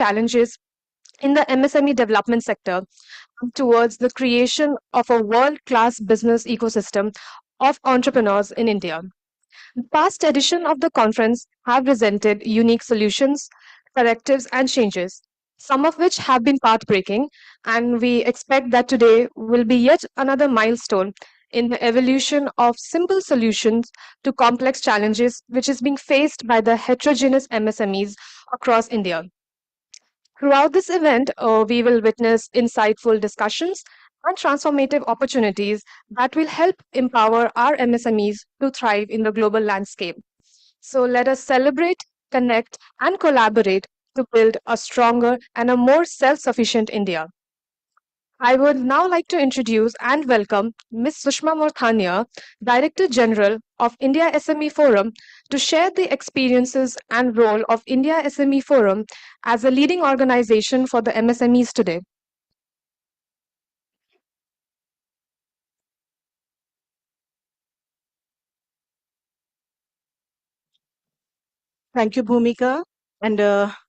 challenges in the MSME development sector towards the creation of a world-class business ecosystem of entrepreneurs in India. The past edition of the conference have presented unique solutions, correctives, and changes, some of which have been path-breaking, and we expect that today will be yet another milestone in the evolution of simple solutions to complex challenges which is being faced by the heterogeneous MSMEs across India. Throughout this event, we will witness insightful discussions and transformative opportunities that will help empower our MSMEs to thrive in the global landscape. So let us celebrate, connect, and collaborate to build a stronger and a more self sufficient India. I would now like to introduce and welcome Ms. Sushma Morthania, Director General of India SME Forum, to share the experiences and role of India SME Forum as a leading organization for the MSMEs today. Thank you, Bhumika. And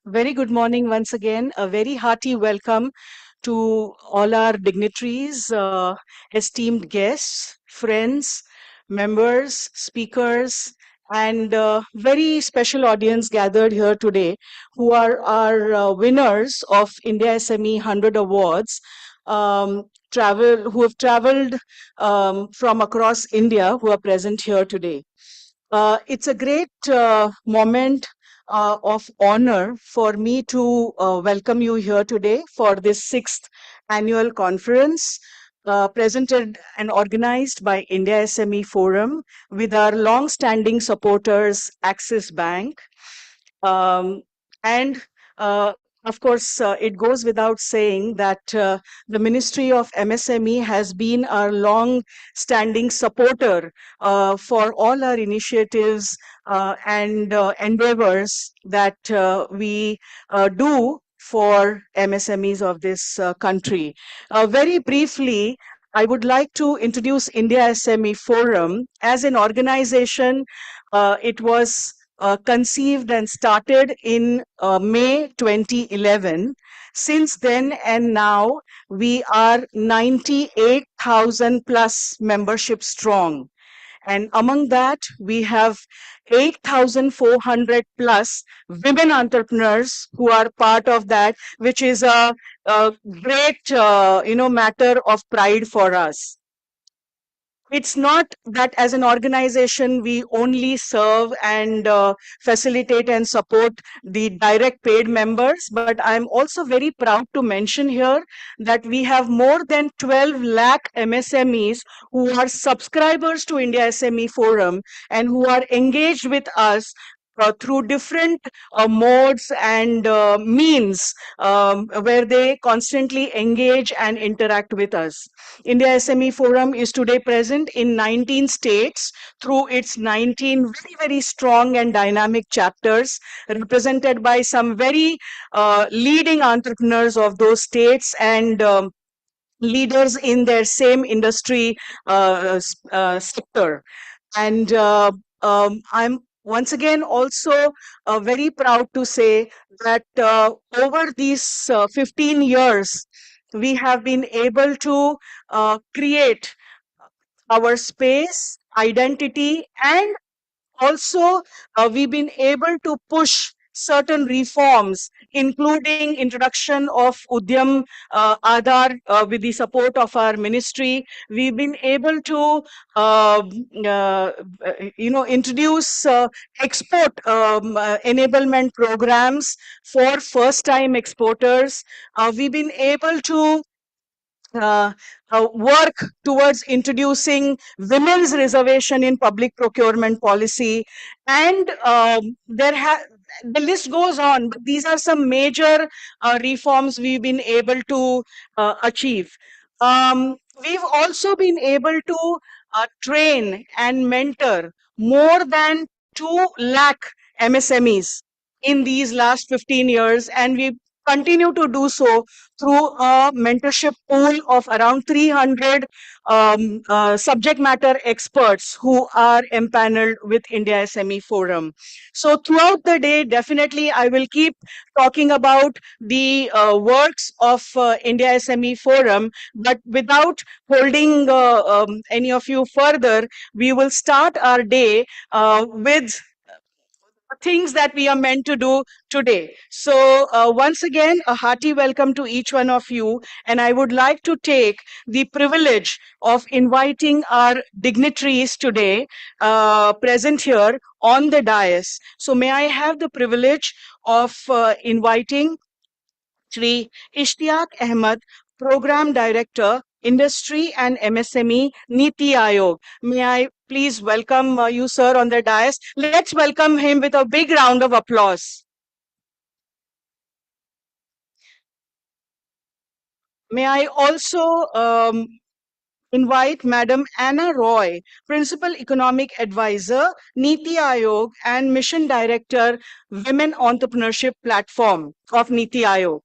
very good morning once again. A very hearty welcome to all our dignitaries, esteemed guests, friends, members, speakers, and very special audience gathered here today who are our winners of India SME 100 Awards. Who have traveled from across India who are present here today. It's a great moment of honor for me to welcome you here today for this sixth annual conference presented and organized by India SME Forum with our long-standing supporters, Axis Bank, um, and of course, it goes without saying that the Ministry of MSME has been our long standing supporter for all our initiatives and endeavors that we do for MSMEs of this country. Very briefly, I would like to introduce India SME Forum as an organization. It was conceived and started in May 2011. Since then and now, we are 98,000 plus membership strong. And among that, we have 8,400 plus women entrepreneurs who are part of that, which is a great, matter of pride for us. It's not that as an organization we only serve and facilitate and support the direct paid members, but I'm also very proud to mention here that we have more than 12 lakh MSMEs who are subscribers to India SME Forum and who are engaged with us through different modes and means where they constantly engage and interact with us. India SME Forum is today present in 19 states through its 19 very, very strong and dynamic chapters, represented by some very leading entrepreneurs of those states and leaders in their same industry sector. And I'm once again also very proud to say that over these 15 years, we have been able to create our space, identity, and also we've been able to push certain reforms, including introduction of Udyam Aadhar with the support of our ministry. We've been able to, introduce export enablement programs for first-time exporters. We've been able to work towards introducing women's reservation in public procurement policy, and the list goes on. But these are some major reforms we've been able to achieve. We've also been able to train and mentor more than 2 lakh MSMEs in these last 15 years, and we've continue to do so through a mentorship pool of around 300 subject matter experts who are empaneled with India SME Forum. So throughout the day, definitely I will keep talking about the works of India SME Forum, but without holding any of you further, we will start our day with things that we are meant to do today. So, once again, a hearty welcome to each one of you. And I would like to take the privilege of inviting our dignitaries today present here on the dais. So, may I have the privilege of inviting Shri Ishtiaq Ahmed, Program Director, Industry and MSME, Niti Aayog. May I please welcome you, sir, on the dais. Let's welcome him with a big round of applause. May I also invite Madam Anna Roy, Principal Economic Advisor, Niti Aayog, and Mission Director, Women Entrepreneurship Platform of Niti Aayog.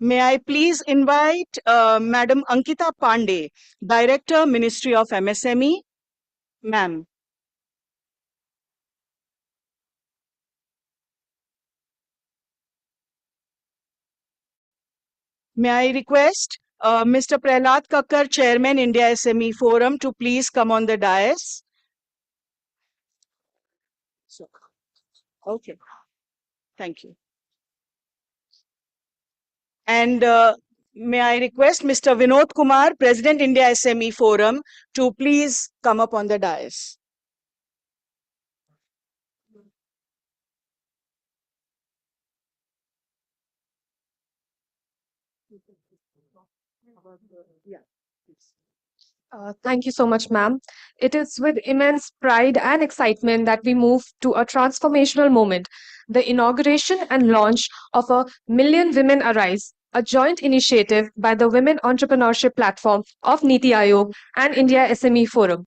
May I please invite Madam Ankita Pandey, Director, Ministry of MSME. Ma'am. May I request Mr. Prahlad Kakkar, Chairman, India SME Forum, to please come on the dais. So, okay, thank you. And may I request Mr. Vinod Kumar, President, India SME Forum, to please come up on the dais. Yeah, please. Thank you so much, ma'am. It is with immense pride and excitement that we move to a transformational moment, the inauguration and launch of a Million Women Arise, a joint initiative by the Women Entrepreneurship Platform of Niti Aayog and India SME Forum.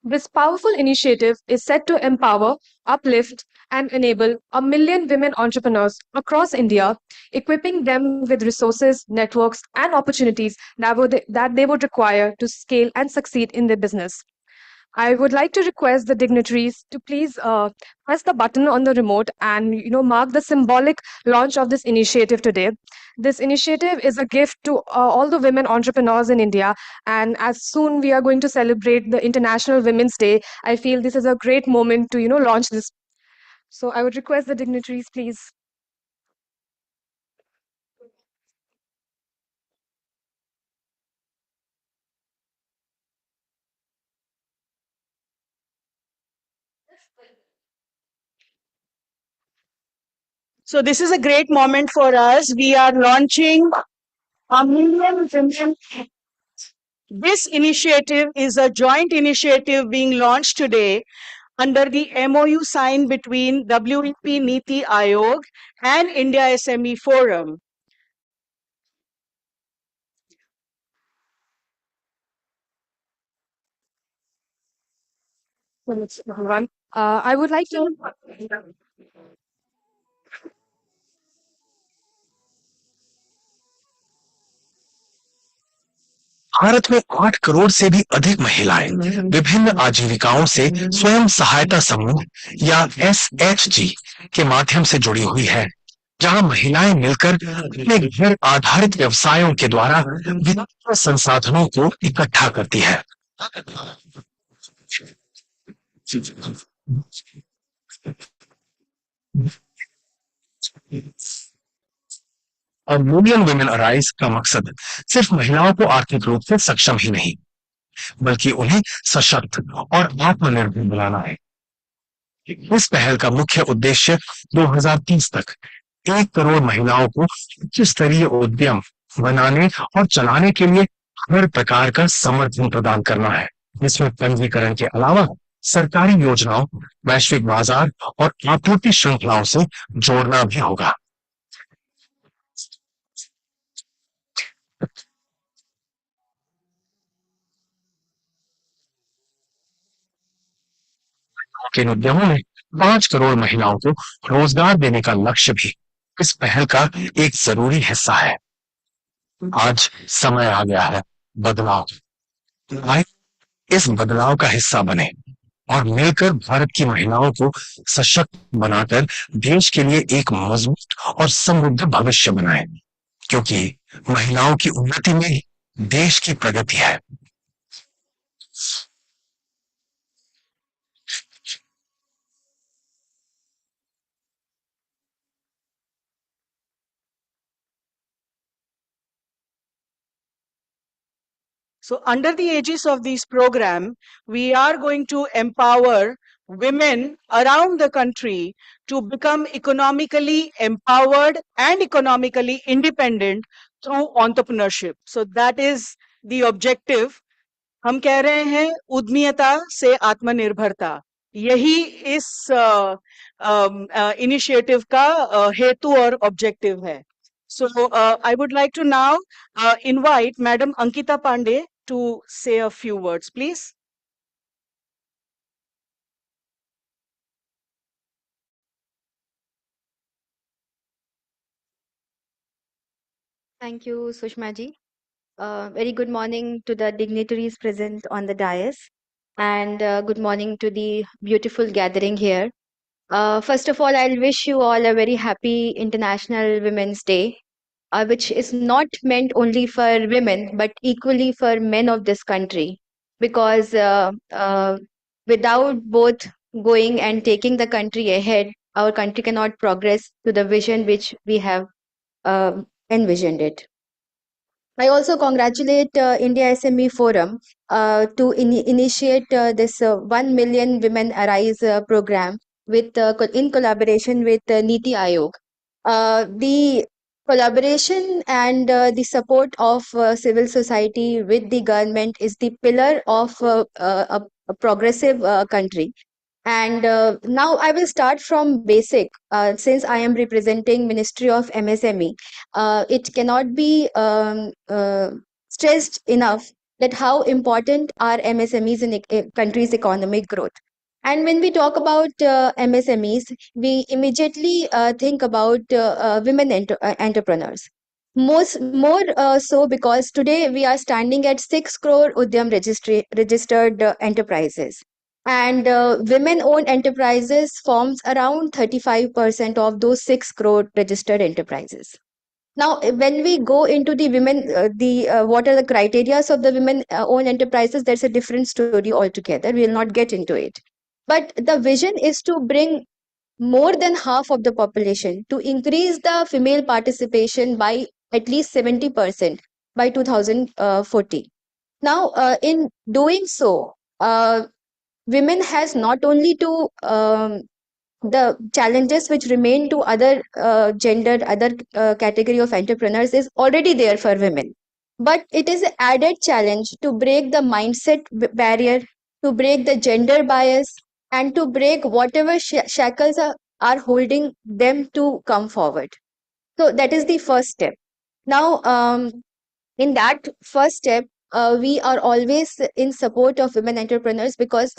This powerful initiative is set to empower, uplift, and enable a million women entrepreneurs across India, equipping them with resources, networks, and opportunities that they would require to scale and succeed in their business. I would like to request the dignitaries to please press the button on the remote and mark the symbolic launch of this initiative today. This initiative is a gift to all the women entrepreneurs in India, and as soon we are going to celebrate the International Women's Day, I feel this is a great moment to launch this. So I would request the dignitaries, please. So this is a great moment for us. We are launching a Million Women. This initiative is a joint initiative being launched today under the MOU signed between WEP Niti Aayog and India SME Forum. Everyone. I would like to. Bharat में 8 करोड़ से भी अधिक महिलाएं विभिन्न आजीविकाओं से स्वयं सहायता समूह या SHG के माध्यम से जुड़ी हुई है, जहां महिलाएं मिलकर अपने घर आधारित व्यवसायों के द्वारा वित्तीय संसाधनों को इकट्ठा करती है। और मिलियन वुमेन अराइज का मकसद सिर्फ महिलाओं को आर्थिक रूप से सक्षम ही नहीं, बल्कि उन्हें सशक्त और आत्मनिर्भर बनाना है। इस पहल का मुख्य उद्देश्य 2030 तक 1 करोड़ महिलाओं को उच्च स्तरीय उद्यम बनाने और चलाने के लिए हर प्रकार का समर्थन प्रदान करना है। इसमें पंजीकरण के अलावा सरकारी योजनाओं, वैश्विक बाजार और आपूर्ति श्रृंखलाओं से जोड़ना भी होगा। इन उद्यमों में 5 करोड़ महिलाओं को रोजगार देने का लक्ष्य भी इस पहल का एक जरूरी हिस्सा है। आज समय आ गया है बदलाव। आइए इस बदलाव का हिस्सा बने और मिलकर भारत की महिलाओं को सशक्त बनाकर देश के लिए एक मजबूत और समृद्ध भविष्य बनाएं, क्योंकि महिलाओं की उन्नति में ही देश की प्रगति है। So under the aegis of this program, we are going to empower women around the country to become economically empowered and economically independent through entrepreneurship. So that is the objective. हम कह रहे हैं उद्यमिता से आत्मनिर्भरता, यही इस इनिशिएटिव का हेतु और ऑब्जेक्टिव है. So I would like to now invite Madam Ankita Pandey to say a few words, please. Thank you, Sushma ji. Very good morning to the dignitaries present on the dais, and good morning to the beautiful gathering here. First of all, I'll wish you all a very happy International Women's Day, which is not meant only for women, but equally for men of this country. Because without both going and taking the country ahead, our country cannot progress to the vision which we have envisioned it. I also congratulate India SME Forum to initiate this 1 million Women Arise program with in collaboration with Niti Aayog. The collaboration and the support of civil society with the government is the pillar of a progressive country. And now I will start from basic. Since I am representing Ministry of MSME, it cannot be stressed enough that how important are MSMEs in a country's economic growth. And when we talk about MSMEs, we immediately think about women entrepreneurs. More so because today we are standing at 6 crore Udyam registered enterprises. And women-owned enterprises forms around 35% of those 6 crore registered enterprises. Now, when we go into the women, what are the criteria of the women-owned enterprises? That's a different story altogether. We will not get into it. But the vision is to bring more than half of the population, to increase the female participation by at least 70% by 2040. Now, in doing so, women has not only to the challenges which remain to other gender, other category of entrepreneurs is already there for women. But it is an added challenge to break the mindset barrier, to break the gender bias, and to break whatever shackles are holding them to come forward. So that is the first step. Now, in that first step, we are always in support of women entrepreneurs because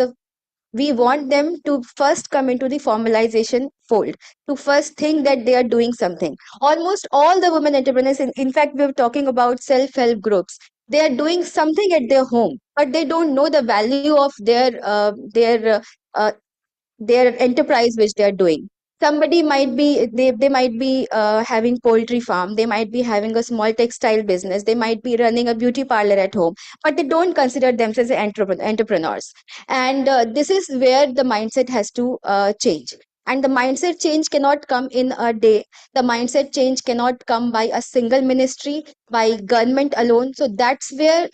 we want them to first come into the formalization fold, to first think that they are doing something. Almost all the women entrepreneurs, in fact, we were talking about self-help groups. They are doing something at their home, but they don't know the value of their enterprise which they are doing. Somebody might be they might be having poultry farm, they might be having a small textile business, they might be running a beauty parlor at home, but they don't consider themselves as entrepreneurs. And this is where the mindset has to change. And the mindset change cannot come in a day. The mindset change cannot come by a single ministry, by government alone. So that's where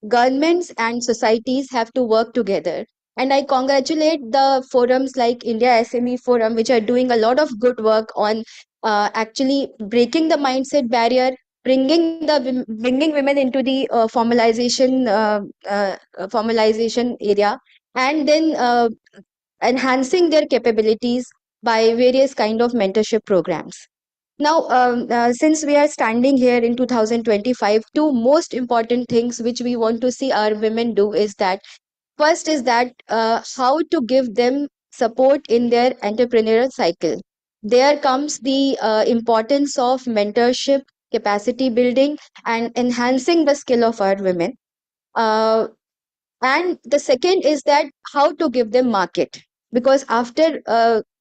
governments and societies have to work together. And I congratulate the forums like India SME Forum, which are doing a lot of good work on actually breaking the mindset barrier, bringing women into the formalization area, and then enhancing their capabilities by various kind of mentorship programs. Now, since we are standing here in 2025, two most important things which we want to see our women do is that first is that how to give them support in their entrepreneurial cycle. There comes the importance of mentorship, capacity building, and enhancing the skill of our women. Uh, and the second is that how to give them market, because after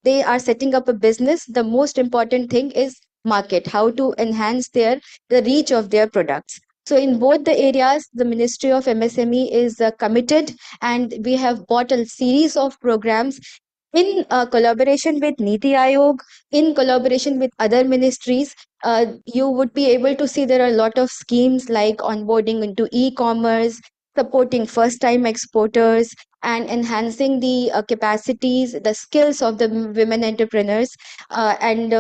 they are setting up a business, the most important thing is market, how to enhance the reach of their products. So in both the areas, the Ministry of MSME is committed, and we have bought a series of programs in collaboration with Niti Aayog, in collaboration with other ministries. You would be able to see there are a lot of schemes like onboarding into e-commerce, supporting first time exporters, and enhancing the capacities, the skills of the women entrepreneurs, and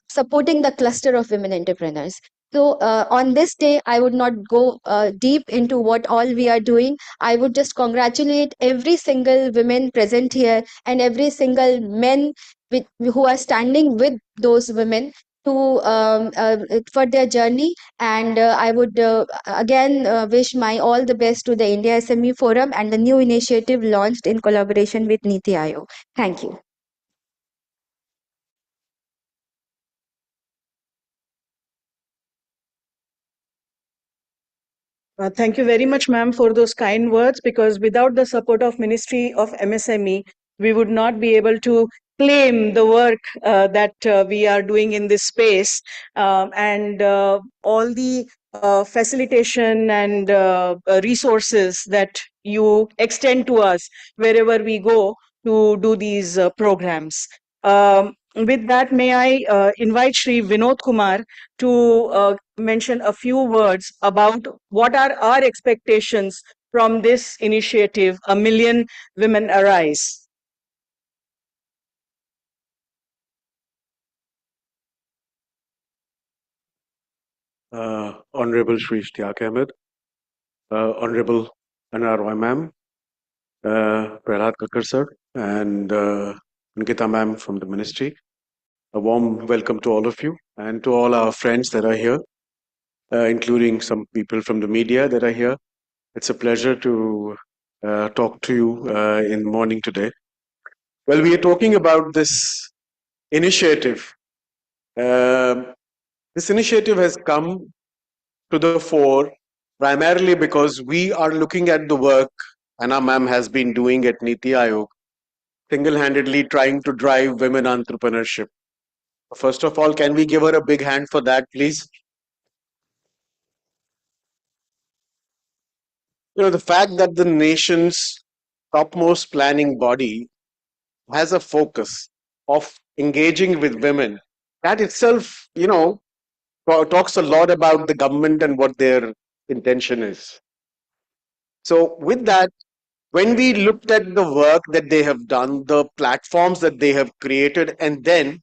supporting the cluster of women entrepreneurs. So on this day, I would not go deep into what all we are doing. I would just congratulate every single women present here and every single men who are standing with those women to for their journey. And I would again wish my all the best to the India SME Forum and the new initiative launched in collaboration with Niti Aayog. Thank you. Thank you very much, ma'am, for those kind words, because without the support of Ministry of MSME, we would not be able to claim the work that we are doing in this space, and all the facilitation and resources that you extend to us wherever we go to do these programs. With that, may I invite Shri Vinod Kumar to mention a few words about what are our expectations from this initiative, A Million Women Arise. Honorable Shri Ishtiaq Ahmed, Honorable Anna Roy ma'am, Prahlad Kakkar sir, and Ankita ma'am from the ministry. A warm welcome to all of you and to all our friends that are here, including some people from the media that are here. It's a pleasure to talk to you in the morning today. Well, we are talking about this initiative. This initiative has come to the fore primarily because we are looking at the work Anna ma'am has been doing at Niti Aayog, single-handedly trying to drive women entrepreneurship. First of all, can we give her a big hand for that, please? You know, the fact that the nation's topmost planning body has a focus of engaging with women, that itself, talks a lot about the government and what their intention is. So, with that, when we looked at the work that they have done, the platforms that they have created, and then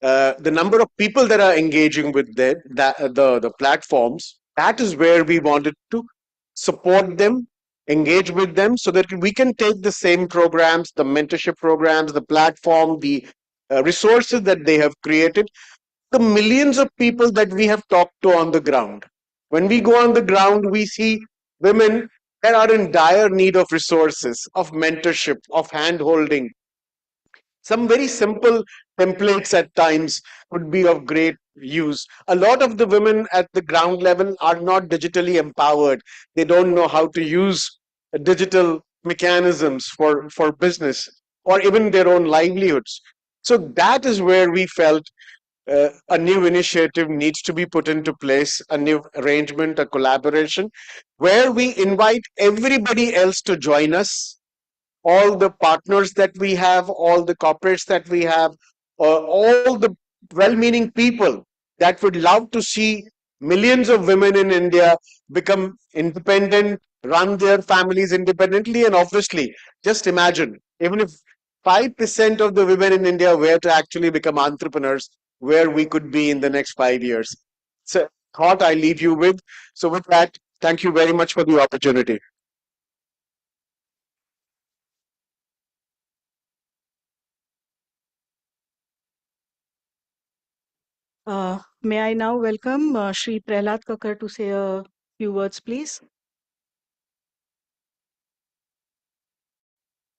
the number of people that are engaging with the platforms, that is where we wanted to support them, engage with them, so that we can take the same programs, the mentorship programs, the platform, the resources that they have created, the millions of people that we have talked to on the ground. When we go on the ground, we see women that are in dire need of resources, of mentorship, of hand holding. Some very simple templates at times would be of great use. A lot of the women at the ground level are not digitally empowered. They don't know how to use digital mechanisms for business or even their own livelihoods. So that is where we felt a new initiative needs to be put into place, a new arrangement, a collaboration, where we invite everybody else to join us, all the partners that we have, all the corporates that we have, all the well meaning people that would love to see millions of women in India become independent, run their families independently, and obviously, just imagine, even if 5% of the women in India were to actually become entrepreneurs, where we could be in the next 5 years. So, thought I leave you with. So, with that, thank you very much for the opportunity. May I now welcome Shri Prahlad Kakkar to say a few words, please?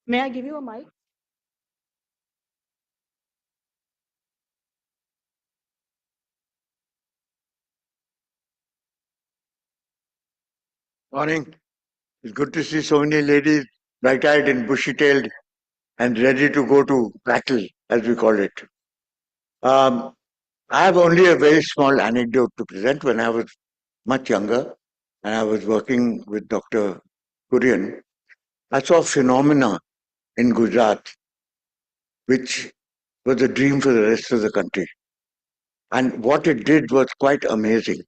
May I give you a mic? Morning. It's good to see so many ladies, bright-eyed and bushy-tailed, and ready to go to battle, as we call it. Um, I have only a very small anecdote to present. When I was much younger, and I was working with Dr. Kurian, I saw a phenomena in Gujarat, which was a dream for the rest of the country. And what it did was quite amazing.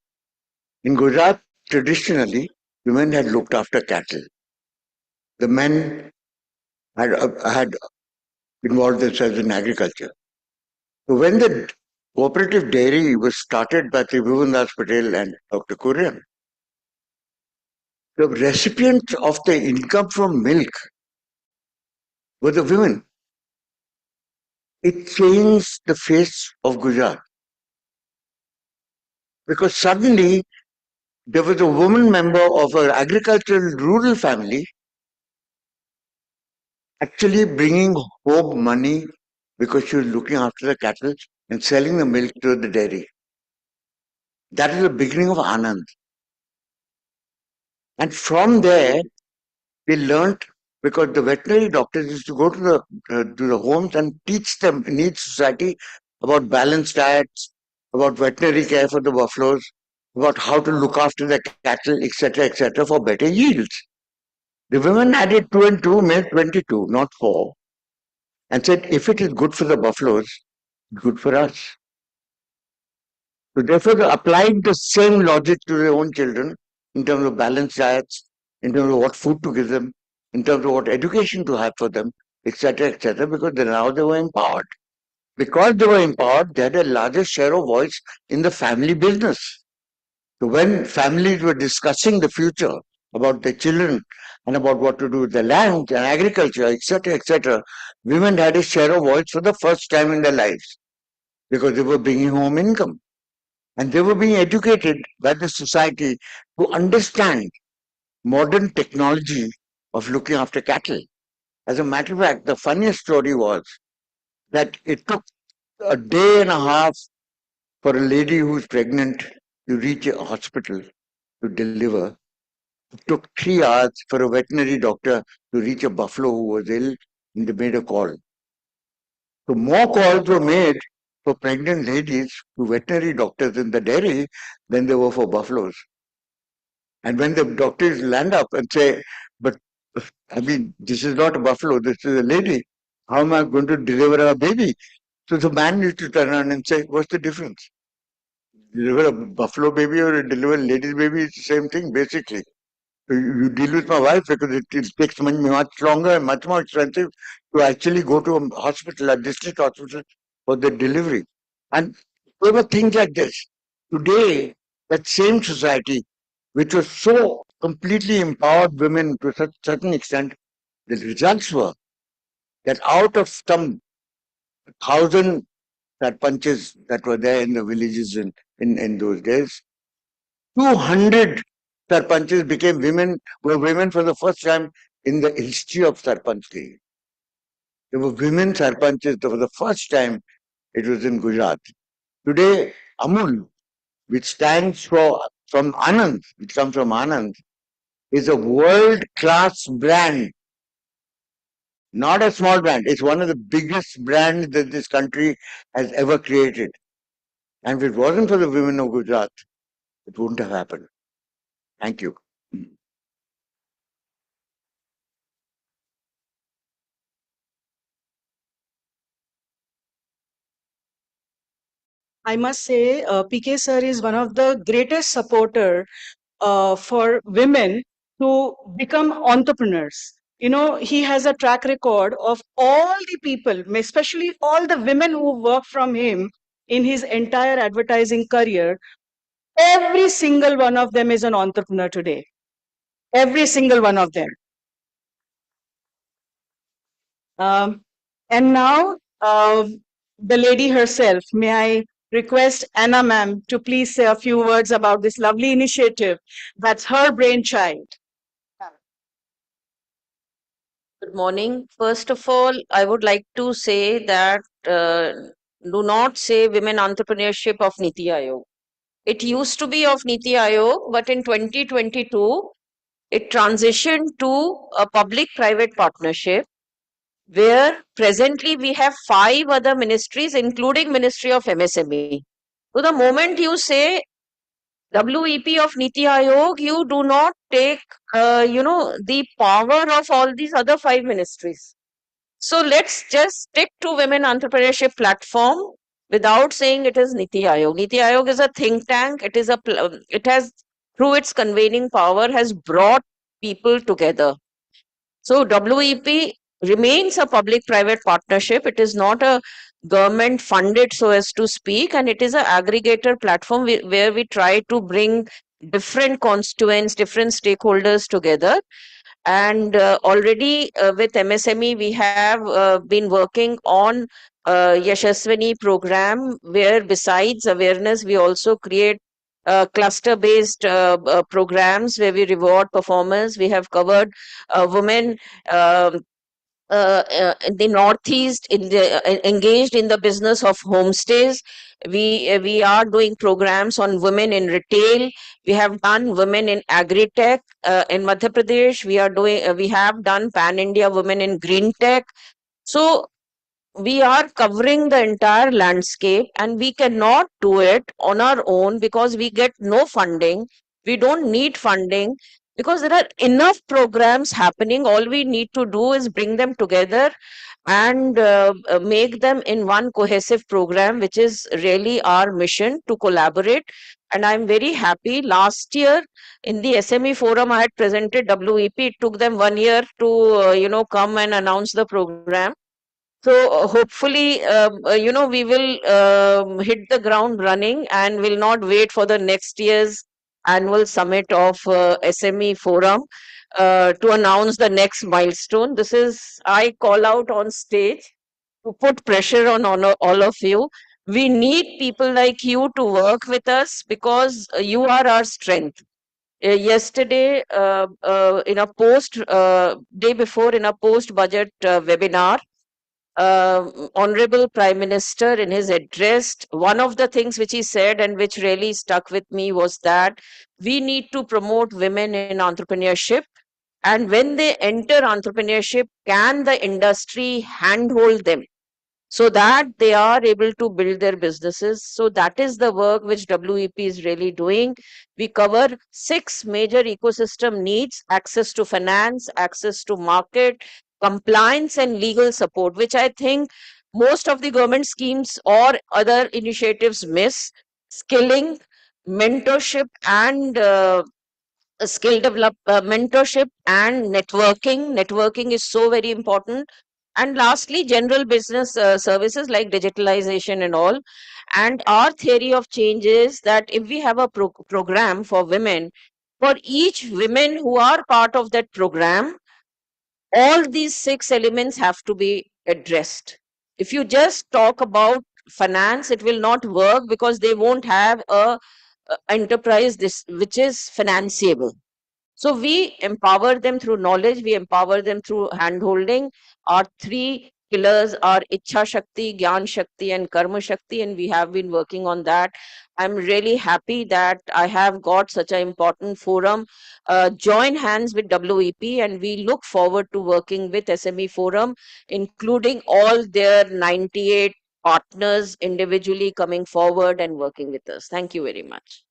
In Gujarat, traditionally, women had looked after cattle. The men had involved themselves in agriculture. So when the cooperative dairy was started by Tribhuvan Das Patel and Dr. Kurian, the recipients of the income from milk were the women. It changed the face of Gujarat because suddenly there was a woman member of an agricultural rural family actually bringing home money because she was looking after the cattle and selling the milk to the dairy. That is the beginning of Anand. And from there, we learnt because the veterinary doctors used to go to the homes and teach them in each society about balanced diets, about veterinary care for the buffaloes, about how to look after the cattle, etc., for better yields. The women added 2 and 2 made 22, not 4, and said if it is good for the buffaloes, good for us. So therefore, they applied the same logic to their own children in terms of balanced diets, in terms of what food to give them, in terms of what education to have for them, etc., because now they were empowered. Because they were empowered, they had a larger share of voice in the family business. So when families were discussing the future about their children and about what to do with the land and agriculture, etc., women had a share of voice for the first time in their lives because they were bringing home income. And they were being educated by the society to understand modern technology of looking after cattle. As a matter of fact, the funniest story was that it took a day and a half for a lady who was pregnant to reach a hospital to deliver. It took 3 hours for a veterinary doctor to reach a buffalo who was ill, and they made a call. So more calls were made for pregnant ladies to veterinary doctors in the dairy than there were for buffaloes. And when the doctors land up and say, but I mean, this is not a buffalo, this is a lady. How am I going to deliver a baby? So the man used to turn around and say, what's the difference? Deliver a buffalo baby or deliver a lady's baby, it's the same thing, basically. So you deal with my wife because it takes much longer and much more expensive to actually go to a hospital, a district hospital for the delivery. And there were things like this. Today, that same society, which was so completely empowered women to such certain extent, the results were that out of some 1,000 punches that were there in the villages in those days, 200 sarpanches were women for the first time in the history of sarpanchgi. There were women sarpanches for the first time. It was in Gujarat. Today, Amul, which stands for from Anand, which comes from Anand, is a world-class brand. Not a small brand. It's one of the biggest brands that this country has ever created. And if it wasn't for the women of Gujarat, it wouldn't have happened. Thank you. I must say, PK sir is one of the greatest supporter for women to become entrepreneurs. You know, he has a track record of all the people, especially all the women who work from him in his entire advertising career. Every single one of them is an entrepreneur today. Every single one of them. And now, the lady herself, may I request Anna ma'am to please say a few words about this lovely initiative that's her brainchild. Good morning. First of all, I would like to say that do not say women entrepreneurship of Niti Aayog. It used to be of Niti Aayog, but in 2022, it transitioned to a public-private partnership where presently we have 5 other ministries, including Ministry of MSME. So the moment you say WEP of Niti Aayog, you do not take, the power of all these other 5 ministries. So let's just stick to Women Entrepreneurship Platform without saying it is Niti Aayog. Niti Aayog is a think tank. It has, through its convening power, has brought people together. So WEP remains a public-private partnership. It is not a government funded, so as to speak, and it is an aggregator platform where we try to bring different constituents, different stakeholders together. And already with MSME, we have been working on Yashaswini program, where besides awareness, we also create cluster-based programs where we reward performers. We have covered women um in the northeast engaged in the business of homestays. We are doing programs on women in retail. We have done women in agri-tech in Madhya Pradesh. We have done pan India women in green tech. So we are covering the entire landscape, and we cannot do it on our own because we get no funding. We don't need funding because there are enough programs happening. All we need to do is bring them together and make them in one cohesive program, which is really our mission to collaborate. And I'm very happy. Last year in the SME forum, I had presented WEP. It took them 1 year to come and announce the program. So hopefully, we will hit the ground running and will not wait for the next year's annual summit of SME Forum to announce the next milestone. This is, I call out on stage to put pressure on all of you. We need people like you to work with us because you are our strength. Yesterday, in a day before, in a post budget webinar, Honorable Prime Minister, in his address, one of the things which he said and which really stuck with me was that we need to promote women in entrepreneurship. And when they enter entrepreneurship, can the industry handhold them so that they are able to build their businesses? So that is the work which WEP is really doing. We cover 6 major ecosystem needs: access to finance, access to market, compliance, and legal support, which I think most of the government schemes or other initiatives miss. Skilling, mentorship, and mentorship and networking is so very important. And lastly, general business services like digitalization and all. And our theory of change is that if we have a program for women, for each women who are part of that program, all these 6 elements have to be addressed. If you just talk about finance, it will not work because they won't have a enterprise which is financeable. So we empower them through knowledge, we empower them through handholding. Our 3 pillars are Ichha Shakti, Gyan Shakti, and Karma Shakti, and we have been working on that. I'm really happy that I have got such an important forum. Join hands with WEP, and we look forward to working with SME Forum, including all their 98 partners individually coming forward and working with us. Thank you very much.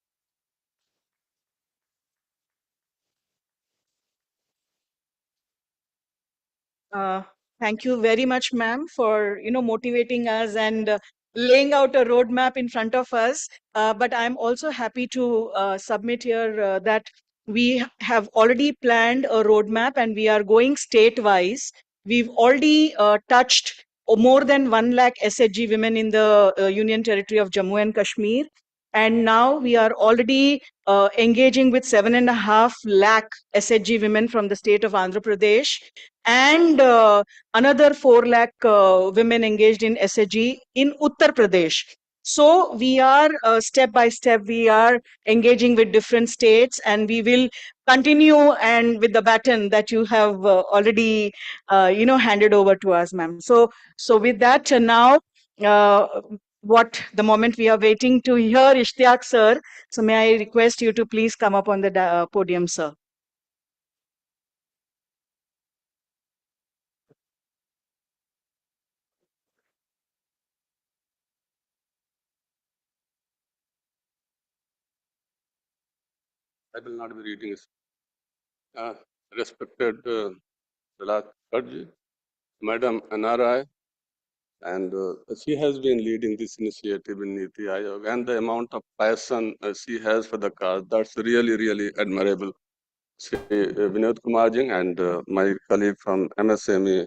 Uh, Thank you very much, ma'am, for motivating us and laying out a roadmap in front of us. But I'm also happy to submit here that we have already planned a roadmap and we are going statewise. We've already touched more than 1 lakh SHG women in the Union Territory of Jammu and Kashmir. And now we are already engaging with 7.5 lakh SHG women from the state of Andhra Pradesh, and another 4 lakh women engaged in SHG in Uttar Pradesh. So we are step by step, we are engaging with different states, and we will continue and with the baton that you have already, handed over to us, ma'am. So with that, now, uh, what the moment we are waiting to hear Ishtiaq sir. So may I request you to please come up on the podium, sir. I will not be reading it. Respected Bharat, Madam Anarai, and she has been leading this initiative in Niti Aayog, and the amount of passion she has for the cause, that's really, really admirable. Shri Vinod Kumar Ji and my colleague from MSME,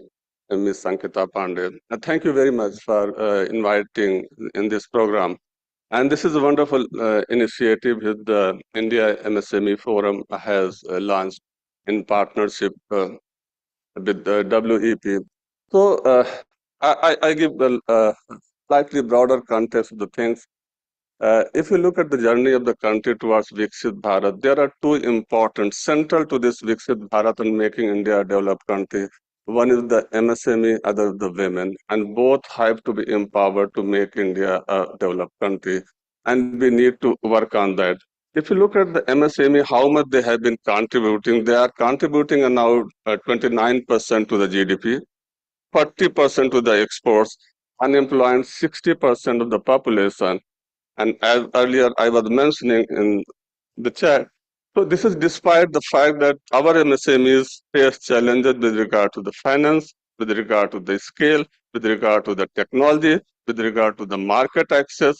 Ms. Sankita Pandey. Thank you very much for inviting in this program. And this is a wonderful initiative that the India MSME Forum has launched in partnership with the WEP. So I give a slightly broader context of the things. If you look at the journey of the country towards Viksit Bharat, there are two important, central to this Viksit Bharat and making India a developed country. One is the MSME, other the women, and both have to be empowered to make India a developed country. And we need to work on that. If you look at the MSME, how much they have been contributing, they are contributing now 29% to the GDP, 40% to the exports, unemployed 60% of the population. And as earlier I was mentioning in the chat, so this is despite the fact that our MSMEs face challenges with regard to the finance, with regard to the scale, with regard to the technology, with regard to the market access.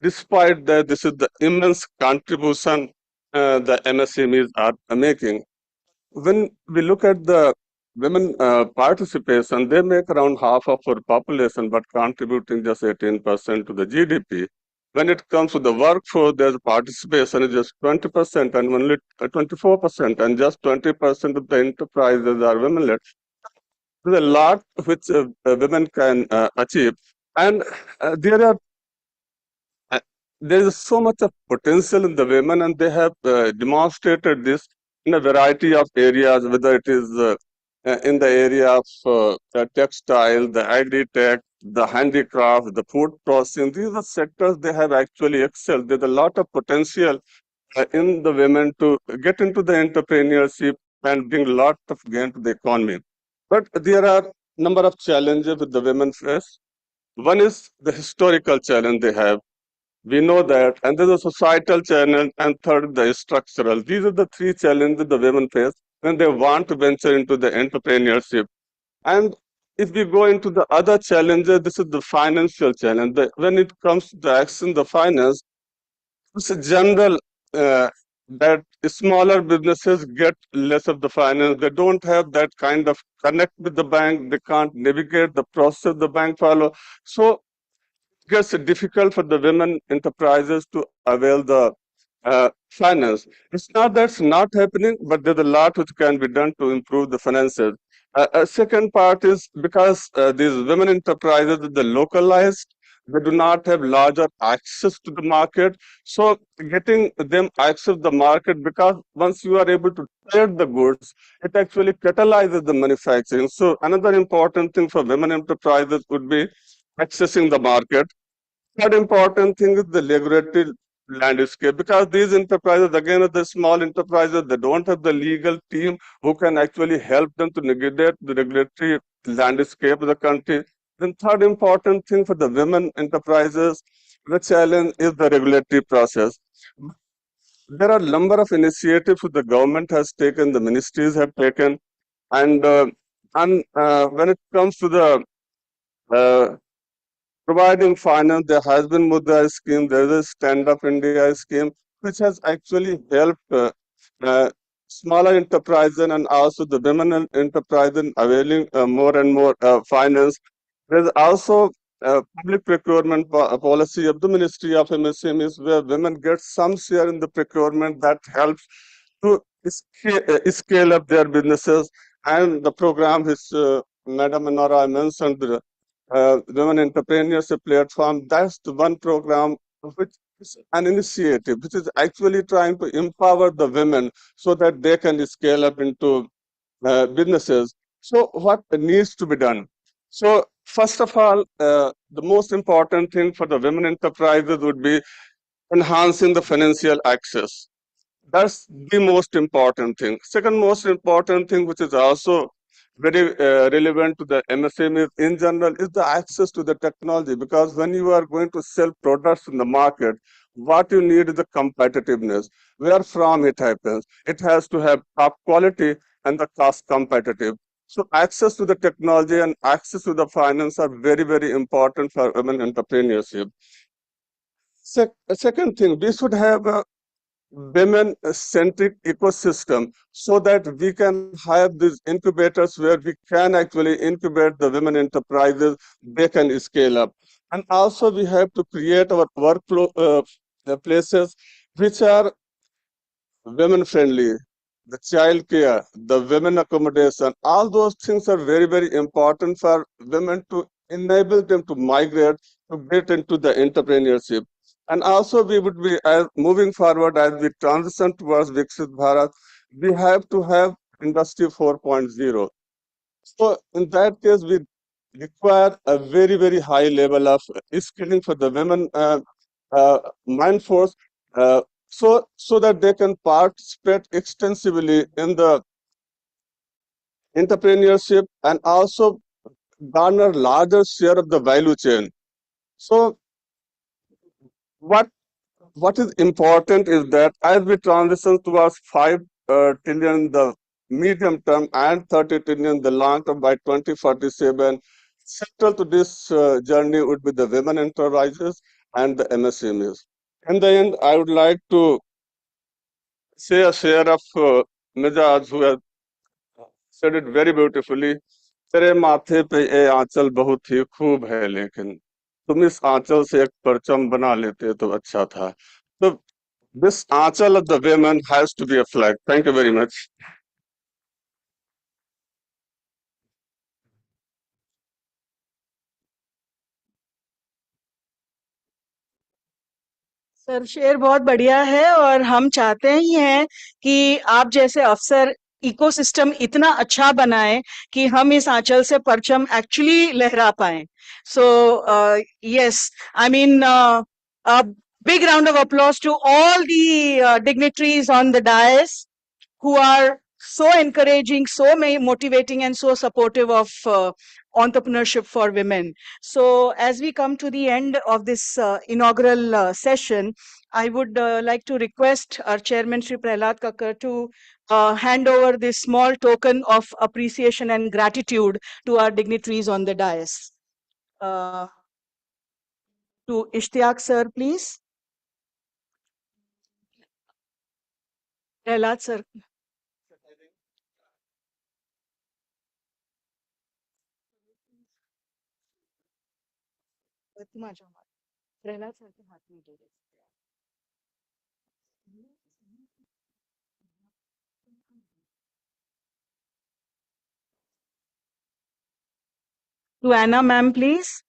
Despite that, this is the immense contribution the MSMEs are making. When we look at the women participation, they make around half of our population, but contributing just 18% to the GDP. When it comes to the workforce, their participation is just 20% and only 24%, and just 20% of the enterprises are women-led. There's a lot which women can achieve, and there are there is so much of potential in the women, and they have demonstrated this in a variety of areas, whether it is in the area of the textile, the agri-tech, the handicraft, the food processing. These are sectors they have actually excelled. There's a lot of potential in the women to get into the entrepreneurship and bring a lot of gain to the economy. But there are number of challenges with the women face. One is the historical challenge they have. We know that, and there's a societal challenge, and third, the structural. These are the three challenges the women face when they want to venture into the entrepreneurship. And if we go into the other challenges, this is the financial challenge. When it comes to the action, the finance, it's a general that smaller businesses get less of the finance. They don't have that kind of connect with the bank. They can't navigate the process the bank follow. So gets difficult for the women enterprises to avail the finance. It's not that's not happening, but there's a lot which can be done to improve the finances. Second part is because these women enterprises, the localized, they do not have larger access to the market. So getting them access the market, because once you are able to trade the goods, it actually catalyzes the manufacturing. So another important thing for women enterprises would be accessing the market. Third important thing is the regulatory landscape, because these enterprises, again, are the small enterprises, they don't have the legal team who can actually help them to navigate the regulatory landscape of the country. Then third important thing for the women enterprises, the challenge is the regulatory process. There are a number of initiatives that the government has taken, the ministries have taken, and when it comes to the uh, providing finance, there has been Mudra scheme, there is a Stand Up India scheme, which has actually helped uh, smaller enterprises and also the women enterprises in availing more and more finance. There's also a public procurement policy of the Ministry of MSMEs, where women get some share in the procurement that helps to scale up their businesses. And the program which Madam Nora mentioned, the Women Entrepreneurship Platform, that's the one program which is an initiative which is actually trying to empower the women so that they can scale up into businesses. So what needs to be done? So first of all, the most important thing for the women enterprises would be enhancing the financial access. That's the most important thing. Second most important thing, which is also very relevant to the MSMEs in general, is the access to the technology. Because when you are going to sell products in the market, what you need is the competitiveness. Where from it happens? It has to have top quality and the cost competitive. So access to the technology and access to the finance are very, very important for women entrepreneurship. Second thing, we should have a women-centric ecosystem so that we can have these incubators where we can actually incubate the women enterprises, they can scale up. And also we have to create our workflow places which are women friendly, the child care, the women accommodation, all those things are very, very important for women to enable them to migrate, to get into the entrepreneurship. And also we would be, as moving forward, as we transition towards Viksit Bharat, we have to have Industry 4.0. So in that case, we require a very, very high level of skilling for the women mind force, so that they can participate extensively in the entrepreneurship and also garner larger share of the value chain. So what what is important is that as we transition towards 5 trillion the medium term and 30 trillion the long term by 2047, central to this journey would be the women enterprises and the MSMEs. In the end, I would like to say a share of Mijaz, who has said it very beautifully. तेरे माथे पे ये आंचल बहुत ही खूब है, लेकिन तुम इस आंचल से एक परचम बना लेते तो अच्छा था. So this aanchal of the women has to be a flag. Thank you very much. Sir शेर बहुत बढ़िया है और हम चाहते ही हैं कि आप जैसे अफसर इकोसिस्टम इतना अच्छा बनाए कि हम इस आंचल से परचम एक्चुअली लहरा पाए. So yes, I mean a big round of applause to all the dignitaries on the dais who are so encouraging, so motivating, and so supportive of entrepreneurship for women. So, as we come to the end of this inaugural session, I would like to request our chairman, Shri Prahlad Kakkar, to hand over this small token of appreciation and gratitude to our dignitaries on the dais. Uh, to Ishtiaq sir, please. Prahlad sir. Prahlad sir के हाथ में दे दे. To Anna ma'am, please.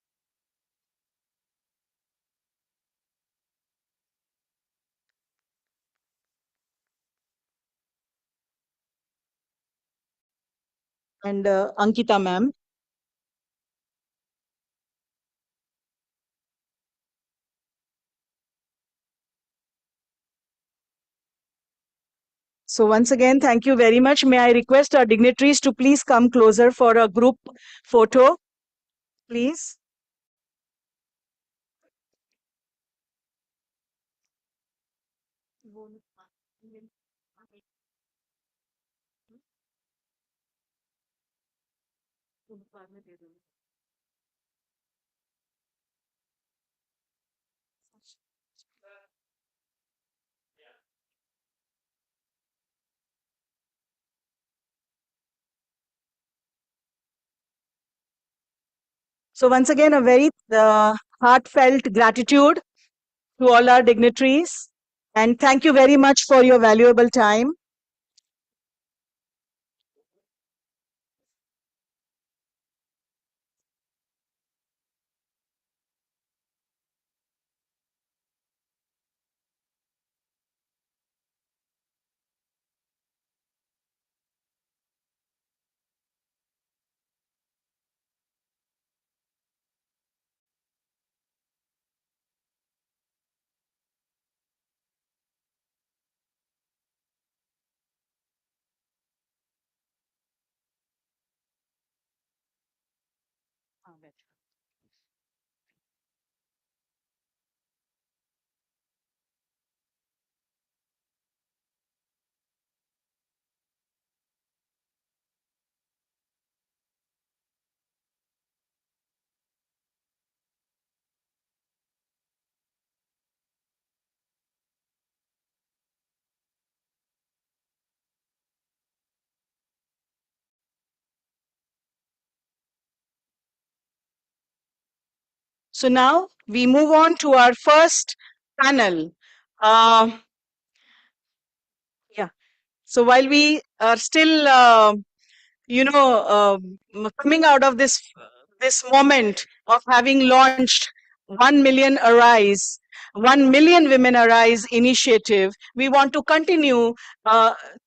And Ankita ma'am. So once again, thank you very much. May I request our dignitaries to please come closer for a group photo, please. So once again, a very heartfelt gratitude to all our dignitaries. And thank you very much for your valuable time. So now we move on to our first panel. Uh, yeah. So while we are still, coming out of this moment of having launched 1 million Arise, 1 million Women Arise initiative, we want to continue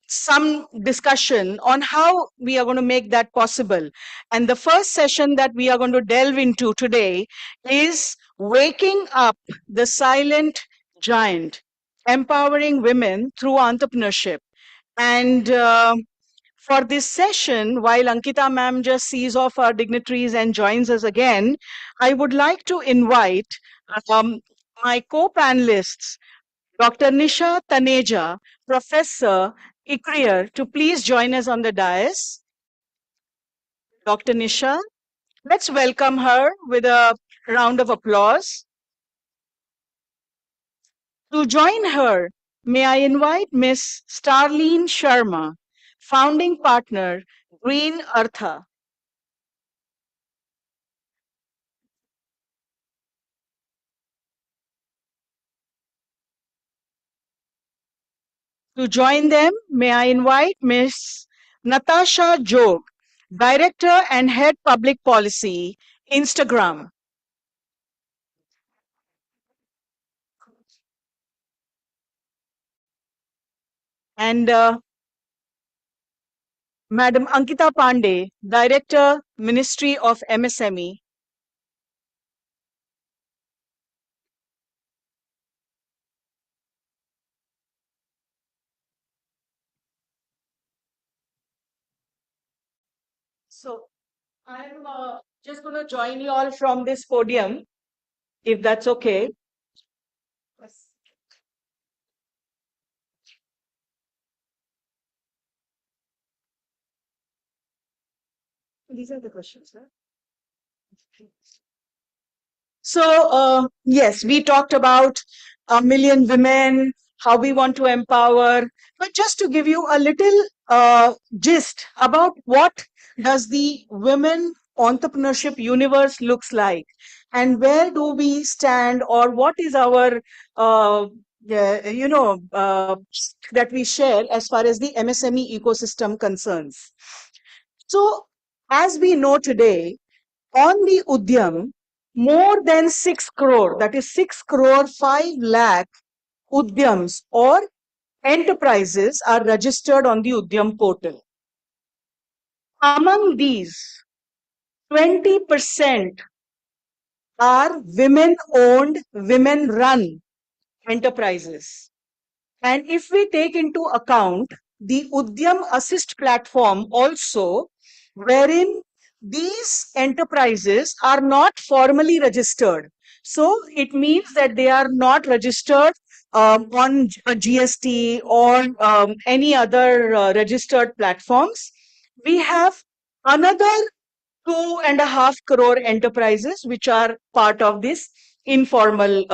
some discussion on how we are going to make that possible. And the first session that we are going to delve into today is Waking Up the Silent Giant, Empowering Women Through Entrepreneurship. And for this session, while Ankita ma'am just sees off our dignitaries and joins us again, I would like to invite my co-panelists, Dr. Nisha Taneja, Professor Ikrier, to please join us on the dais. Dr. Nisha, let's welcome her with a round of applause. To join her, may I invite Miss Starleen Sharma, founding partner, Green Artha. To join them, may I invite Ms. Natasha Jog, Director and Head Public Policy, Instagram. And Madam Ankita Pandey, Director, Ministry of MSME. So I'm just going to join you all from this podium, if that's okay. These are the questions, sir. So, yes, we talked about 1 million women, how we want to empower, but just to give you a little gist about what does the women entrepreneurship universe looks like, and where do we stand, or what is our, that we share as far as the MSME ecosystem concerns. So, as we know today, on the Udyam, more than 6 crore, that is 6 crore 5 lakh Udyams or enterprises are registered on the Udyam portal. Among these, 20% are women-owned, women-run enterprises. And if we take into account the Udyam Assist platform also, wherein these enterprises are not formally registered. So it means that they are not registered on a GST or any other registered platforms. We have another 2.5 crore enterprises which are part of this informal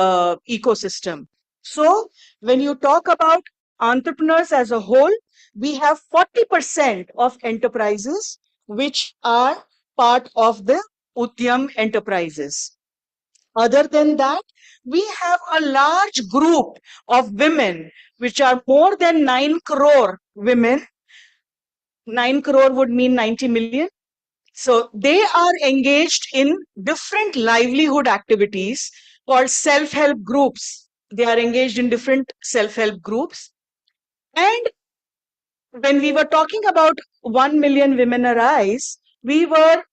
ecosystem. So when you talk about entrepreneurs as a whole, we have 40% of enterprises which are part of the Udyam enterprises. Other than that, we have a large group of women, which are more than 9 crore women. 9 crore would mean 90 million. So they are engaged in different livelihood activities called self-help groups. They are engaged in different self-help groups. And when we were talking about 1 million women arise, we were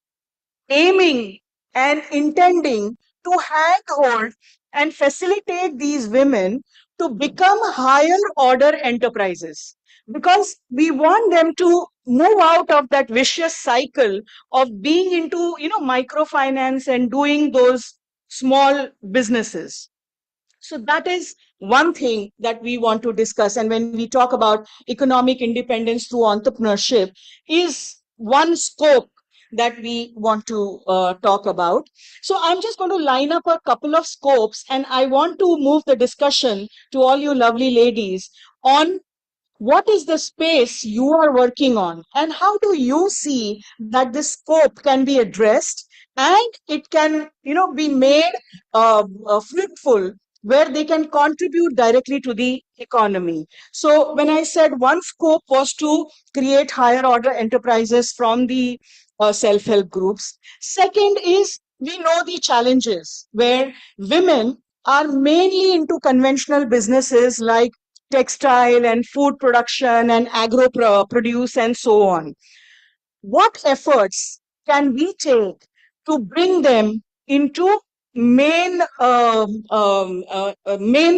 aiming and intending to handhold and facilitate these women to become higher order enterprises, because we want them to move out of that vicious cycle of being into microfinance and doing those small businesses. So that is one thing that we want to discuss. And when we talk about economic independence through entrepreneurship, is one scope that we want to talk about. So I'm just going to line up a couple of scopes, and I want to move the discussion to all you lovely ladies on what is the space you are working on and how do you see that this scope can be addressed, and it can, be made fruitful, where they can contribute directly to the economy. So when I said one scope was to create higher order enterprises from the self-help groups, second is, we know the challenges where women are mainly into conventional businesses like textile and food production and agro produce and so on. What efforts can we take to bring them into main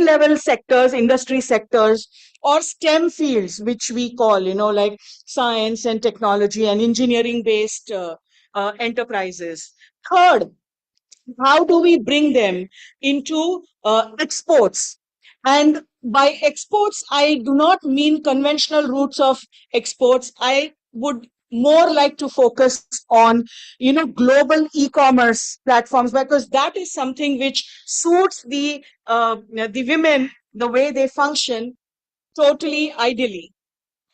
level sectors, industry sectors, or STEM fields, which we call, like science and technology and engineering based enterprises? Third, how do we bring them into exports? And by exports, I do not mean conventional routes of exports. I would more like to focus on, global e-commerce platforms, because that is something which suits the women, the way they function, totally ideally.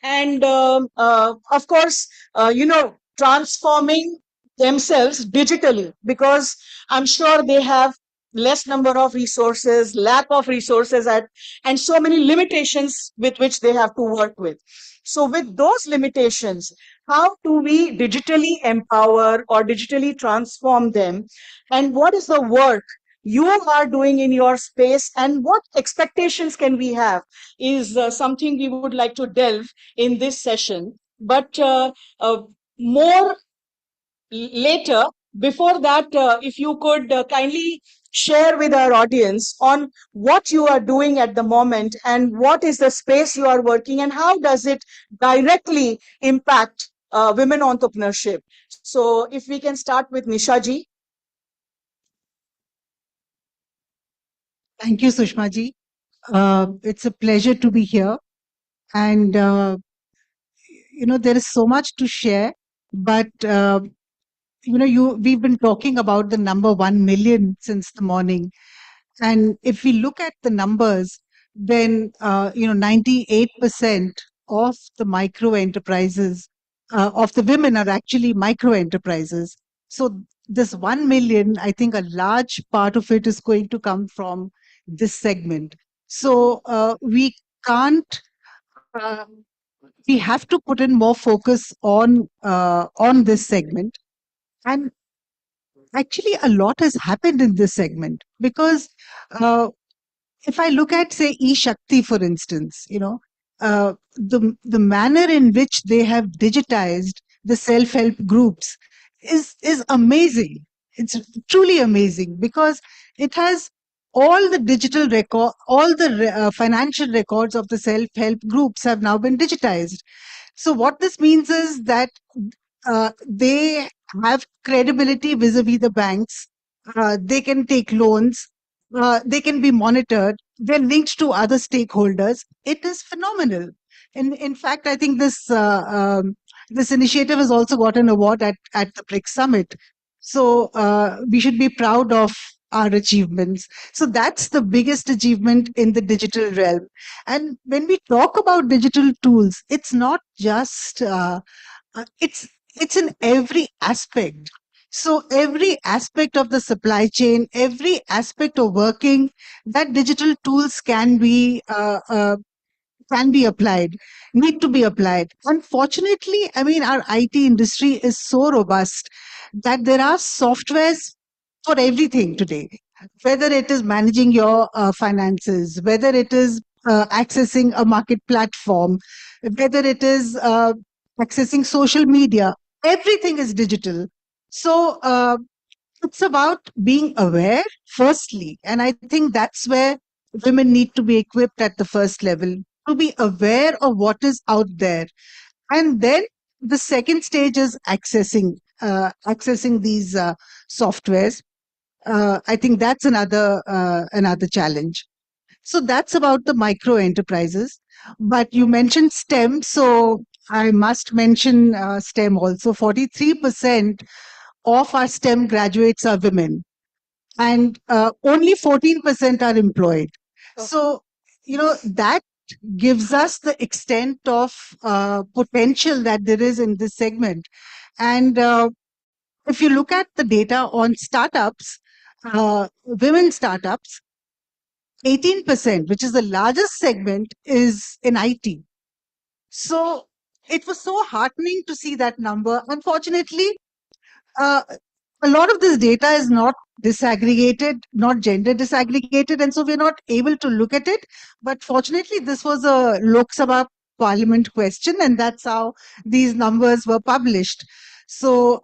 And of course, transforming themselves digitally, because I'm sure they have less number of resources, lack of resources, and so many limitations with which they have to work with. So with those limitations, how do we digitally empower or digitally transform them, and what is the work you are doing in your space, and what expectations can we have, is something we would like to delve in this session. But more later, before that, if you could kindly share with our audience on what you are doing at the moment, and what is the space you are working, and how does it directly impact women entrepreneurship. So if we can start with Nisha ji. Thank you, Sushma ji. It's a pleasure to be here. And, there is so much to share, but, we've been talking about the number 1 million since the morning. And if we look at the numbers, then, 98% of the micro enterprises, of the women are actually micro enterprises. So this 1 million, I think a large part of it is going to come from this segment. So we can't, uh, we have to put in more focus on this segment. And actually, a lot has happened in this segment, because uh, if I look at, say, e-Shakti, for instance, the manner in which they have digitized the self-help groups is amazing. It's truly amazing, because it has all the digital record, all the financial records of the self-help groups have now been digitized. So what this means is that they have credibility vis-a-vis the banks. They can take loans. They can be monitored. They're linked to other stakeholders. It is phenomenal. And in fact, I think this initiative has also got an award at the BRICS Summit. So we should be proud of our achievements. So that's the biggest achievement in the digital realm. And when we talk about digital tools, it's not just it's in every aspect. So every aspect of the supply chain, every aspect of working, that digital tools can be applied, need to be applied. Unfortunately, I mean, our IT industry is so robust that there are softwares for everything today, whether it is managing your finances, whether it is accessing a market platform, whether it is accessing social media, everything is digital. So it's about being aware, firstly. And I think that's where women need to be equipped at the first level, to be aware of what is out there. And then the second stage is accessing these softwares. I think that's another challenge. So that's about the micro enterprises. But you mentioned STEM, so I must mention STEM also. 43% of our STEM graduates are women, and only 14% are employed. So, that gives us the extent of potential that there is in this segment. And if you look at the data on startups, women startups, 18%, which is the largest segment, is in IT. So it was so heartening to see that number. Unfortunately, uh, a lot of this data is not disaggregated, not gender disaggregated, and so we're not able to look at it. But fortunately, this was a Lok Sabha Parliament question, and that's how these numbers were published. So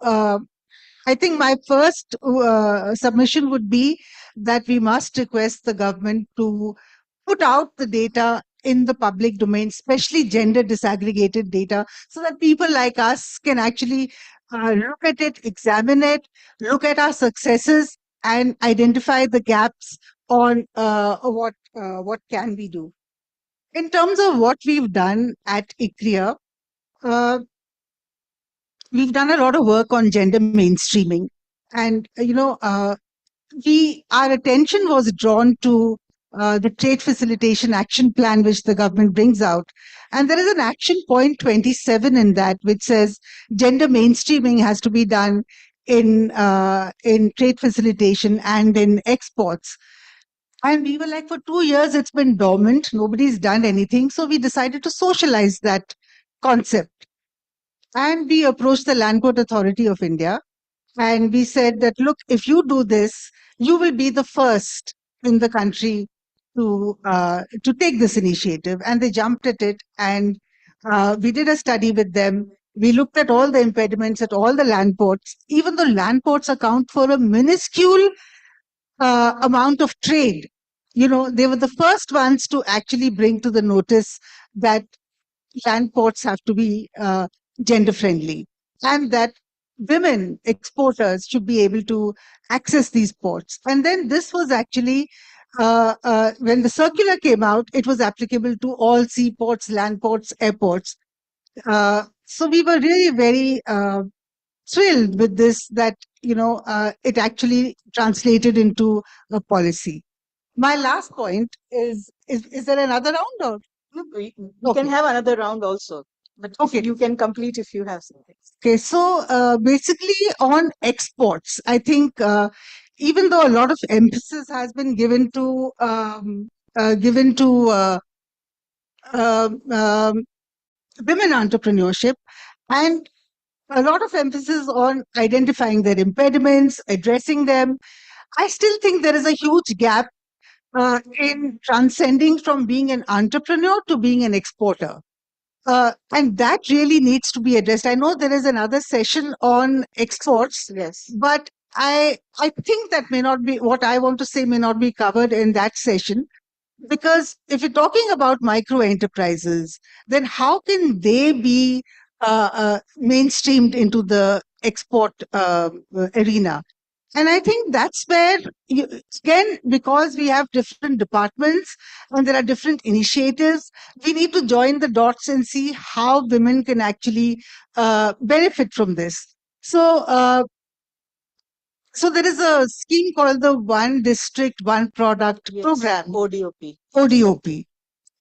I think my first submission would be that we must request the government to put out the data in the public domain, especially gender disaggregated data, so that people like us can actually look at it, examine it, look at our successes, and identify the gaps on what can we do. In terms of what we've done at ICRIA, uh, we've done a lot of work on gender mainstreaming, and our attention was drawn to the trade facilitation action plan which the government brings out, and there is an action point 27 in that which says gender mainstreaming has to be done in trade facilitation and in exports. And we were like, for 2 years it's been dormant, nobody's done anything, so we decided to socialize that concept. And we approached the Land Court Authority of India, and we said that, look, if you do this, you will be the first in the country to take this initiative. And they jumped at it, and we did a study with them. We looked at all the impediments at all the land ports, even though land ports account for a minuscule amount of trade. They were the first ones to actually bring to the notice that land ports have to be gender friendly, and that women exporters should be able to access these ports. And then this was actually, when the circular came out, it was applicable to all seaports, land ports, airports. So we were really very thrilled with this, that it actually translated into a policy. My last point is there another round, or We Okay. can have another round also, but Okay. you can complete if you have something. Okay, so basically on exports, I think even though a lot of emphasis has been given to um, um, women entrepreneurship, and a lot of emphasis on identifying their impediments, addressing them, I still think there is a huge gap in transcending from being an entrepreneur to being an exporter. And that really needs to be addressed. I know there is another session on exports, Yes. but I think that may not be what I want to say, may not be covered in that session. Because if you're talking about micro enterprises, then how can they be mainstreamed into the export arena? And I think that's where, again, because we have different departments and there are different initiatives, we need to join the dots and see how women can actually benefit from this. So there is a scheme called the One District, One Product Yes. program, ODOP. ODOP.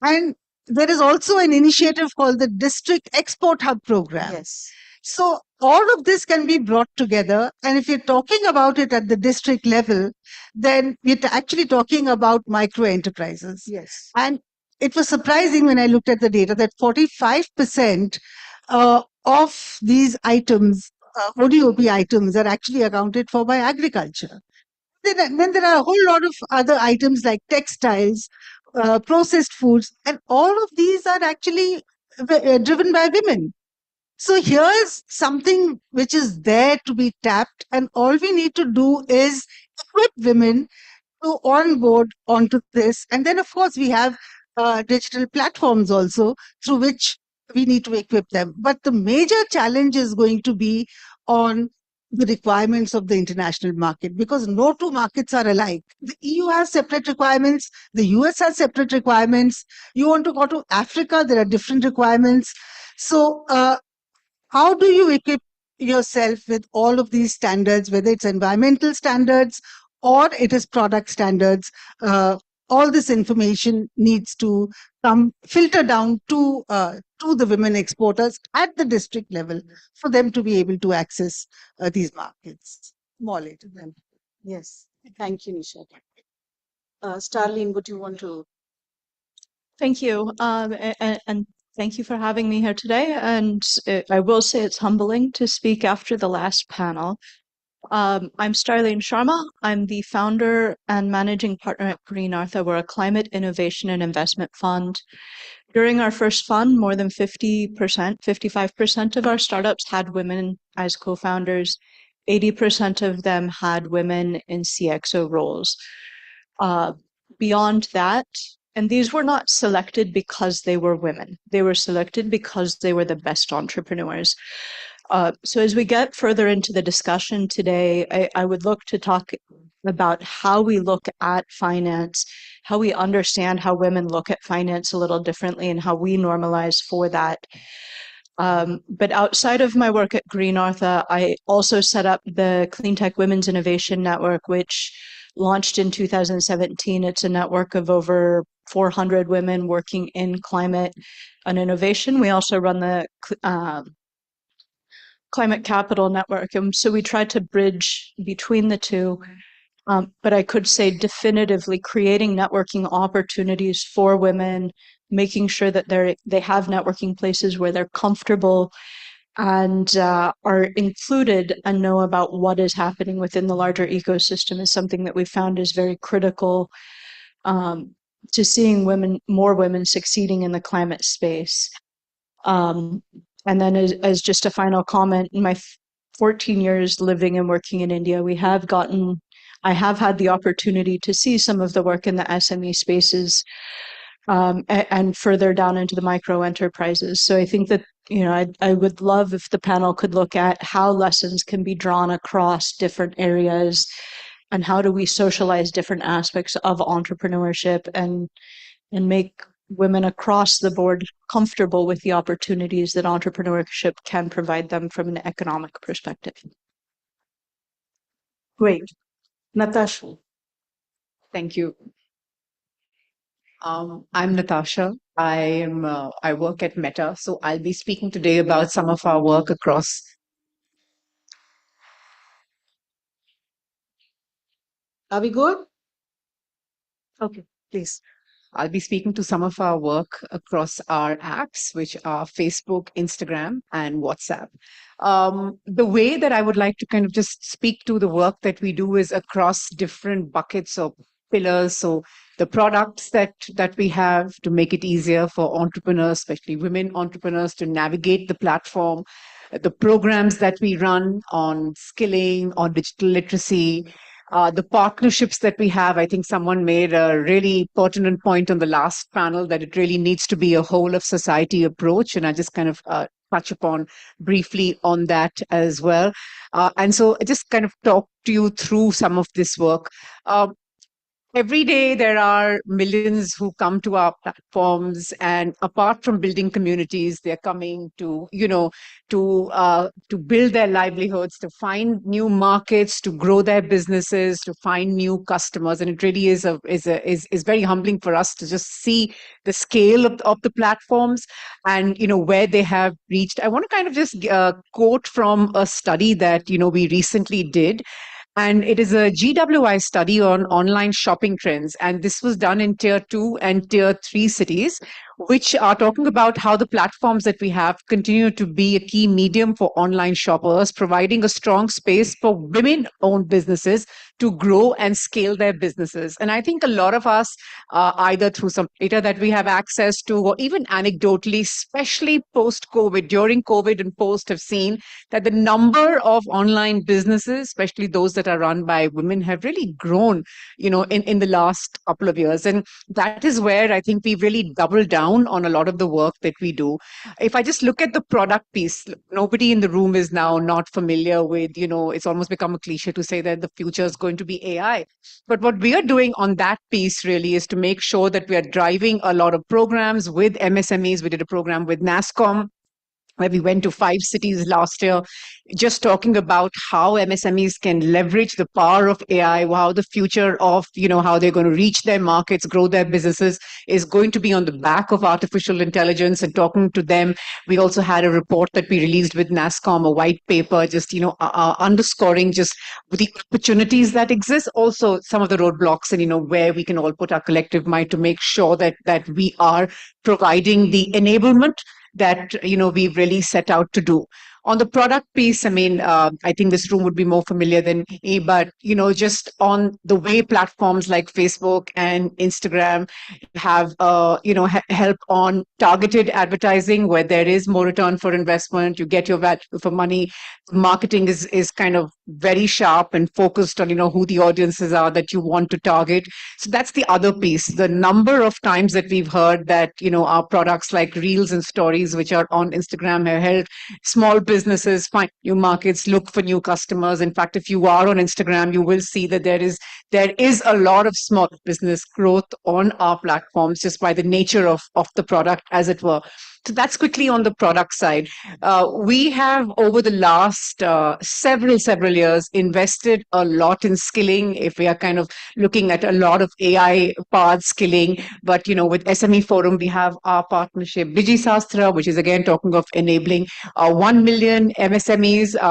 And there is also an initiative called the District Export Hub program. Yes. So all of this can be brought together. And if you're talking about it at the district level, then we're actually talking about micro enterprises. Yes. And it was surprising when I looked at the data that 45% of these items, ODOP items, are actually accounted for by agriculture. Then there are a whole lot of other items like textiles, processed foods, and all of these are actually driven by women. So here's something which is there to be tapped, and all we need to do is equip women to onboard onto this. And then, of course, we have digital platforms also through which we need to equip them. But the major challenge is going to be on the requirements of the international market, because no two markets are alike. The EU has separate requirements, the US has separate requirements. You want to go to Africa, there are different requirements. So, how do you equip yourself with all of these standards, whether it's environmental standards or it is product standards? all this information needs to come filter down to the women exporters at the district level for them to be able to access these markets. More later then. Yes. Thank you, Nisha. Starlene, would you want to? Thank you. And thank you for having me here today. And I will say it's humbling to speak after the last panel. I'm Starlene Sharma. I'm the founder and managing partner at Green Artha. We're a climate innovation and investment fund. During our first fund, more than 50%, 55% of our startups had women as co-founders. 80% of them had women in CXO roles. Beyond that, and these were not selected because they were women. They were selected because they were the best entrepreneurs. So as we get further into the discussion today, I would look to talk about how we look at finance, how we understand how women look at finance a little differently, and how we normalize for that. But outside of my work at Green Artha, I also set up the Cleantech Women's Innovation Network, which launched in 2017. It's a network of over 400 women working in climate and innovation. We also run the Climate Capital Network, and so we tried to bridge between the two. But I could say definitively creating networking opportunities for women, making sure that they have networking places where they're comfortable and are included and know about what is happening within the larger ecosystem is something that we found is very critical to seeing more women succeeding in the climate space. And then as just a final comment, in my 14 years living and working in India, I have had the opportunity to see some of the work in the SME spaces and further down into the micro enterprises. So I think that, I would love if the panel could look at how lessons can be drawn across different areas and how do we socialize different aspects of entrepreneurship and make women across the board comfortable with the opportunities that entrepreneurship can provide them from an economic perspective. Great. Natasha. Thank you. I'm Natasha. I work at Meta, so I'll be speaking today about some of our work across. Are we good? Okay, please. I'll be speaking to some of our work across our apps, which are Facebook, Instagram, and WhatsApp. The way that I would like to kind of just speak to the work that we do is across different buckets or pillars. So the products that we have to make it easier for entrepreneurs, especially women entrepreneurs, to navigate the platform, the programs that we run on skilling, on digital literacy, the partnerships that we have. I think someone made a really pertinent point on the last panel that it really needs to be a whole of society approach. And I just kind of touch upon briefly on that as well. And so I just kind of talk to you through some of this work. Every day there are millions who come to our platforms, and apart from building communities, they're coming to, to build their livelihoods, to find new markets, to grow their businesses, to find new customers. And it really is very humbling for us to just see the scale of the platforms and, where they have reached. I want to kind of just quote from a study that, we recently did. And it is a GWI study on online shopping trends. And this was done in tier 2 and tier 3 cities, which are talking about how the platforms that we have continue to be a key medium for online shoppers, providing a strong space for women-owned businesses to grow and scale their businesses. And I think a lot of us, either through some data that we have access to, or even anecdotally, especially post-COVID, during COVID and post, have seen that the number of online businesses, especially those that are run by women, have really grown, in the last couple of years. And that is where I think we've really doubled down on a lot of the work that we do. If I just look at the product piece, nobody in the room is now not familiar with, it's almost become a cliche to say that the future is going to be AI. But what we are doing on that piece really is to make sure that we are driving a lot of programs with MSMEs. We did a program with NASCOM where we went to 5 cities last year, just talking about how MSMEs can leverage the power of AI, how the future of, how they're going to reach their markets, grow their businesses is going to be on the back of artificial intelligence, and talking to them. We also had a report that we released with NASCOM, a white paper, just, underscoring just the opportunities that exist, also some of the roadblocks, and, where we can all put our collective might to make sure that we are providing the enablement that we've really set out to do. On the product piece, I mean, I think this room would be more familiar than me, but just on the way platforms like Facebook and Instagram have help on targeted advertising, where there is more return for investment, you get your value for money. Marketing is kind of very sharp and focused on who the audiences are that you want to target. So that's the other piece. The number of times that we've heard that our products like Reels and Stories, which are on Instagram, have helped small businesses find new markets, look for new customers. In fact, if you are on Instagram, you will see that there is a lot of small business growth on our platforms, just by the nature of the product, as it were. So that's quickly on the product side. We have, over the last several years, invested a lot in skilling. If we are kind of looking at a lot of AI-powered skilling, but with SME Forum, we have our partnership DigiSastra, which is again talking of enabling 1 million MSMEs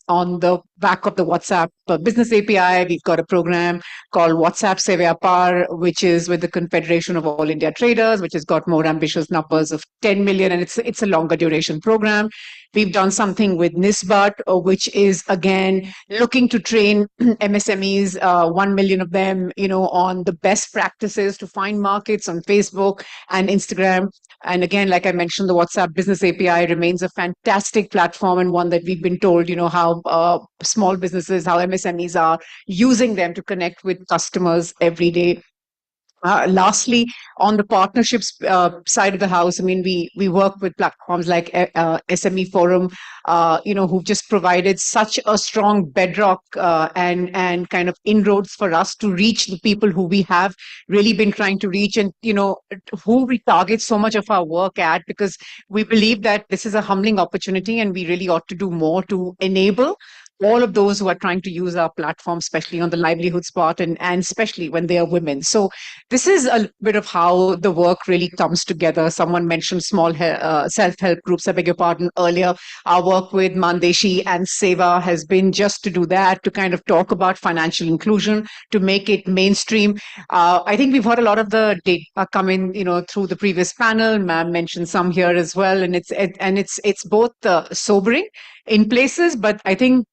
on the back of the WhatsApp business API. We've got a program called WhatsApp Se Vyapar, which is with the Confederation of All India Traders, which has got more ambitious numbers of 10 million, and it's a longer duration program. We've done something with Nisbat, which is again looking to train MSMEs, 1 million of them, on the best practices to find markets on Facebook and Instagram. And again, like I mentioned, the WhatsApp Business API remains a fantastic platform, and one that we've been told, how small businesses, how MSMEs are using them to connect with customers every day. Lastly, on the partnerships side of the house, I mean, we work with platforms like SME Forum, who've just provided such a strong bedrock and kind of inroads for us to reach the people who we have really been trying to reach, and who we target so much of our work at, because we believe that this is a humbling opportunity, and we really ought to do more to enable all of those who are trying to use our platform, especially on the livelihoods part, and especially when they are women. So this is a bit of how the work really comes together. Someone mentioned small self-help groups, I beg your pardon, earlier. Our work with Mandeshi and Seva has been just to do that, to kind of talk about financial inclusion, to make it mainstream. I think we've heard a lot of the data come in, through the previous panel. Ma'am mentioned some here as well, and it's both sobering in places, but I think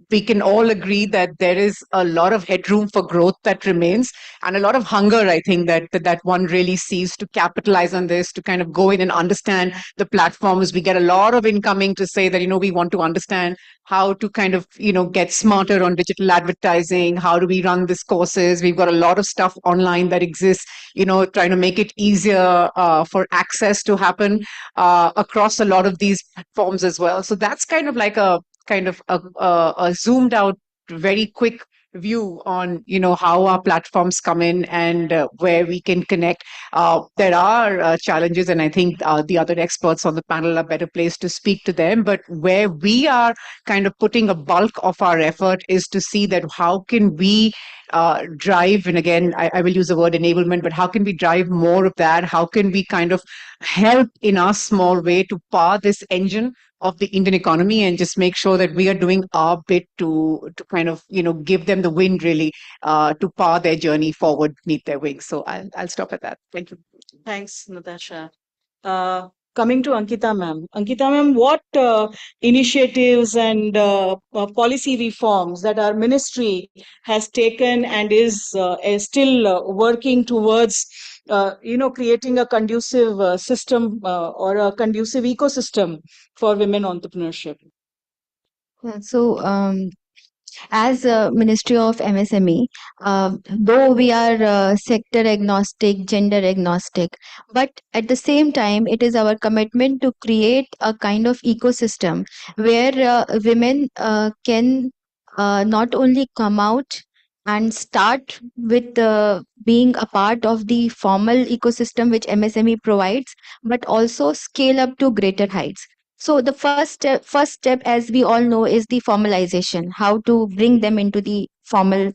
we can all agree that there is a lot of headroom for growth that remains, and a lot of hunger, I think, that one really sees to capitalize on this, to kind of go in and understand the platforms. We get a lot of incoming to say that, we want to understand how to kind of, get smarter on digital advertising. How do we run these courses? We've got a lot of stuff online that exists, trying to make it easier for access to happen across a lot of these platforms as well. So that's kind of like a zoomed out, very quick view on how our platforms come in and where we can connect. There are challenges, and I think the other experts on the panel are better placed to speak to them. But where we are kind of putting a bulk of our effort is to see that how can we drive, and again, I will use the word enablement, but how can we drive more of that? How can we kind of help in our small way to power this engine of the Indian economy, and just make sure that we are doing our bit to kind of give them the wind, really, to power their journey forward, meet their wings. So I'll stop at that. Thank you. Thanks, Natasha. Coming to Ankita ma'am. Ankita ma'am, what initiatives and policy reforms that our ministry has taken and is still working towards creating a conducive system or a conducive ecosystem for women entrepreneurship? So, as a Ministry of MSME, though we are sector agnostic, gender agnostic, but at the same time, it is our commitment to create a kind of ecosystem where women can not only come out and start with being a part of the formal ecosystem which MSME provides, but also scale up to greater heights. So the first step, as we all know, is the formalization, how to bring them into the formal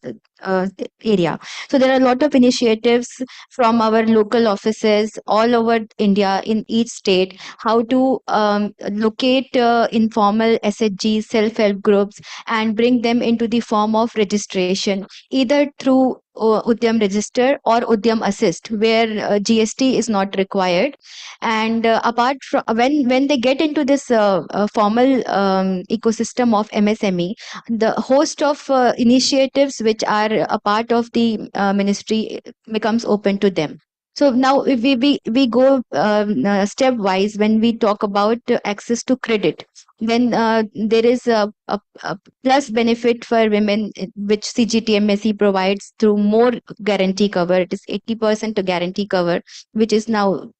area. So there are a lot of initiatives from our local offices all over India in each state, how to locate informal SHGs, self-help groups, and bring them into the form of registration, either through Udyam Register or Udyam Assist, where GST is not required. And apart from when they get into this formal ecosystem of MSME, the host of initiatives which are a part of the ministry becomes open to them. So now if we go stepwise. When we talk about access to credit, then there is a plus benefit for women, which CGTMSE provides through more guarantee cover. It is 80% to guarantee cover, which is now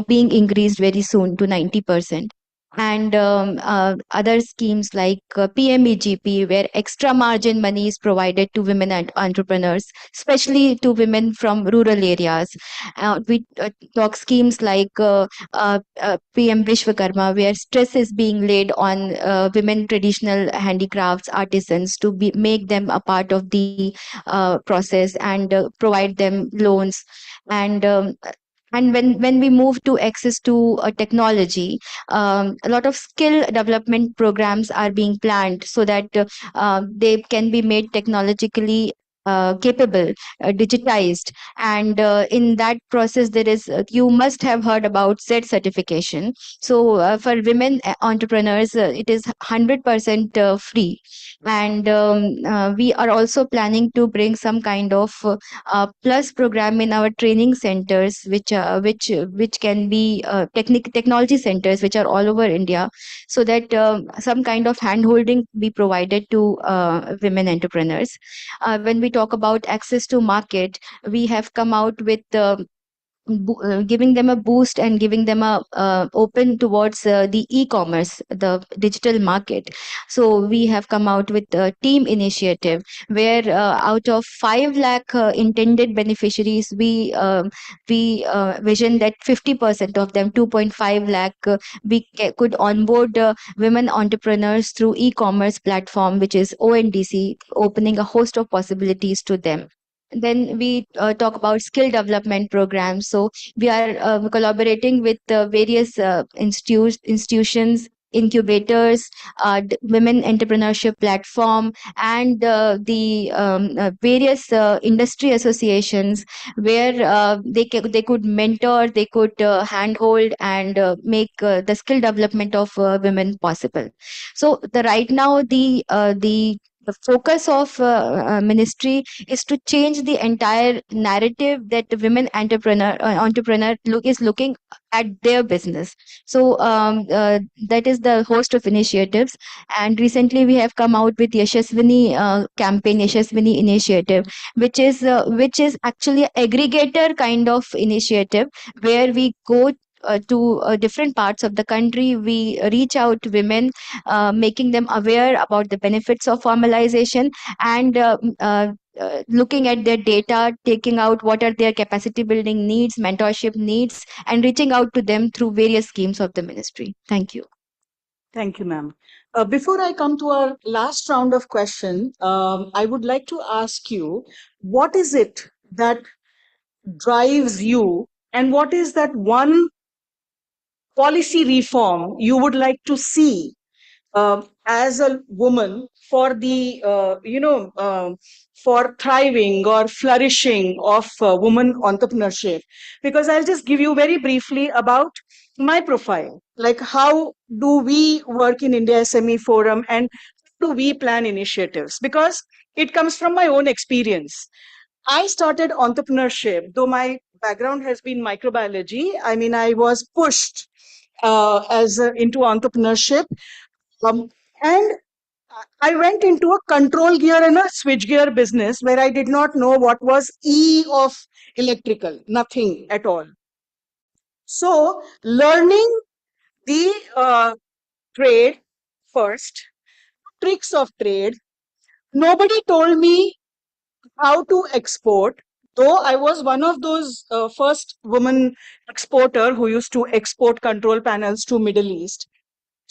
being increased very soon to 90%. And other schemes like PMEGP, where extra margin money is provided to women and entrepreneurs, especially to women from rural areas. We talk schemes like PM Vishwakarma, where stress is being laid on women traditional handicrafts artisans to make them a part of the process, and provide them loans. And when we move to access to technology, a lot of skill development programs are being planned so that they can be made technologically capable, digitized. And in that process, there is you must have heard about Z certification. So for women entrepreneurs, it is 100% free. And we are also planning to bring some kind of plus program in our training centers, which can be technology centers which are all over India, so that some kind of hand holding be provided to women entrepreneurs. When we talk about access to market, we have come out with giving them a boost and giving them a open towards the e-commerce, the digital market. So we have come out with a team initiative, where out of 5 lakh intended beneficiaries, we vision that 50% of them, 2.5 lakh, could onboard women entrepreneurs through e-commerce platform, which is ONDC, opening a host of possibilities to them. Then we talk about skill development programs. So we are collaborating with various institutions, incubators, women entrepreneurship platform, and the various industry associations, where they could mentor, they could handhold, and make the skill development of women possible. So the right now the focus of ministry is to change the entire narrative that the women entrepreneur is looking at their business. So that is the host of initiatives. And recently we have come out with Yashaswini campaign, Yashaswini initiative, which is actually an aggregator kind of initiative, where we go to different parts of the country. We reach out to women, making them aware about the benefits of formalization, and looking at their data, taking out what are their capacity building needs, mentorship needs, and reaching out to them through various schemes of the ministry. Thank you. Thank you, ma'am. Before I come to our last round of question, I would like to ask you, what is it that drives you, and what is that one policy reform you would like to see as a woman for the for thriving or flourishing of woman entrepreneurship? Because I'll just give you very briefly about my profile, like how do we work in India SME Forum, and how do we plan initiatives, because it comes from my own experience. I started entrepreneurship, though my background has been microbiology. I mean, I was pushed into entrepreneurship, and I went into a control gear and a switch gear business where I did not know what was E of electrical, nothing at all. So, learning the trade first, tricks of trade. Nobody told me how to export, though I was one of those first woman exporter who used to export control panels to Middle East.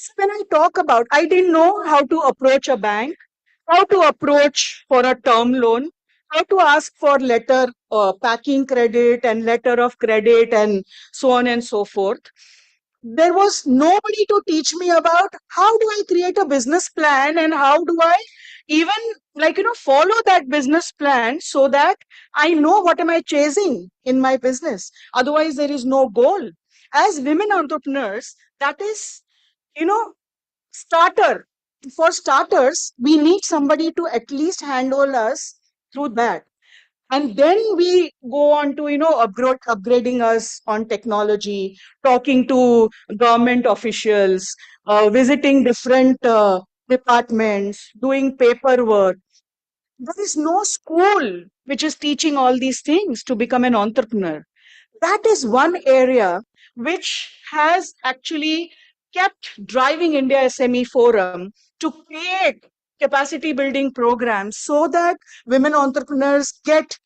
So when I talk about, I didn't know how to approach a bank, how to approach for a term loan, how to ask for letter packing credit and letter of credit and so on and so forth. There was nobody to teach me about how do I create a business plan and how do I even follow that business plan so that I know what am I chasing in my business. Otherwise, there is no goal. As women entrepreneurs, that is, you know, starter. For starters, we need somebody to at least handle us through that. And then we go on to upgrading us on technology, talking to government officials, visiting different departments, doing paperwork. There is no school which is teaching all these things to become an entrepreneur. That is one area which has actually kept driving India SME Forum to create capacity building programs so that women entrepreneurs get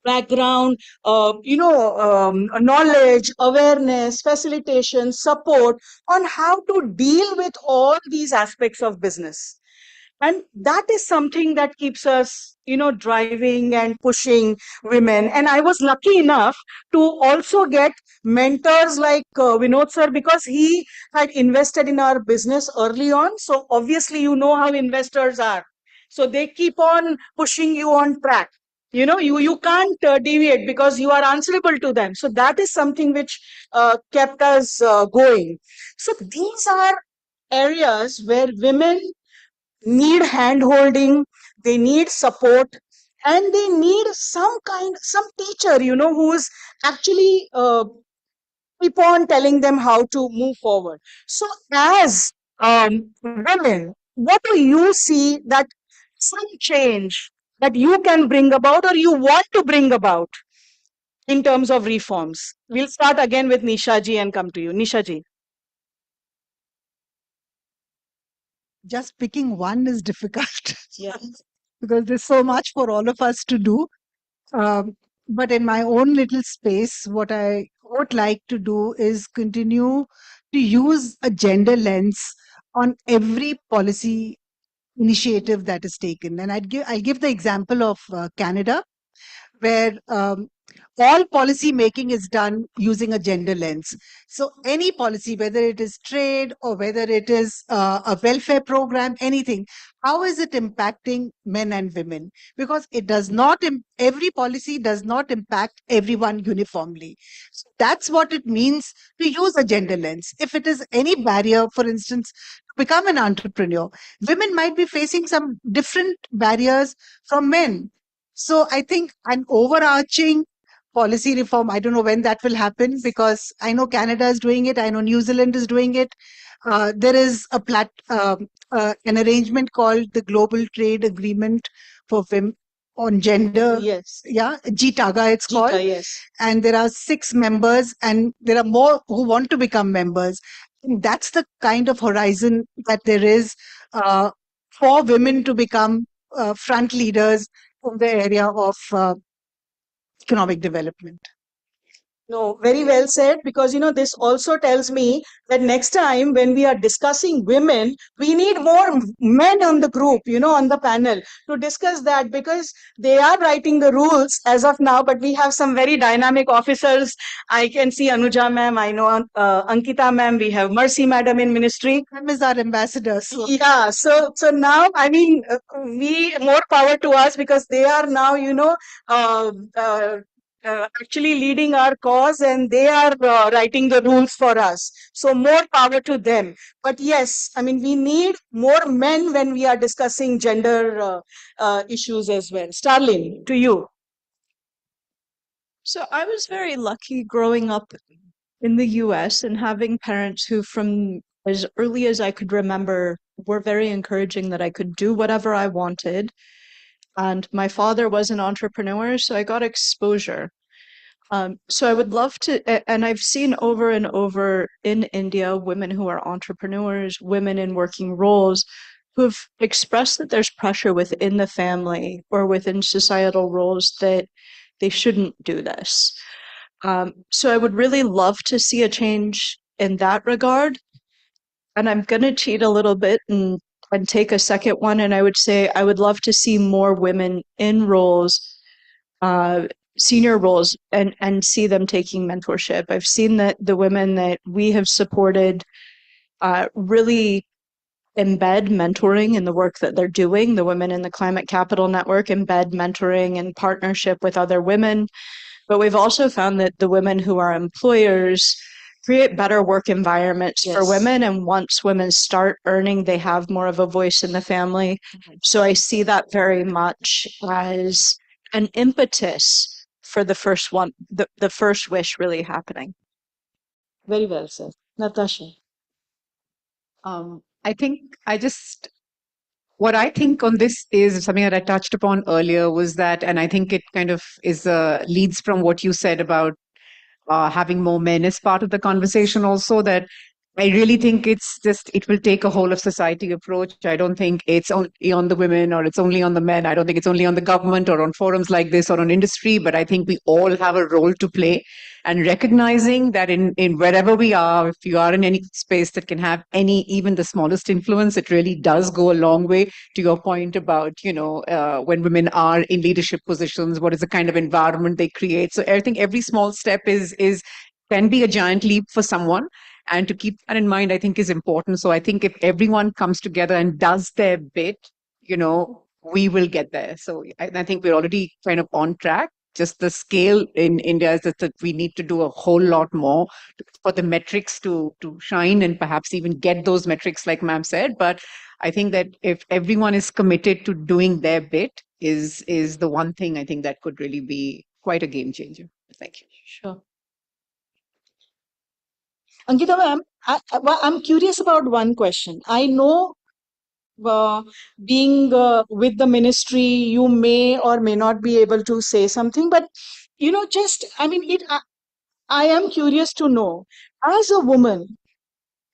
background, knowledge, awareness, facilitation, support on how to deal with all these aspects of business. And that is something that keeps us driving and pushing women. And I was lucky enough to also get mentors like Vinod sir, because he had invested in our business early on. So obviously how investors are, so they keep on pushing you on track. You can't deviate because you are answerable to them. So that is something which kept us going. So these are areas where women need hand holding, they need support, and they need some teacher who is actually keep on telling them how to move forward. So as women, what do you see that some change that you can bring about or you want to bring about in terms of reforms? We'll start again with Nisha ji and come to you. Nisha ji. Just picking one is difficult Yeah. because there's so much for all of us to do. But in my own little space, what I would like to do is continue to use a gender lens on every policy initiative that is taken. And I'll give the example of Canada, where all policy making is done using a gender lens. So any policy, whether it is trade or whether it is a welfare program, anything, how is it impacting men and women? Because it does not, every policy does not impact everyone uniformly. So that's what it means to use a gender lens. If it is any barrier, for instance, to become an entrepreneur, women might be facing some different barriers from men. So I think an overarching policy reform, I don't know when that will happen because I know Canada is doing it. I know New Zealand is doing it. There is an arrangement called the Global Trade Agreement for Women on Gender. Yes. Yeah, GTAGA it's called. Jita, yes. And there are 6 members and there are more who want to become members. And that's the kind of horizon that there is for women to become front leaders in the area of economic development. No, very well said, because this also tells me that next time when we are discussing women, we need more men on the group, on the panel to discuss that, because they are writing the rules as of now, but we have some very dynamic officers. I can see Anuja ma'am, I know Ankita ma'am, we have Mercy madam in ministry. Ma'am is our ambassador. So. Yeah, so now, I mean, we more power to us because they are now, uh, uh, actually leading our cause, and they are writing the rules for us. So more power to them. But yes, I mean, we need more men when we are discussing gender issues as well. Starlin, to you. So I was very lucky growing up in the US and having parents who, from as early as I could remember, were very encouraging that I could do whatever I wanted. And my father was an entrepreneur, so I got exposure. So I would love to, and I've seen over and over in India, women who are entrepreneurs, women in working roles, who've expressed that there's pressure within the family or within societal roles that they shouldn't do this. So I would really love to see a change in that regard. and I'm going to cheat a little bit and take a second one. And I would say I would love to see more women in roles, senior roles, and see them taking mentorship. I've seen that the women that we have supported really embed mentoring in the work that they're doing. The women in the Climate Capital Network embed mentoring in partnership with other women. But we've also found that the women who are employers create better work environments for women. And once women start earning, they have more of a voice in the family. So I see that very much as an impetus for the first one, the first wish really happening. Very well said. Natasha. I think what I think on this is something that I touched upon earlier was that, and I think it kind of is leads from what you said about having more men as part of the conversation also, that I really think it will take a whole of society approach. I don't think it's only on the women or it's only on the men. I don't think it's only on the government or on forums like this or on industry, but I think we all have a role to play. And recognizing that in wherever we are, if you are in any space that can have even the smallest influence, it really does go a long way. To your point about, when women are in leadership positions, what is the kind of environment they create? So I think every small step can be a giant leap for someone. And to keep that in mind, I think is important. So I think if everyone comes together and does their bit, we will get there. So I think we're already kind of on track. Just the scale in India is that we need to do a whole lot more for the metrics to shine and perhaps even get those metrics like ma'am said. But I think that if everyone is committed to doing their bit is the one thing I think that could really be quite a game changer. Thank you. Sure. Ankita ma'am, I'm curious about one question. I know being with the ministry, you may or may not be able to say something, but I am curious to know, as a woman,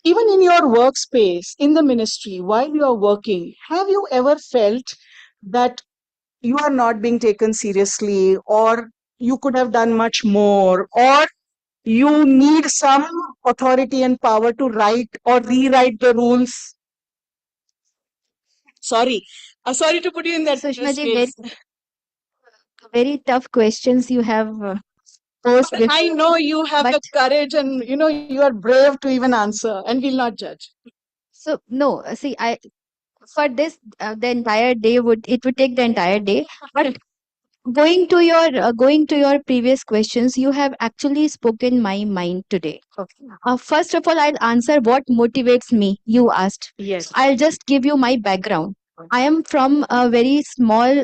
even in your workspace, in the ministry, while you are working, have you ever felt that you are not being taken seriously, or you could have done much more, or you need some authority and power to write or rewrite the rules? Sorry to put you in that Sushma ji, space. very tough questions you have posed. I know you have the courage and you are brave to even answer, and we'll not judge. So no, see, for this the entire day would take the entire day. But going to your previous questions, you have actually spoken my mind today. Okay. First of all, I'll answer what motivates me. You asked. Yes. I'll just give you my background. I am from a very small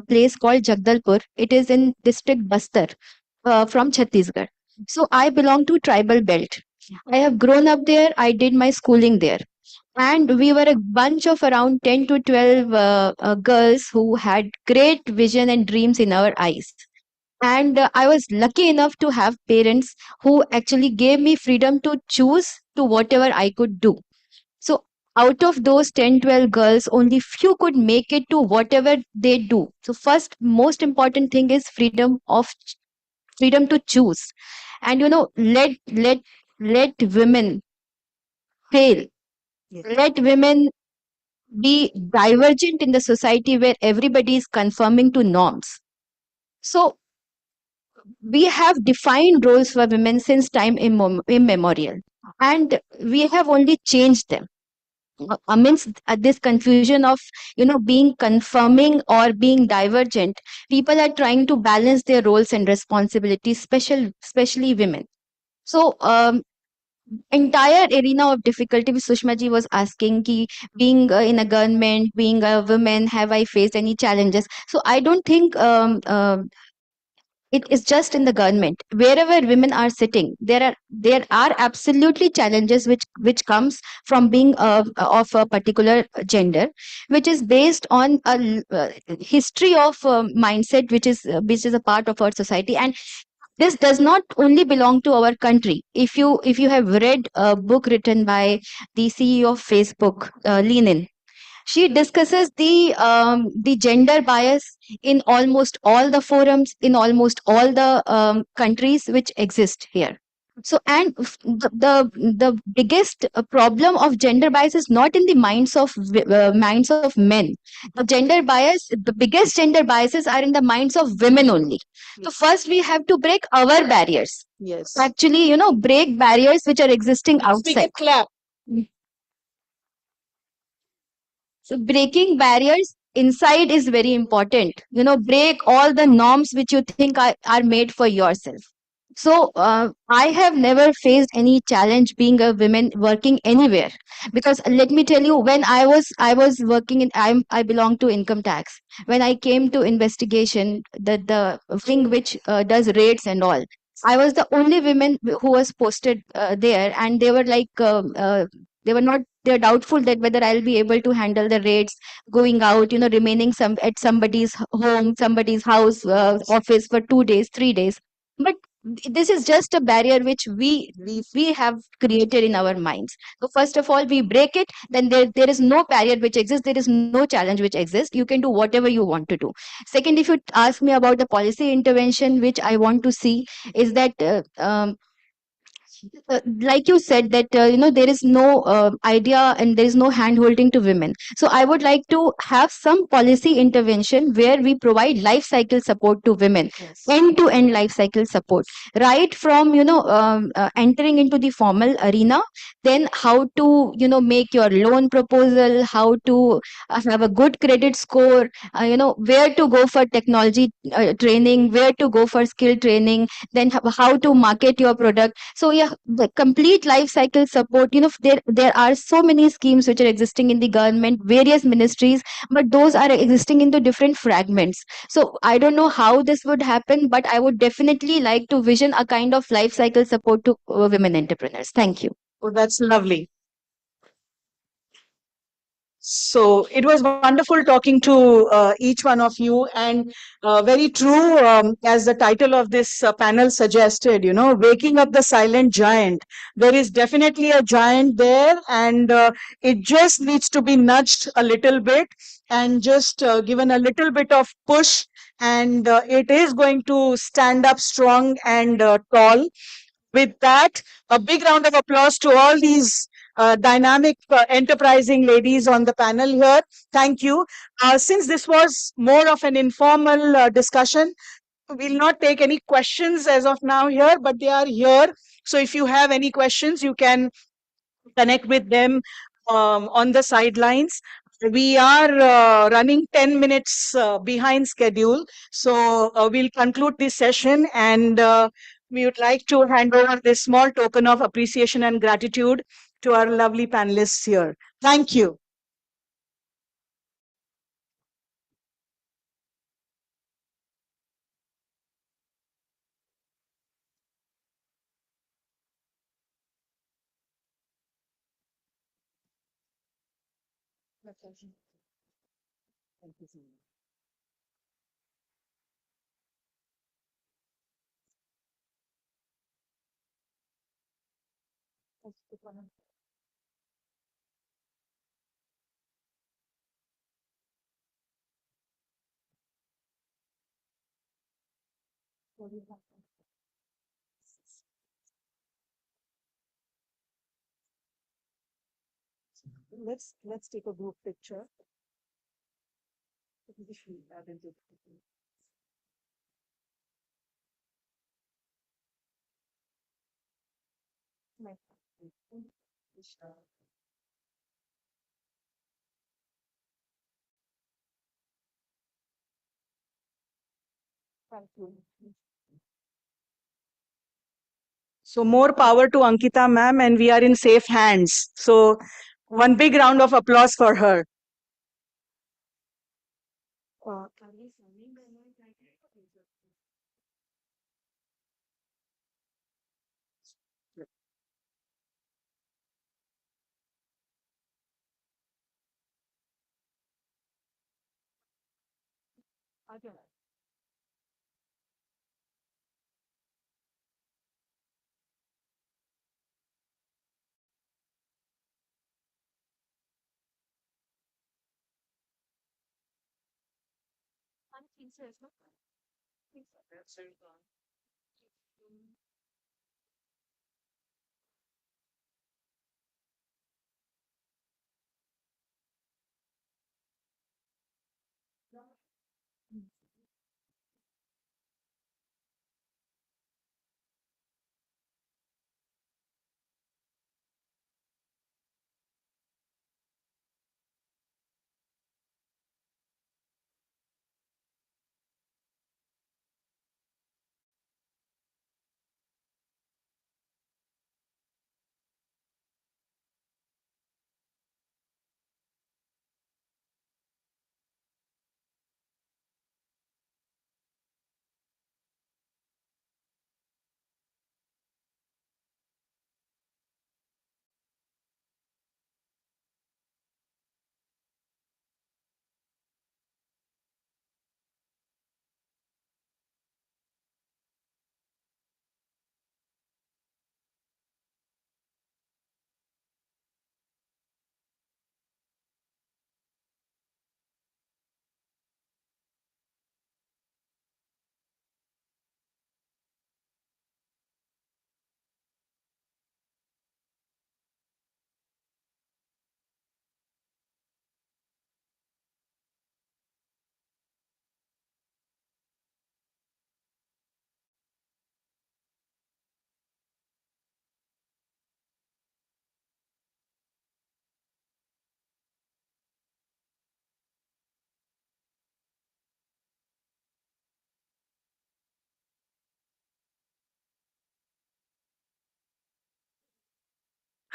place called Jagdalpur. It is in district Bastar, from Chhattisgarh. So I belong to tribal belt. I have grown up there. I did my schooling there. And we were a bunch of around 10 to 12 girls who had great vision and dreams in our eyes. And I was lucky enough to have parents who actually gave me freedom to choose to whatever I could do. So out of those 10, 12 girls, only few could make it to whatever they do. So first, most important thing is freedom to choose. And let women fail. Let women be divergent in the society where everybody is conforming to norms. So we have defined roles for women since time immemorial, and we have only changed them. Amidst this confusion of being conforming or being divergent, people are trying to balance their roles and responsibilities, especially women. So entire arena of difficulty which Sushma ji was asking, ki being in a government, being a woman, have I faced any challenges? So I don't think it is just in the government. Wherever women are sitting, there are absolutely challenges which comes from being of a particular gender, which is based on a history of mindset which is a part of our society. And this does not only belong to our country. If you have read a book written by the CEO of Facebook, Lenin, she discusses the gender bias in almost all the forums, in almost all the countries which exist here. So, and the biggest problem of gender bias is not in the minds of men. The gender bias, the biggest gender biases are in the minds of women only. So first we have to break our barriers. Yes. Actually, break barriers which are existing outside. Clap. So breaking barriers inside is very important. Break all the norms which you think are made for yourself. So I have never faced any challenge being a woman working anywhere, because let me tell you, when I was working I belong to income tax. When I came to investigation, the wing which does raids and all, I was the only woman who was posted there, and they were like they were not they're doubtful that whether I'll be able to handle the raids, going out, remaining some at somebody's home, somebody's house, office for 2 days, 3 days. But this is just a barrier which we have created in our minds. So first of all we break it, then there is no barrier which exists, there is no challenge which exists. You can do whatever you want to do. Second, if you ask me about the policy intervention which I want to see, is that like you said that there is no idea and there is no hand holding to women. So I would like to have some policy intervention where we provide life cycle support to women. Yes. End to end life cycle support, right from entering into the formal arena, then how to make your loan proposal, how to have a good credit score, where to go for technology training, where to go for skill training, then how to market your product. So yeah, the complete life cycle support. There are so many schemes which are existing in the government, various ministries, but those are existing into different fragments. So I don't know how this would happen, but I would definitely like to vision a kind of life cycle support to women entrepreneurs. Thank you. Oh, that's lovely. So it was wonderful talking to each one of you, and very true, as the title of this panel suggested, waking up the silent giant. There is definitely a giant there, and it just needs to be nudged a little bit and just given a little bit of push, and it is going to stand up strong and tall. With that, a big round of applause to all these dynamic, enterprising ladies on the panel here. Thank you. Since this was more of an informal discussion, we'll not take any questions as of now here, but they are here. So if you have any questions, you can connect with them on the sidelines. We are running 10 minutes behind schedule. So we'll conclude this session, and we would like to hand over this small token of appreciation and gratitude to our lovely panelists here. Thank you. Let's take a group picture. Thank you. So more power to Ankita ma'am, and we are in safe hands. So one big round of applause for her.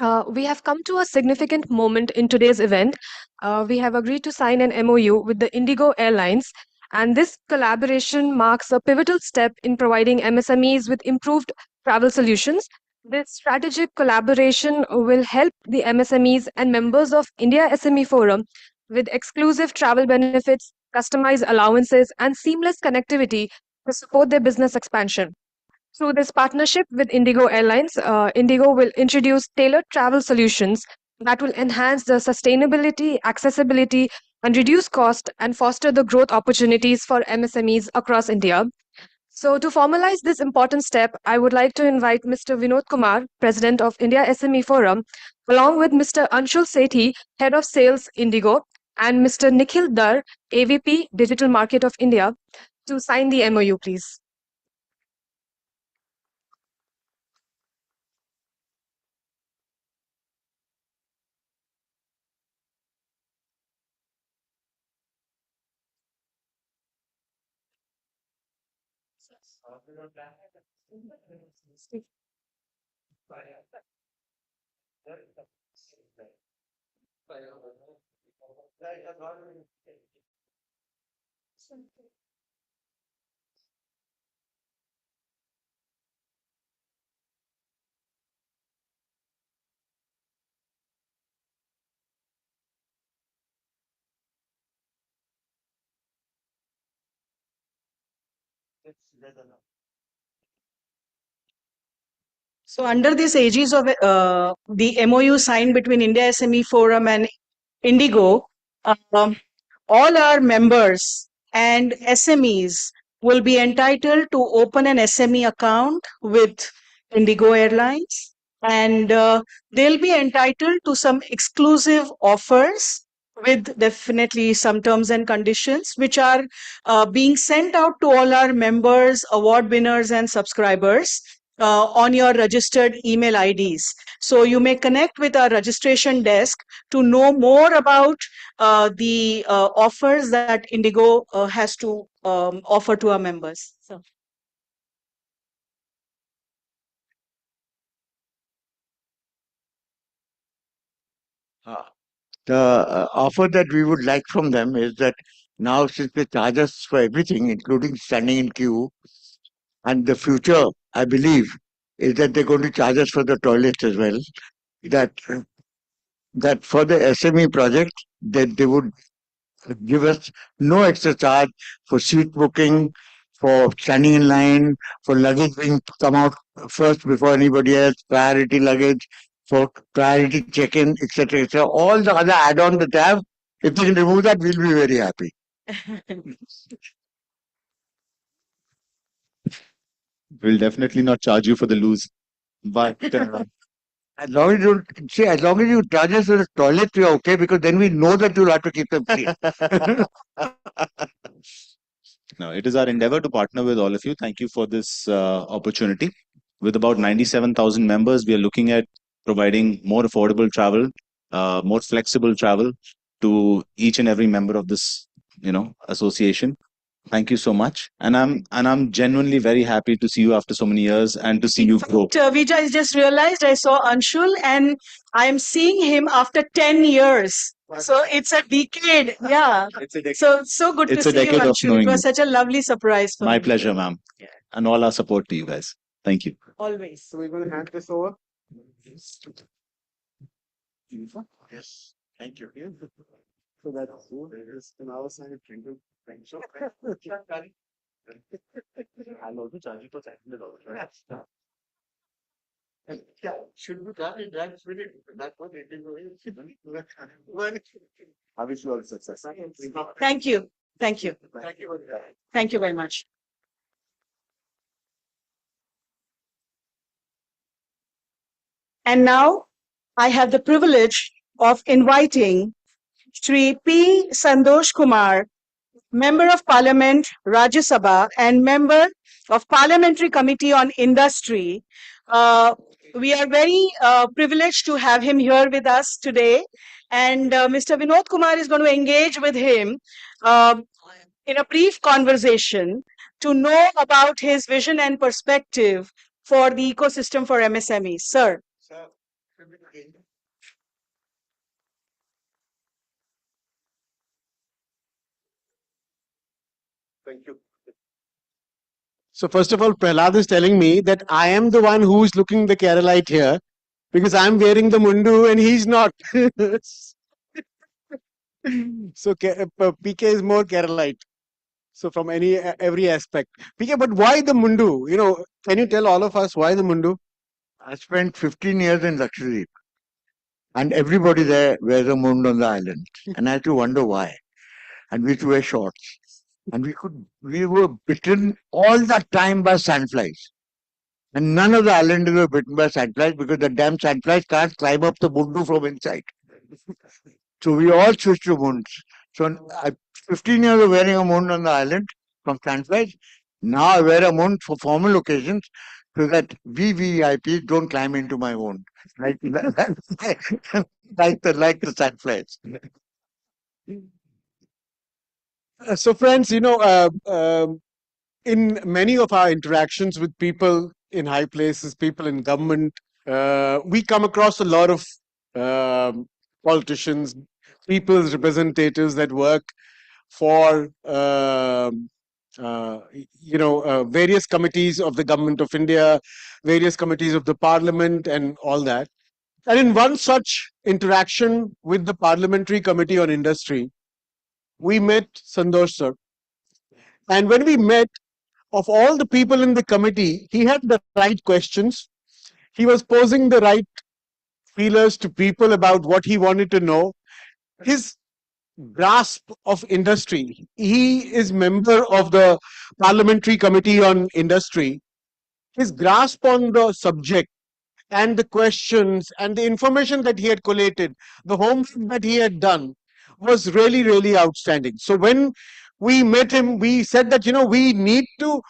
We have come to a significant moment in today's event. We have agreed to sign an MOU with the IndiGo Airlines, and this collaboration marks a pivotal step in providing MSMEs with improved travel solutions. This strategic collaboration will help the MSMEs and members of India SME Forum with exclusive travel benefits, customized allowances, and seamless connectivity to support their business expansion. Through this partnership with IndiGo Airlines, IndiGo will introduce tailored travel solutions that will enhance the sustainability, accessibility, and reduce cost and foster the growth opportunities for MSMEs across India. So, to formalize this important step, I would like to invite Mr. Vinod Kumar, President of India SME Forum, along with Mr. Anshul Sethi, Head of Sales IndiGo, and Mr. Nikhil Dar, AVP Digital Market of India, to sign the MOU, please. So under this aegis of the MOU signed between India SME Forum and IndiGo, all our members and SMEs will be entitled to open an SME account with IndiGo Airlines, and they'll be entitled to some exclusive offers with definitely some terms and conditions, which are being sent out to all our members, award winners, and subscribers on your registered email IDs. So you may connect with our registration desk to know more about the offers that IndiGo has to offer to our members. So. The offer that we would like from them is that now, since they charge us for everything, including standing in queue, and the future, I believe, is that they're going to charge us for the toilets as well. That for the SME project, that they would give us no extra charge for seat booking, for standing in line, for luggage being come out first before anybody else, priority luggage, for priority check-in, etc., etc. All the other add-ons that they have, if they can remove that, we'll be very happy. We'll definitely not charge you for the lose, but as long as you see, as long as you charge us for the toilets, we're okay, because then we know that you'll have to keep them clean. no, it is our endeavor to partner with all of you. Thank you for this opportunity. With about 97,000 members, we are looking at providing more affordable travel, more flexible travel to each and every member of this, association. Thank you so much, and I'm genuinely very happy to see you after so many years and to see you grow. Vijay, I just realized I saw Anshul, and I'm seeing him after 10 years. So it's a decade. Yeah. It's a decade. So good It's to a see you, decade of Anshul. knowing It was you. such a lovely surprise for My me. pleasure, ma'am, and all our support to you guys. Thank you. Always. So we're going to hand this over. Yes, thank you. So that's there is an hour sign twinkle. I'll also charge you for $700. Yeah, should be done. That's really that's what it is. I wish you all success. Thank you. Thank you. Thank you. Thank you very much. And now I have the privilege of inviting Shri P. Sandosh Kumar, Member of Parliament, Rajya Sabha, and Member of Parliamentary Committee on Industry. We are very privileged to have him here with us today. And Mr. Vinod Kumar is going to engage with him in a brief conversation to know about his vision and perspective for the ecosystem for MSMEs. Sir. Thank you. So first of all, Prahlad is telling me that I am the one who is looking the Keralite here because I'm wearing the mundu and he's not. So PK is more Keralite. So from every aspect, PK. But why the mundu? Can you tell all of us why the mundu? I spent 15 years in Lakshadweep, and everybody there wears a mund on the island. And I had to wonder why. And we used to wear shorts. And we were bitten all the time by sandflies. And none of the islanders were bitten by sandflies because the damn sandflies can't climb up the mundu from inside. So we all switched to munds. So 15 years of wearing a mund on the island from sandflies. Now I wear a mund for formal occasions so that we VIPs don't climb into my mund. Like the sandflies. So friends, in many of our interactions with people in high places, people in government, we come across a lot of politicians, people's representatives that work for various committees of the government of India, various committees of the parliament, and all that. And in one such interaction with the Parliamentary Committee on Industry, we met Sandosh sir. And when we met, of all the people in the committee, he had the right questions. He was posing the right feelers to people about what he wanted to know. His grasp of industry. He is member of the Parliamentary Committee on Industry. His grasp on the subject and the questions and the information that he had collated, the homework that he had done was really, really outstanding. So when we met him, we said that, we need to,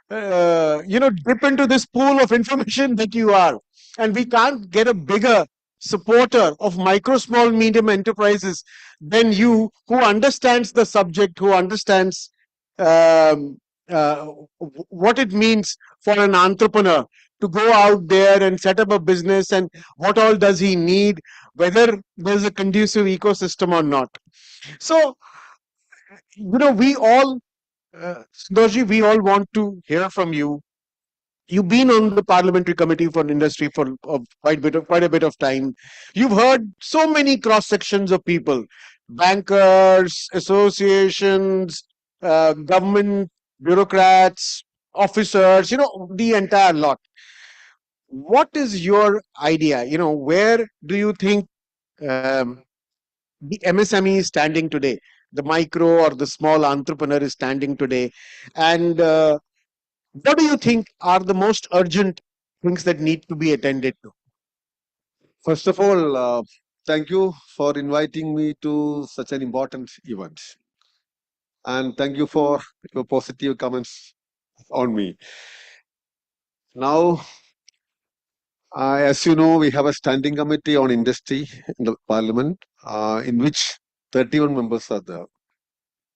dip into this pool of information that you are. And we can't get a bigger supporter of micro, small, medium enterprises than you, who understands the subject, who understands what it means for an entrepreneur to go out there and set up a business, and what all does he need, whether there's a conducive ecosystem or not. So, we all, Sundorji, we all want to hear from you. You've been on the Parliamentary Committee for Industry for quite a bit of time. You've heard so many cross sections of people, bankers, associations, government bureaucrats, officers, the entire lot. What is your idea? Where do you think um, the MSME is standing today? The micro or the small entrepreneur is standing today? And what do you think are the most urgent things that need to be attended to? First of all, thank you for inviting me to such an important event. And thank you for your positive comments on me. Now, as you know, we have a standing committee on industry in the parliament, in which 31 members are there.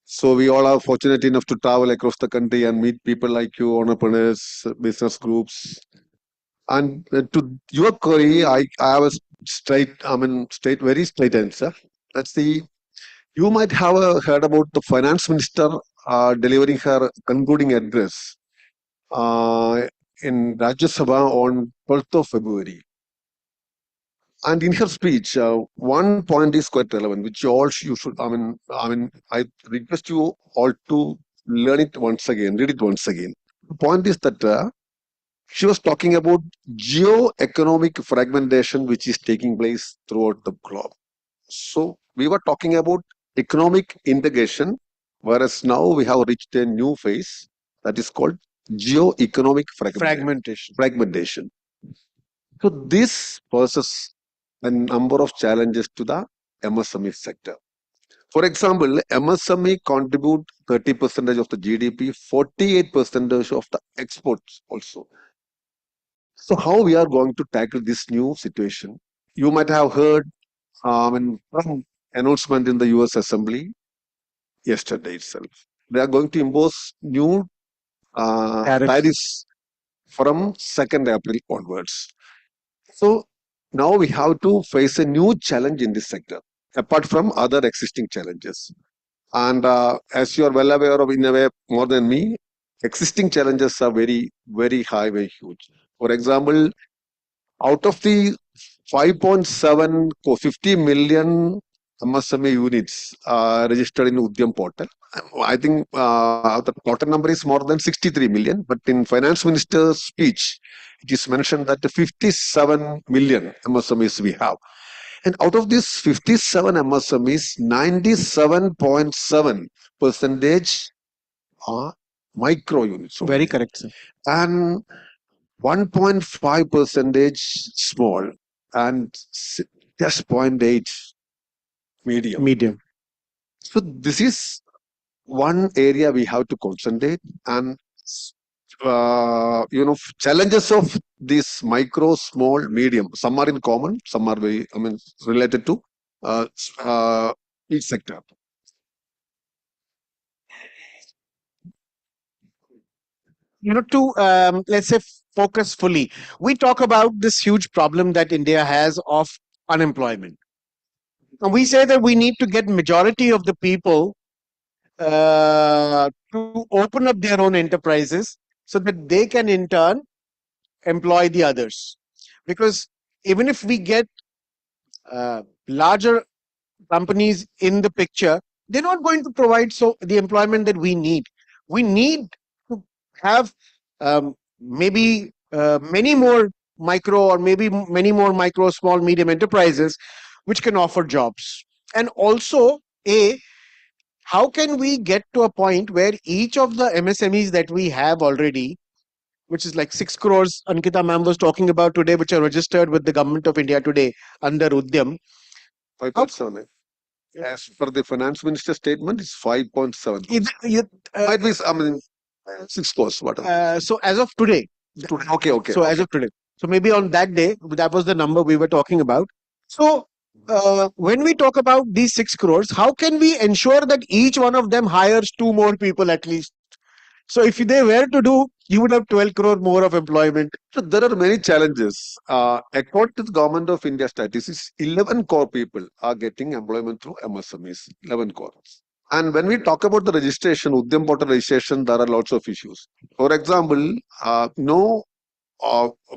So we all are fortunate enough to travel across the country and meet people like you, entrepreneurs, business groups. And to your query, I have a very straight answer. That's you might have heard about the finance minister delivering her concluding address in Rajya Sabha on 12th of February. And in her speech, one point is quite relevant, which you should. I request you all to learn it once again, read it once again. The point is that she was talking about geoeconomic fragmentation, which is taking place throughout the globe. So we were talking about economic integration, whereas now we have reached a new phase that is called geoeconomic fragmentation. So this poses a number of challenges to the MSME sector. For example, MSME contribute 30% of the GDP, 48% of the exports also. So how we are going to tackle this new situation? You might have heard from announcement in the US Assembly yesterday itself. They are going to impose new tariffs from 2nd April onwards. So now we have to face a new challenge in this sector, apart from other existing challenges. And as you are well aware of, in a way, more than me, existing challenges are very, very high, very huge. For example, out of the 5.7 or 50 million MSME units registered in Udyam portal, I think the total number is more than 63 million. But in Finance Minister's speech, it is mentioned that 57 million MSMEs we have. And out of these 57 MSMEs, 97.7 percentage are micro units. Very correct, sir. And 1.5 percentage small and just 0.8 medium. So this is one area we have to concentrate, and challenges of this micro, small, medium. Some are in common, some are very, related to each sector. To let's say focus fully, we talk about this huge problem that India has of unemployment. And we say that we need to get majority of the people to open up their own enterprises so that they can in turn employ the others. Because even if we get larger companies in the picture, they're not going to provide the employment that we need. We need to have maybe many more micro, or maybe many more micro, small, medium enterprises which can offer jobs. And also, how can we get to a point where each of the MSMEs that we have already, which is like 6 crores, Ankita ma'am was talking about today, which are registered with the government of India today under Udyam. 5.7. As per the finance minister statement, it's 5.7. Might be, 6 crores, whatever. So as of today. Okay. So as of today. So maybe on that day, that was the number we were talking about. So when we talk about these 6 crores, how can we ensure that each one of them hires 2 more people at least? So if they were to do, you would have 12 crore more of employment. So there are many challenges. According to the Government of India statistics, 11 crore people are getting employment through MSMEs. 11 crore. And when we talk about the registration, Udyam portal registration, there are lots of issues. For example, no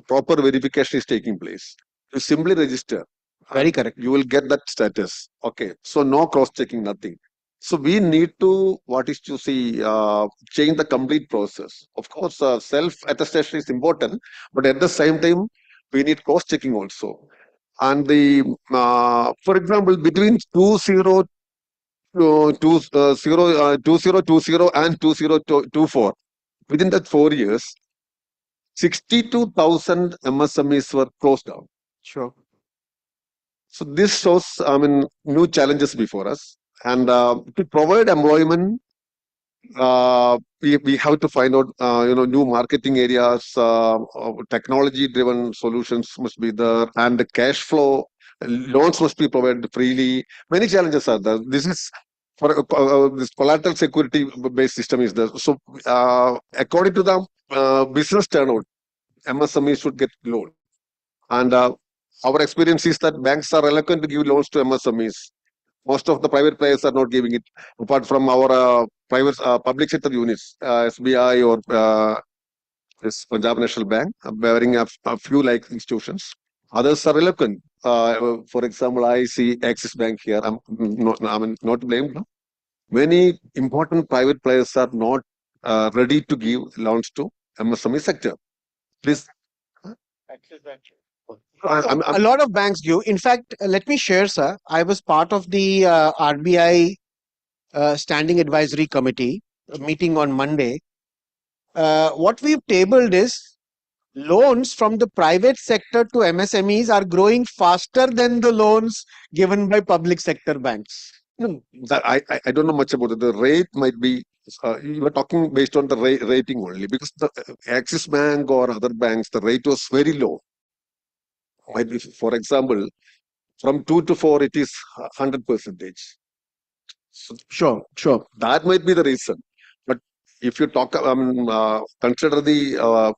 proper verification is taking place. You simply register. Very correct. You will get that status. Okay. So no cross-checking, nothing. So we need to, change the complete process. Of course, self-attestation is important, but at the same time, we need cross-checking also. And for example, between 2020 and 2024, within that 4 years, 62,000 MSMEs were closed down. Sure. So this shows, new challenges before us. And to provide employment, we have to find out, new marketing areas, technology-driven solutions must be there, and the cash flow loans must be provided freely. Many challenges are there. This is for this collateral security-based system is there. So according to the business turnout, MSMEs should get loan. And our experience is that banks are reluctant to give loans to MSMEs. Most of the private players are not giving it, apart from our private public sector units, SBI or this Punjab National Bank, bearing a few like institutions. Others are reluctant. For example, I see Axis Bank here. I'm not to blame. No? Many important private players are not ready to give loans to MSME sector. Please. A lot of banks give. In fact, let me share, sir. I was part of the RBI Standing Advisory Committee meeting on Monday. What we've tabled is loans from the private sector to MSMEs are growing faster than the loans given by public sector banks. No, I don't know much about it. The rate might be, you were talking based on the rating only, because the Axis Bank or other banks, the rate was very low. Might be, for example, from 2 to 4, it is 100%. Sure. That might be the reason. But if you talk, consider the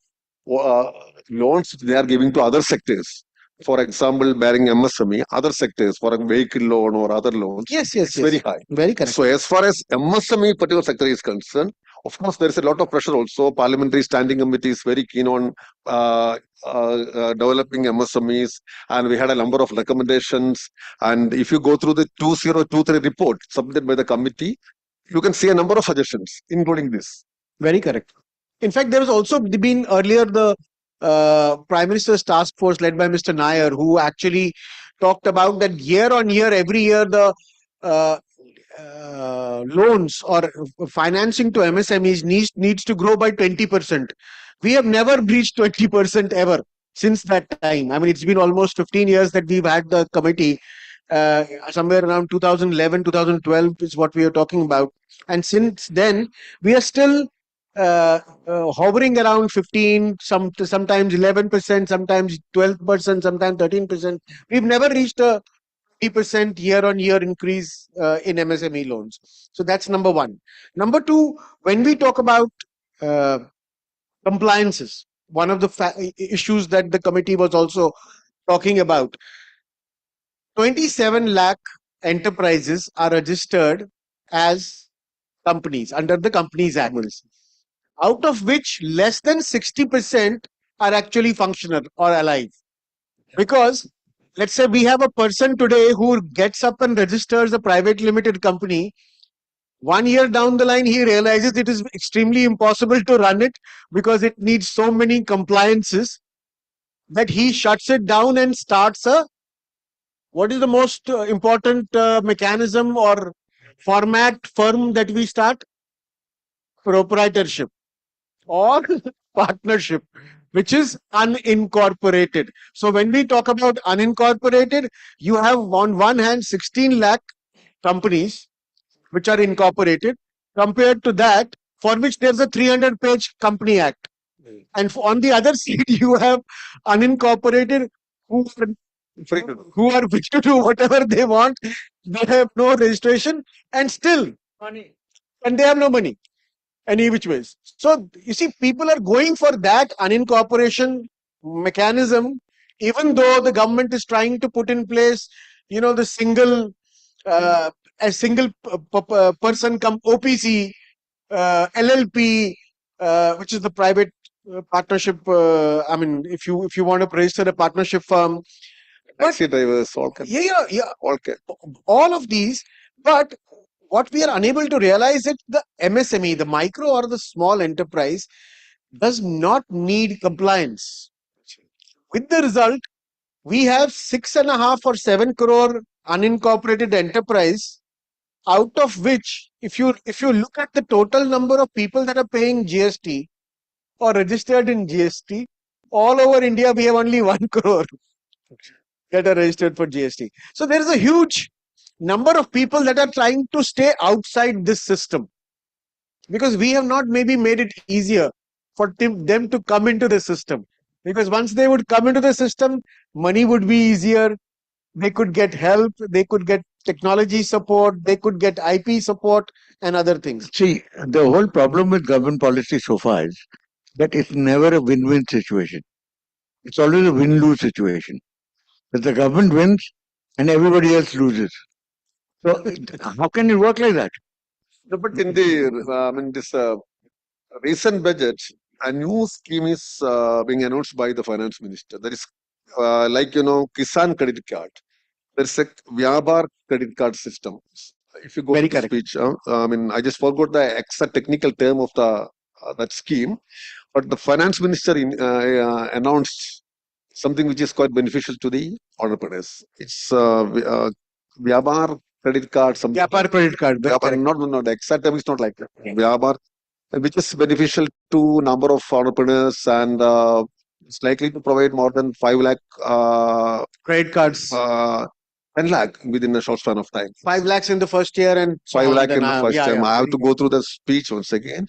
loans they are giving to other sectors, for example, bearing MSME, other sectors for a vehicle loan or other loans, Yes, it's very high. Very correct. So as far as MSME particular sector is concerned, of course, there is a lot of pressure also. Parliamentary Standing Committee is very keen on developing MSMEs, and we had a number of recommendations. And if you go through the 2023 report submitted by the committee, you can see a number of suggestions, including this. Very correct. In fact, there has also been earlier the Prime Minister's task force led by Mr. Nair, who actually talked about that year on year, every year, the loans or financing to MSMEs needs to grow by 20%. We have never breached 20% ever since that time. I mean, it's been almost 15 years that we've had the committee. Somewhere around 2011, 2012 is what we are talking about. And since then, we are still hovering around 15, sometimes 11%, sometimes 12%, sometimes 13%. We've never reached a 30% year-on-year increase in MSME loans. So that's number one. Number two, when we talk about compliances, one of the issues that the committee was also talking about, 27 lakh enterprises are registered as companies under the Companies Act, out of which less than 60% are actually functional or alive. Because let's say we have a person today who gets up and registers a private limited company. 1 year down the line, he realizes it is extremely impossible to run it because it needs so many compliances that he shuts it down and starts what is the most important mechanism or format firm that we start? Proprietorship or partnership, which is unincorporated. So when we talk about unincorporated, you have on one hand 16 lakh companies which are incorporated, compared to that for which there's a 300-page Company Act. And on the other side, you have unincorporated who are free to do whatever they want. They have no registration and still money, and they have no money any which ways. So you see, people are going for that unincorporation mechanism, even though the government is trying to put in place, the single a single person OPC, LLP, which is the private partnership. I mean, if you want to register a partnership firm, Taxi drivers, all of these. But what we are unable to realize is the MSME, the micro or the small enterprise, does not need compliance. With the result, we have 6.5 or 7 crore unincorporated enterprise, out of which, if you look at the total number of people that are paying GST or registered in GST, all over India, we have only 1 crore that are registered for GST. So there is a huge number of people that are trying to stay outside this system, because we have not maybe made it easier for them to come into the system. Because once they would come into the system, money would be easier. They could get help. They could get technology support. They could get IP support and other things. See, the whole problem with government policy so far is that it's never a win-win situation. It's always a win-lose situation. That the government wins and everybody else loses. So how can it work like that? No, but in this recent budget, a new scheme is being announced by the finance minister. There is Kisan credit card. There's a Vyabar credit card system. If you go to the speech, I just forgot the exact technical term of that scheme, but the finance minister announced something which is quite beneficial to the entrepreneurs. It's Vyabar credit card. Vyapar credit card. No, the exact term is not like that. Vyabar, which is beneficial to number of entrepreneurs, and it's likely to provide more than 5 lakh credit cards. 10 lakh within a short span of time. 5 lakhs in the first year and 5 lakh in the first time. I have to go through the speech once again.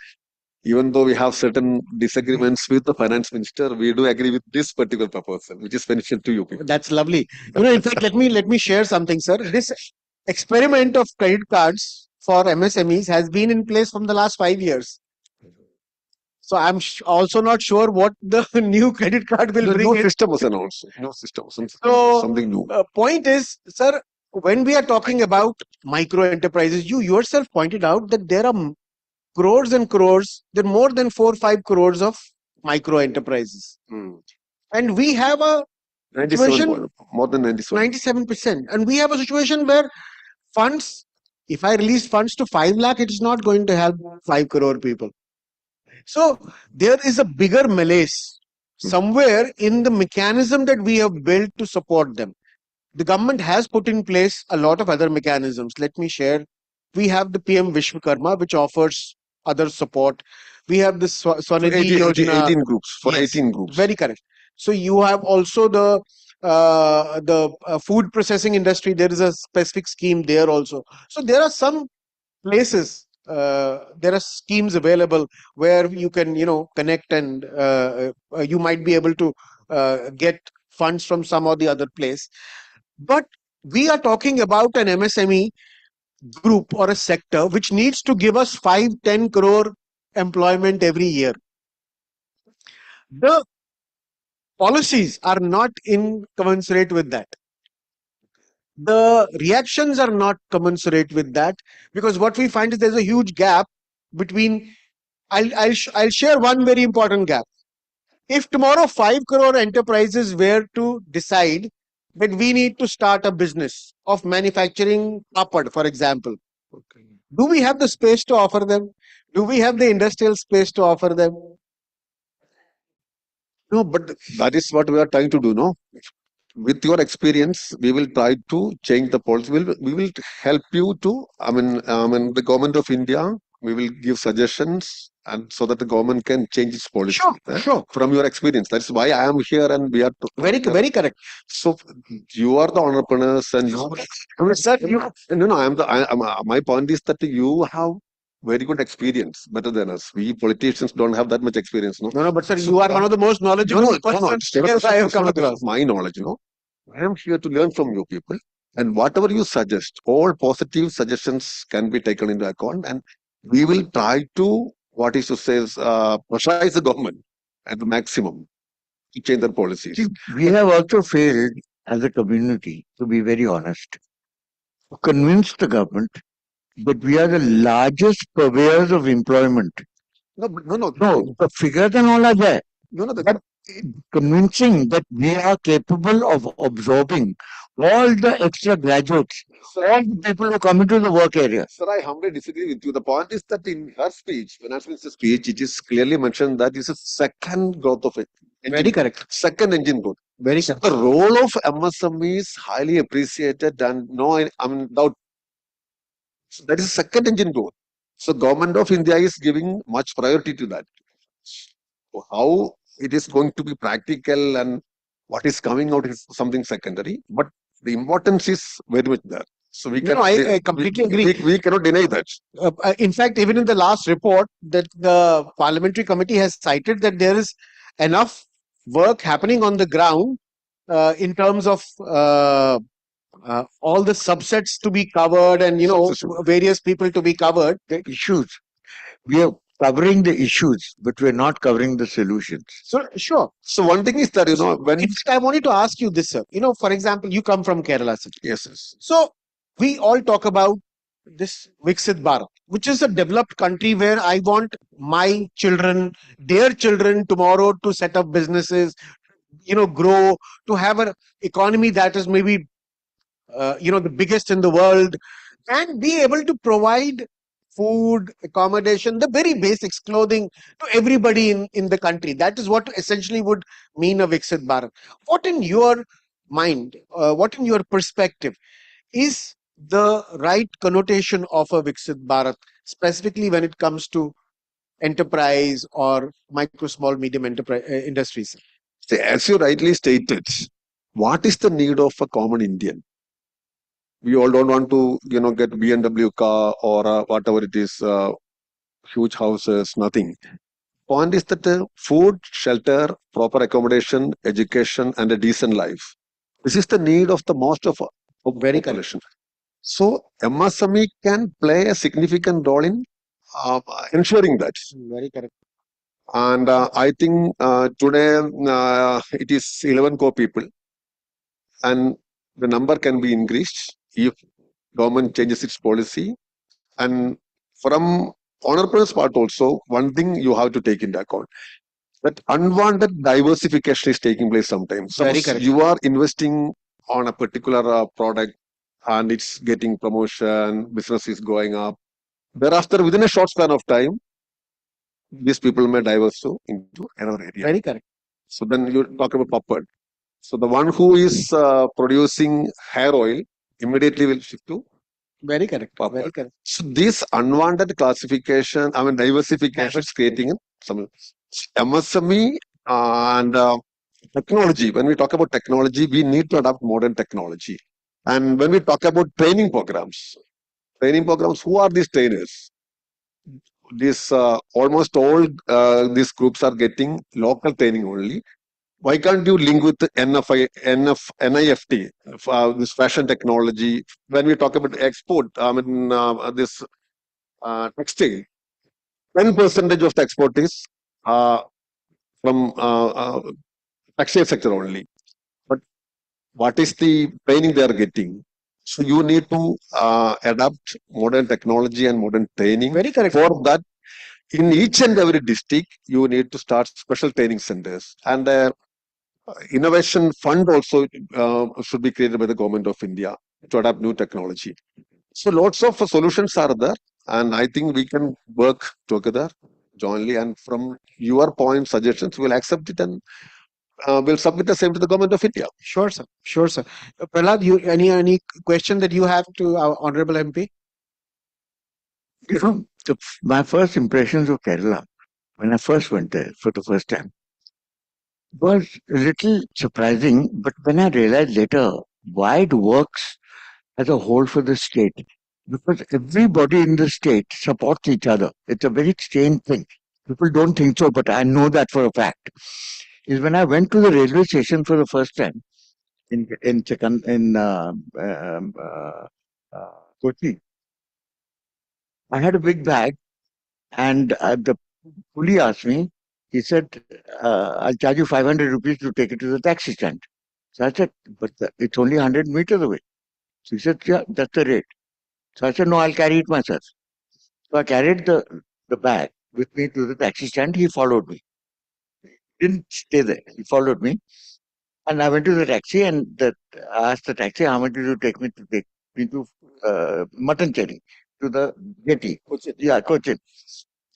Even though we have certain disagreements with the finance minister, we do agree with this particular proposal, which is beneficial to you people. That's lovely. In fact, let me share something, sir. This experiment of credit cards for MSMEs has been in place from the last 5 years. So I'm also not sure what the new credit card will bring No in. system was announced. No system. So, Something new. Point is, sir, when we are talking about micro enterprises, you yourself pointed out that there are crores and crores, there are more than 4 or 5 crores of micro enterprises. And we have a 97, more than 97%. And we have a situation where funds, if I release funds to 5 lakh, it is not going to help 5 crore people. So there is a bigger malaise somewhere in the mechanism that we have built to support them. The government has put in place a lot of other mechanisms. Let me share. We have the PM Vishwakarma, which offers other support. We have the Swanidhi Yojana. 18 groups. For Yes, 18 groups. Very correct. So you have also the food processing industry. There is a specific scheme there also. So there are some places, there are schemes available where you can, connect and you might be able to get funds from some or the other place. But we are talking about an MSME group or a sector which needs to give us 5-10 crore employment every year. The policies are not in commensurate with that. The reactions are not commensurate with that, because what we find is there's a huge gap between. I'll share one very important gap. If tomorrow 5 crore enterprises were to decide that we need to start a business of manufacturing papad, for example, do we have the space to offer them? Do we have the industrial space to offer them? No, but that is what we are trying to do, no? With your experience, we will try to change the policy. We will help you to, the government of India, we will give suggestions, and so that the government can change its policy. Sure. From your experience. That's why I am here and we are... Very correct. So you are the entrepreneurs and you... my point is that you have very good experience, better than us. We politicians don't have that much experience, no? No, but sir, you are one of the most knowledgeable persons I have come across. My knowledge, I am here to learn from you people. And whatever you suggest, all positive suggestions can be taken into account. And we will try to, pressurize the government at the maximum to change their policies. See, we have also failed as a community, to be very honest, to convince the government that we are the largest purveyors of employment. No, the figures and all are there. But convincing that we are capable of absorbing all the extra graduates, all the people who come into the work area. Sir, I humbly disagree with you. The point is that in her speech, Finance Minister's speech, it is clearly mentioned that is a second growth of it. Very correct. Second engine growth. Very correct. The role of MSME is highly appreciated and doubt. So that is second engine growth. So government of India is giving much priority to that. So how it is going to be practical and what is coming out is something secondary, but the importance is very much there. So we can. I completely agree. We cannot deny that. In fact, even in the last report that the parliamentary committee has cited, that there is enough work happening on the ground in terms of all the subsets to be covered and various people to be covered. The issues. We are covering the issues, but we're not covering the solutions. So sure. So one thing is that when I wanted to ask you this, sir. For example, you come from Kerala, sir. Yes. So we all talk about this Viksit Bharat, which is a developed country where I want my children, their children tomorrow to set up businesses, grow, to have an economy that is maybe the biggest in the world, and be able to provide food, accommodation, the very basics, clothing to everybody in the country. That is what essentially would mean a Viksit Bharat. What in your mind, what in your perspective is the right connotation of a Viksit Bharat, specifically when it comes to enterprise or micro, small, medium enterprise industries? See, as you rightly stated, what is the need of a common Indian? We all don't want to, get BMW car or whatever it is, huge houses, nothing. Point is that food, shelter, proper accommodation, education, and a decent life. This is the need of the most of very population. So MSME can play a significant role in ensuring that. Very correct. And I think today it is 11 crore people, and the number can be increased if government changes its policy. And from entrepreneurs part also, one thing you have to take into account, that unwanted diversification is taking place sometimes. Very Suppose correct. you are investing on a particular product and it's getting promotion, business is going up. Thereafter, within a short span of time, these people may diversify into another area. Very correct. So then you talk about puppet. So the one who is producing hair oil immediately will shift to Very correct. Very puppet. correct. So this unwanted classification, I mean diversification is creating some MSME and technology. When we talk about technology, we need to adopt modern technology. And when we talk about training programs, who are these trainers? This almost all these groups are getting local training only. Why can't you link with the NIFT, this fashion technology? When we talk about export, I mean this textile, 10% of the export is from textile sector only. But what is the training they are getting? So you need to adapt modern technology and modern training. Very correct. For that, in each and every district, you need to start special training centers. And innovation fund also should be created by the government of India to adapt new technology. So lots of solutions are there, and I think we can work together jointly. And from your point suggestions, we'll accept it and we'll submit the same to the government of India. Sure, sir. Sure, sir. Prahlad, you any question that you have to our honorable MP? You know, my first impressions of Kerala, when I first went there for the first time, was a little surprising. But when I realized later why it works as a whole for the state, because everybody in the state supports each other. It's a very strange thing. People don't think so, but I know that for a fact. Is when I went to the railway station for the first time in Kochi, I had a big bag, and the coolie asked me. He said, "I'll charge you 500 rupees to take it to the taxi stand." So I said, "But it's only 100 meters away." So he said, "Yeah, that's the rate." So I said, "No, I'll carry it myself." So I carried the bag with me to the taxi stand. He followed me. Didn't stay there. He followed me. And I went to the taxi and I asked the taxi, how much did you take me to Mutton Cherry, to the jetty? Cochin. Yeah, Cochin.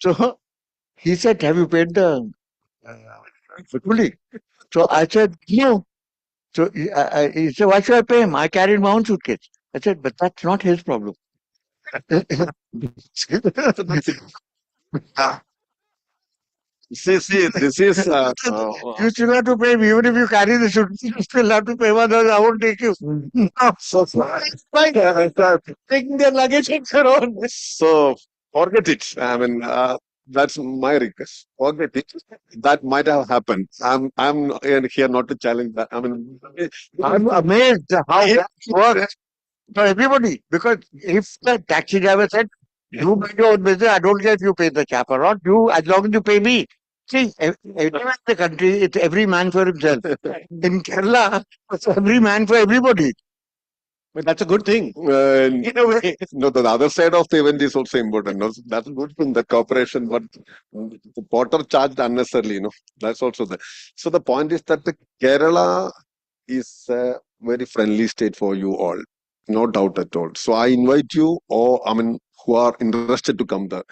So he said, have you paid the coolie? So I said, no. So he said, why should I pay him? I carried my own suitcase. I said, but that's not his problem. See, this is You still have to pay me. Even if you carry the suitcase, you still have to pay. Otherwise, I won't take you. so Fine. Taking their luggage on their own. So forget it. I mean, that's my request. Forget it. That might have happened. I'm here not to challenge that. I mean, I'm amazed how that works for everybody. Because if the taxi driver said, you mind your own business, I don't care if you pay the cab or not, as long as you pay me. See, everywhere in the country, it's every man for himself. In Kerala, it's every man for everybody. But that's a good thing. in a way, no, the other side of the event is also important. No? That's good from the corporation, but the porter charged unnecessarily. That's also there. So the point is that the Kerala is a very friendly state for you all, no doubt at all. So I invite you, or I mean, who are interested to come there.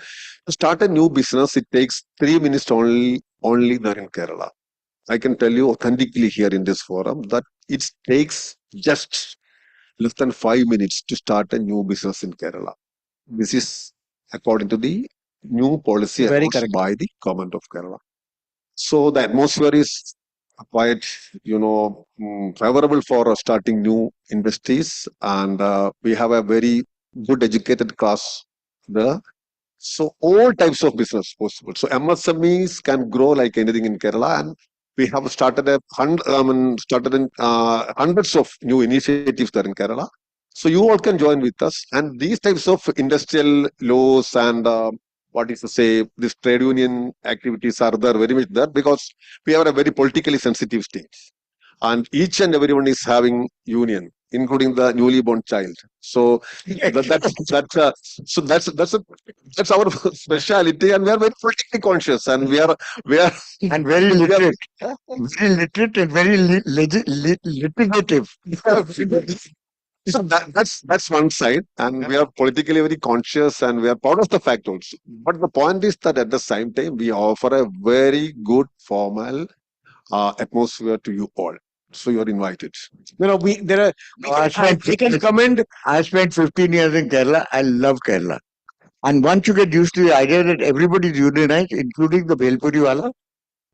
To start a new business, it takes 3 minutes only there in Kerala. I can tell you authentically here in this forum that it takes just less than 5 minutes to start a new business in Kerala. This is according to the new policy Very announced correct. by the government of Kerala. So the atmosphere is quite, favorable for starting new industries, and we have a very good educated class there. So all types of business possible. So MSMEs can grow like anything in Kerala, and we have started hundreds of new initiatives there in Kerala. So you all can join with us, and these types of industrial laws and what is to say, this trade union activities are there, very much there, because we are a very politically sensitive state, and each and everyone is having union, including the newly born child. So that's our speciality, and we are very politically conscious, and we are And very literate. Very literate and very litigative. So that's one side, and we are politically very conscious, and we are proud of the fact also. But the point is that at the same time, we offer a very good formal atmosphere to you all. So you're invited. We can commend. I spent 15 years in Kerala. I love Kerala. And once you get used to the idea that everybody is unionized, including the Bhelpuri wala,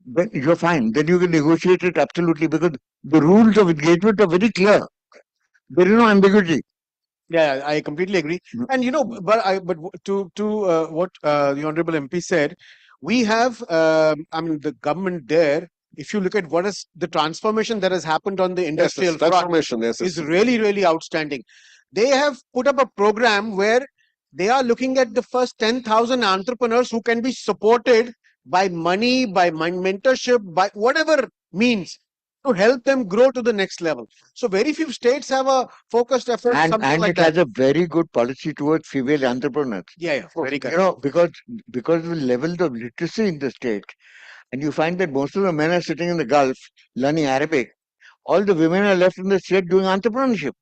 then you're fine. Then you can negotiate it absolutely, because the rules of engagement are very clear. There is no ambiguity. Yeah, I completely agree. And to what the honorable MP said, we have, I mean, the government there. If you look at what is the transformation that has happened on the industrial front, transformation, yes, is really, really outstanding. They have put up a program where they are looking at the first 10,000 entrepreneurs who can be supported by money, by mentorship, by whatever means, to help them grow to the next level. So very few states have a focused effort, something And like it that. has a very good policy towards female entrepreneurs. Yeah, very good. You know, because of the level of literacy in the state, and you find that most of the men are sitting in the Gulf learning Arabic. All the women are left in the state doing entrepreneurship.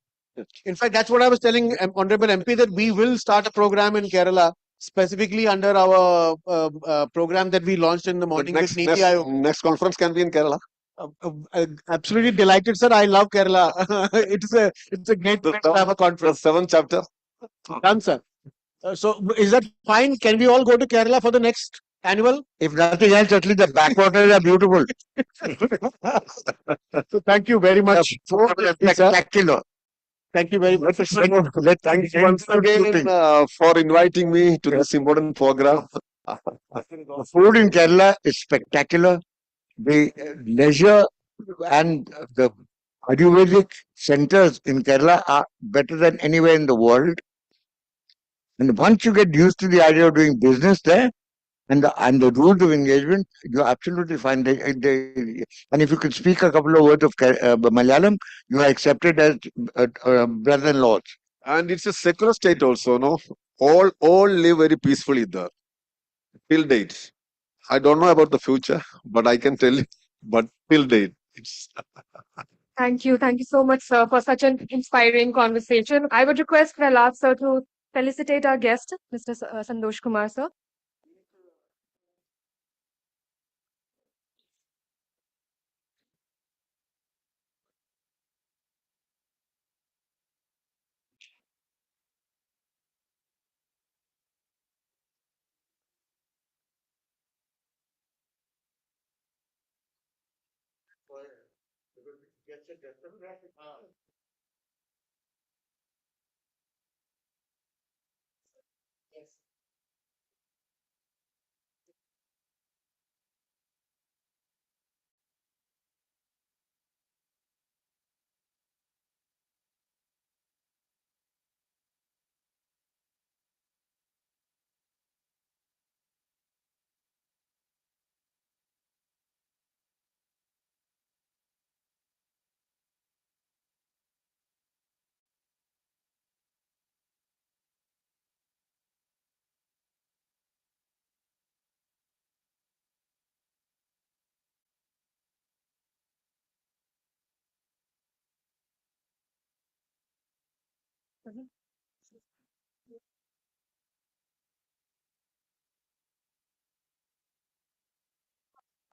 In fact, that's what I was telling Honorable MP, that we will start a program in Kerala specifically under our program that we launched in the morning with Niti Aayog. Next conference can be in Kerala. Absolutely delighted, sir. I love Kerala. It's a great place to have a conference. The 7th chapter. Done, sir. So is that fine? Can we all go to Kerala for the next annual? If nothing else, at least the backwaters are beautiful. So thank you very much. Spectacular. Thank you very much. Thank you once again for inviting me to this important program. The food in Kerala is spectacular. The leisure and the Ayurvedic centers in Kerala are better than anywhere in the world. And once you get used to the idea of doing business there, and the rules of engagement, you're absolutely fine. And if you can speak a couple of words of Malayalam, you are accepted as brother-in-laws. And it's a secular state also, no? All live very peacefully there till date. I don't know about the future, but I can tell you. But till date, it's. Thank you. Thank you so much, sir, for such an inspiring conversation. I would request Prahlad, sir, to felicitate our guest, Mr. Sandosh Kumar, sir.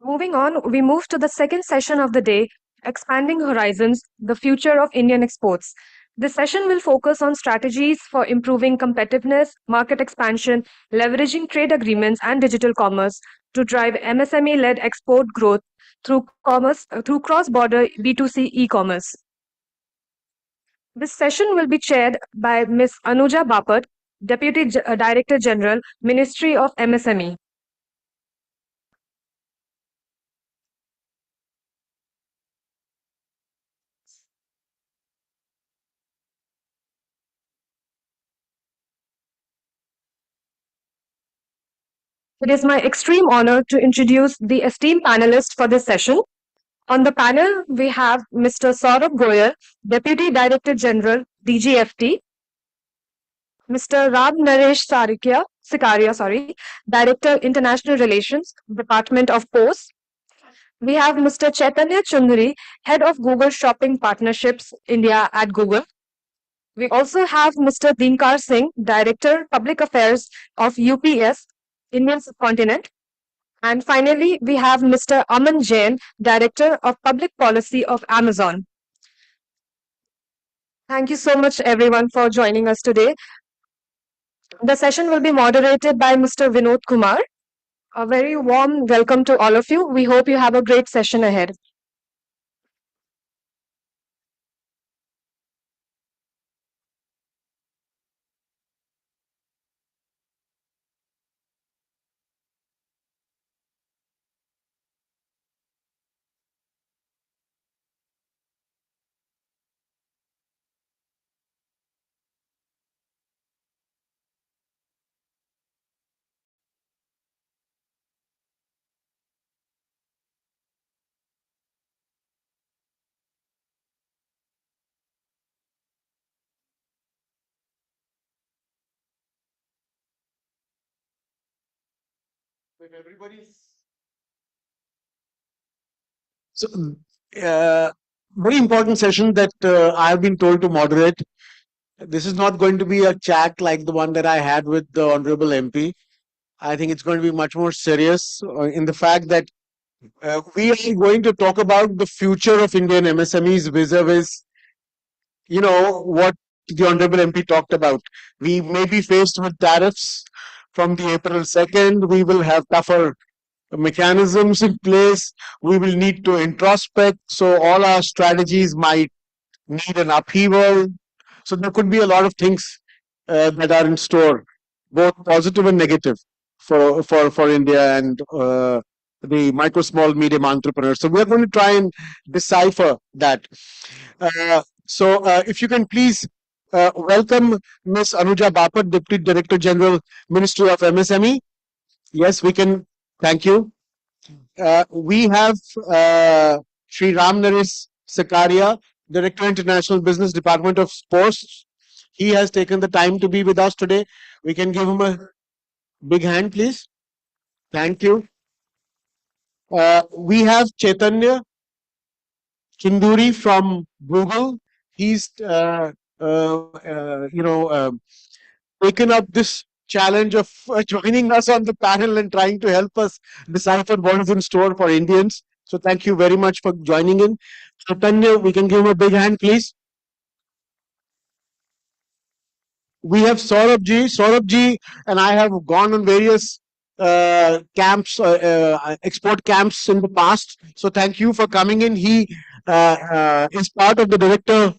Moving on, we move to the second session of the day, Expanding Horizons, the Future of Indian Exports. This session will focus on strategies for improving competitiveness, market expansion, leveraging trade agreements, and digital commerce to drive MSME-led export growth through cross-border B2C e-commerce. This session will be chaired by Ms. Anuja Bapat, Deputy Director General, Ministry of MSME. It is my extreme honor to introduce the esteemed panelists for this session. On the panel, we have Mr. Saurabh Goyal, Deputy Director General, DGFT, Mr. Ram Naresh Sikaria, Director International Relations, Department of Posts. We have Mr. Chaitanya Chundri, Head of Google Shopping Partnerships India at Google. We also have Mr. Dinkar Singh, Director Public Affairs of UPS, Indian Subcontinent. And finally, we have Mr. Aman Jain, Director of Public Policy of Amazon. Thank you so much, everyone, for joining us today. The session will be moderated by Mr. Vinod Kumar. A very warm welcome to all of you. We hope you have a great session ahead. So, very important session that I've been told to moderate. This is not going to be a chat like the one that I had with the Honorable MP. I think it's going to be much more serious in the fact that we are going to talk about the future of Indian MSMEs vis-a-vis, what the Honorable MP talked about. We may be faced with tariffs from the April 2nd. We will have tougher mechanisms in place. We will need to introspect. So all our strategies might need an upheaval. So there could be a lot of things that are in store, both positive and negative for India and the micro, small, medium entrepreneurs. So we're going to try and decipher that. If you can please welcome Ms. Anuja Bapat, Deputy Director General, Ministry of MSME. Yes, we can. Thank you. We have Sri Ram Naresh Sakaria, Director International Business, Department of Posts. He has taken the time to be with us today. We can give him a big hand, please. Thank you. We have Chaitanya Chunduri from Google. He's taken up this challenge of joining us on the panel and trying to help us decipher what is in store for Indians. So thank you very much for joining in. Chaitanya, we can give him a big hand, please. We have Saurabh ji. Saurabh ji and I have gone on various camps, export camps in the past. So thank you for coming in. He is part of the Director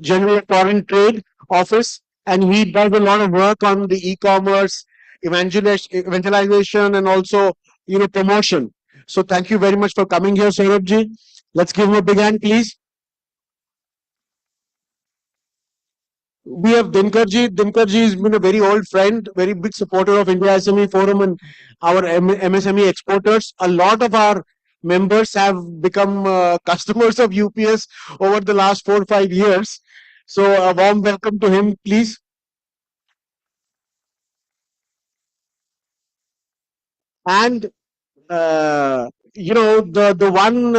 General Foreign Trade Office, and he does a lot of work on the e-commerce, evangelization, and also promotion. So thank you very much for coming here, Saurabh ji. Let's give him a big hand, please. We have Dinkarji. Dinkarji has been a very old friend, very big supporter of India SME Forum and our MSME exporters. A lot of our members have become customers of UPS over the last 4 or 5 years. So a warm welcome to him, please. And the one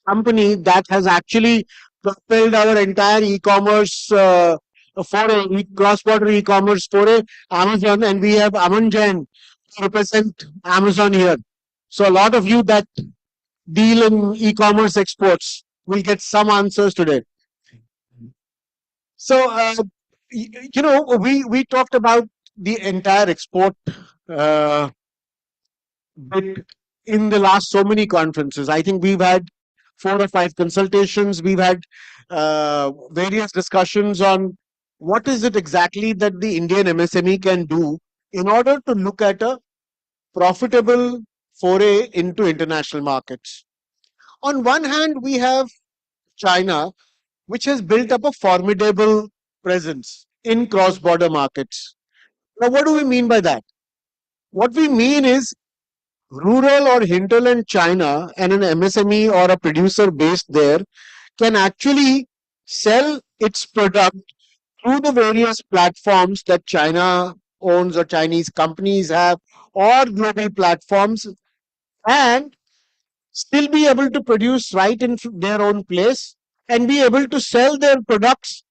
company that has actually propelled our entire e-commerce foray, cross-border e-commerce foray, Amazon, and we have Aman Jain to represent Amazon here. So a lot of you that deal in e-commerce exports will get some answers today. So we talked about the entire export bit in the last so many conferences. I think we've had 4 or 5 consultations. We've had various discussions on what is it exactly that the Indian MSME can do in order to look at a profitable foray into international markets. On one hand, we have China, which has built up a formidable presence in cross-border markets. Now, what do we mean by that? What we mean is rural or hinterland China and an MSME or a producer based there can actually sell its product through the various platforms that China owns or Chinese companies have, or global platforms, and still be able to produce right in their own place and be able to sell their products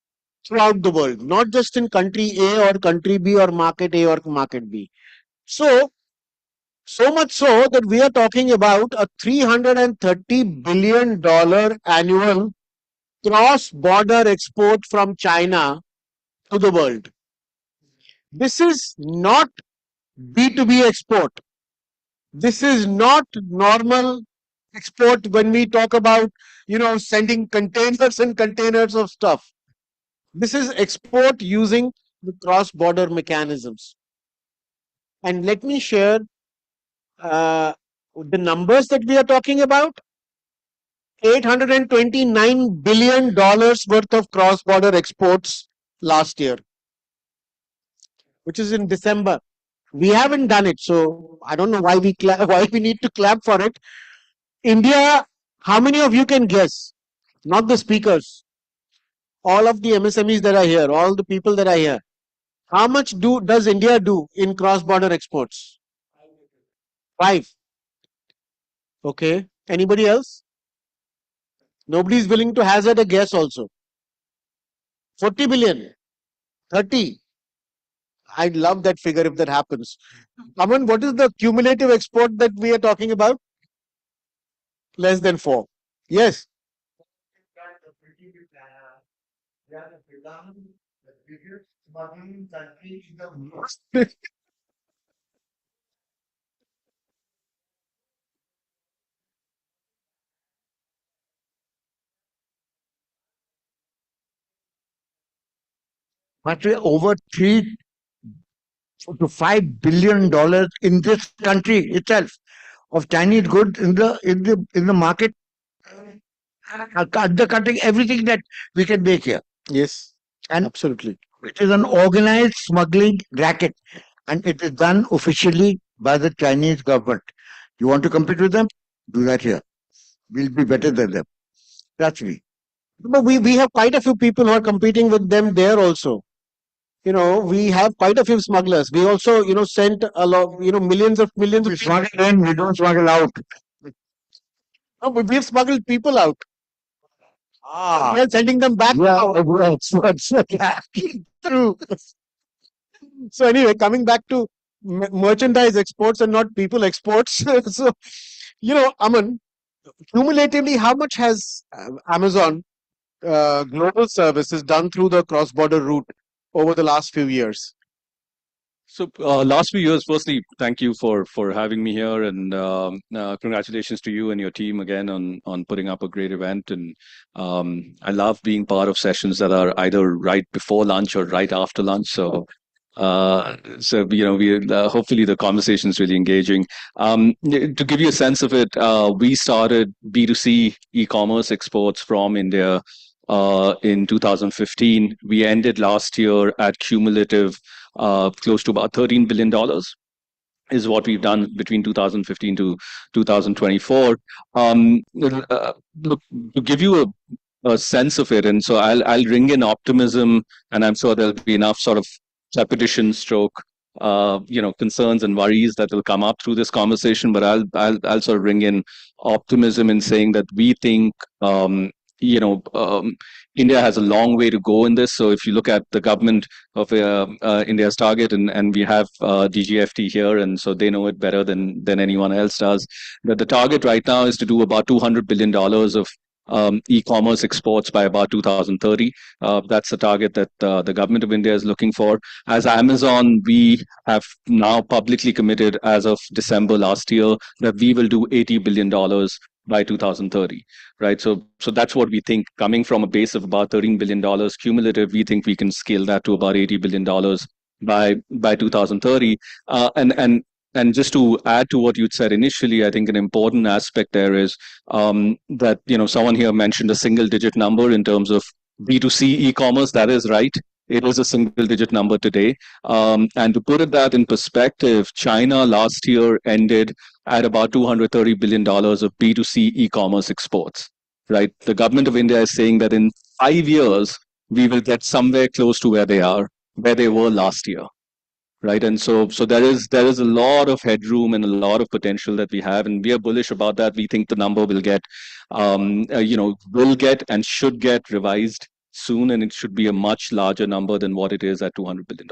throughout the world, not just in country A or country B or market A or market B. So much so that we are talking about a $330 billion annual cross-border export from China to the world. This is not B2B export. This is not normal export when we talk about, sending containers and containers of stuff. This is export using the cross-border mechanisms. And let me share the numbers that we are talking about. $829 billion worth of cross-border exports last year, which is in December. We haven't done it, so I don't know why we need to clap for it. India, how many of you can guess? Not the speakers. All of the MSMEs that are here, all the people that are here. How much does India do in cross-border exports? 5. Okay. Anybody else? Nobody is willing to hazard a guess also. 40 billion. 30. I'd love that figure if that happens. Aman, what is the cumulative export that we are talking about? Less than 4. Yes. But we're over $3 to $5 billion in this country itself of Chinese goods in the market, undercutting everything that we can make here. Yes. And absolutely. It is an organized smuggling racket, and it is done officially by the Chinese government. You want to compete with them? Do that here. We'll be better than them. That's me. But we have quite a few people who are competing with them there also. We have quite a few smugglers. We also, sent a lot, millions of We smuggle in, we don't smuggle out. No, but we've smuggled people out. Ah, We are sending them back now. True. So anyway, coming back to merchandise exports and not people exports. So, Aman, cumulatively, how much has Amazon global services done through the cross-border route over the last few years? So last few years, firstly, thank you for having me here, and congratulations to you and your team again on putting up a great event. And I love being part of sessions that are either right before lunch or right after lunch. So we hopefully the conversation is really engaging. To give you a sense of it, we started B2C e-commerce exports from India in 2015. We ended last year at cumulative close to about $13 billion is what we've done between 2015 to 2024. Look, to give you a sense of it, and so I'll ring in optimism, and I'm sure there'll be enough sort of repetition stroke concerns and worries that will come up through this conversation, but I'll sort of ring in optimism in saying that we think India has a long way to go in this. So if you look at the government of India's target, and we have DGFT here, and so they know it better than anyone else does, that the target right now is to do about $200 billion of e-commerce exports by about 2030. That's the target that the government of India is looking for. As Amazon, we have now publicly committed as of December last year that we will do $80 billion by 2030, right? So that's what we think. Coming from a base of about $13 billion cumulative, we think we can scale that to about $80 billion by 2030. And just to add to what you'd said initially, I think an important aspect there is that someone here mentioned a single-digit number in terms of B2C e-commerce. That is right. It is a single digit number today. And to put that in perspective, China last year ended at about $230 billion of B2C e-commerce exports, right? The government of India is saying that in 5 years, we will get somewhere close to where they were last year, right? And so there is a lot of headroom and a lot of potential that we have, and we are bullish about that. We think the number will get will get and should get revised soon, and it should be a much larger number than what it is at $200 billion.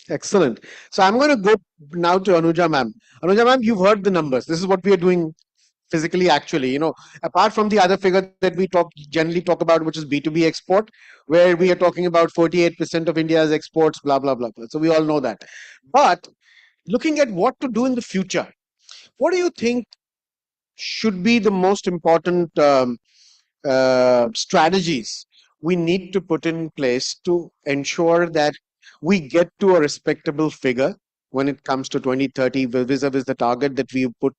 Excellent. So I'm going to go now to Anuja ma'am. Anuja ma'am, you've heard the numbers. This is what we are doing physically, actually. Apart from the other figure that we generally talk about, which is B2B export, where we are talking about 48% of India's exports, blah, blah, blah, blah. So we all know that. But looking at what to do in the future, what do you think should be the most important strategies we need to put in place to ensure that we get to a respectable figure when it comes to 2030 vis-a-vis the target that we put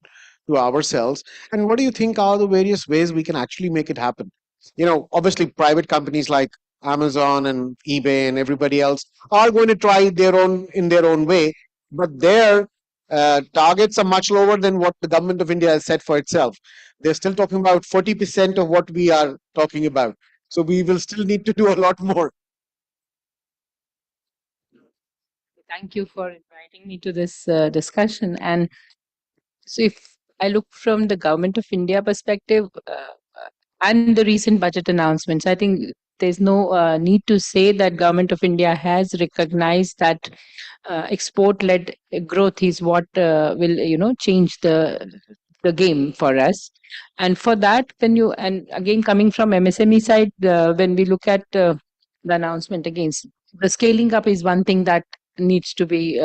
to ourselves? And what do you think are the various ways we can actually make it happen? Obviously private companies like Amazon and eBay and everybody else are going to try in their own way, but their targets are much lower than what the government of India has set for itself. They're still talking about 40% of what we are talking about. So we will still need to do a lot more. Thank you for inviting me to this discussion. And so if I look from the government of India perspective and the recent budget announcements, I think there's no need to say that government of India has recognized that export-led growth is what will change the game for us. And for that, and again coming from MSME side, when we look at the announcement again, the scaling up is one thing that needs to be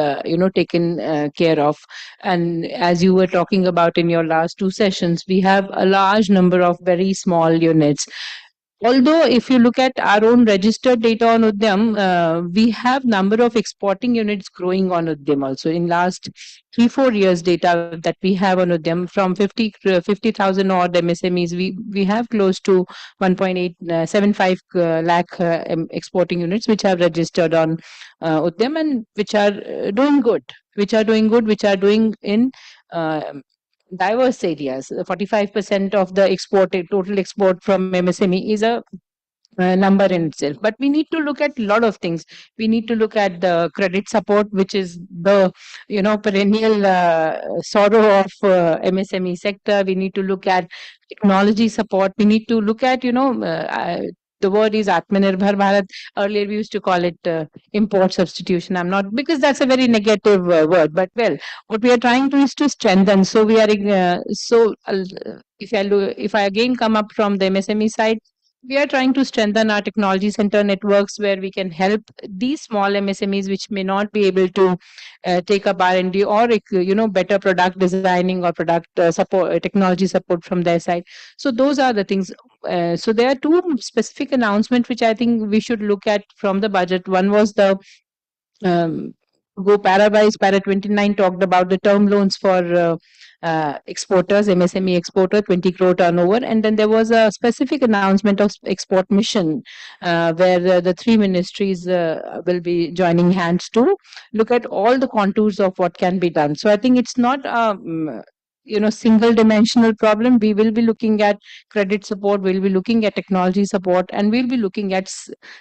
taken care of. And as you were talking about in your last two sessions, we have a large number of very small units. Although if you look at our own registered data on Udyam, we have number of exporting units growing on Udyam also. In last 3-4 years data that we have on Udyam, from 50,000 odd MSMEs, we have close to 1.875 lakh exporting units which have registered on Udyam, and which are doing good, which are doing in diverse areas. 45% of the total export from MSME is a number in itself. But we need to look at a lot of things. We need to look at the credit support, which is the perennial sorrow of MSME sector. We need to look at technology support. We need to look at the word is Atmanirbhar Bharat. Earlier we used to call it import substitution. I'm not, because that's a very negative word. But well, what we are trying to is to strengthen. So we are if I again come up from the MSME side, we are trying to strengthen our technology center networks where we can help these small MSMEs which may not be able to take up R&D or better product designing or product support, technology support from their side. So those are the things. So there are two specific announcements which I think we should look at from the budget. One was the Go Paradise, Para 29 talked about the term loans for exporters, MSME exporter, 20 crore turnover. And then there was a specific announcement of export mission where the three ministries will be joining hands to look at all the contours of what can be done. So I think it's not a single dimensional problem. We will be looking at credit support, we'll be looking at technology support, and we'll be looking at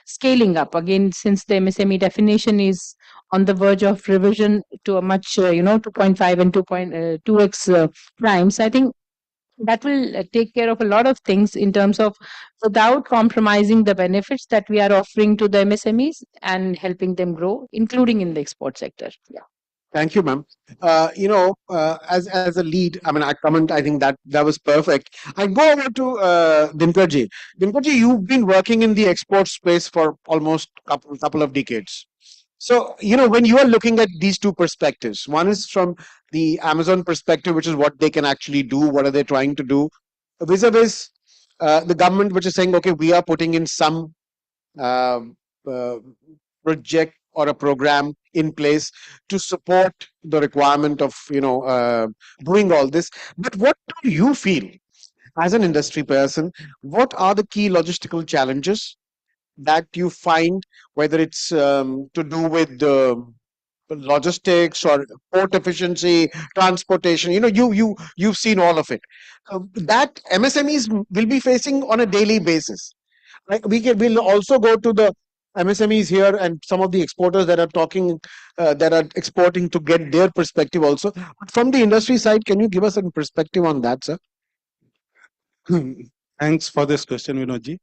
scaling up. Again, since the MSME definition is on the verge of revision to a much 2.5 and 2.2x primes, I think that will take care of a lot of things in terms of without compromising the benefits that we are offering to the MSMEs and helping them grow, including in the export sector. Yeah. Thank you, ma'am. As a lead, I comment. I think that was perfect. I go over to Dinkarji. Dinkarji, you've been working in the export space for almost couple of decades. So when you are looking at these two perspectives, one is from the Amazon perspective, which is what they can actually do, what are they trying to do, vis-a-vis the government, which is saying, okay, we are putting in some project or a program in place to support the requirement of doing all this. But what do you feel as an industry person? What are the key logistical challenges that you find, whether it's to do with logistics or port efficiency, transportation? You've seen all of it. That MSMEs will be facing on a daily basis. Like we'll also go to the MSMEs here and some of the exporters that are talking, that are exporting, to get their perspective also. But from the industry side, can you give us a perspective on that, sir? Thanks for this question, Vinodji.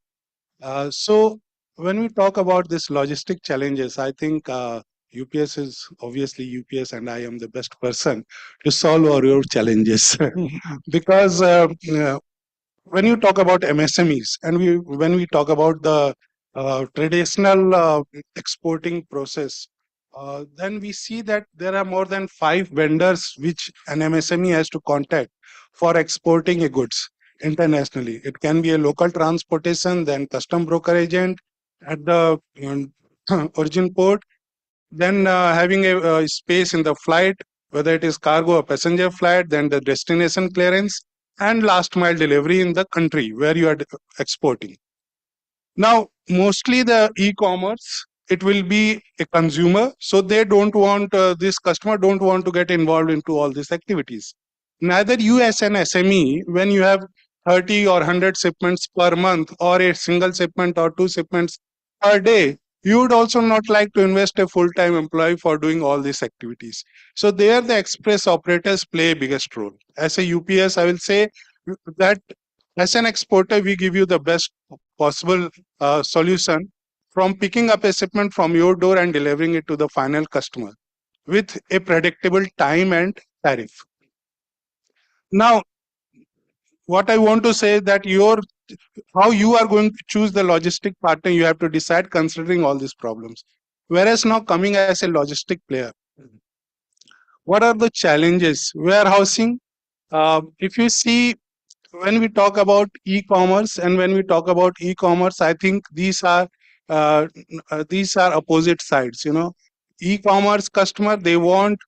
So when we talk about this logistic challenges, I think UPS is obviously UPS, and I am the best person to solve all your challenges because when you talk about MSMEs and when we talk about the traditional exporting process, then we see that there are more than 5 vendors which an MSME has to contact for exporting a goods internationally. It can be a local transportation, then custom broker agent at the origin port, then having a space in the flight, whether it is cargo or passenger flight, then the destination clearance, and last mile delivery in the country where you are exporting. Now, mostly the e-commerce, it will be a consumer, so they don't want, this customer don't want to get involved into all these activities. Neither you as an SME, when you have 30 or 100 shipments per month, or a single shipment or 2 shipments per day, you would also not like to invest a full-time employee for doing all these activities. So there the express operators play a biggest role. As a UPS, I will say that as an exporter, we give you the best possible solution, from picking up a shipment from your door and delivering it to the final customer with a predictable time and tariff. Now, what I want to say is that how you are going to choose the logistic partner, you have to decide considering all these problems. Whereas now, coming as a logistic player, what are the challenges? Warehousing. If you see, when we talk about e-commerce, and when we talk about e-commerce, I think these are opposite sides. E-commerce customer, they want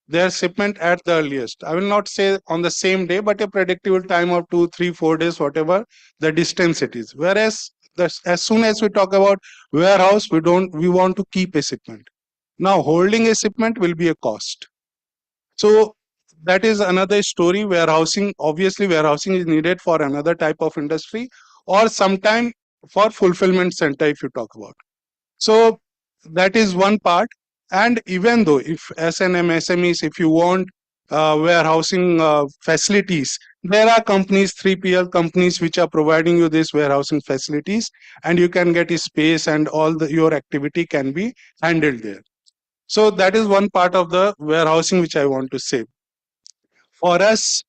their shipment at the earliest. I will not say on the same day, but a predictable time of 2, 3, 4 days, whatever the distance it is. Whereas as soon as we talk about warehouse, we want to keep a shipment. Now, holding a shipment will be a cost. So that is another story. Warehousing, obviously warehousing is needed for another type of industry, or sometime for fulfillment center if you talk about. So that is one part. And even though if as an MSMEs, if you want warehousing facilities, there are companies, 3PL companies, which are providing you these warehousing facilities, and you can get a space and all your activity can be handled there. So that is one part of the warehousing which I want to say. For us,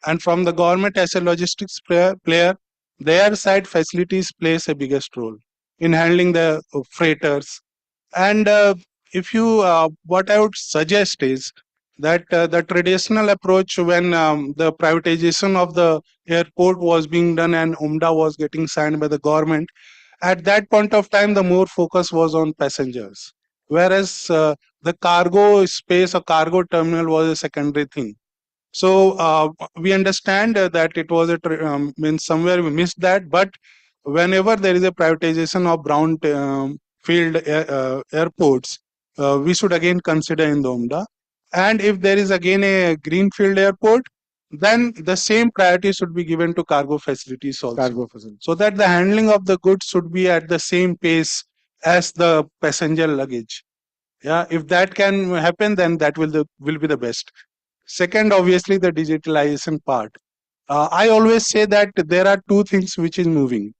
and from the government as a logistics player, their side facilities plays a biggest role in handling the freighters. And if you, what I would suggest is that the traditional approach, when the privatization of the airport was being done and UMDA was getting signed by the government, at that point of time, the more focus was on passengers, whereas the cargo space or cargo terminal was a secondary thing. So we understand that it was means somewhere we missed that, but whenever there is a privatization of brown field airports, we should again consider in the UMDA. And if there is again a greenfield airport, then the same priority should be given to cargo facilities also. So that the handling of the goods should be at the same pace as the passenger luggage. Yeah, if that can happen, then that will be the best. Second, obviously, the digitalization part. I always say that there are 2 things which is moving.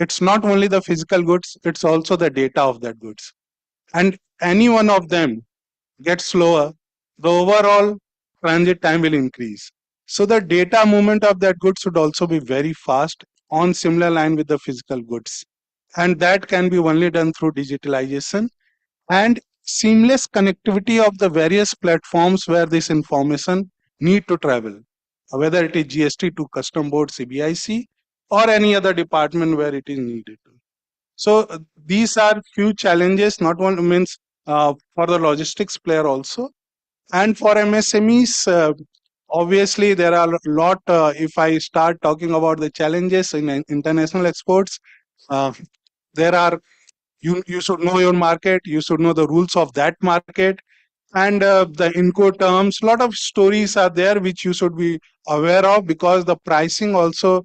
It's not only the physical goods, it's also the data of that goods. And any one of them gets slower, the overall transit time will increase. So the data movement of that goods should also be very fast, on similar line with the physical goods. And that can be only done through digitalization and seamless connectivity of the various platforms where this information need to travel, whether it is GST to custom board, CBIC, or any other department where it is needed. So these are few challenges, not one means for the logistics player also. And for MSMEs, obviously there are a lot, if I start talking about the challenges in international exports, There are you should know your market. You should know the rules of that market, and the InCo terms. A lot of stories are there which you should be aware of, because the pricing also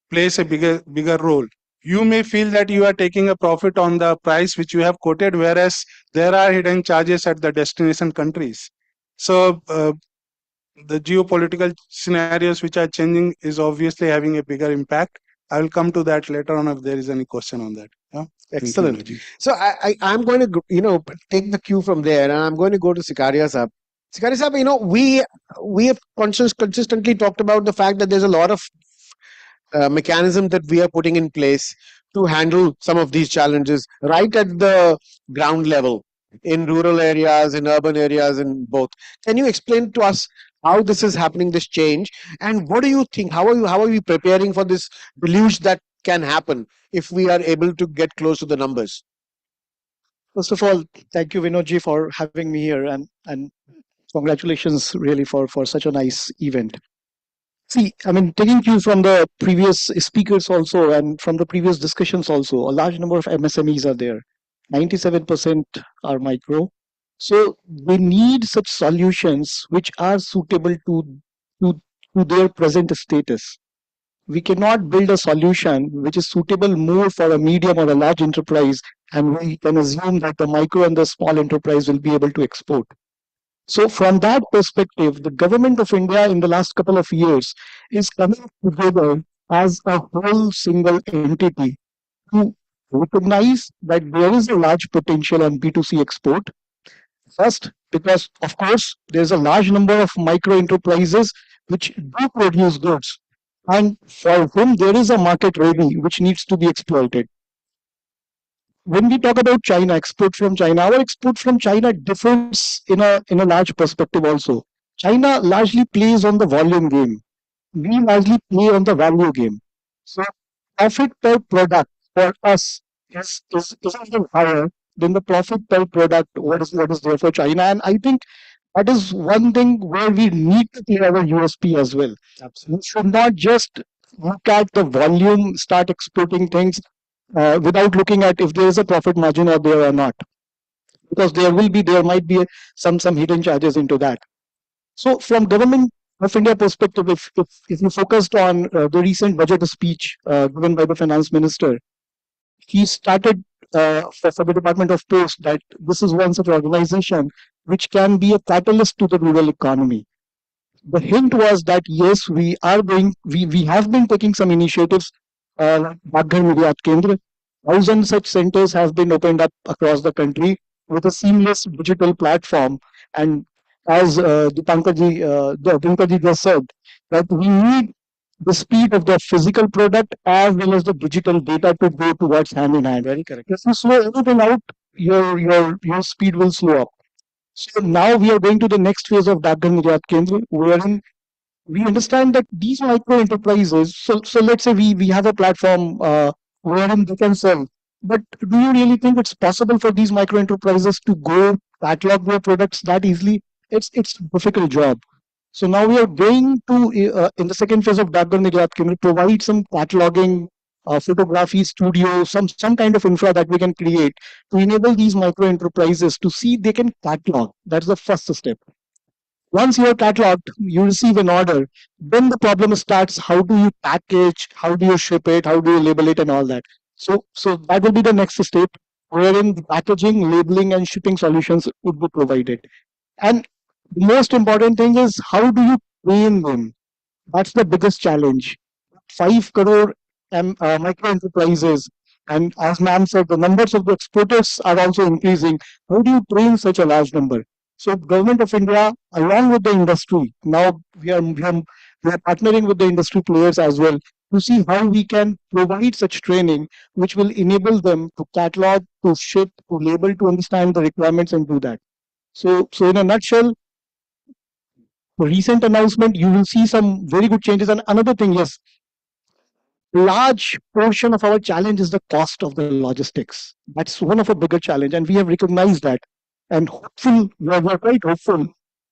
plays a bigger role. You may feel that you are taking a profit on the price which you have quoted, whereas there are hidden charges at the destination countries. So the geopolitical scenarios which are changing is obviously having a bigger impact. I will come to that later on if there is any question on that. Yeah? Excellent. So I'm going to take the cue from there, and I'm going to go to Sikaria Sahab. Sikaria Sahab, we have consistently talked about the fact that there's a lot of mechanism that we are putting in place to handle some of these challenges right at the ground level, in rural areas, in urban areas, in both. Can you explain to us how this is happening, this change, and what do you think? How are we preparing for this deluge that can happen if we are able to get close to the numbers? First of all, thank you, Vinodji, for having me here, and congratulations really for such a nice event. See, I mean, taking cue from the previous speakers also and from the previous discussions also, a large number of MSMEs are there. 97% are micro. So they need such solutions which are suitable to their present status. We cannot build a solution which is suitable more for a medium or a large enterprise, and we can assume that the micro and the small enterprise will be able to export. So from that perspective, the government of India in the last couple of years is coming together as a whole single entity to recognize that there is a large potential on B2C export. First, because of course, there's a large number of micro enterprises which do produce goods and for whom there is a market ready which needs to be exploited. When we talk about China, export from China, our export from China differs in a large perspective also. China largely plays on the volume game. We largely play on the value game. So profit per product for us is even higher than the profit per product what is there for China. And I think that is one thing where we need to play our USP as well. Absolutely. We should not just look at the volume, start exporting things without looking at if there is a profit margin or there or not, because there might be some hidden charges into that. So from government of India perspective, if you focused on the recent budget speech given by the finance minister, he started for the Department of Post that this is one such organization which can be a catalyst to the rural economy. The hint was that yes, we have been taking some initiatives like Bharat Niriyat Kendra. 1,000 such centers have been opened up across the country with a seamless digital platform. And as Dinkarji just said, that we need the speed of the physical product as well as the digital data to go towards hand in hand. Very correct. If you slow everything out, your speed will slow up. So now we are going to the next phase of Bharat Niriyat Kendra, wherein we understand that these micro enterprises, so let's say we have a platform wherein they can sell, but do you really think it's possible for these micro enterprises to go catalog their products that easily? It's a difficult job. So now we are going to in the second phase of Bharat Niriyat Kendra provide some cataloging, photography studio, some kind of infra that we can create to enable these micro enterprises to see they can catalog. That's the first step. Once you are cataloged, you receive an order. Then the problem starts: how do you package? How do you ship it? How do you label it, and all that? So that will be the next step, wherein the packaging, labeling, and shipping solutions would be provided. And the most important thing is how do you train them? That's the biggest challenge. 5 crore micro enterprises, and as ma'am said, the numbers of the exporters are also increasing. How do you train such a large number? So government of India, along with the industry, now we are partnering with the industry players as well to see how we can provide such training, which will enable them to catalog, to ship, to label, to understand the requirements and do that. So in a nutshell, the recent announcement, you will see some very good changes. And another thing, yes, large portion of our challenge is the cost of the logistics. That's one of a bigger challenge, and we have recognized that. And we are quite hopeful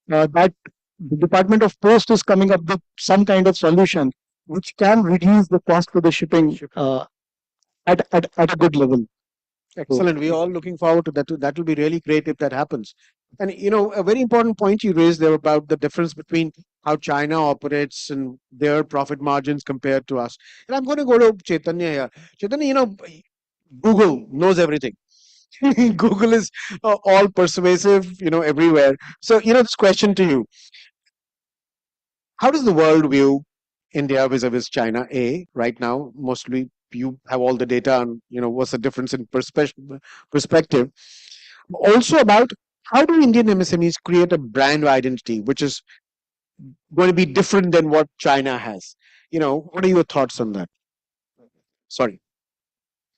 that the Department of Post is coming up with some kind of solution which can reduce the cost for the shipping. at a good level. Excellent. We're all looking forward to that. That will be really great if that happens. And a very important point you raised there about the difference between how China operates and their profit margins compared to us. And I'm going to go to Chaitanya here. Chaitanya, Google knows everything. Google is all persuasive, everywhere. So, this question to you: how does the world view India vis-a-vis China? Right now, mostly you have all the data on, what's the difference in perspective. Also about how do Indian MSMEs create a brand identity which is going to be different than what China has? What are your thoughts on that? Sorry.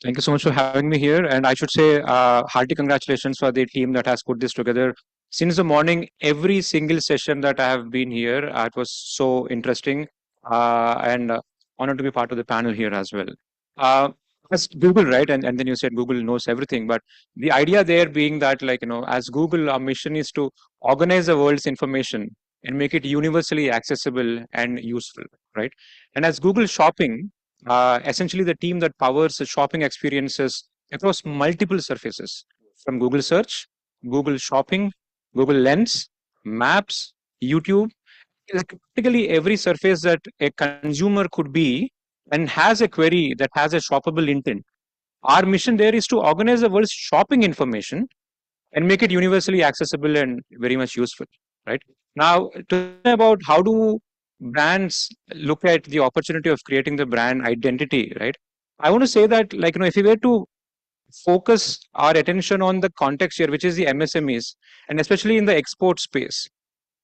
Thank you so much for having me here. And I should say, hearty congratulations for the team that has put this together. Since the morning, every single session that I have been here, it was so interesting and honored to be part of the panel here as well. As Google, right? And then you said Google knows everything. But the idea there being that, as Google, our mission is to organize the world's information and make it universally accessible and useful, right? And as Google Shopping, essentially the team that powers the shopping experiences across multiple surfaces, from Google Search, Google Shopping, Google Lens, Maps, YouTube, practically every surface that a consumer could be and has a query that has a shoppable intent. Our mission there is to organize the world's shopping information and make it universally accessible and very much useful, right? Now, to about how do brands look at the opportunity of creating the brand identity, right? I want to say that, if we were to focus our attention on the context here, which is the MSMEs, and especially in the export space,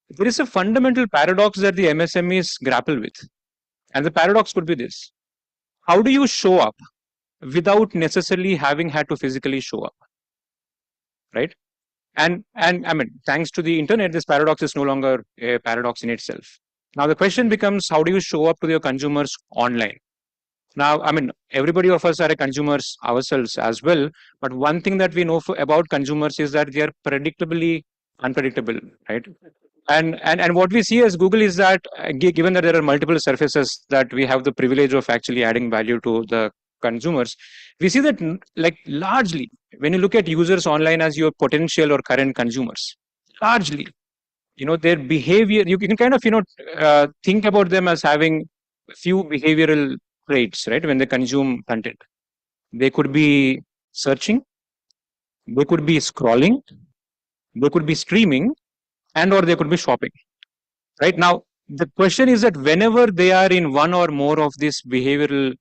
there is a fundamental paradox that the MSMEs grapple with. And the paradox could be this: how do you show up without necessarily having had to physically show up, right? And I mean, thanks to the internet, this paradox is no longer a paradox in itself. Now the question becomes, how do you show up to your consumers online? Now, I mean, everybody of us are consumers ourselves as well. But one thing that we know about consumers is that they are predictably unpredictable, right? And what we see as Google is that, given that there are multiple surfaces that we have the privilege of actually adding value to the consumers, we see that, largely, when you look at users online as your potential or current consumers, largely, their behavior, you can kind of, think about them as having a few behavioral traits, right? When they consume content, they could be searching, they could be scrolling, they could be streaming, and or they could be shopping, right? Now, the question is that whenever they are in one or more of these behavioral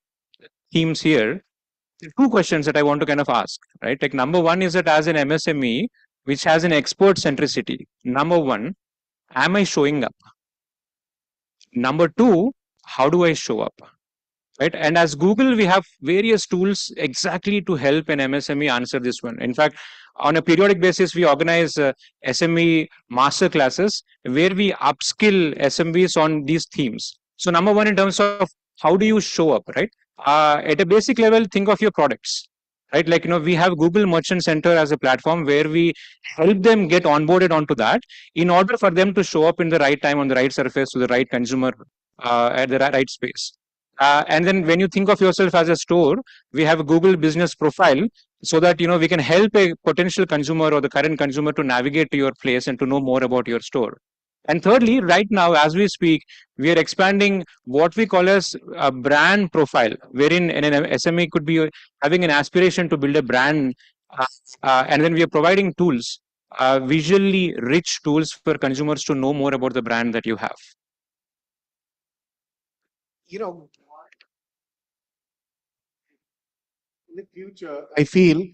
themes here, there are two questions that I want to kind of ask, right? Like, number one is that as an MSME, which has an export centricity, number one, am I showing up? Number two, how do I show up? Right? And as Google, we have various tools exactly to help an MSME answer this one. In fact, on a periodic basis, we organize SME master classes where we upskill SMBs on these themes. So number one, in terms of how do you show up, right? At a basic level, think of your products, right? We have Google Merchant Center as a platform where we help them get onboarded onto that in order for them to show up in the right time on the right surface to the right consumer at the right space. And then when you think of yourself as a store, we have a Google business profile so that, we can help a potential consumer or the current consumer to navigate to your place and to know more about your store. And thirdly, right now, as we speak, we are expanding what we call as a brand profile, wherein an SME could be having an aspiration to build a brand. And then we are providing tools, visually rich tools for consumers to know more about the brand that you have. In the future, I feel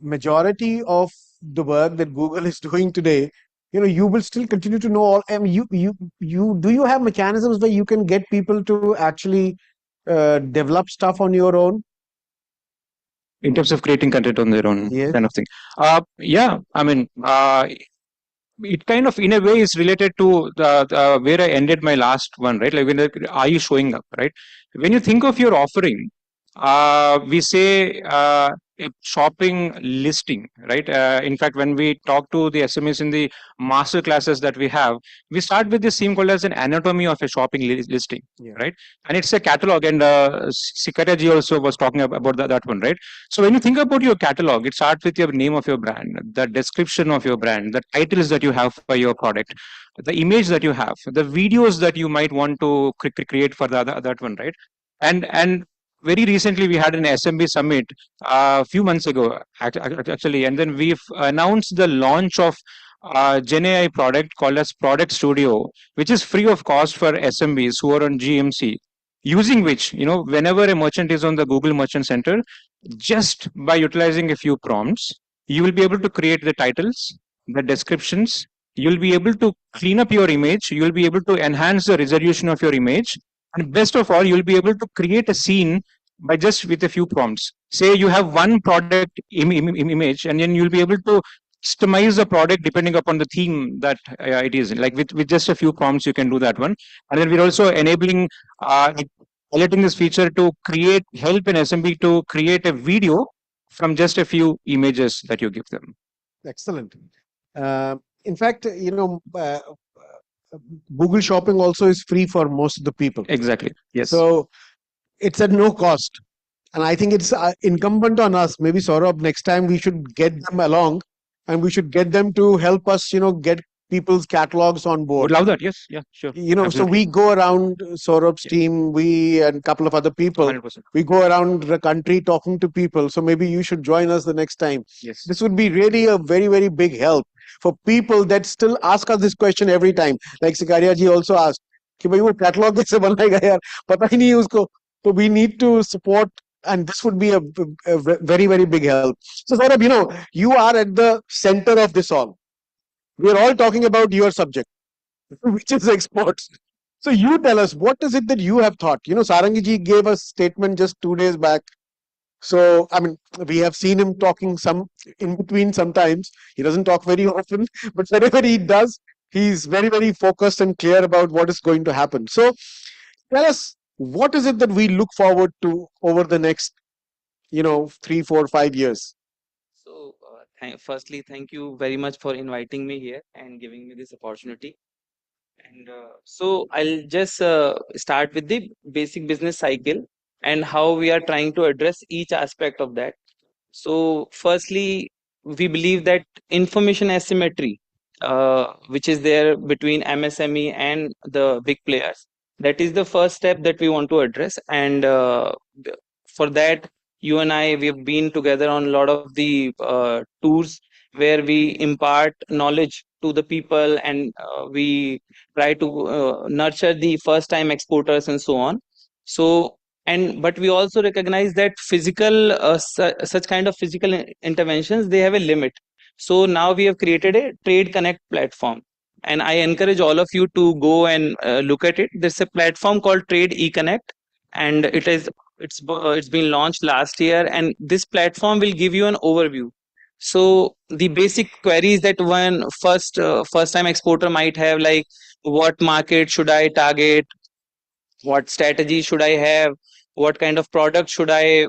majority of the work that Google is doing today, you will still continue to know all. Do you have mechanisms where you can get people to actually develop stuff on your own? In terms of creating content on their own, yes, kind of thing. Yeah, I mean, it kind of, in a way, is related to the where I ended my last one, right? Like, are you showing up, right? When you think of your offering, we say a shopping listing, right? In fact, when we talk to the SMEs in the master classes that we have, we start with this theme called as an anatomy of a shopping listing, right? And it's a catalog, and Sikaria ji also was talking about that one, right? So when you think about your catalog, it starts with your name of your brand, the description of your brand, the titles that you have for your product, the image that you have, the videos that you might want to create for that one, right? And very recently we had an SMB summit a few months ago, actually, and then we've announced the launch of Gen AI product called as Product Studio, which is free of cost for SMBs who are on GMC. Using which, whenever a merchant is on the Google Merchant Center, just by utilizing a few prompts, you will be able to create the titles, the descriptions. You'll be able to clean up your image. You'll be able to enhance the resolution of your image. And best of all, you'll be able to create a scene by just with a few prompts. Say you have one product image, and then you'll be able to customize the product depending upon the theme that it is. Like with just a few prompts, you can do that one. And then we're also enabling piloting this feature to help an SMB to create a video from just a few images that you give them. Excellent. In fact, Google Shopping also is free for most of the people. Exactly. Yes. So it's at no cost. And I think it's incumbent on us. Maybe Saurabh, next time we should get them along and we should get them to help us, get people's catalogs on board. Would love that. Yes. Yeah, sure. So we go around, Saurabh's team, we and a couple of other people, 100%. we go around the country talking to people. So maybe you should join us the next time. Yes. This would be really a very, very big help for people that still ask us this question every time. Like Sikaria ji also asked, कि भाई वो catalog कैसे बनाएगा यार, पता ही नहीं उसको. So we need to support, and this would be a very, very big help. So Saurabh, you are at the center of this all. We are all talking about your subject, which is exports. So you tell us, what is it that you have thought? Sarangi ji gave a statement just 2 days back. So, we have seen him talking some in between sometimes. He doesn't talk very often, but whenever he does, he's very, very focused and clear about what is going to happen. So tell us, what is it that we look forward to over the next, 3, 4, 5 years? So, firstly, thank you very much for inviting me here and giving me this opportunity. And so I'll just start with the basic business cycle and how we are trying to address each aspect of that. So, firstly, we believe that information asymmetry, which is there between MSME and the big players, that is the first step that we want to address. And for that, you and I, we've been together on a lot of the tours where we impart knowledge to the people, and we try to nurture the first time exporters and so on. So, but we also recognize that physical such kind of physical interventions, they have a limit. So now we have created a Trade Connect platform, and I encourage all of you to go and look at it. There's a platform called Trade eConnect, and it's been launched last year, and this platform will give you an overview. So the basic queries that one first time exporter might have, like what market should I target, what strategy should I have, what kind of product should I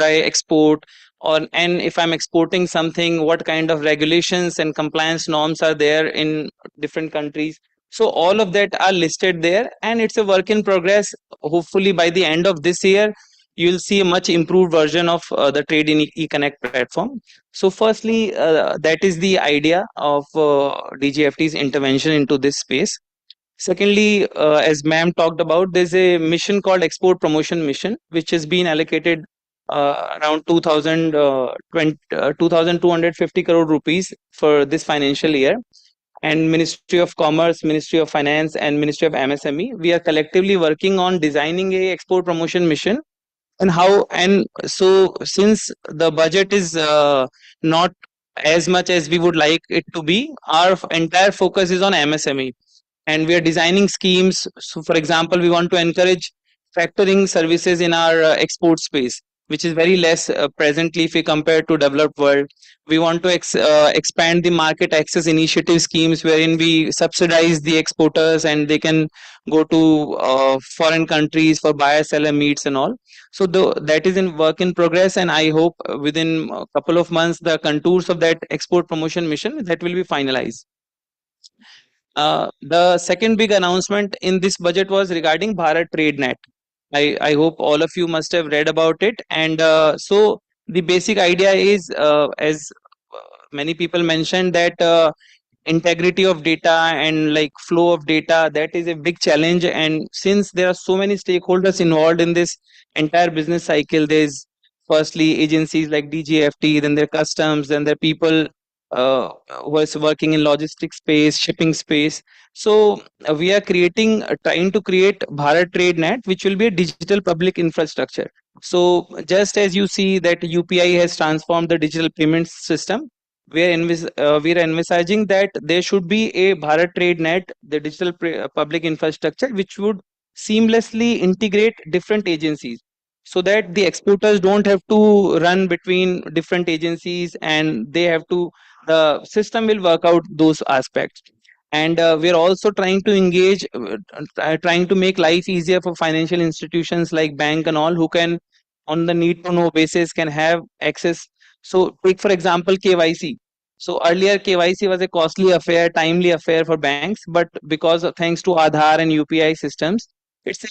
export, and if I'm exporting something, what kind of regulations and compliance norms are there in different countries. So all of that are listed there, and it's a work in progress. Hopefully by the end of this year, you'll see a much improved version of the Trade in eConnect platform. So firstly, that is the idea of DGFT's intervention into this space. Secondly, as ma'am talked about, there's a mission called Export Promotion Mission, which has been allocated around 2,250 crore rupees for this financial year. And Ministry of Commerce, Ministry of Finance, and Ministry of MSME, we are collectively working on designing a export promotion mission. And so since the budget is not as much as we would like it to be, our entire focus is on MSME. And we are designing schemes. So for example, we want to encourage factoring services in our export space. which is very less presently if we compare to developed world. We want to expand the market access initiative schemes wherein we subsidize the exporters and they can go to foreign countries for buyer seller meets and all. So that is in work in progress, and I hope within a couple of months the contours of that export promotion mission that will be finalized. The second big announcement in this budget was regarding Bharat TradeNet. I hope all of you must have read about it. And so the basic idea is, as many people mentioned, that integrity of data and like flow of data, that is a big challenge. And since there are so many stakeholders involved in this entire business cycle, there's firstly agencies like DGFT, then there are customs, then there are people who is working in logistics space, shipping space. So we are trying to create Bharat TradeNet, which will be a digital public infrastructure. So just as you see that UPI has transformed the digital payments system, we are envisaging that there should be a Bharat TradeNet, the digital public infrastructure, which would seamlessly integrate different agencies, so that the exporters don't have to run between different agencies, and the system will work out those aspects. And we're also trying to engage, trying to make life easier for financial institutions like bank and all, who can on the need to know basis can have access. So take for example KYC. So earlier KYC was a costly affair, timely affair for banks, but because of, thanks to Aadhaar and UPI systems, it's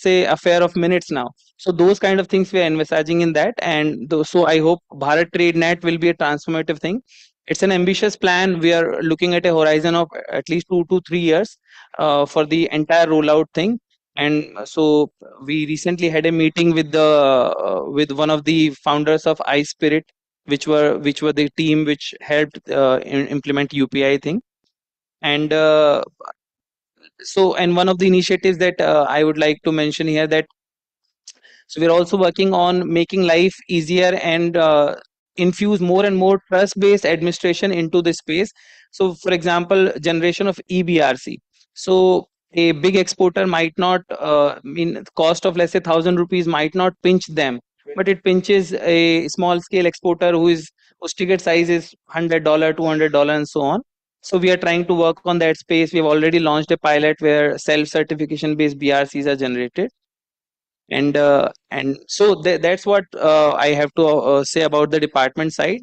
a affair of minutes now. So those kind of things we are envisaging in that. And so I hope Bharat TradeNet will be a transformative thing. It's an ambitious plan. We are looking at a horizon of at least 2 to 3 years for the entire rollout thing. And so we recently had a meeting with with one of the founders of iSpirit, which were the team which helped implement UPI thing. And and one of the initiatives that I would like to mention here, that so we're also working on making life easier and infuse more and more trust-based administration into this space. So, for example, generation of EBRC. So, a big exporter might not mean cost of let's say 1,000 rupees might not pinch them, but it pinches a small scale exporter whose ticket size is $100, $200, and so on. So we are trying to work on that space. We've already launched a pilot where self-certification based BRCs are generated. And so that's what I have to say about the department side.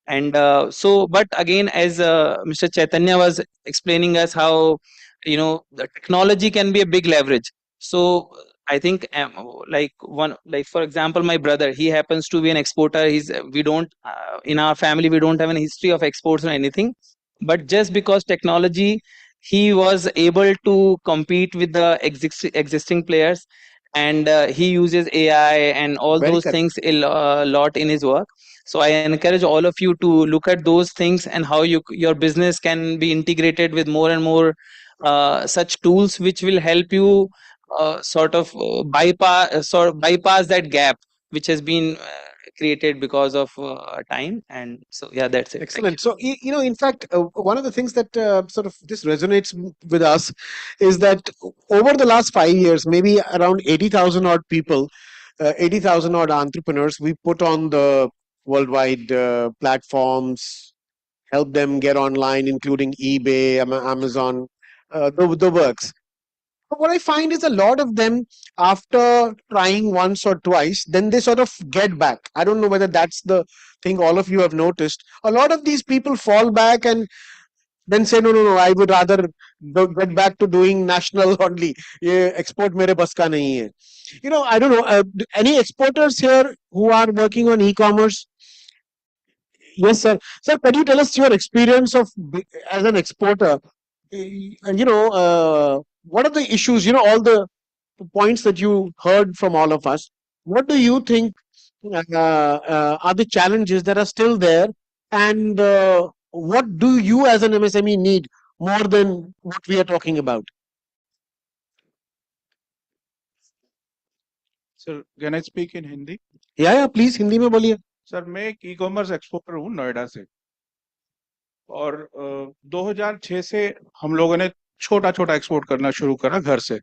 And so but again, as Mr. Chaitanya was explaining us how the technology can be a big leverage. So I think like for example, my brother, he happens to be an exporter. We don't in our family we don't have a history of exports or anything, but just because technology, he was able to compete with the existing players. And he uses AI and all Very those correct. things a lot in his work. So I encourage all of you to look at those things and how your business can be integrated with more and more such tools which will help you bypass that gap which has been created because of time. And so yeah, that's it. Thank you. Excellent. So, in fact, one of the things that sort of this resonates with us is that over the last 5 years, maybe around 80,000 odd people, 80,000 odd entrepreneurs, we put on the worldwide platforms, help them get online, including eBay, Amazon, the works. But what I find is a lot of them, after trying once or twice, then they sort of get back. I don't know whether that's the thing all of you have noticed. A lot of these people fall back and then say, no, I would rather get back to doing national only. Ye export mere bas ka nahi hai. I don't know. Any exporters here who are working on e-commerce? Yes, sir. Sir, can you tell us your experience of as an exporter? What are the issues? All the points that you heard from all of us. What do you think are the challenges that are still there, and what do you as an MSME need more than what we are talking about? Sir can I speak in Hindi? या please Hindi में बोलिए. Sir मैं एक e commerce exporter हूँ नोएडा से, और 2006 से हम लोगों ने छोटा छोटा एक्सपोर्ट करना शुरू करा घर से.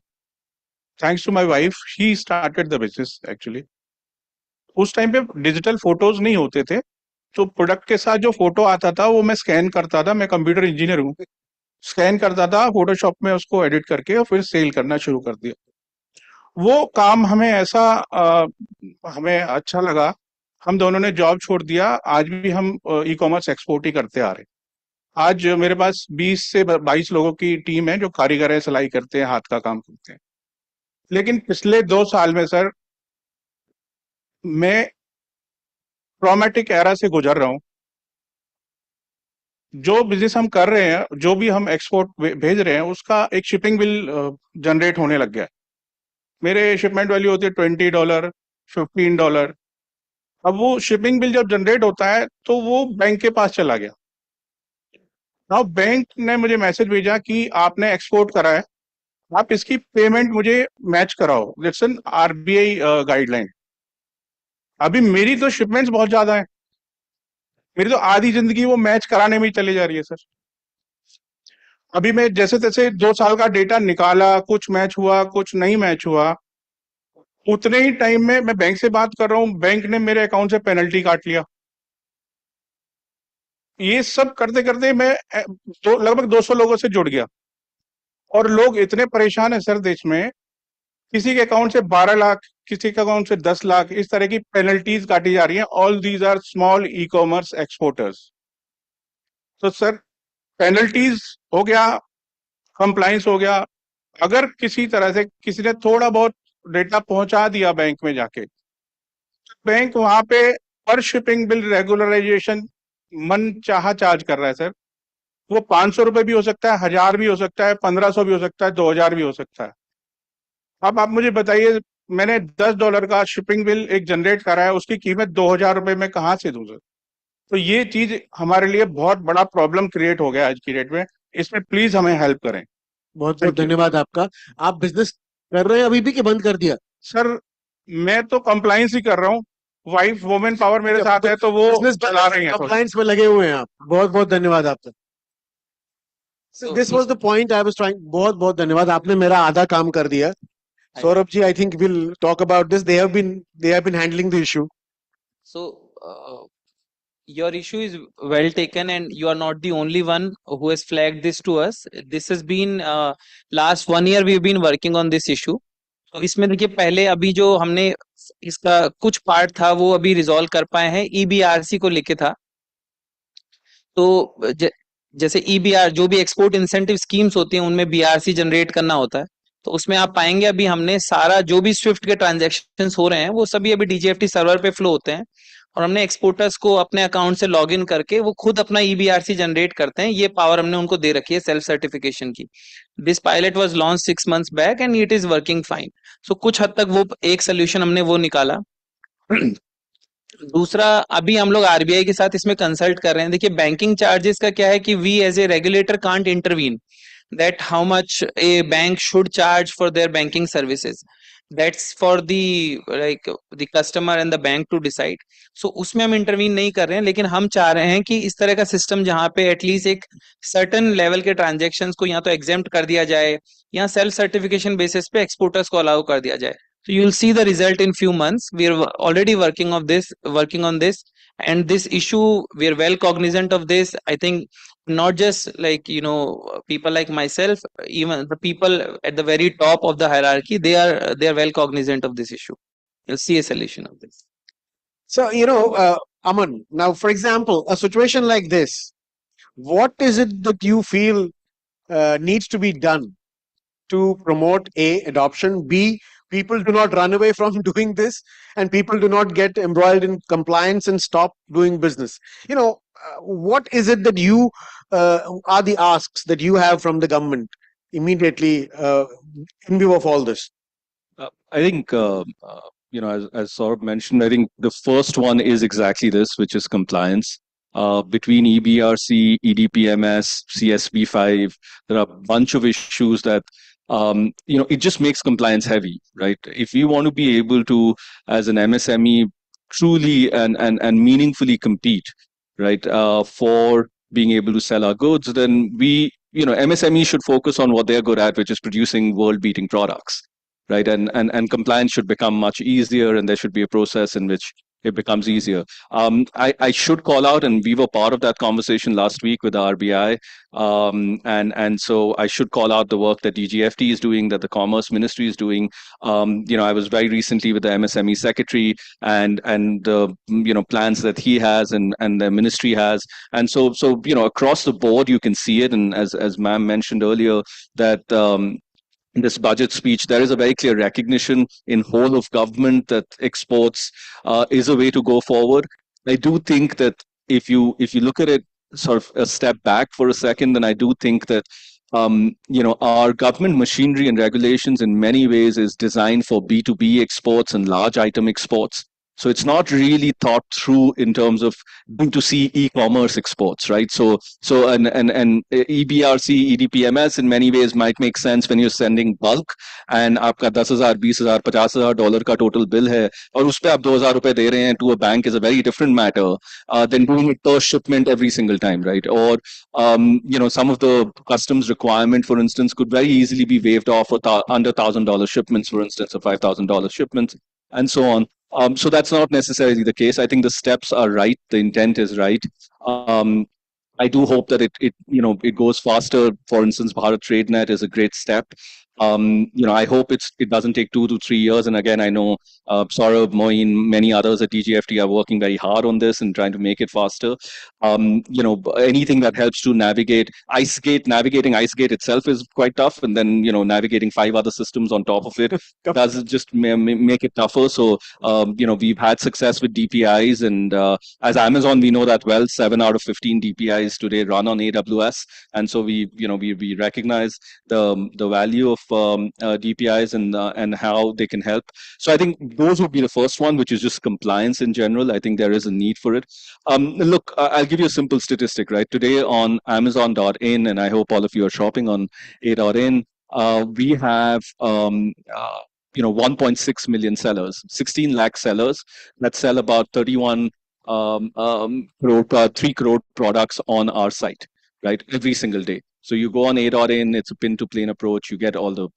Thanks to my wife, she started the business actually. उस टाइम पे डिजिटल फोटोज नहीं होते थे, तो प्रोडक्ट के साथ जो फोटो आता था वो मैं स्कैन करता था, मैं कंप्यूटर इंजीनियर हूँ, स्कैन करता था फोटोशॉप में, उसको एडिट करके और फिर सेल करना शुरू कर दिया। वो काम हमें ऐसा हमें अच्छा लगा, हम दोनों ने जॉब छोड़ दिया। आज भी हम ई कॉमर्स एक्सपोर्ट ही करते आ रहे हैं। आज मेरे पास 20 से 22 लोगों की टीम है जो कारीगर है, सिलाई करते हैं, हाथ का काम करते हैं। लेकिन पिछले 2 साल में सर मैं ट्रॉमेटिक एरा से गुजर रहा हूँ। जो बिजनेस हम कर रहे हैं, जो भी हम एक्सपोर्ट भेज रहे हैं, उसका एक शिपिंग बिल जनरेट होने लग गया है। मेरे शिपमेंट वैल्यू होती है $20, $15। अब वो शिपिंग बिल जब जनरेट होता है तो वो बैंक के पास चला गया। अब बैंक ने मुझे मैसेज भेजा कि आपने एक्सपोर्ट करा है, आप इसकी पेमेंट मुझे मैच कराओ। That's an RBI guideline. अभी मेरी तो शिपमेंट्स बहुत ज्यादा है, मेरी तो आधी जिंदगी वो मैच कराने में ही चली जा रही है सर। अभी मैं जैसे तैसे 2 साल का डेटा निकाला, कुछ मैच हुआ, कुछ नहीं मैच हुआ। उतने ही टाइम में मैं बैंक से बात कर रहा हूँ, बैंक ने मेरे अकाउंट से पेनल्टी काट लिया। ये सब करते करते मैं लगभग 200 लोगों से जुड़ गया, और लोग इतने परेशान है सर देश में। किसी के अकाउंट से 12 लाख, किसी के अकाउंट से 10 लाख, इस तरह की पेनल्टीज काटी जा रही हैं। All these are small e commerce exporters. तो सर पेनल्टीज हो गया, कंप्लाइंस हो गया। अगर किसी तरह से किसी ने थोड़ा बहुत डेटा पहुंचा दिया बैंक में जाके, तो बैंक वहां पे पर शिपिंग बिल रेगुलराइजेशन मन चाहा चार्ज कर रहा है सर। वो 500 रुपए भी हो सकता है, 1000 भी हो सकता है, 1500 भी हो सकता है, 2000 भी हो सकता है। अब आप मुझे बताइए, मैंने $10 का शिपिंग बिल एक जनरेट करा है, उसकी कीमत 2000 रुपए में कहाँ से दूं सर? तो ये चीज हमारे लिए बहुत बड़ा प्रॉब्लम क्रिएट हो गया आज की डेट में। इसमें प्लीज हमें हेल्प करें। बहुत बहुत धन्यवाद आपका। आप बिजनेस कर रहे हैं अभी भी कि बंद कर दिया? सर मैं तो कंप्लाइंस ही कर रहा हूँ, वाइफ वुमेन पावर मेरे साथ है तो वो चला रही है। कंप्लाइंस में लगे हुए हैं आप। बहुत बहुत धन्यवाद आपका। This was the point I was trying. बहुत बहुत धन्यवाद, आपने मेरा आधा काम कर दिया। Saurabh ji, I think will talk about this. They have been handling the issue. So, your issue is well taken, and you are not the only one who has flagged this to us. This has been last 1 year we've been working on this issue. तो इसमें देखिए, पहले अभी जो हमने इसका कुछ part था वो अभी रिजॉल्व कर पाए हैं, ईबीआरसी को लेके था। तो जैसे ईबीआर जो भी एक्सपोर्ट इंसेंटिव स्कीम्स होती हैं उनमें बीआरसी जनरेट करना होता है। तो उसमें आप पाएंगे अभी हमने सारा जो भी स्विफ्ट के ट्रांजैक्शंस हो रहे हैं वो सभी अभी डीजीएफटी सर्वर पे फ्लो होते हैं, और हमने एक्सपोर्टर्स को अपने अकाउंट से लॉग इन करके वो खुद अपना ईबीआरसी जनरेट करते हैं। ये पावर हमने उनको दे रखी है सेल्फ सर्टिफिकेशन की। This pilot was launch 6 months back and it is working fine. So कुछ हद तक वो एक सोल्यूशन हमने वो निकाला। दूसरा, अभी हम लोग आरबीआई के साथ इसमें कंसल्ट कर रहे हैं। देखिए, बैंकिंग चार्जेस का क्या है कि we as a regulator can't intervene that how much a bank should charge for their banking services. That's for the customer and the bank to decide. So उसमें हम इंटरवीन नहीं कर रहे हैं, लेकिन हम चाह रहे हैं कि इस तरह का सिस्टम जहाँ पे एटलीस्ट एक सर्टन लेवल के ट्रांजेक्शन्स को या तो एग्जेम्प्ट कर दिया जाए या सेल्फ सर्टिफिकेशन बेसिस पे एक्सपोर्टर्स को अलाउ कर दिया जाए। So you will see the result in few months. We are already working on this, and this issue we are well cognizant of this. I think not just people like myself, even the people at the very top of the hierarchy, they are well cognizant of this issue. You'll see a solution of this. So, Aman, now, for example, a situation like this, what is it that you feel needs to be done to promote A, adoption, B, people do not run away from doing this, and people do not get embroiled in compliance and stop doing business? What is it that you are the asks that you have from the government immediately in view of all this? I think, as Saurabh mentioned, I think the first one is exactly this, which is compliance. Between EBRC, EDPMS, CSB5, there are a bunch of issues that, it just makes compliance heavy, right? If we want to be able to, as an MSME, truly and meaningfully compete, right, for being able to sell our goods, then MSME should focus on what they're good at, which is producing world-beating products, right? And compliance should become much easier, and there should be a process in which it becomes easier. I should call out, and we were part of that conversation last week with the RBI, and so I should call out the work that DGFT is doing, that the Commerce Ministry is doing. I was very recently with the MSME secretary, and the plans that he has and the ministry has, and so across the board you can see it, and as ma'am mentioned earlier, that in this budget speech, there is a very clear recognition in whole of government that exports is a way to go forward. I do think that if you look at it sort of a step back for a second, then I do think that our government machinery and regulations in many ways is designed for B2B exports and large item exports. So it's not really thought through in terms of B2C e-commerce exports, right? So and EBRC, EDPMS in many ways might make sense when you're sending bulk and आपका 10,000, 20,000, $50,000 का total bill है और उस पे आप 2,000 रुपए दे रहे हैं to a bank is a very different matter than doing it per shipment every single time, right? Or some of the customs requirement, for instance, could very easily be waived off for under $1,000 shipments, for instance, or $5,000 shipments, and so on. So that's not necessarily the case. I think the steps are right. The intent is right. I do hope that it goes faster. For instance, Bharat TradeNet is a great step. I hope it doesn't take 2 to 3 years. And again, I know Saurabh, Moin, many others at DGFT are working very hard on this and trying to make it faster. Anything that helps to navigate IceGate, navigating IceGate itself is quite tough. And then, navigating 5 other systems on top of it does just make it tougher. So, we've had success with DPIs. And as Amazon, we know that well, 7 out of 15 DPIs today run on AWS. And so we recognize the value of DPIs and how they can help. So I think those would be the first one, which is just compliance in general. I think there is a need for it. Look, I'll give you a simple statistic, right? Today on Amazon.in, and I hope all of you are shopping on A.in, we have 1.6 million sellers, 16 lakh sellers that sell about 31 3 crore products on our site, right? Every single day. So you go on A.in, it's a pin-to-plane approach. You get all the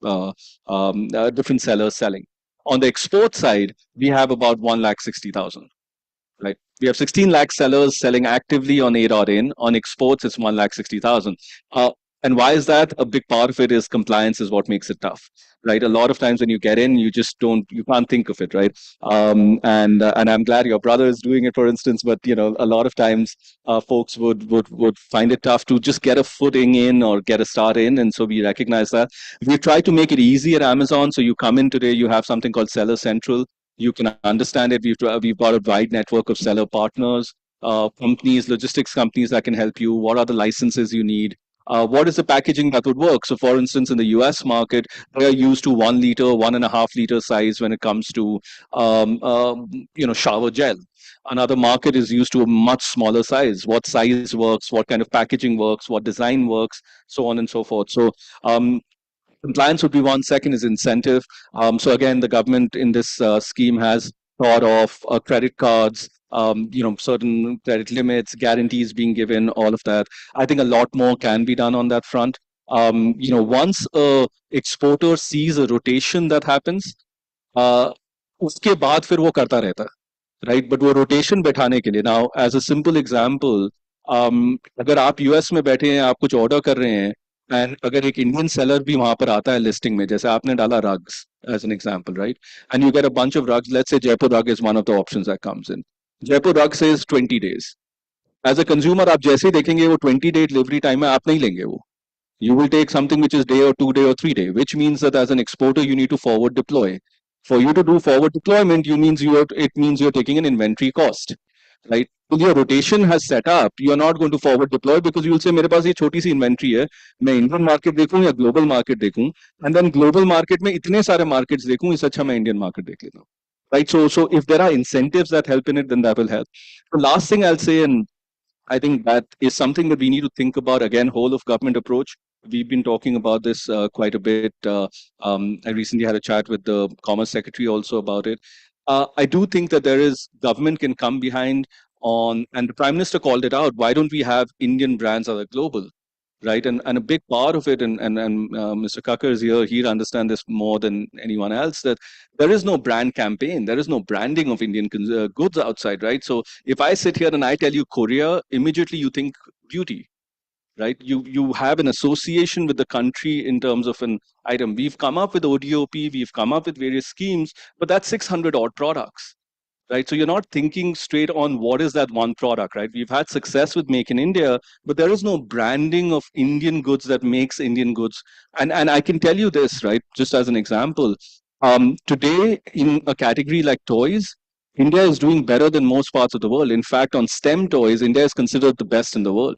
different sellers selling. On the export side, we have about 1,60,000, right? We have 16 lakh sellers selling actively on A.in. On exports, it's 1,60,000. And why is that? A big part of it is compliance is what makes it tough, right? A lot of times when you get in, you can't think of it, right? And I'm glad your brother is doing it, for instance, but a lot of times folks would find it tough to just get a footing in or get a start in. And so we recognize that. We try to make it easy at Amazon. So you come in today, you have something called Seller Central. You can understand it. We've got a wide network of seller partners, companies, logistics companies that can help you. What are the licenses you need? What is the packaging that would work? So, for instance, in the US market, they are used to 1 liter, 1.5 liter size when it comes to, shower gel. Another market is used to a much smaller size. What size works? What kind of packaging works? What design works? So on and so forth. So, compliance would be one. Second is incentive. So again, the government in this scheme has thought of credit cards, certain credit limits, guarantees being given, all of that. I think a lot more can be done on that front. Once a exporter sees a rotation that happens, उसके बाद फिर वो करता रहता है, right? But वो rotation बैठाने के लिए, now as a simple example, अगर आप US में बैठे हैं, आप कुछ order कर रहे हैं, and अगर एक Indian seller भी वहां पर आता है listing में, जैसे आपने डाला rugs as an example, right? And you get a bunch of rugs. Let's say Jaipur rug is one of the options that comes in. Jaipur rug says 20 days. As a consumer, आप जैसे ही देखेंगे वो 20-day delivery time है, आप नहीं लेंगे वो. You will take something which is day or 2 day or 3 day, which means that as an exporter, you need to forward deploy. For you to do forward deployment, it means you're taking an inventory cost, right? So your rotation has set up, you're not going to forward deploy because you'll say, मेरे पास ये छोटी सी inventory है, मैं Indian market देखूं या global market देखूं, and then global market में इतने सारे markets देखूं, इससे अच्छा मैं Indian market देख लेता हूं, right? So if there are incentives that help in it, then that will help. The last thing I'll say, and I think that is something that we need to think about, again, whole of government approach. We've been talking about this quite a bit. I recently had a chat with the Commerce Secretary also about it. I do think that government can come behind on, and the Prime Minister called it out, why don't we have Indian brands that are global, right? And a big part of it, and Mr. Kakkar is here, he'll understand this more than anyone else, that there is no brand campaign, there is no branding of Indian goods outside, right? So if I sit here and I tell you Korea, immediately you think beauty, right? You have an association with the country in terms of an item. We've come up with ODOP, we've come up with various schemes, but that's 600 odd products, right? So you're not thinking straight on what is that one product, right? We've had success with Make in India, but there is no branding of Indian goods that makes Indian goods. And I can tell you this, right? Just as an example, today in a category like toys, India is doing better than most parts of the world. In fact, on STEM toys, India is considered the best in the world,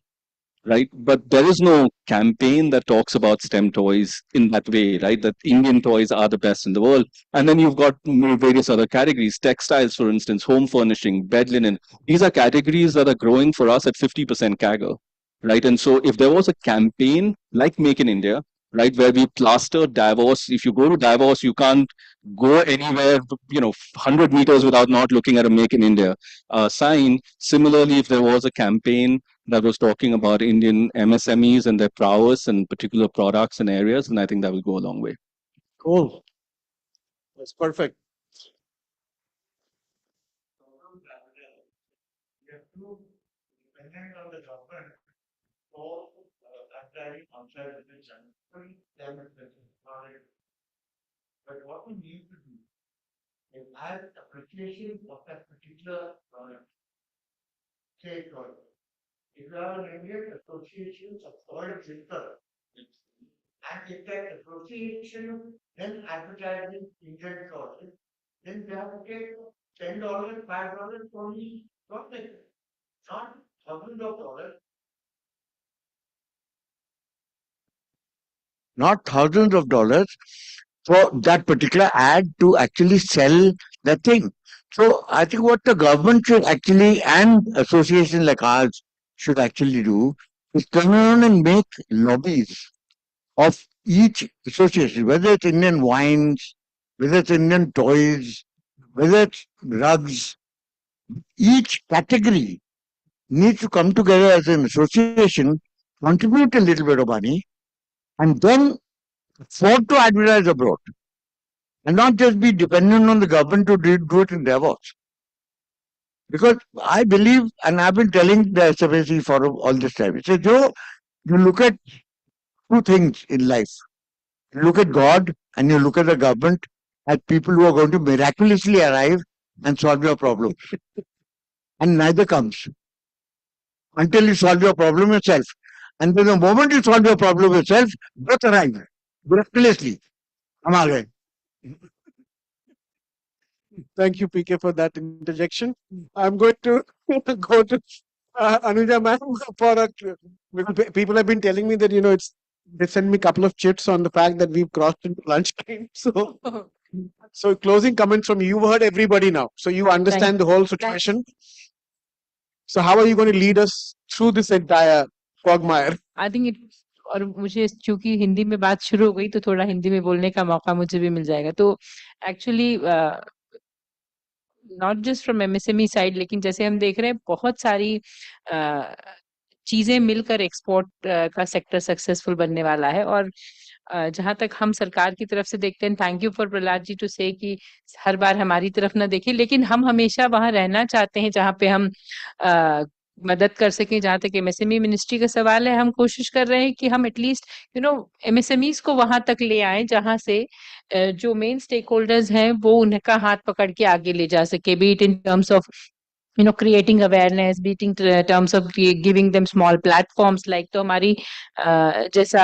right? But there is no campaign that talks about STEM toys in that way, right? That Indian toys are the best in the world. And then you've got various other categories, textiles, for instance, home furnishing, bed linen. These are categories that are growing for us at 50% CAGR, right? And so if there was a campaign like Make in India, right, where we plaster Davos, if you go to Davos, you can't go anywhere, 100 meters without not looking at a Make in India sign. Similarly, if there was a campaign that was talking about Indian MSMEs and their prowess and particular products and areas, and I think that will go a long way. Cool. That's perfect. But what we need to do is add appreciation of that particular product. Say product. If you have an Indian association of soil filter, and if that association then advertising Indian soil, then they have to take $10, $5 for the profit, not thousands of dollars. Not thousands of dollars for that particular ad to actually sell that thing. So I think what the government should actually, and association like ours should actually do, is turn around and make lobbies of each association, whether it's Indian wines, whether it's Indian toys, whether it's rugs. Each category needs to come together as an association, contribute a little bit of money, and then afford to advertise abroad, and not just be dependent on the government to do it in Davos. Because I believe, and I've been telling the SFAC for all this time, it says, Joe, you look at two things in life. You look at God and you look at the government as people who are going to miraculously arrive and solve your problem. And neither comes until you solve your problem yourself. And then the moment you solve your problem yourself, both arrive miraculously. Thank you, PK, for that interjection. I'm going to go to Anuja ma'am for a. Because people have been telling me that they sent me a couple of chits on the fact that we've crossed into lunchtime. So closing comments from you. You've heard everybody now, so you understand the whole situation. So how are you going to lead us through this entire quagmire? I think और मुझे चूंकि हिंदी में बात शुरू हो गई तो थोड़ा हिंदी में बोलने का मौका मुझे भी मिल जाएगा. तो actually not just from MSME side, लेकिन जैसे हम देख रहे हैं बहुत सारी चीजें मिलकर एक्सपोर्ट का सेक्टर सक्सेसफुल बनने वाला है. और जहां तक हम सरकार की तरफ से देखते हैं, thank you for Prahlad ji to say कि हर बार हमारी तरफ ना देखें, लेकिन हम हमेशा वहां रहना चाहते हैं जहां पे हम मदद कर सकें. जहां तक एमएसएमई मिनिस्ट्री का सवाल है, हम कोशिश कर रहे हैं कि हम एटलीस्ट एमएसएमईज को वहां तक ले आए जहां से जो मेन स्टेक होल्डर्स हैं वो उनका हाथ पकड़ के आगे ले जा सके, B it in terms of creating awareness, be it in terms of giving them small platforms like. तो हमारी जैसा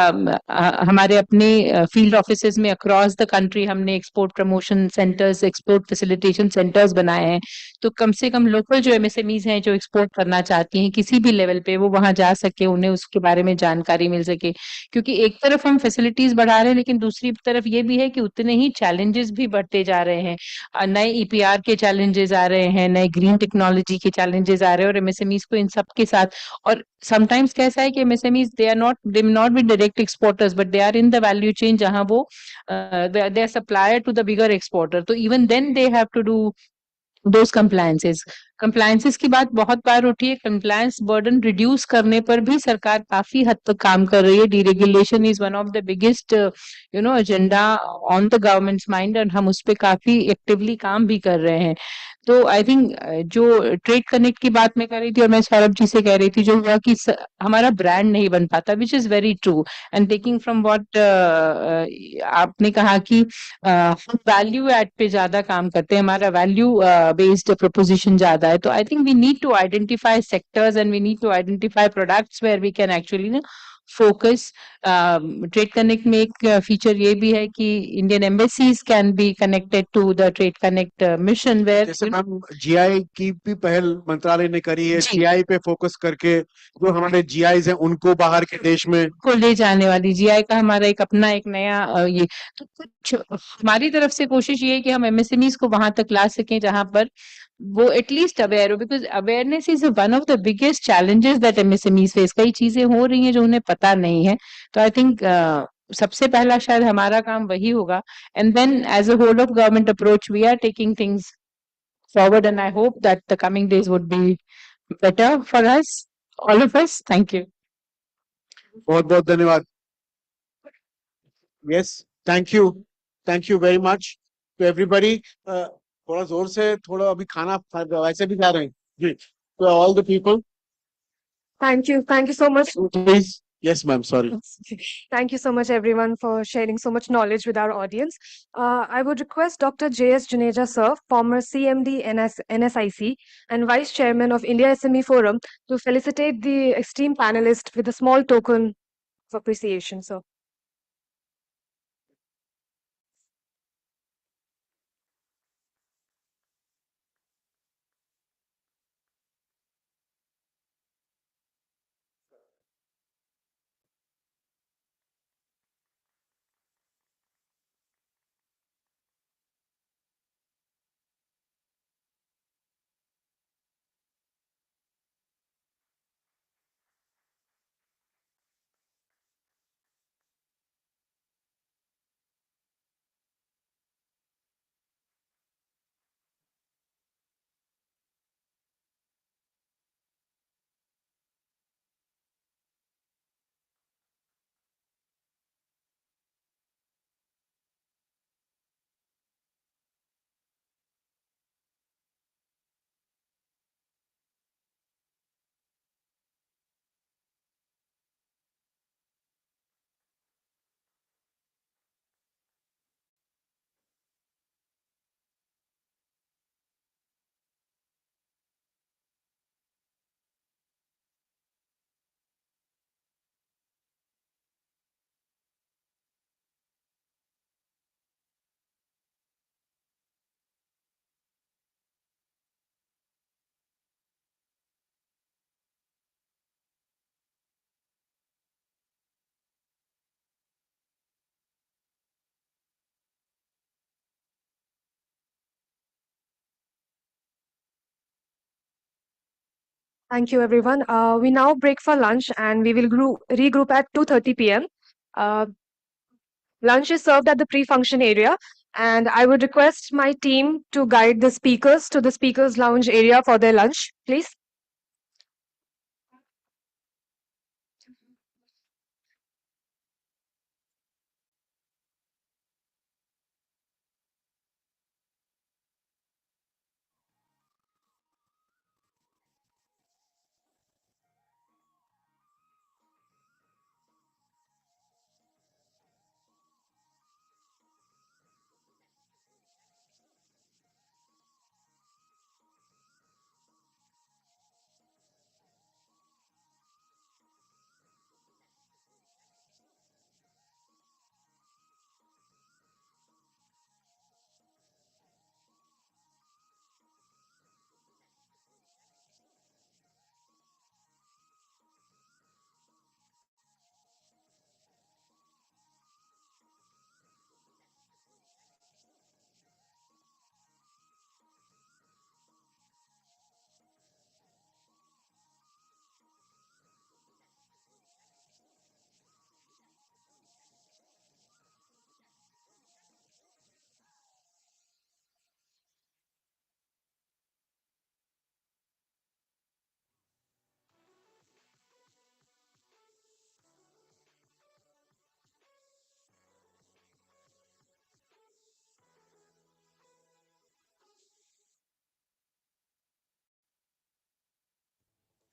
हमारे अपने फील्ड ऑफिसेज में अक्रॉस द कंट्री हमने export promotion centres, export facilitation centres बनाए हैं. तो कम से कम लोकल जो एमएसएमईज हैं जो एक्सपोर्ट करना चाहती हैं किसी भी लेवल पे, वो वहां जा सके, उन्हें उसके बारे में जानकारी मिल सके. क्योंकि एक तरफ हम फैसिलिटीज बढ़ा रहे हैं, लेकिन दूसरी तरफ ये भी है कि उतने ही चैलेंजेस भी बढ़ते जा रहे हैं. नए ईपीआर के चैलेंजेस आ रहे हैं, नए ग्रीन टेक्नोलॉजी के चैलेंजेस आ रहे हैं, और एमएसएमईज को इन सब के साथ. और समटाइम्स कैसा है कि MSMEs they not be direct exporters, but they are in the value chain जहां वो they are supplier to the bigger exporter. तो even then they have to do those compliances की बात बहुत बार उठी है। कंप्लायंस बर्डन रिड्यूस करने पर भी सरकार काफी हद तक काम कर रही है। Deregulation is one of the biggest agenda on the governments mind, और हम उस पर काफी एक्टिवली काम भी कर रहे हैं। तो आई थिंक जो ट्रेड कनेक्ट की बात मैं कर रही थी और मैं सौरभ जी से कह रही थी, जो हुआ कि हमारा ब्रांड नहीं बन पाता, which is very true. And taking from what आपने कहा कि हम वैल्यू एड पे ज्यादा काम करते हैं, हमारा वैल्यू बेस्ड प्रोपोजिशन ज्यादा है। तो I think we need to identify sectors and we need to identify products where we can actually focus. Trade connect में एक फीचर ये भी है कि Indian embassies can be connected to the trade connect mission, where जैसे ma'am GI की भी पहल मंत्रालय ने करी है, जीआई पे फोकस करके जो हमारे जीआईज हैं उनको बाहर के देश में को ले जाने वाली। जीआई का हमारा एक अपना एक नया ये, तो कुछ हमारी तरफ से कोशिश ये है कि हम एमएसएमईज को वहां तक ला सकें जहां पर वो एटलीस्ट अवेयर हो, because awareness is one of the biggest challenges that MSMEs face. कई चीजें हो रही हैं जो उन्हें पता नहीं है। तो आई थिंक सबसे पहला शायद हमारा काम वही होगा, and then as a whole of government approach we are taking things forward, and I hope that the coming days would be better for us, all of us. Thank you. बहुत बहुत धन्यवाद। Yes, thank you very much to everybody. थोड़ा जोर से, थोड़ा अभी खाना वैसे भी जा रहे हैं जी, तो all the people. Thank you so much. Please, yes ma'am, sorry. Thank you so much, everyone, for sharing so much knowledge with our audience. I would request Dr. J.S. Juneja, sir, former CMD NSIC and Vice Chairman of India SME Forum, to felicitate the esteemed panelist with a small token of appreciation, sir. Thank you, everyone. We now break for lunch, and we will regroup at 2:30 p.m. Uh, Lunch is served at the pre-function area, and I would request my team to guide the speakers to the speakers' lounge area for their lunch, please.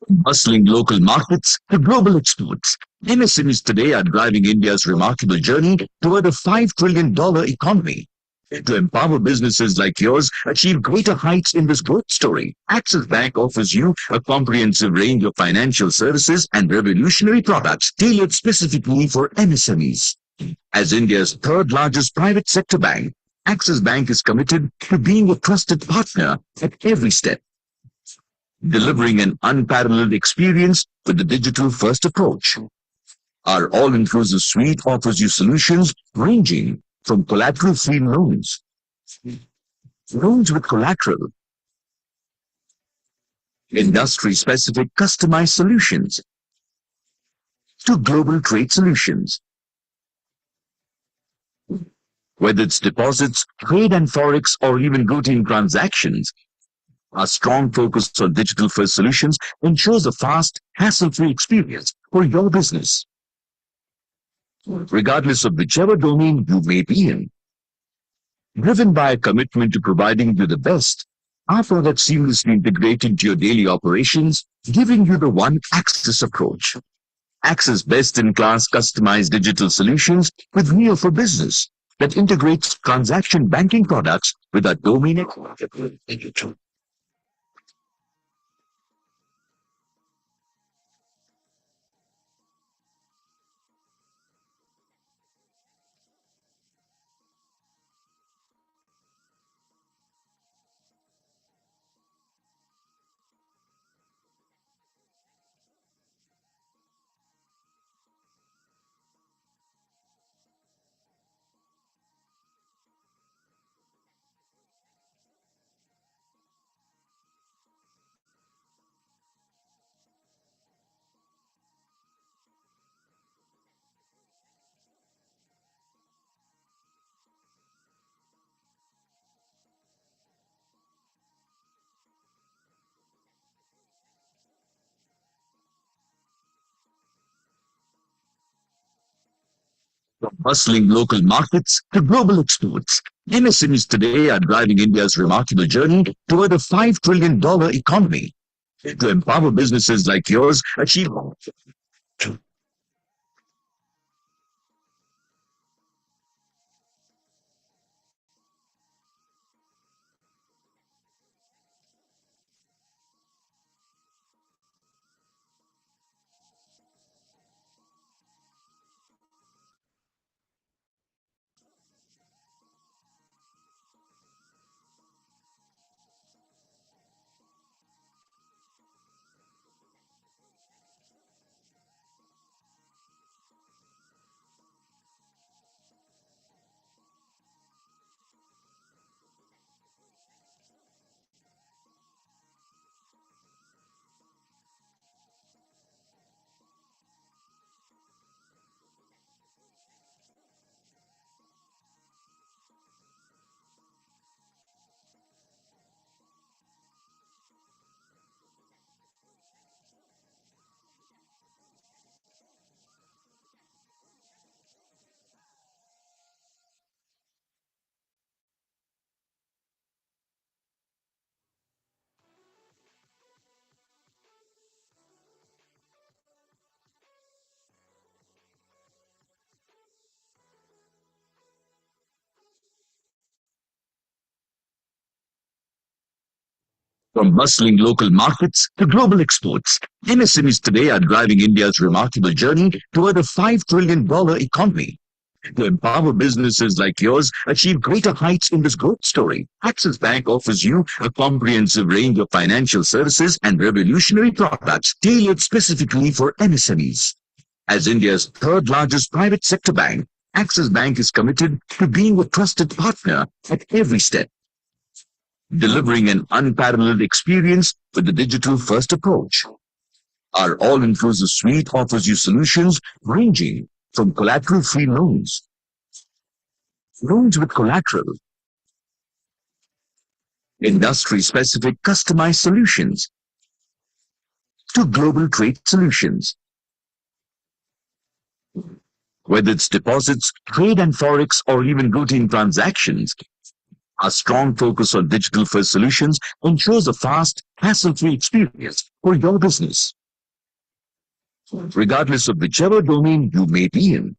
Bustling local markets to global exports, MSMEs today are driving India's remarkable journey toward a $5 trillion economy. To empower businesses like yours achieve greater heights in this growth story, Axis Bank offers you a comprehensive range of financial services and revolutionary products tailored specifically for MSMEs. As India's third largest private sector bank, Axis Bank is committed to being a trusted partner at every step, delivering an unparalleled experience with the digital-first approach. Our all-inclusive suite offers you solutions ranging from collateral-free loans, loans with collateral, industry-specific customized solutions, to global trade solutions. Whether it's deposits, trade and forex, or even routine transactions, our strong focus on digital-first solutions ensures a fast, hassle-free experience for your business, regardless of whichever domain you may be in. Driven by a commitment to providing you the best, our products seamlessly integrate into your daily operations, giving you the one Axis approach. Axis best-in-class customized digital solutions with Neo for Business that integrates transaction banking products with our domain. From bustling local markets to global exports, MSMEs today are driving India's remarkable journey toward a $5 trillion economy. To empower businesses like yours achieve From bustling local markets to global exports, MSMEs today are driving India's remarkable journey toward a $5 trillion economy. To empower businesses like yours achieve greater heights in this growth story, Axis Bank offers you a comprehensive range of financial services and revolutionary products tailored specifically for MSMEs. As India's third largest private sector bank, Axis Bank is committed to being a trusted partner at every step, delivering an unparalleled experience with the digital-first approach. Our all-inclusive suite offers you solutions ranging from collateral-free loans, loans with collateral, industry-specific customized solutions, to global trade solutions. Whether it's deposits, trade and forex, or even routine transactions, Our strong focus on digital-first solutions ensures a fast, hassle-free experience for your business, regardless of whichever domain you may be in.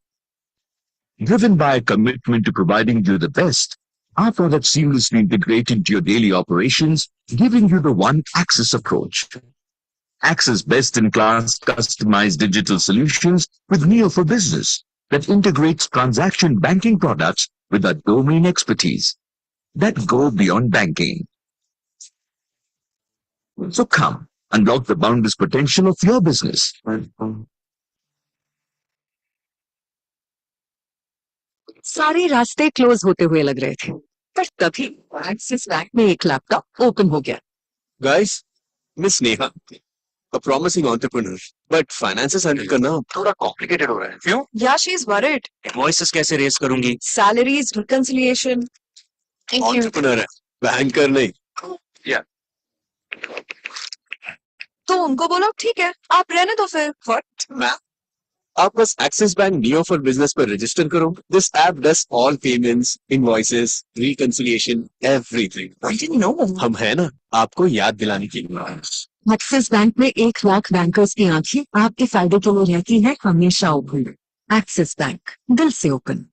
Driven by a commitment to providing you the best, our products seamlessly integrate into your daily operations, giving you the one access approach. Access best-in-class customized digital solutions with Neo for Business that integrates transaction banking products with our domain expertise that go beyond banking. So come, unlock the boundless potential of your business. सारे रास्ते close होते हुए लग रहे थे पर तभी axis bank में एक लैपटॉप ओपन हो गया. Guys, Miss Neha, a promising entrepreneur, but finances handle करना थोड़ा complicated हो रहा है. क्यों? Yeah, she's worried. Invoices कैसे raise करूंगी? Salaries, reconciliation. Entrepreneur है, banker नहीं. Yeah. तो उनको बोलो ठीक है आप रहने दो फिर. What? Ma'am? आप बस axis bank neo for business पर रजिस्टर करो. This app does all payments, invoices, reconciliation, everything. हम है ना आपको याद दिलाने के लिए. एक्सिस बैंक में 1 लाख बैंकर्स की आंखें आपके फायदे के लिए रहती है हमेशा ओपन. एक्सिस बैंक दिल से open.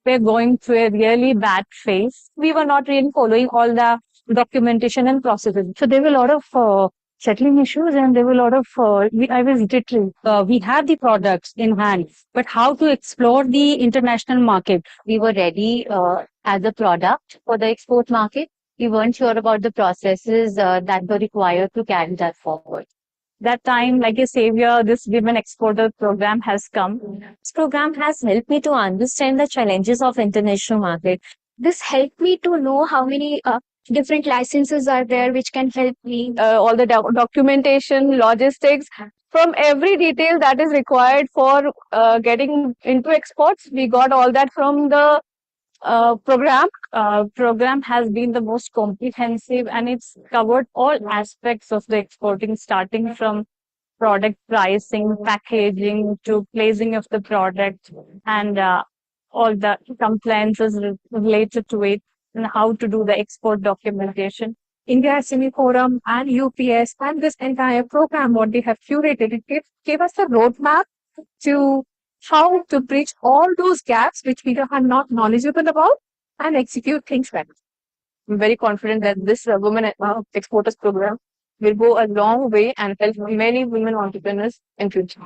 We're going through a really bad phase. We were not really following all the documentation and processes. So there were a lot of settling issues and there were a lot of, I was literally, we have the products in hand, but how to explore the international market? We were ready as a product for the export market. We weren't sure about the processes that were required to carry that forward. That time, like a savior, this Women Exporter program has come. This program has helped me to understand the challenges of international market. This helped me to know how many different licenses are there which can help me, all the documentation, logistics, from every detail that is required for getting into exports. We got all that from the program. Program has been the most comprehensive, and it's covered all aspects of the exporting, starting from product pricing, packaging to placing of the product, and all the compliances related to it, and how to do the export documentation. India SME Forum and UPS and this entire program, what they have curated, it gave us a roadmap to how to bridge all those gaps which we are not knowledgeable about and execute things well. I'm very confident that this Women Exporters program will go a long way and help many women entrepreneurs in future.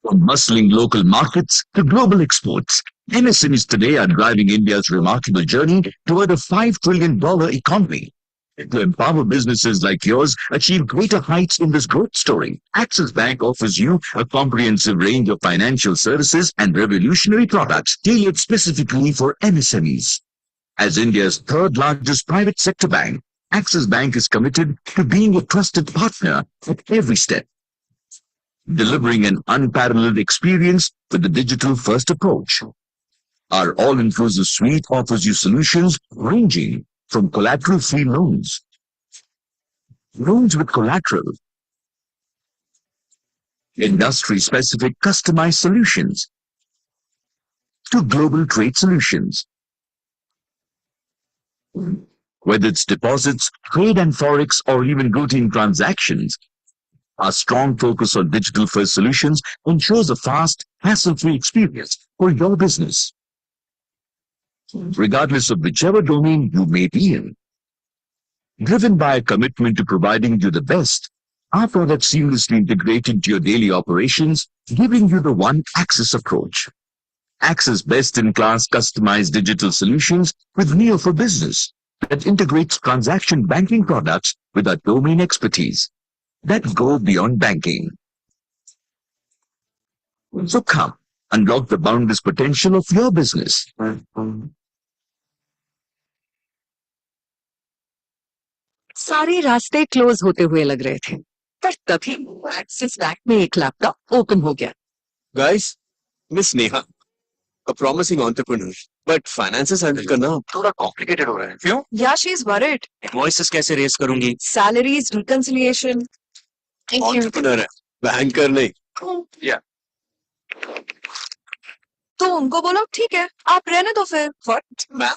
From bustling local markets to global exports, MSMEs today are driving India's remarkable journey toward a $5 trillion economy. To empower businesses like yours achieve greater heights in this growth story, Axis Bank offers you a comprehensive range of financial services and revolutionary products tailored specifically for MSMEs. As India's third largest private sector bank, Axis Bank is committed to being a trusted partner at every step, delivering an unparalleled experience with a digital-first approach. Our all-inclusive suite offers you solutions ranging from collateral-free loans, loans with collateral, industry-specific customized solutions, to global trade solutions. Whether it's deposits, trade and forex, or even routine transactions, our strong focus on digital-first solutions ensures a fast, hassle-free experience for your business, regardless of whichever domain you may be in. Driven by a commitment to providing you the best, our products seamlessly integrate into your daily operations, giving you the one Axis approach. Axis best-in-class customized digital solutions with Neo for Business that integrates transaction banking products with our domain expertise that go beyond banking. So come, unlock the boundless potential of your business. सारे रास्ते close होते हुए लग रहे थे, पर तभी axis bank में एक लैपटॉप ओपन हो गया. Guys, Miss Neha, a promising entrepreneur, but finances handle करना थोड़ा complicated हो रहा है. क्यों? Yeah, she's worried. Invoices कैसे raise करूंगी? Salaries, reconciliation. Entrepreneur है, banker नहीं. Yeah. तो उनको बोलो ठीक है, आप रहने दो फिर. What? Ma'am?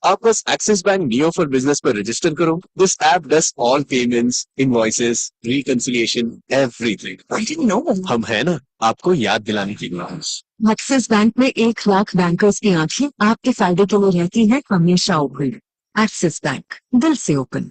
आप बस axis bank neo for business पर रजिस्टर करो. This app does all payments, invoices, reconciliation, everything. I didn't know. हम है ना, आपको याद दिलाने के लिए. एक्सिस बैंक में 1 लाख बैंकर्स की आंखें आपके फायदे के लिए रहती हैं हमेशा ओपन. एक्सिस बैंक, दिल से open.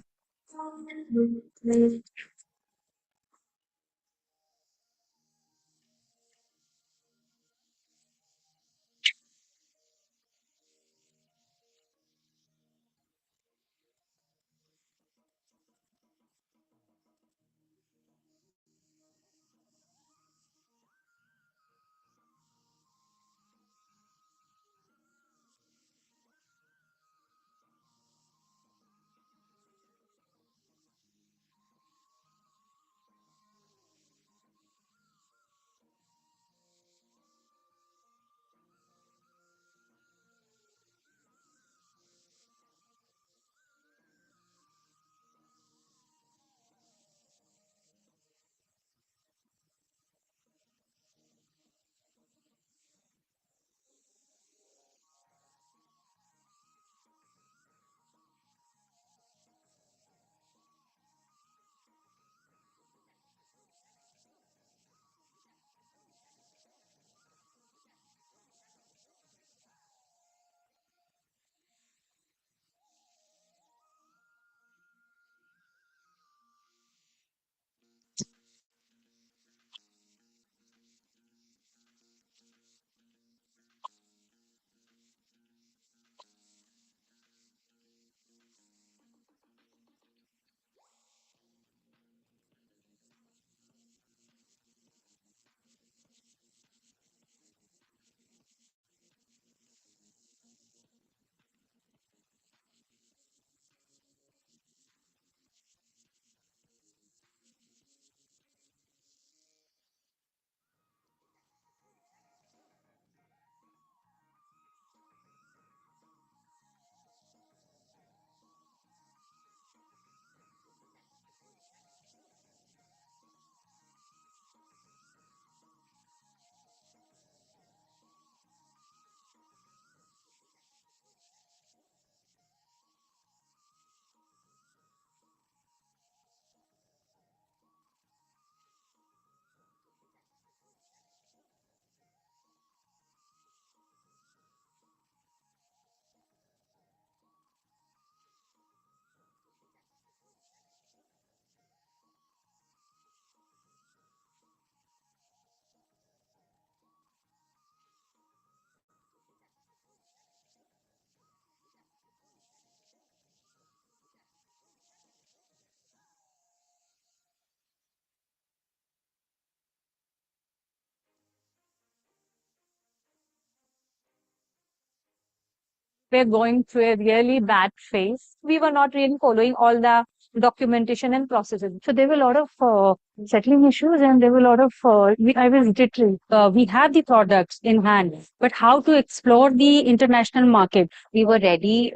were going through a really bad phase. We were not really following all the documentation and processes. So there were a lot of settling issues, and there were a lot of, I was jittery. We had the products in hand, but how to explore the international market? We were ready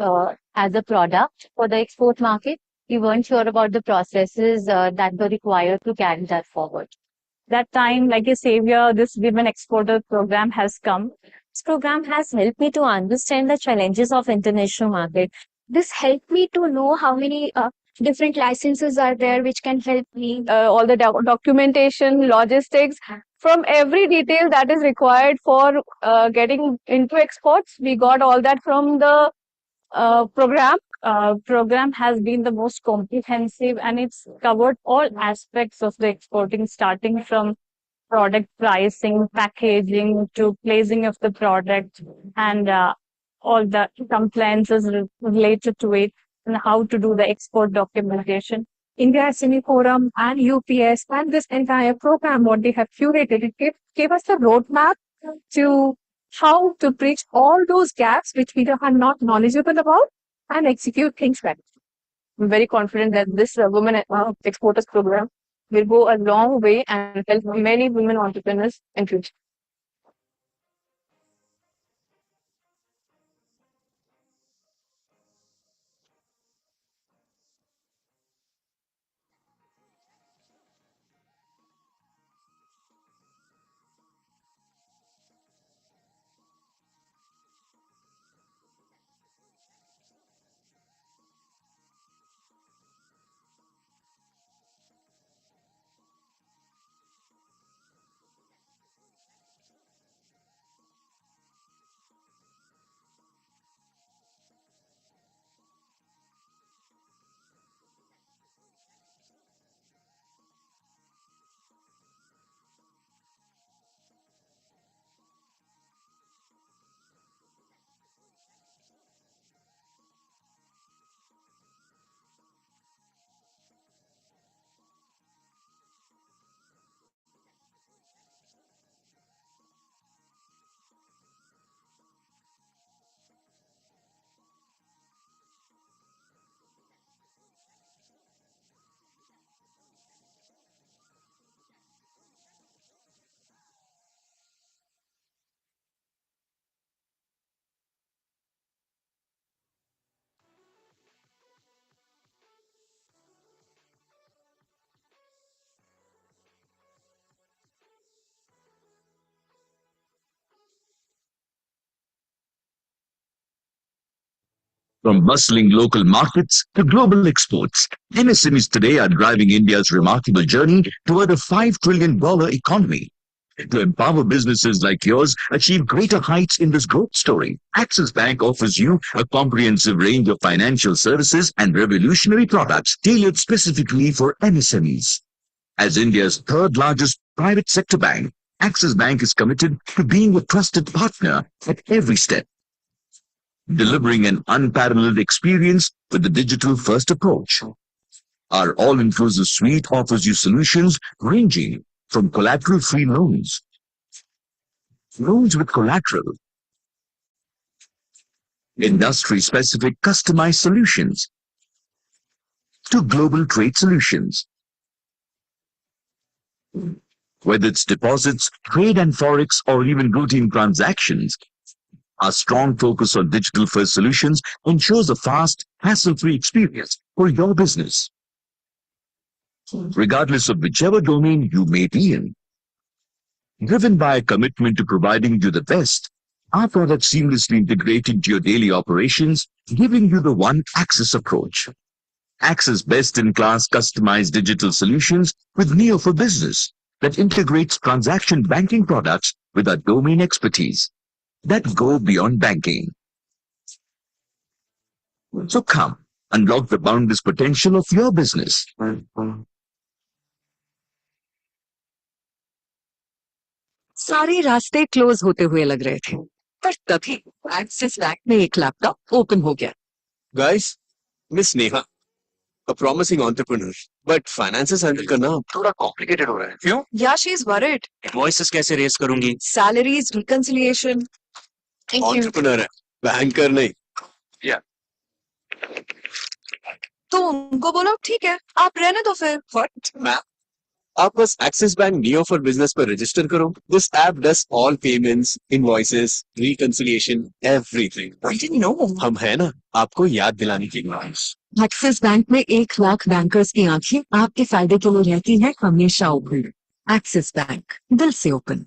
as a product for the export market. We weren't sure about the processes that were required to carry that forward. That time, like a savior, this Women Exporter program has come. This program has helped me to understand the challenges of international market. This helped me to know how many different licenses are there, which can help me. All the documentation, logistics, from every detail that is required for getting into exports, we got all that from the program. Program has been the most comprehensive, and it's covered all aspects of the exporting, starting from product pricing, packaging to placing of the product, and all the compliances related to it, and how to do the export documentation. India SME Forum and UPS and this entire program, what they have curated, it gave us a roadmap to how to bridge all those gaps which we are not knowledgeable about and execute things well. I'm very confident that this Women Exporters program will go a long way and help many women entrepreneurs in future. From bustling local markets to global exports, MSMEs today are driving India's remarkable journey toward a $5 trillion economy. To empower businesses like yours achieve greater heights in this growth story, Axis Bank offers you a comprehensive range of financial services and revolutionary products tailored specifically for MSMEs. As India's third largest private sector bank, Axis Bank is committed to being a trusted partner at every step, delivering an unparalleled experience with the digital-first approach. Our all-inclusive suite offers you solutions ranging from collateral-free loans, loans with collateral, industry-specific customized solutions, to global trade solutions. Whether it's deposits, trade and forex, or even routine transactions, our strong focus on digital-first solutions ensures a fast, hassle-free experience for your business, regardless of whichever domain you may be in. Driven by a commitment to providing you the best, our products seamlessly integrate into your daily operations, giving you the one Axis approach. Axis best-in-class customized digital solutions with Neo for Business that integrates transaction banking products with our domain expertise that go beyond banking. So come, unlock the boundless potential of your business. सारे रास्ते close होते हुए लग रहे थे, पर तभी axis bank में एक लैपटॉप ओपन हो गया. Guys, Miss Neha, a promising entrepreneur, but finances handle करना थोड़ा complicated हो रहा है. क्यों? Yeah, she's worried. Invoices कैसे raise करूंगी? Salaries, reconciliation. Entrepreneur है, banker नहीं. Yeah. तो उनको बोलो ठीक है आप रहने दो फिर What? Ma'am? आप बस axis bank neo for business पर रजिस्टर करो. This app does all payments, invoices, reconciliation, everything. I didn't know. हम है ना आपको याद दिलाने के लिए. एक्सिस बैंक में 1 लाख बैंकर्स की आंखें आपके फायदे के लिए रहती हैं हमेशा ओपन। एक्सिस बैंक, दिल से open.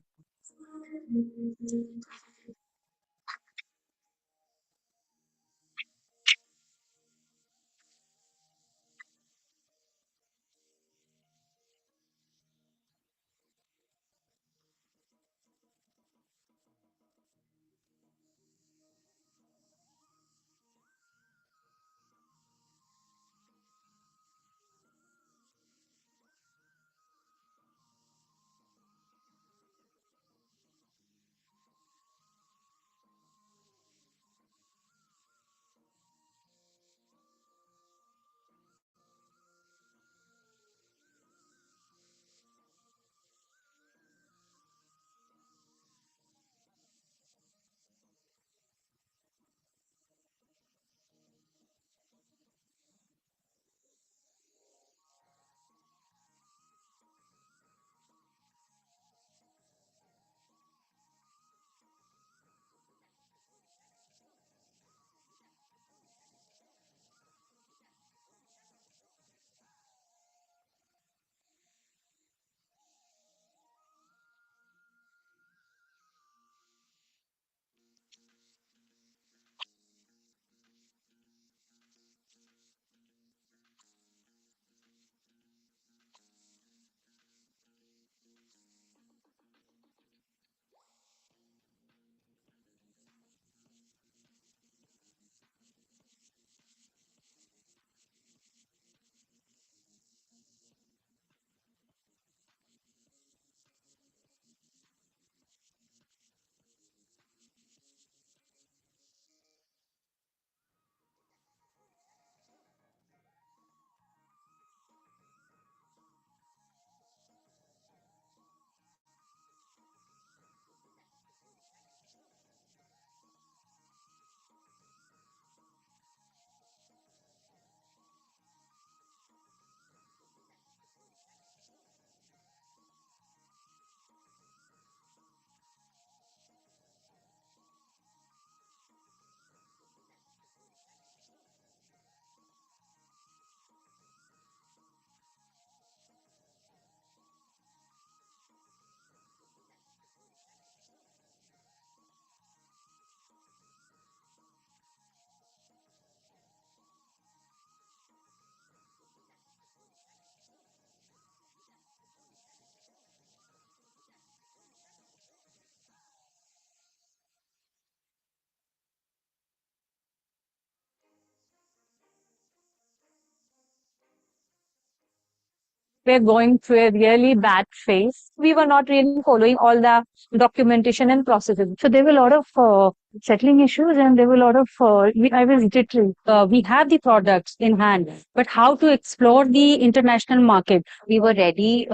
We're going through a really bad phase. We were not really following all the documentation and processes. So there were a lot of settling issues and there were a lot of, I was jittery. We have the products in hand, but how to explore the international market? We were ready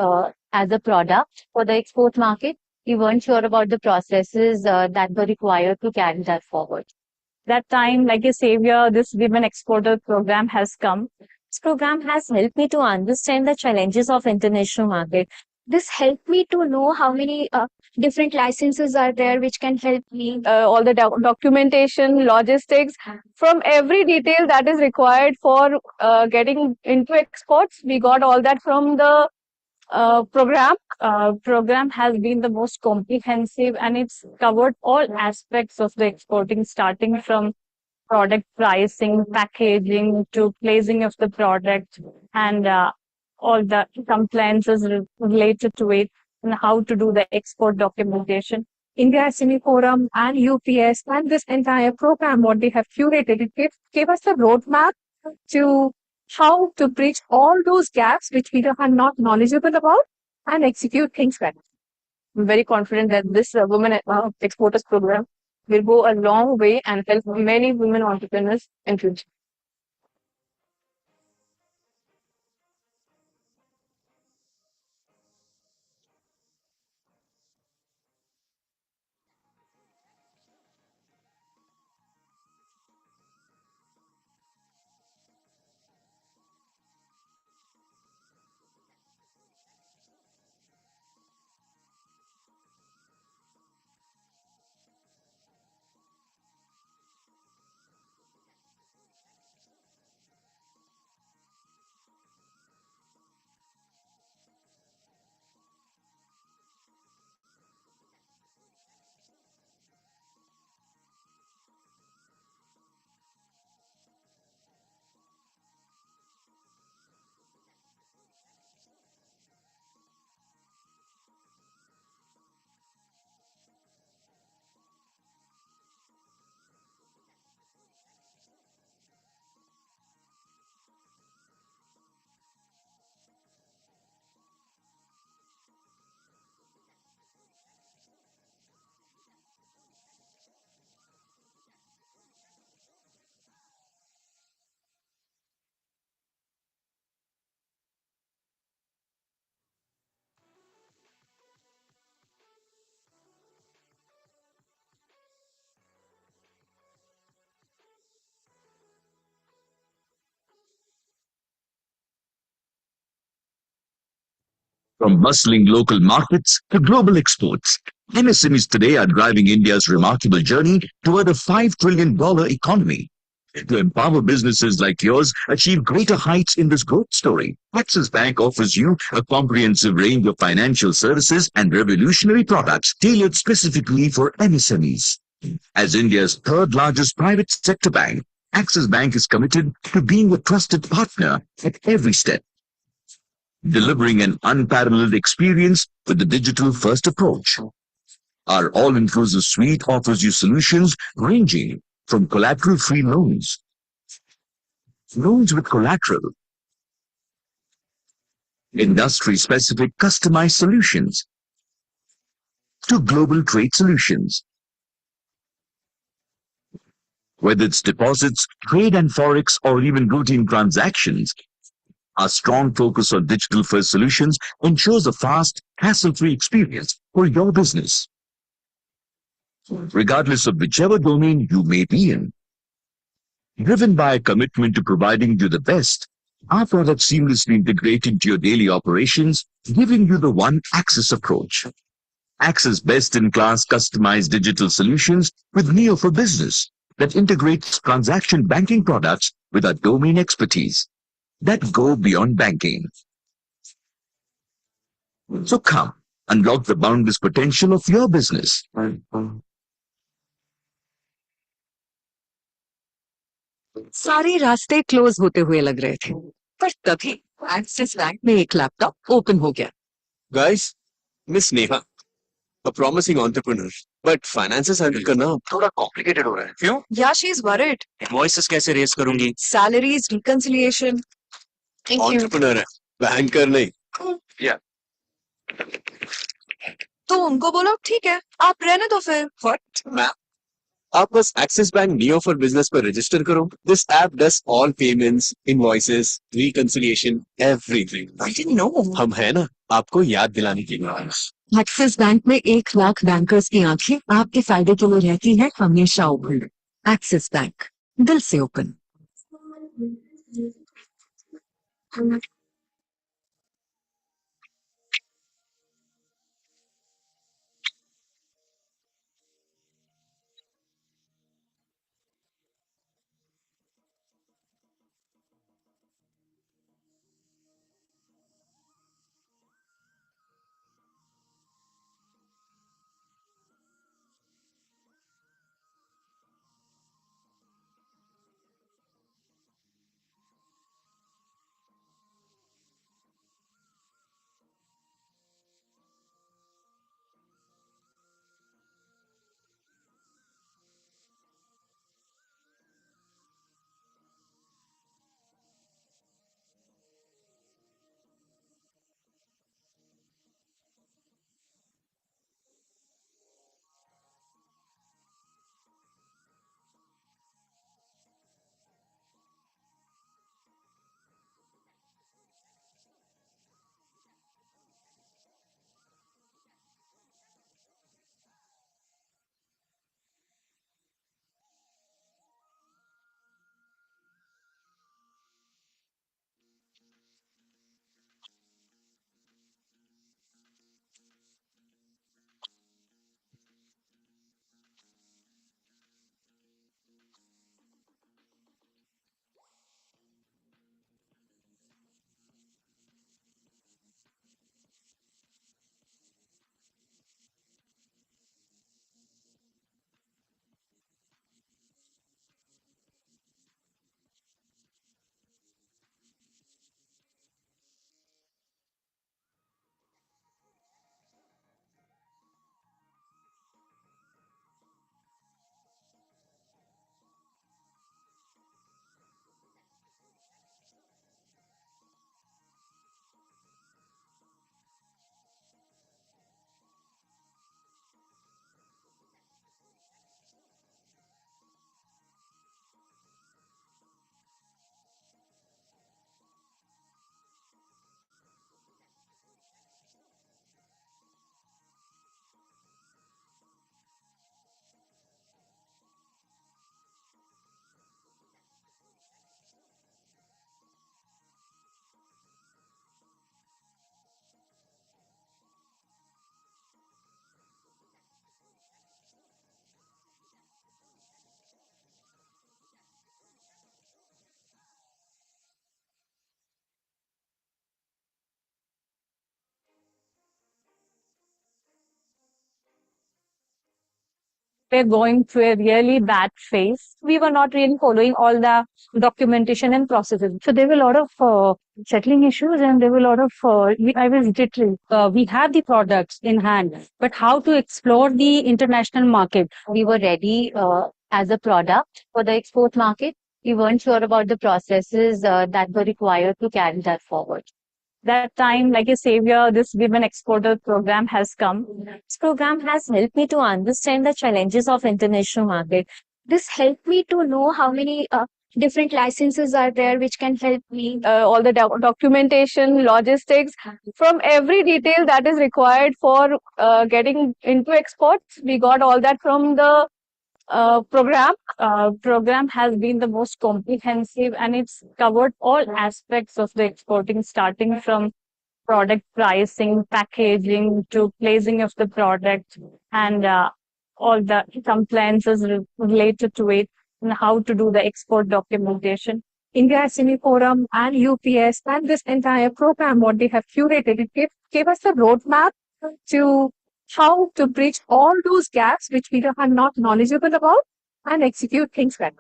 as a product for the export market. We weren't sure about the processes that were required to carry that forward. That time, like a savior, this Women Exporter program has come. This program has helped me to understand the challenges of international market. This helped me to know how many different licenses are there which can help me. All the documentation, logistics, from every detail that is required for getting into exports. We got all that from the program has been the most comprehensive and it's covered all aspects of the exporting, starting from product pricing, packaging to placing of the product and all the compliances related to it and how to do the export documentation. India SME Forum and UPS and this entire program, what they have curated, it gave us a roadmap to how to bridge all those gaps which we are not knowledgeable about and execute things well. I'm very confident that this Women Exporters program will go a long way and help many women entrepreneurs in future. From bustling local markets to global exports, MSMEs today are driving India's remarkable journey toward a $5 trillion economy. To empower businesses like yours achieve greater heights in this growth story, Axis Bank offers you a comprehensive range of financial services and revolutionary products tailored specifically for MSMEs. As India's third largest private sector bank, Axis Bank is committed to being a trusted partner at every step, delivering an unparalleled experience with the digital-first approach. Our all-inclusive suite offers you solutions ranging from collateral-free loans, loans with collateral, industry-specific customized solutions, to global trade solutions. Whether it's deposits, trade and forex, or even routine transactions, our strong focus on digital-first solutions ensures a fast, hassle-free experience for your business, regardless of whichever domain you may be in. Driven by a commitment to providing you the best, our products seamlessly integrate into your daily operations, giving you the one Axis approach. Axis best-in-class customized digital solutions with Neo for Business that integrates transaction banking products with our domain expertise that go beyond banking. So come, unlock the boundless potential of your business. सारे रास्ते close होते हुए लग रहे थे, पर तभी axis bank में एक लैपटॉप ओपन हो गया। Guys, Miss Neha, a promising entrepreneur, but finances handle करना थोड़ा complicated हो रहा है। क्यों? Yeah, she's worried. Invoices कैसे raise करूंगी? Salaries, reconciliation. Thank you. Entrepreneur है, banker नहीं। Yeah. तो उनको बोलो ठीक है, आप रहने दो फिर। What? Ma'am, आप बस axis bank neo for business पर रजिस्टर करो। This app does all payments, invoices, reconciliation, everything. I didn't know. हम है ना, आपको याद दिलाने के लिए। एक्सिस बैंक में 1 लाख बैंकर्स की आंखें आपके फायदे के लिए रहती है हमेशा ओपन। एक्सिस बैंक, दिल से open. were going through a really bad phase. We were not really following all the documentation and processes. So there were a lot of settling issues and there were a lot of, I was jittery. We have the products in hand, but how to explore the international market? We were ready as a product for the export market. We weren't sure about the processes that were required to carry that forward. That time, like a savior, this Women Exporter program has come. This program has helped me to understand the challenges of international market. This helped me to know how many different licenses are there which can help me. All the documentation, logistics, from every detail that is required for getting into exports, we got all that from the program. Program has been the most comprehensive and it's covered all aspects of the exporting, starting from product pricing, packaging to placing of the product and all the compliances related to it and how to do the export documentation. India SME Forum and UPS and this entire program, what they have curated, it gave us a roadmap to how to bridge all those gaps which we are not knowledgeable about and execute things better.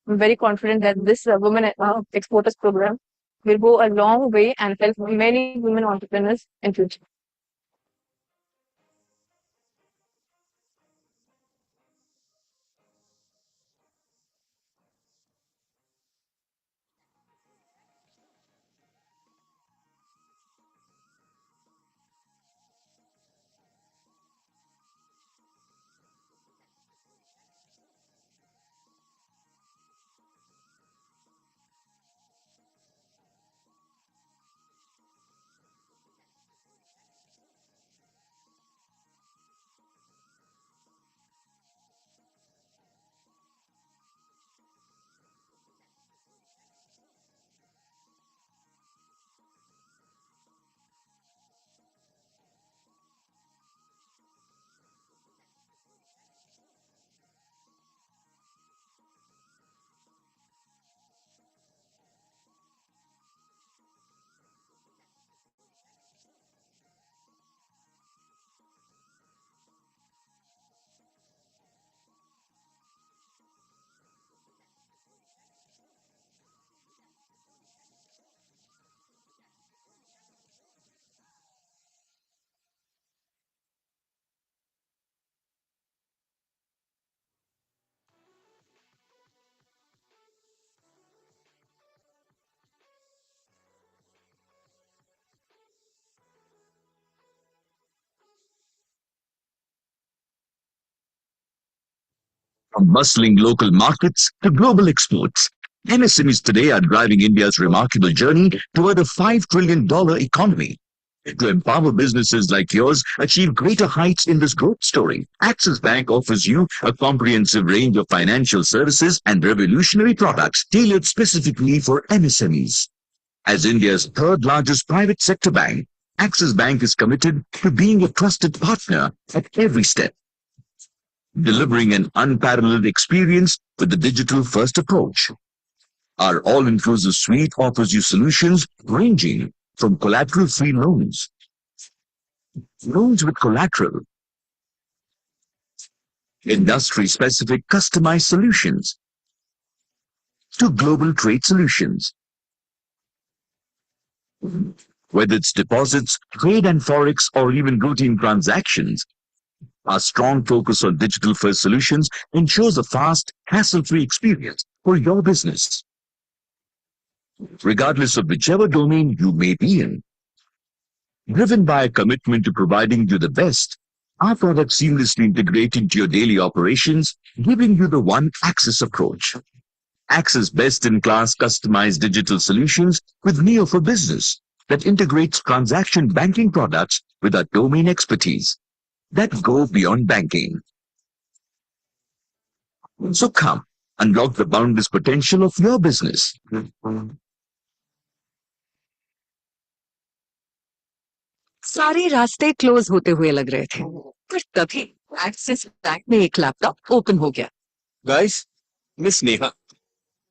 I'm very confident that this Women Exporters program will go a long way and help many women entrepreneurs in future. From bustling local markets to global exports, MSMEs today are driving India's remarkable journey toward a $5 trillion economy. To empower businesses like yours achieve greater heights in this growth story, Axis Bank offers you a comprehensive range of financial services and revolutionary products tailored specifically for MSMEs. As India's third largest private sector bank, Axis Bank is committed to being a trusted partner at every step, delivering an unparalleled experience with the digital-first approach. Our all-inclusive suite offers you solutions ranging from collateral-free loans, loans with collateral, industry-specific customized solutions, to global trade solutions. Whether it's deposits, trade and forex, or even routine transactions, our strong focus on digital-first solutions ensures a fast, hassle-free experience for your business, regardless of whichever domain you may be in. Driven by a commitment to providing you the best, our products seamlessly integrate into your daily operations, giving you the one Axis approach. Axis best-in-class customized digital solutions with Neo for Business that integrates transaction banking products with our domain expertise that go beyond banking. So come, unlock the boundless potential of your business. सारे रास्ते close होते हुए लग रहे थे, पर तभी axis bank में एक लैपटॉप ओपन हो गया. Guys, Miss Neha,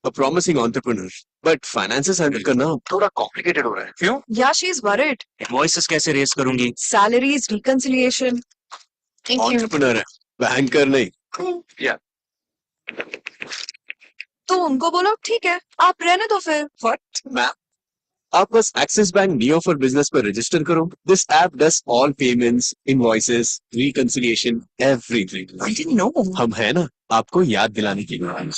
a promising entrepreneur, but finances handle करना थोड़ा complicated हो रहा है. क्यों? Yeah, she's worried. Invoices कैसे raise करूंगी? Salaries, reconciliation. Thank you. Entrepreneur है, banker नहीं. Yeah. तो उनको बोलो ठीक है आप रहने दो फिर What, ma'am? आप बस axis bank neo for business पर रजिस्टर करो. This app does all payments, invoices, reconciliation, everything. I didn't know. हम है ना आपको याद दिलाने के लिए.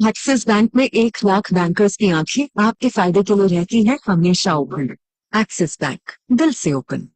एक्सिस बैंक में 1 लाख बैंकर्स की आंखें आपके फायदे के लिए रहती हैं हमेशा ओपन। एक्सिस बैंक, दिल से open.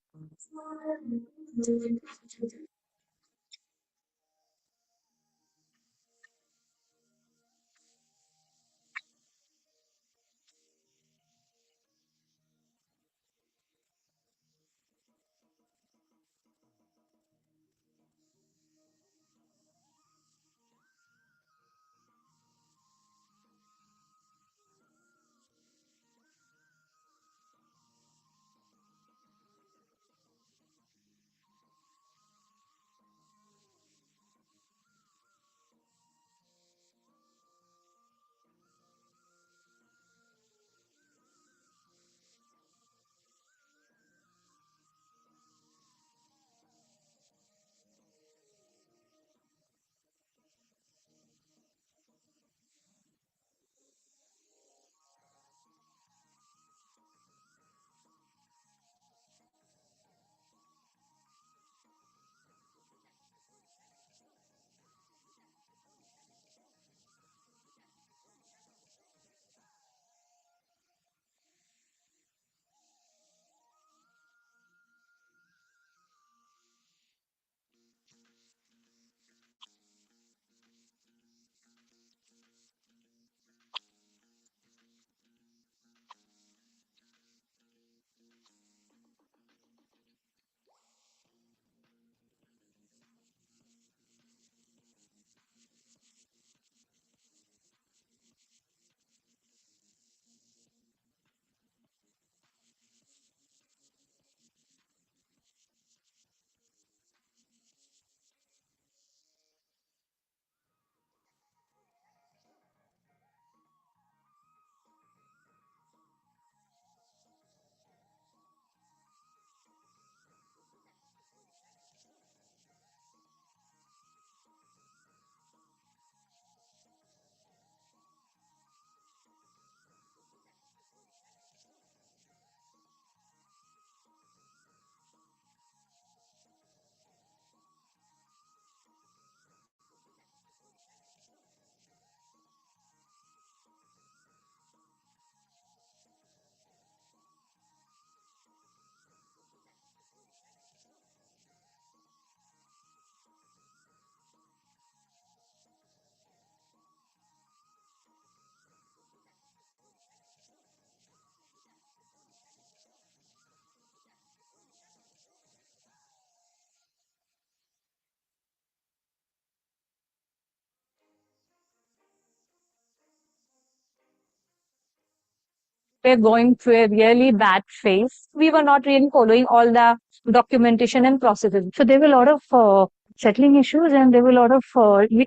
We're going through a really bad phase. We were not really following all the documentation and processes. So there were a lot of settling issues and there were a lot of,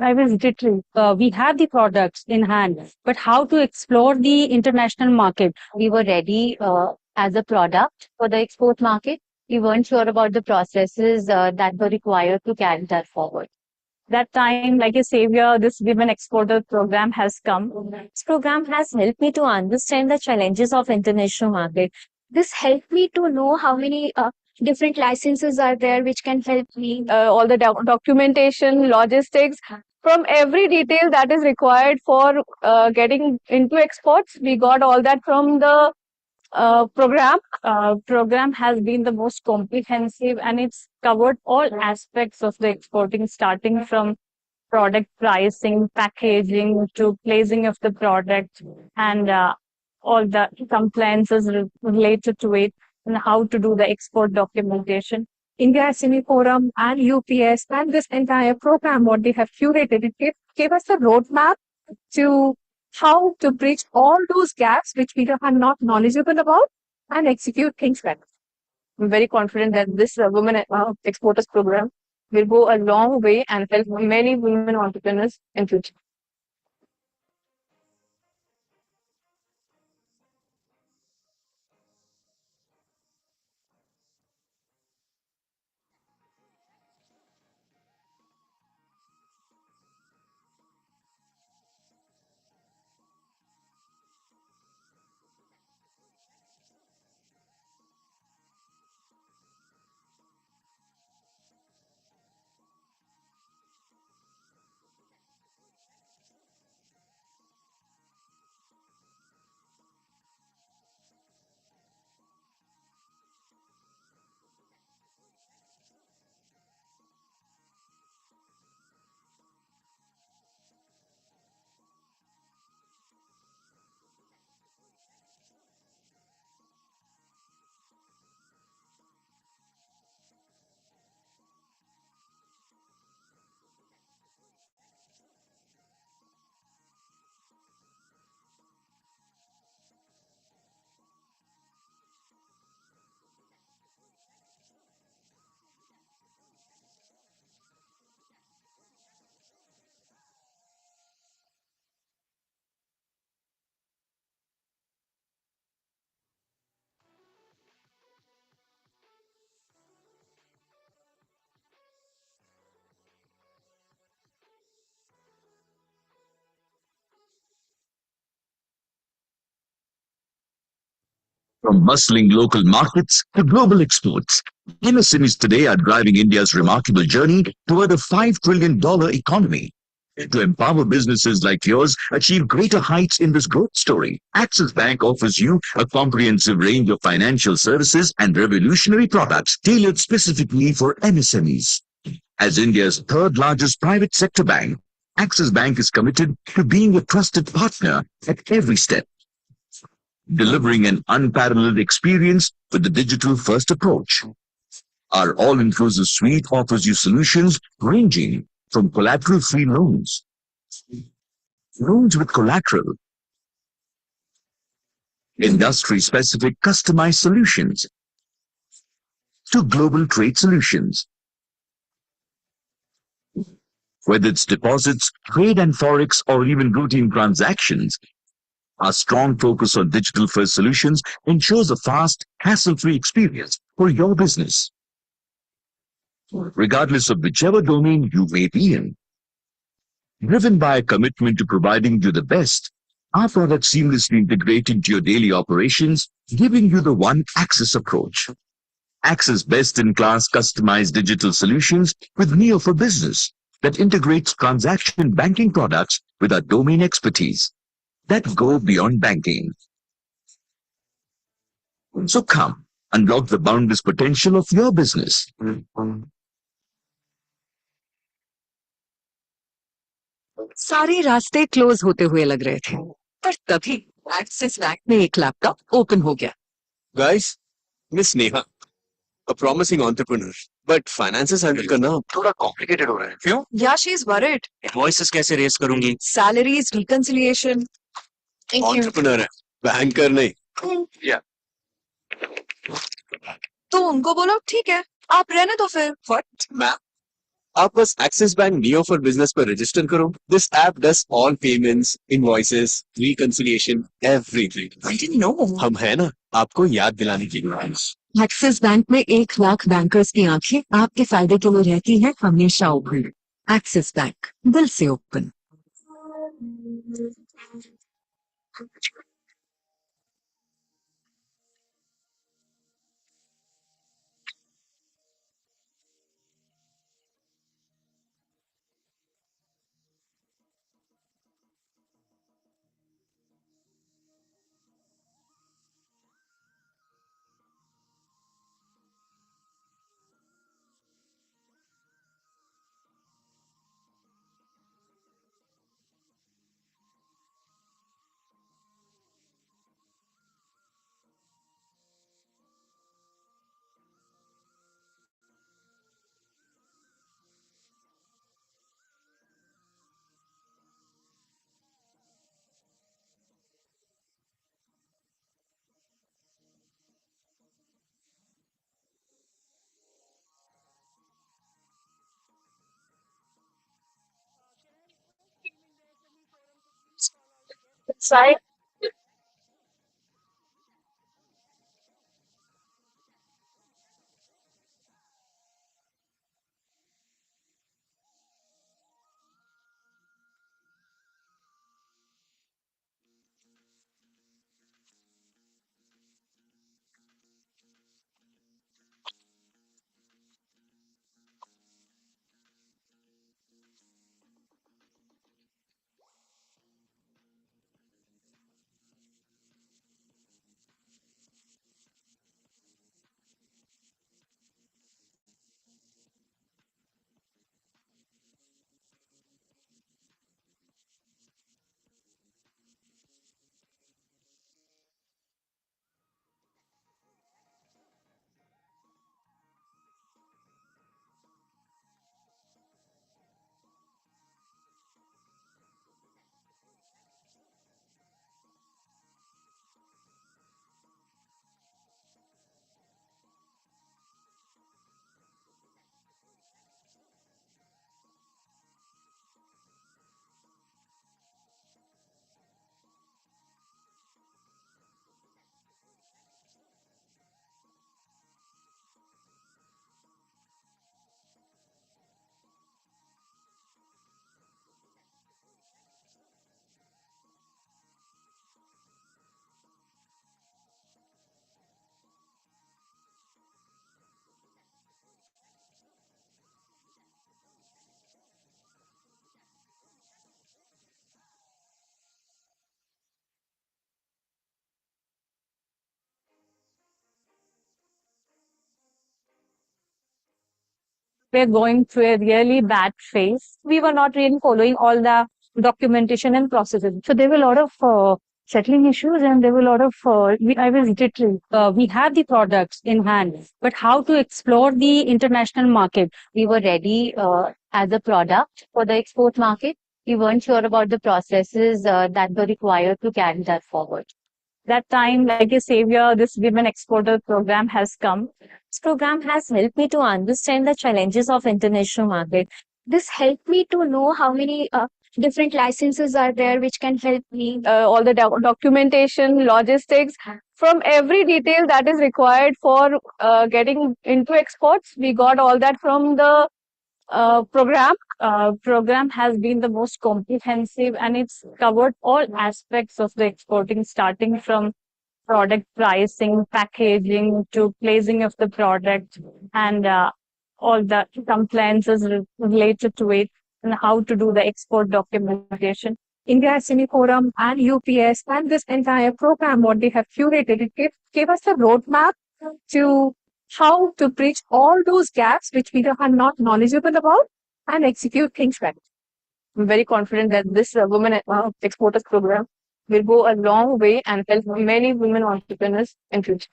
I was jittery. We have the products in hand, but how to explore the international market? We were ready as a product for the export market. We weren't sure about the processes that were required to carry that forward. That time, like a savior, this women exporter program has come. This program has helped me to understand the challenges of international market. This helped me to know how many different licenses are there which can help me. All the documentation, logistics, from every detail that is required for getting into exports. We got all that from the program. Program has been the most comprehensive and it's covered all aspects of the exporting, starting from product pricing, packaging to placing of the product and all the compliances related to it and how to do the export documentation. India SME Forum and UPS and this entire program, what they have curated, it gave us a roadmap to how to bridge all those gaps which we are not knowledgeable about and execute things better. I'm very confident that this Women Exporters program will go a long way and help many women entrepreneurs in future. From bustling local markets to global exports, MSMEs today are driving India's remarkable journey toward a $5 trillion economy. To empower businesses like yours achieve greater heights in this growth story, Axis Bank offers you a comprehensive range of financial services and revolutionary products tailored specifically for MSMEs. As India's third largest private sector bank, Axis Bank is committed to being a trusted partner at every step, delivering an unparalleled experience with the digital-first approach. Our all-inclusive suite offers you solutions ranging from collateral-free loans, loans with collateral, industry-specific customized solutions, to global trade solutions. Whether it's deposits, trade and forex, or even routine transactions, our strong focus on digital-first solutions ensures a fast, hassle-free experience for your business, regardless of whichever domain you may be in. Driven by a commitment to providing you the best, our products seamlessly integrate into your daily operations, giving you the one Axis approach. Axis best-in-class customized digital solutions with Neo for Business that integrates transaction banking products with our domain expertise that go beyond banking. So come, unlock the boundless potential of your business. सारे रास्ते close होते हुए लग रहे थे पर तभी axis bank में एक लैपटॉप ओपन हो गया Guys, Miss Neha, a promising entrepreneur, but finances handle करना थोड़ा complicated हो रहा है. क्यों? Yeah, she's worried. Invoices कैसे raise करूंगी? Salaries, reconciliation. Thank you. Entrepreneur है, banker नहीं. Yeah. तो उनको बोलो ठीक है, आप रहने दो फिर. What? Ma'am? आप बस axis bank neo for business पर रजिस्टर करो. This app does all payments, invoices, reconciliation, everything. I didn't know. हम है ना आपको याद दिलाने के लिए. एक्सिस बैंक में 1 लाख बैंकर्स की आंखें आपके फायदे के लिए रहती हैं हमेशा ओपन एक्सिस बैंक दिल से open Side. were going through a really bad phase. We were not really following all the documentation and processes. So there were a lot of settling issues and there were a lot of, I was jittery. We had the products in hand, but how to explore the international market? We were ready as a product for the export market. We weren't sure about the processes that were required to carry that forward. That time, like a savior, this Women Exporter program has come. This program has helped me to understand the challenges of international market. This helped me to know how many different licenses are there which can help me. All the documentation, logistics, from every detail that is required for getting into exports. We got all that from the program. Program has been the most comprehensive and it's covered all aspects of the exporting, starting from product pricing, packaging to placing of the product and all the compliances related to it and how to do the export documentation. India SME Forum and UPS and this entire program, what they have curated, it gave us a roadmap to how to bridge all those gaps which we are not knowledgeable about and execute things right. I'm very confident that this Women Exporters program will go a long way and help many women entrepreneurs in future.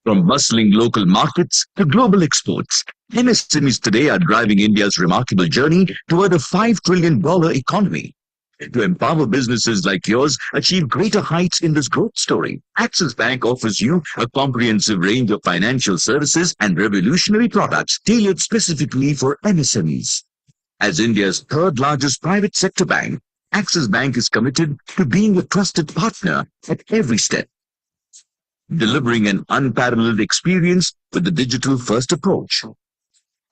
From bustling local markets to global exports, MSMEs today are driving India's remarkable journey toward a $5 trillion economy. To empower businesses like yours achieve greater heights in this growth story, Axis Bank offers you a comprehensive range of financial services and revolutionary products tailored specifically for MSMEs. As India's third largest private sector bank, Axis Bank is committed to being a trusted partner at every step, delivering an unparalleled experience with the digital-first approach.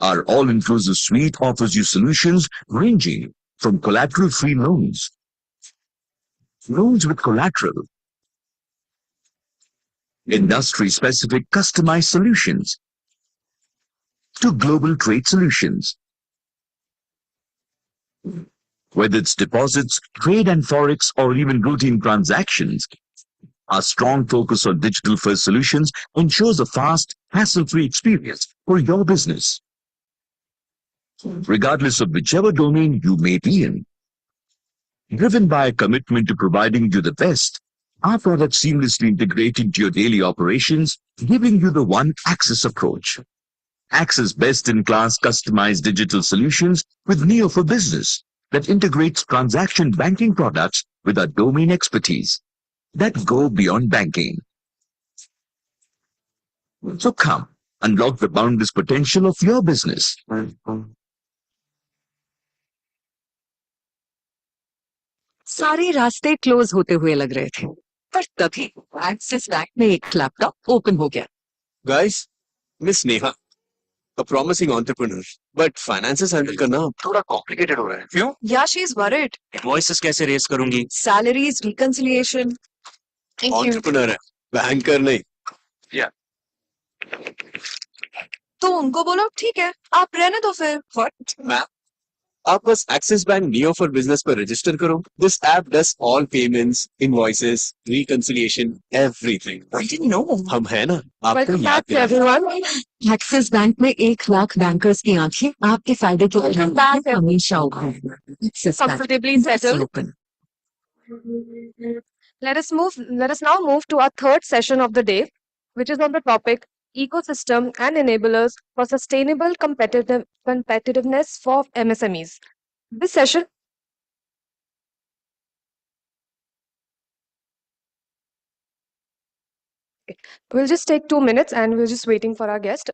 Our all-inclusive suite offers you solutions ranging from collateral-free loans, loans with collateral, industry-specific customized solutions, to global trade solutions. Whether it's deposits, trade and forex, or even routine transactions, our strong focus on digital-first solutions ensures a fast, hassle-free experience for your business, regardless of whichever domain you may be in. Driven by a commitment to providing you the best, our products seamlessly integrate into your daily operations, giving you the one Axis approach. Axis best-in-class customized digital solutions with Neo for Business that integrates transaction banking products with our domain expertise that go beyond banking. So come, unlock the boundless potential of your business. सारे रास्ते close होते हुए लग रहे थे, पर तभी axis bank में एक लैपटॉप ओपन हो गया. Guys, Miss Neha, a promising entrepreneur, but finances handle करना थोड़ा complicated हो रहा है. क्यों? Yeah, she's worried. Invoices कैसे raise करूंगी? Salaries, reconciliation. Thank you. Entrepreneur है, banker नहीं. Yeah. तो उनको बोलो ठीक है आप रहने दो फिर What? Ma'am, आप बस axis bank neo for business पर रजिस्टर करो. This app does all payments, invoices, reconciliation, everything. I didn't know. हम है ना, आपको Welcome याद back to दिलाएं. everyone. Axis bank में 1 लाख बैंकर्स की आंखें आपके फायदे के लिए Back हमेशा ओपन है। Axis bank comfortably settled. Open. Let us now move to our third session of the day, which is on the topic ecosystem and enablers for sustainable competitiveness for MSMEs. This session will just take 2 minutes and we're just waiting for our guest.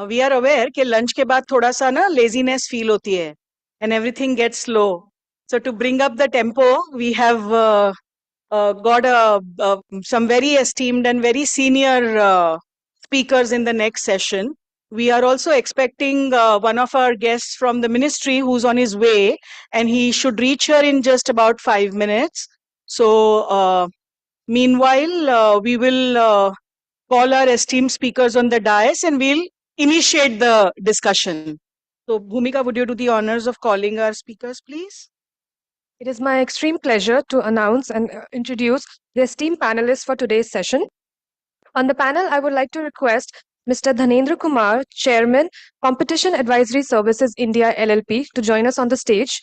We are aware कि lunch के बाद थोड़ा सा ना laziness feel होती है and everything gets slow. So to bring up the tempo, we have got some very esteemed and very senior speakers in the next session. We are also expecting one of our guests from the ministry who's on his way, and he should reach here in just about 5 minutes. So meanwhile, we will call our esteemed speakers on the dais and we'll initiate the discussion. So Bhumika, would you do the honors of calling our speakers, please? It is my extreme pleasure to announce and introduce the esteemed panelists for today's session. On the panel, I would like to request Mr. Dhanendra Kumar, Chairman, Competition Advisory Services India LLP, to join us on the stage.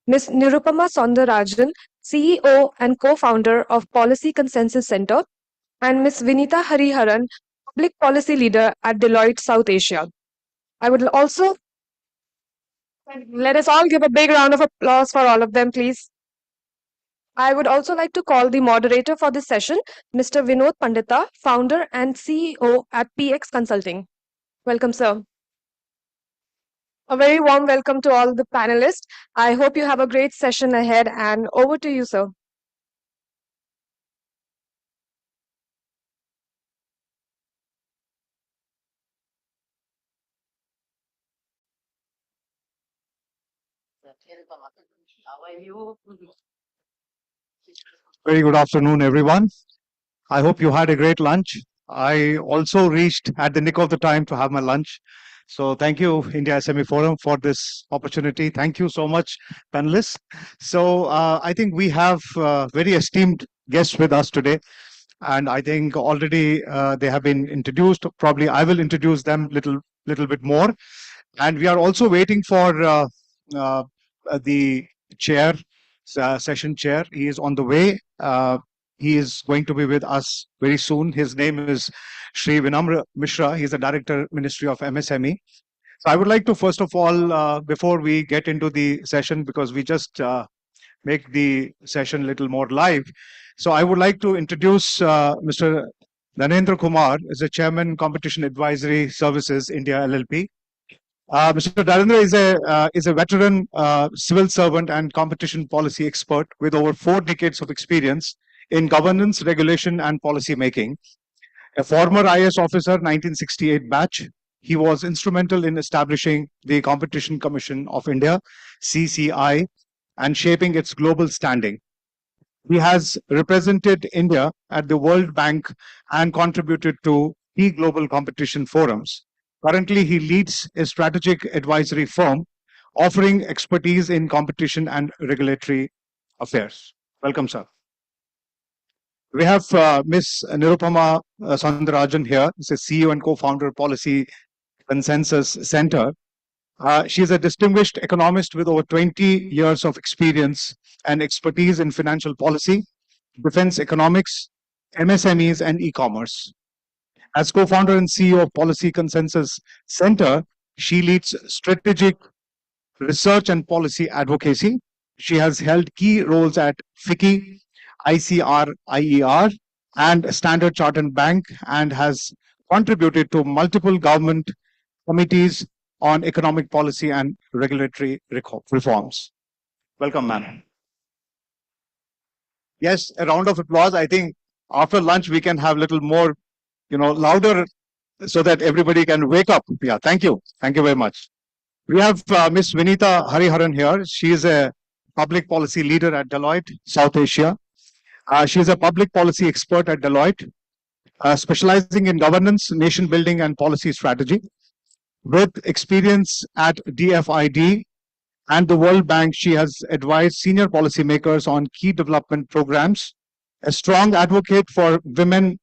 Ms. Nirupama Soundarajan, CEO and co-founder of Policy Consensus Center, and Ms. Vinita Hariharan, Public Policy Leader at Deloitte South Asia. I would also let us all give a big round of applause for all of them, please. I would also like to call the moderator for this session, Mr. Vinod Pandita, founder and CEO at PX Consulting. Welcome, sir. A very warm welcome to all the panelists. I hope you have a great session ahead, and over to you, sir. Very good afternoon, everyone. I hope you had a great lunch. I also reached at the nick of the time to have my lunch. So thank you, India SME Forum, for this opportunity. Thank you so much, panelists. So I think we have very esteemed guests with us today. And I think already they have been introduced. Probably I will introduce them little bit more. And we are also waiting for the chair, session chair. He is on the way. He is going to be with us very soon. His name is Shri Vinamra Mishra. He is the Director, Ministry of MSME. So I would like to, first of all, before we get into the session, because we just make the session a little more live. So I would like to introduce Mr. Dhanendra Kumar, as the Chairman, Competition Advisory Services, India LLP. Mr. Dharendra is a veteran civil servant and competition policy expert with over 4 decades of experience in governance, regulation, and policy making. A former IS officer, 1968 batch, he was instrumental in establishing the Competition Commission of India, CCI, and shaping its global standing. He has represented India at the World Bank and contributed to key global competition forums. Currently, he leads a strategic advisory firm offering expertise in competition and regulatory affairs. Welcome, sir. We have Ms. Nirupama Soundarajan here. She's a CEO and co-founder of Policy Consensus Center. She is a distinguished economist with over 20 years of experience and expertise in financial policy, defense economics, MSMEs, and e-commerce. As co-founder and CEO of Policy Consensus Center, she leads strategic research and policy advocacy. She has held key roles at FICCI, ICR, IER, and Standard Chartered Bank, and has contributed to multiple government committees on economic policy and regulatory reforms. Welcome, ma'am. Yes, a round of applause. I think after lunch we can have a little more, louder, so that everybody can wake up. Yeah, thank you. Thank you very much. We have Ms. Vinita Hariharan here. She is a public policy leader at Deloitte, South Asia. She is a public policy expert at Deloitte, specializing in governance, nation building, and policy strategy. With experience at DFID and the World Bank, she has advised senior policymakers on key development programs, a strong advocate for women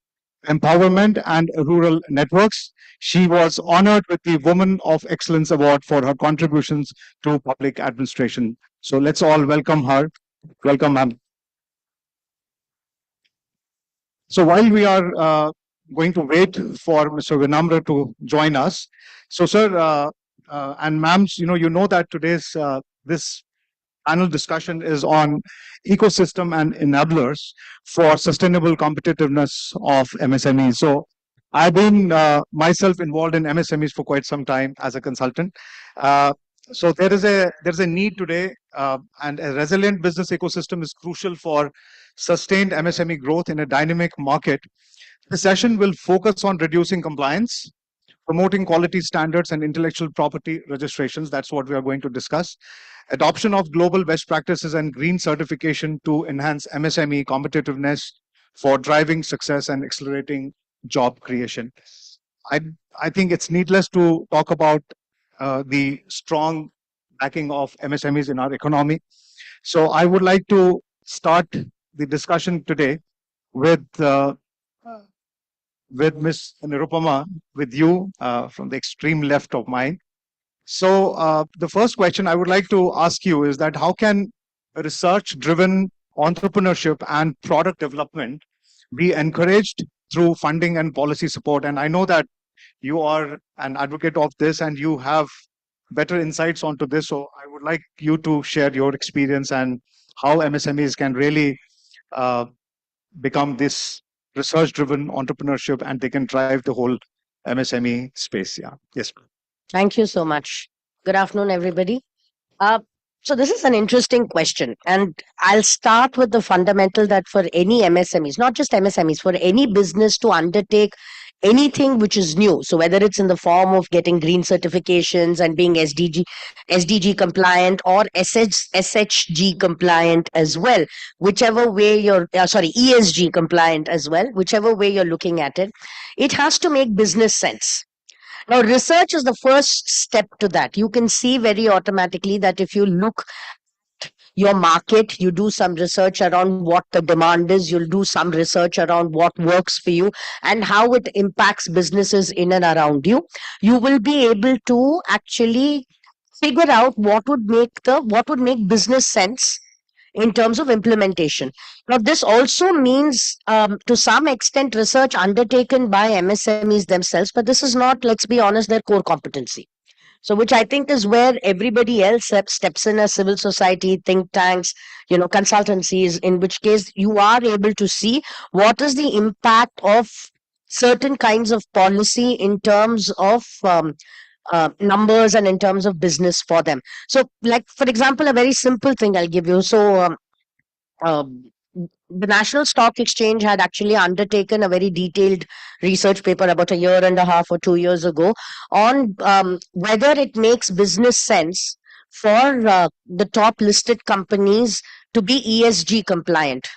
empowerment and rural networks. She was honored with the Woman of Excellence Award for her contributions to public administration. So let's all welcome her. Welcome, ma'am. So while we are going to wait for Mr. Vinamra to join us, so sir and ma'ams, you know that today's this panel discussion is on ecosystem and enablers for sustainable competitiveness of MSMEs. So I've been myself involved in MSMEs for quite some time as a consultant. So there's a need today, and a resilient business ecosystem is crucial for sustained MSME growth in a dynamic market. The session will focus on reducing compliance, promoting quality standards and intellectual property registrations. That's what we are going to discuss. Adoption of global best practices and green certification to enhance MSME competitiveness for driving success and accelerating job creation. I think it's needless to talk about the strong backing of MSMEs in our economy. So I would like to start the discussion today with Ms. Nirupama, with you from the extreme left of mine. So the first question I would like to ask you is that how can research-driven entrepreneurship and product development be encouraged through funding and policy support? And I know that you are an advocate of this and you have better insights onto this. So I would like you to share your experience and how MSMEs can really become this research-driven entrepreneurship and they can drive the whole MSME space. Yeah. Yes. Thank you so much. Good afternoon, everybody. So this is an interesting question, and I'll start with the fundamental that for any MSMEs, not just MSMEs, for any business to undertake anything which is new, so whether it's in the form of getting green certifications and being SDG compliant or SHG compliant as well, whichever way you're ESG compliant as well, whichever way you're looking at it, it has to make business sense. Now, research is the first step to that. You can see very automatically that if you look at your market, you do some research around what the demand is, you'll do some research around what works for you and how it impacts businesses in and around you. You will be able to actually figure out what would make business sense in terms of implementation. Now, this also means, to some extent, research undertaken by MSMEs themselves, but this is not, let's be honest, their core competency. So, which I think is where everybody else steps in, as civil society, think tanks, consultancies, in which case you are able to see what is the impact of certain kinds of policy in terms of numbers and in terms of business for them. So, like, for example, a very simple thing I'll give you. So, the National Stock Exchange had actually undertaken a very detailed research paper about a year and a half or 2 years ago on whether it makes business sense for the top listed companies to be ESG compliant.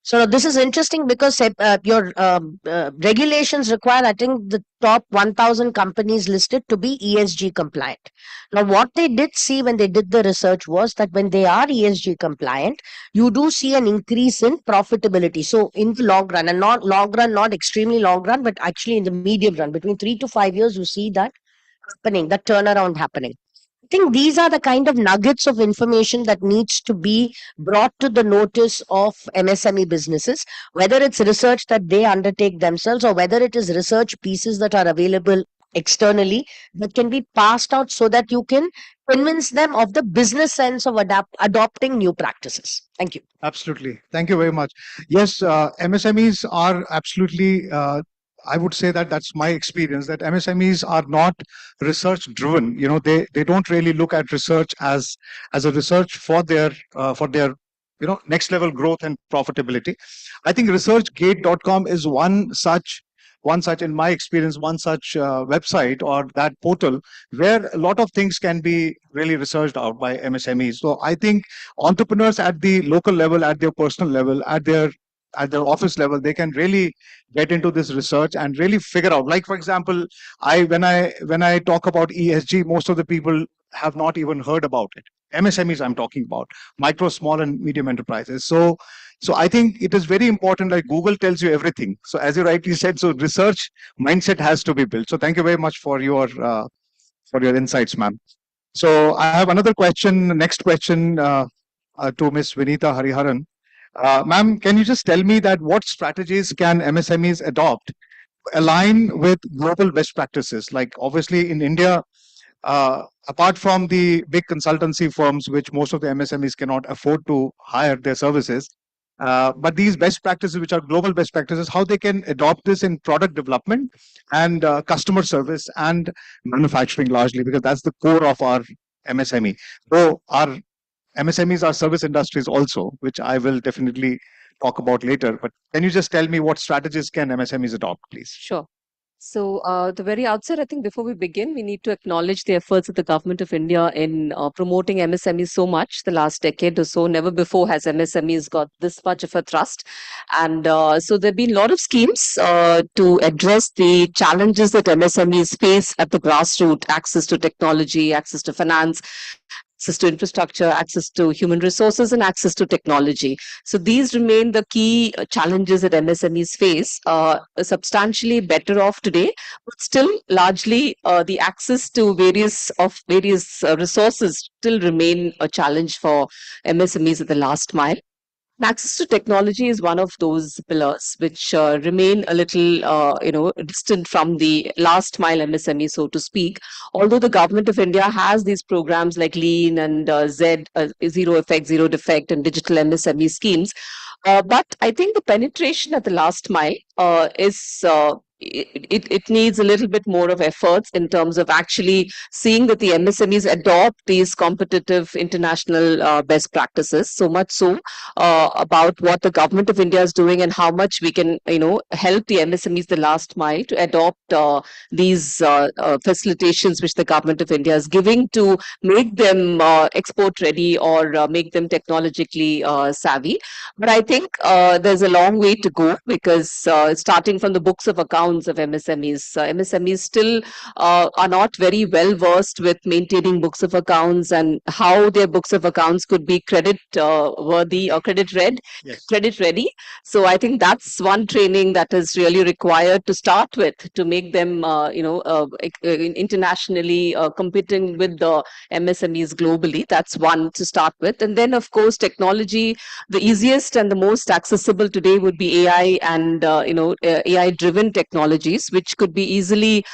So this is interesting because your regulations require, I think, the top 1,000 companies listed to be ESG compliant. Now, what they did see when they did the research was that when they are ESG compliant, you do see an increase in profitability. So in the long run, and not long run, not extremely long run, but actually in the medium run, between 3 to 5 years, you see that happening, that turnaround happening. I think these are the kind of nuggets of information that needs to be brought to the notice of MSME businesses, whether it's research that they undertake themselves or whether it is research pieces that are available externally that can be passed out so that you can convince them of the business sense of adopting new practices. Thank you. Absolutely. Thank you very much. Yes, MSMEs are absolutely I would say that that's my experience, that MSMEs are not research driven. They don't really look at research as a research for their next level growth and profitability. I think researchgate.com is one such, in my experience, one such website or that portal where a lot of things can be really researched out by MSMEs. So I think entrepreneurs at the local level, at their personal level, at their office level, they can really get into this research and really figure out. Like, for example, when I talk about ESG, most of the people have not even heard about it. MSMEs I'm talking about, micro, small, and medium enterprises. So I think it is very important. Like Google tells you everything. So as you rightly said, so research mindset has to be built. So thank you very much for your insights, ma'am. So I have another question. Next question to Ms. Vinita Hariharan. Ma'am, can you just tell me that what strategies can MSMEs adopt align with global best practices? Like obviously in India, apart from the big consultancy firms, which most of the MSMEs cannot afford to hire their services, but these best practices, which are global best practices, how they can adopt this in product development and customer service and manufacturing largely, because that's the core of our MSME. Though our MSMEs are service industries also, which I will definitely talk about later. But can you just tell me what strategies can MSMEs adopt, please? Sure. So, the very outset, I think before we begin, we need to acknowledge the efforts of the government of India in promoting MSMEs so much the last decade or so. Never before has MSMEs got this much of a thrust. And so there have been a lot of schemes to address the challenges that MSMEs face at the grassroots: access to technology, access to finance, access to infrastructure, access to human resources, and access to technology. So these remain the key challenges that MSMEs face. Substantially better off today, but still largely the access to various resources still remain a challenge for MSMEs at the last mile. Access to technology is one of those pillars which remain a little, distant from the last mile MSME, so to speak. Although the government of India has these programs like Lean and Zero Effect, Zero Defect, and digital MSME schemes, but I think the penetration at the last mile it needs a little bit more of efforts in terms of actually seeing that the MSMEs adopt these competitive international best practices. So much so about what the government of India is doing and how much we can, help the MSMEs the last mile to adopt these facilitations which the government of India is giving to make them export ready or make them technologically savvy. But I think there's a long way to go, because starting from the books of accounts of MSMEs, MSMEs still are not very well versed with maintaining books of accounts and how their books of accounts could be credit worthy or credit ready. So I think that's one training that is really required to start with, to make them internationally competing with the MSMEs globally. That's one to start with. And then of course technology, the easiest and the most accessible today would be AI and AI driven technologies, which could be easily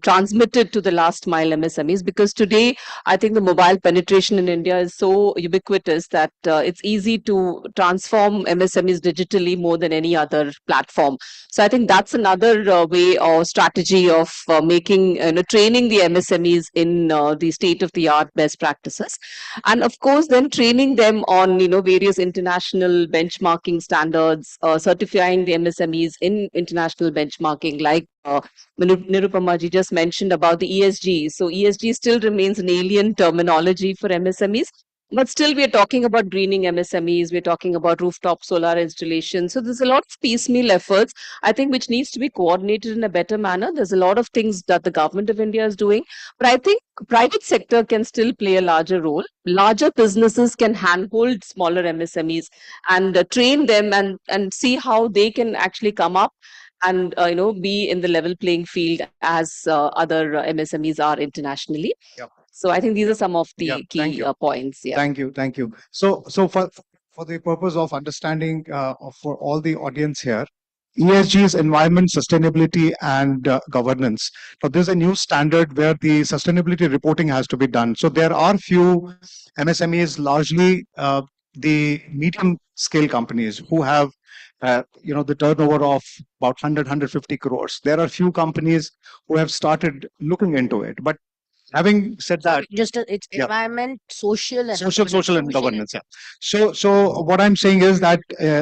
transmitted to the last mile MSMEs, because today I think the mobile penetration in India is so ubiquitous that it's easy to transform MSMEs digitally more than any other platform. So I think that's another way or strategy of making training the MSMEs in the state of the art best practices, and of course then training them on various international benchmarking standards, certifying the MSMEs in international benchmarking, like Nirupama ji just mentioned about the ESG. So ESG still remains an alien terminology for MSMEs. But still, we are talking about greening MSMEs. We're talking about rooftop solar installations. So there's a lot of piecemeal efforts, I think, which needs to be coordinated in a better manner. There's a lot of things that the government of India is doing, but I think private sector can still play a larger role. Larger businesses can handhold smaller MSMEs and train them and see how they can actually come up and be in the level playing field as other MSMEs are internationally. Yep. So I think these are some of the key points. Yeah. Thank you. So for the purpose of understanding for all the audience here, ESG is environment, sustainability, and governance. So there's a new standard where the sustainability reporting has to be done. So there are few MSMEs, largely the medium scale companies, who have the turnover of about 150 crores. There are few companies who have started looking into it. But having said that, It's environment, social, and social and governance. Yeah. So what I'm saying is that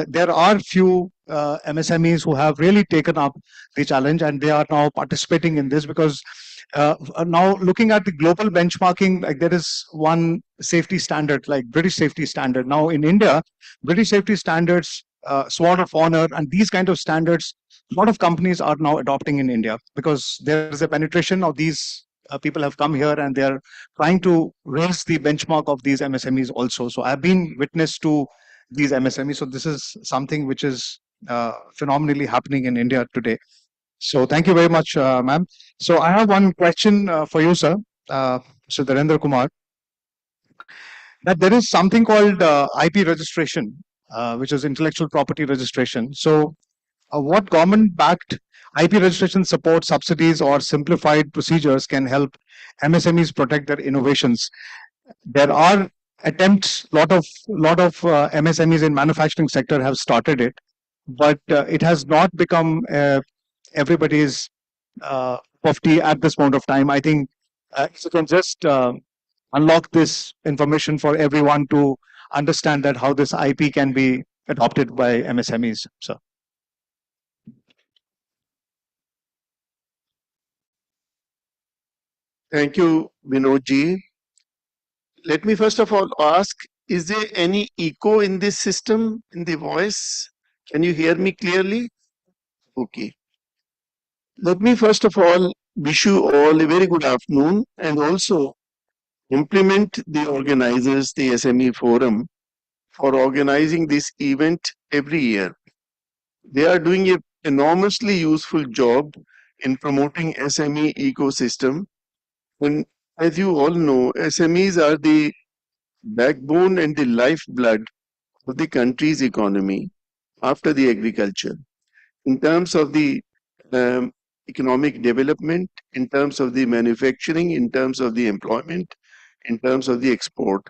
there are few MSMEs who have really taken up the challenge, and they are now participating in this because now looking at the global benchmarking, like there is one safety standard, like British safety standard. Now in India, British safety standards, Sword of Honor, and these kind of standards, a lot of companies are now adopting in India because there is a penetration of these. People have come here and they are trying to raise the benchmark of these MSMEs also. So I've been witness to these MSMEs. So this is something which is phenomenally happening in India today. So thank you very much, ma'am. So I have one question for you, sir, Mr. Darendra Kumar, that there is something called IP registration, which is intellectual property registration. So what government-backed IP registration support, subsidies, or simplified procedures can help MSMEs protect their innovations? There are attempts. Lot of MSMEs in manufacturing sector have started it, but it has not become everybody's cup of tea at this point of time. I think if you can just unlock this information for everyone to understand that how this IP can be adopted by MSMEs. So. Thank you, Vinodji. Let me first of all ask, is there any echo in this system, in the voice? Can you hear me clearly? Okay. Let me first of all wish you all a very good afternoon and also compliment the organizers, the SME Forum, for organizing this event every year. They are doing an enormously useful job in promoting SME ecosystem. And as you all know, SMEs are the backbone and the lifeblood of the country's economy after the agriculture. In terms of the economic development, in terms of the manufacturing, in terms of the employment, in terms of the export,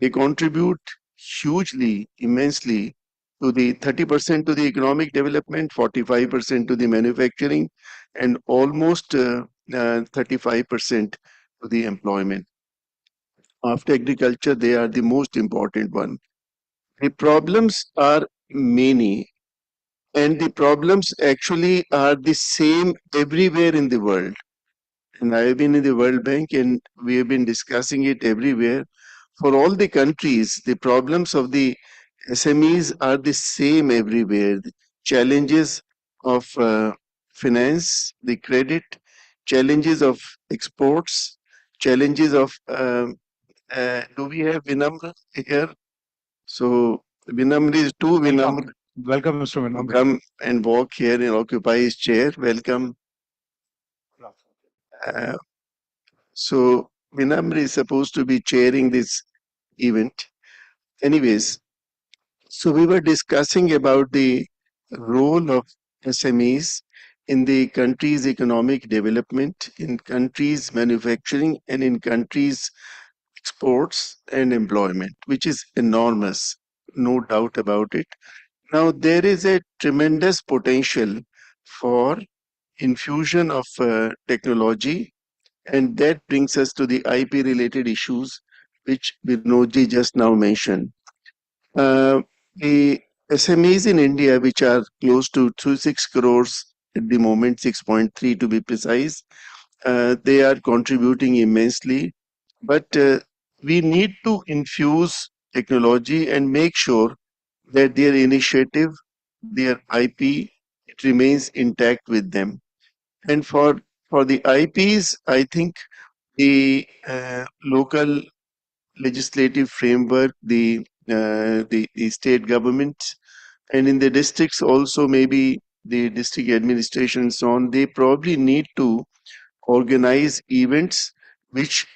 they contribute hugely, immensely to the 30% to the economic development, 45% to the manufacturing, and almost 35% to the employment. After agriculture, they are the most important one. The problems are many, and the problems actually are the same everywhere in the world. And I have been in the World Bank and we have been discussing it everywhere. For all the countries, the problems of the SMEs are the same everywhere. The challenges of finance, the credit, challenges of exports, challenges of do we have Vinamra here? So Vinamra is two. Vinamra, welcome, Mr. Vinamra. Come and walk here and occupy his chair. Welcome. So Vinamra is supposed to be chairing this event. Anyways, so we were discussing about the role of SMEs in the country's economic development, in country's manufacturing, and in country's exports and employment, which is enormous, no doubt about it. Now, there is a tremendous potential for infusion of technology, and that brings us to the IP related issues, which Vinodji just now mentioned. The SMEs in India, which are close to 6 crores at the moment, 6.3 to be precise, they are contributing immensely. But we need to infuse technology and make sure that their initiative, their IP, it remains intact with them. And for the IPs, I think the local legislative framework, the state government, and in the districts also maybe the district administration and so on, they probably need to organize events which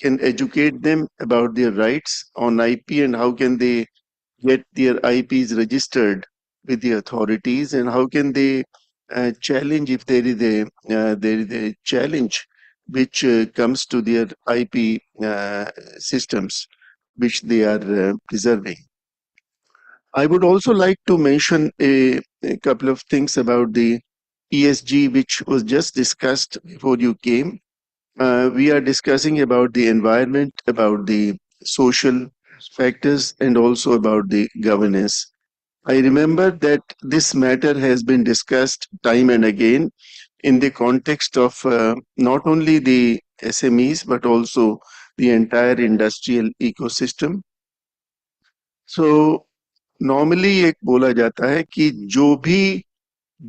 can educate them about their rights on IP and how can they get their IPs registered with the authorities and how can they challenge if there is a challenge which comes to their IP systems which they are preserving. I would also like to mention a couple of things about the ESG, which was just discussed before you came. We are discussing about the environment, about the social factors, and also about the governance. I remember that this matter has been discussed time and again in the context of not only the SMEs but also the entire industrial ecosystem. So normally एक बोला जाता है कि जो भी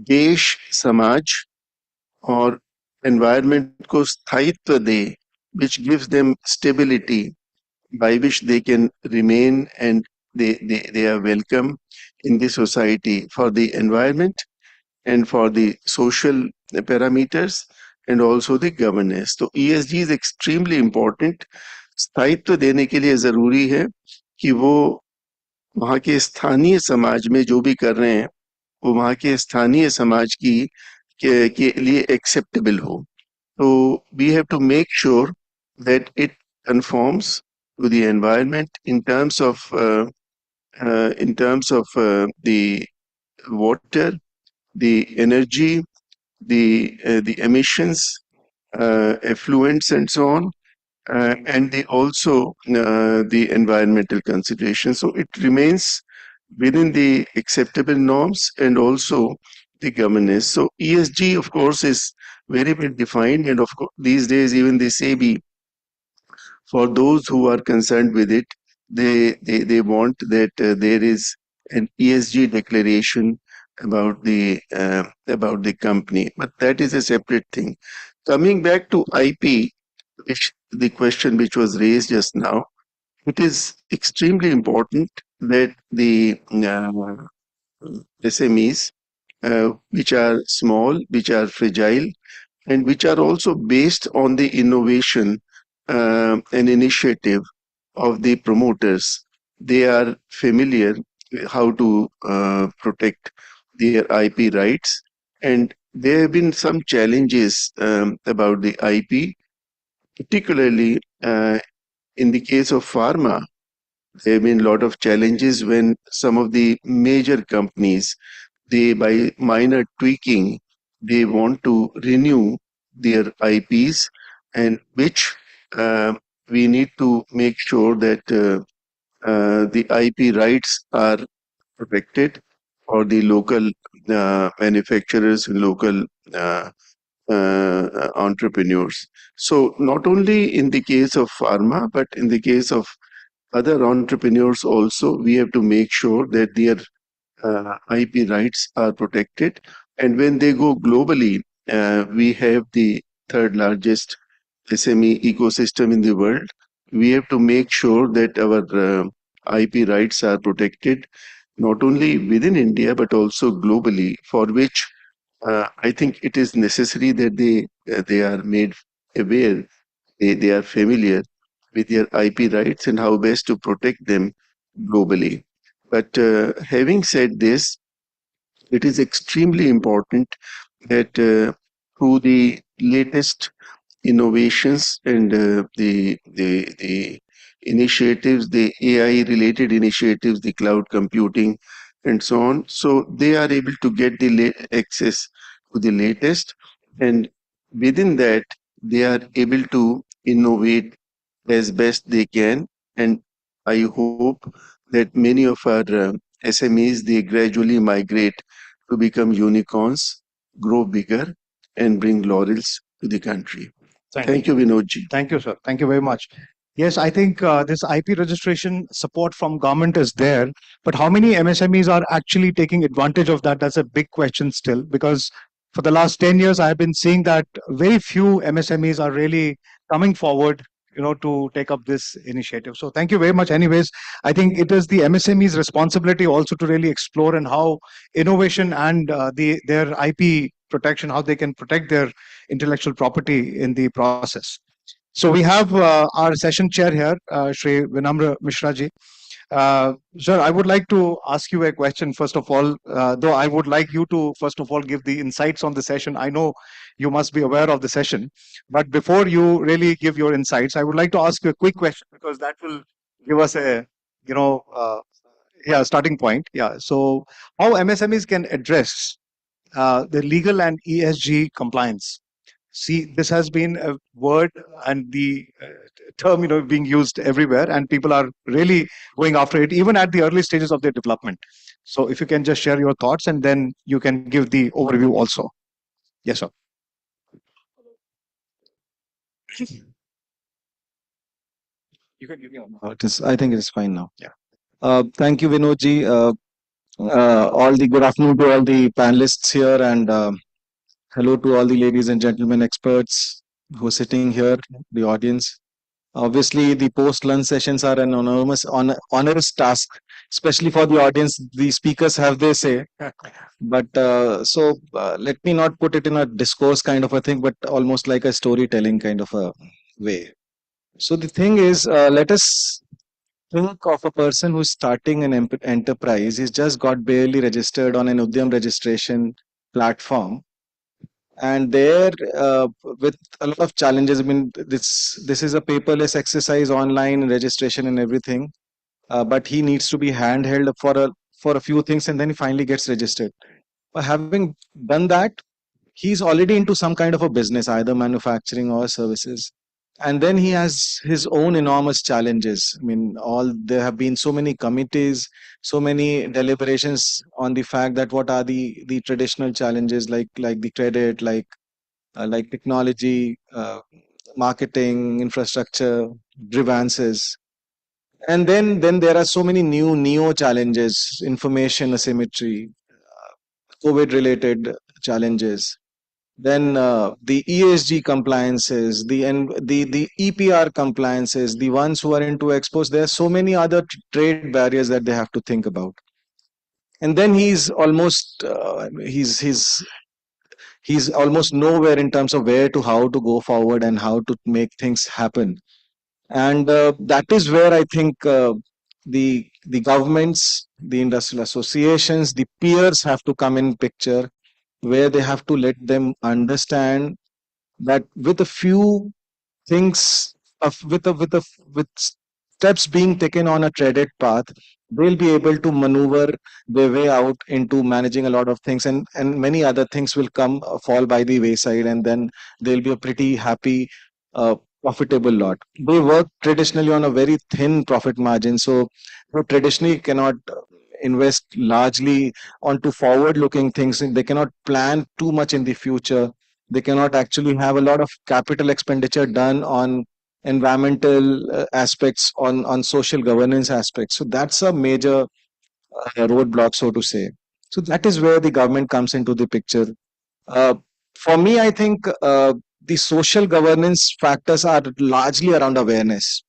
देश समाज और environment को स्थायित्व दे, which gives them stability by which they can remain and they are welcome in the society for the environment and for the social parameters and also the governance. So ESG is extremely important. स्थायित्व देने के लिए जरूरी है कि वो वहाँ के स्थानीय समाज में जो भी कर रहे हैं वो वहाँ के स्थानीय समाज के लिए acceptable हो. So we have to make sure that it conforms to the environment in terms of the water, the energy, the emissions, effluents, and so on, and also the environmental considerations. So it remains within the acceptable norms and also the governance. So ESG, of course, is very well defined, and of course, these days even the SEBI, for those who are concerned with it, they want that there is an ESG declaration about the company, but that is a separate thing. Coming back to IP, which the question which was raised just now, it is extremely important that the SMEs, which are small, which are fragile, and which are also based on the innovation and initiative of the promoters. They are familiar how to protect their IP rights, and there have been some challenges about the IP, particularly in the case of pharma. There have been a lot of challenges when some of the major companies, they by minor tweaking, they want to renew their IPs, and which we need to make sure that the IP rights are protected for the local manufacturers, local entrepreneurs. So not only in the case of pharma, but in the case of other entrepreneurs also, we have to make sure that their IP rights are protected. And when they go globally, we have the third largest SME ecosystem in the world. We have to make sure that our IP rights are protected, not only within India, but also globally, for which I think it is necessary that they are made aware, they are familiar with their IP rights and how best to protect them globally. But having said this, it is extremely important that through the latest innovations and the initiatives, the AI related initiatives, the cloud computing, and so on. So they are able to get the access to the latest, and within that, they are able to innovate as best they can. And I hope that many of our SMEs, they gradually migrate to become unicorns, grow bigger, and bring laurels to the country. Thank you, Vinodji. Thank you, sir. Thank you very much. Yes, I think this IP registration support from government is there, but how many MSMEs are actually taking advantage of that? That's a big question still, because for the last 10 years, I've been seeing that very few MSMEs are really coming forward, to take up this initiative. So thank you very much. Anyways, I think it is the MSME's responsibility also to really explore and how innovation and their IP protection, how they can protect their intellectual property in the process. So we have our session chair here, Shri Vinamra Mishra ji. Sir, I would like to ask you a question first of all, though I would like you to first of all give the insights on the session. I know you must be aware of the session, but before you really give your insights, I would like to ask you a quick question, because that will give us a yeah, starting point. Yeah. So how MSMEs can address the legal and ESG compliance. See, this has been a word and the term, being used everywhere, and people are really going after it, even at the early stages of their development. So, if you can just share your thoughts, and then you can give the overview also. Yes, sir. You can give me. I think it is fine now. Yeah. Thank you, Vinodji. All the good afternoon to all the panelists here, and hello to all the ladies and gentlemen experts who are sitting here, the audience. Obviously, the post-lunch sessions are an onerous task, especially for the audience. The speakers have their say, but let me not put it in a discourse kind of a thing, but almost like a storytelling kind of a way. So the thing is, let us think of a person who's starting an enterprise. He's just got barely registered on an Udyam registration platform, and there with a lot of challenges. I mean, this is a paperless exercise, online registration and everything, but he needs to be handheld for a few things, and then he finally gets registered. But having done that, he's already into some kind of a business, either manufacturing or services. And then he has his own enormous challenges. I mean, there have been so many committees, so many deliberations on the fact that what are the traditional challenges, like the credit, like technology, marketing, infrastructure, grievances. And then there are so many new neo challenges, information asymmetry, COVID related challenges. Then the ESG compliances, the EPR compliances, the ones who are into expos. There are so many other trade barriers that they have to think about. And then he's almost he's almost nowhere in terms of where to how to go forward and how to make things happen. And that is where I think the governments, the industrial associations, the peers have to come in picture, where they have to let them understand that with a few things with steps being taken on a treaded path, they'll be able to maneuver their way out into managing a lot of things, and many other things will come fall by the wayside, and then they'll be a pretty happy profitable lot. They work traditionally on a very thin profit margin, so they traditionally cannot invest largely onto forward looking things. They cannot plan too much in the future. They cannot actually have a lot of capital expenditure done on environmental aspects, on social governance aspects. So that's a major roadblock, so to say. So that is where the government comes into the picture. Uh, for me, I think the social governance factors are largely around awareness.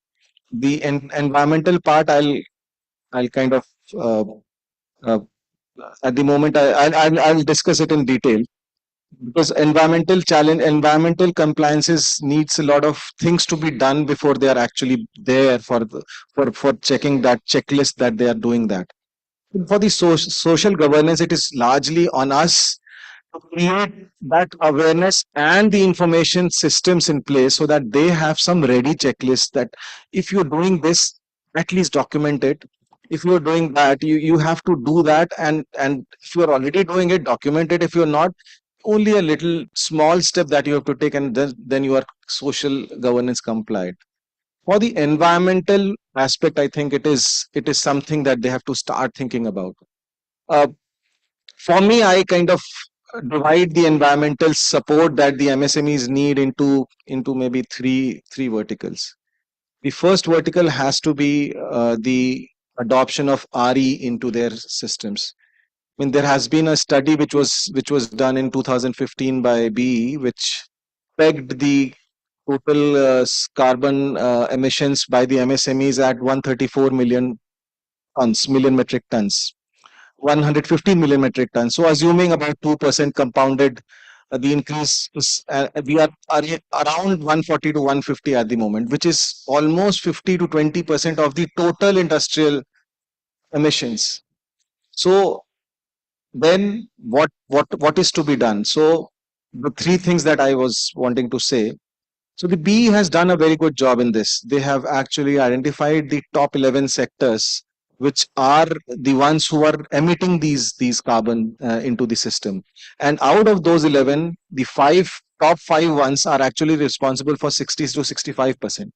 The environmental part, I'll kind of uh, at the moment I'll discuss it in detail, because environmental compliances needs a lot of things to be done before they are actually there for checking that checklist that they are doing that. For the social governance, it is largely on us to create that awareness and the information systems in place, so that they have some ready checklist that if you're doing this, at least document it. If you're doing that, you have to do that, and if you're already doing it, document it. If you're not, only a little small step that you have to take, and then you are social governance compliant. For the environmental aspect, I think it is something that they have to start thinking about. uh, for me, I kind of divide the environmental support that the MSMEs need into maybe three verticals. The first vertical has to be the adoption of RE into their systems. I mean, there has been a study which was done in 2015 by BE, which pegged the total carbon emissions by the MSMEs at 134 million metric tons, 115 million metric tons. So, assuming about 2% compounded, the increase is we are around 140 to 150 at the moment, which is almost 50 to 20% of the total industrial emissions. So, then what is to be done? So the three things that I was wanting to say. So the BE has done a very good job in this. They have actually identified the top 11 sectors which are the ones who are emitting these carbon into the system. And out of those 11, the top five ones are actually responsible for 60 to 65%.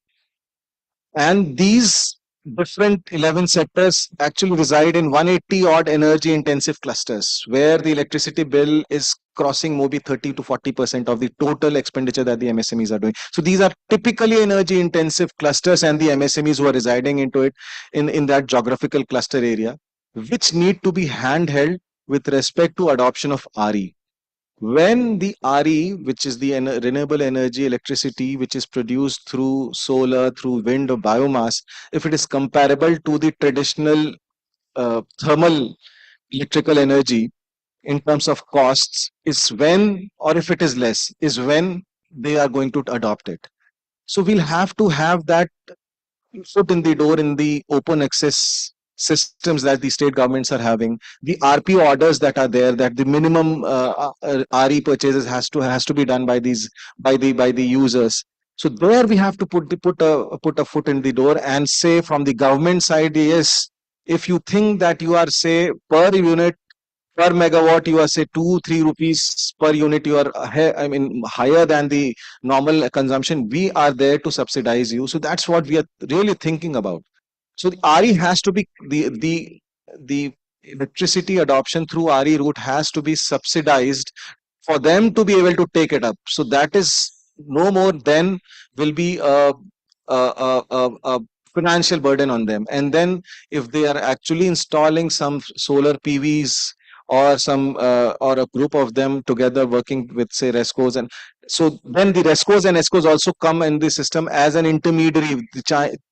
And these different 11 sectors actually reside in 180 odd energy intensive clusters, where the electricity bill is crossing maybe 30 to 40% of the total expenditure that the MSMEs are doing. So these are typically energy intensive clusters, and the MSMEs who are residing into it in that geographical cluster area, which need to be handheld with respect to adoption of RE. When the RE, which is the renewable energy electricity, which is produced through solar, through wind or biomass, if it is comparable to the traditional thermal electrical energy in terms of costs, is when, or if it is less, is when they are going to adopt it. So we'll have to have that foot in the door in the open access systems that the state governments are having, the RPO orders that are there, that the minimum RE purchases has to be done by the users. So there we have to put a foot in the door and say from the government side, yes, if you think that you are, say, per unit, per megawatt, you are, say, 2-3 rupees per unit, you are higher than the normal consumption, we are there to subsidize you. So that's what we are really thinking about. So the RE has to be the electricity adoption through RE route has to be subsidized for them to be able to take it up. So that is no more than will be a financial burden on them. And then if they are actually installing some solar PVs or some or a group of them together working with, say, rescos, and so then the rescos and escos also come in the system as an intermediary.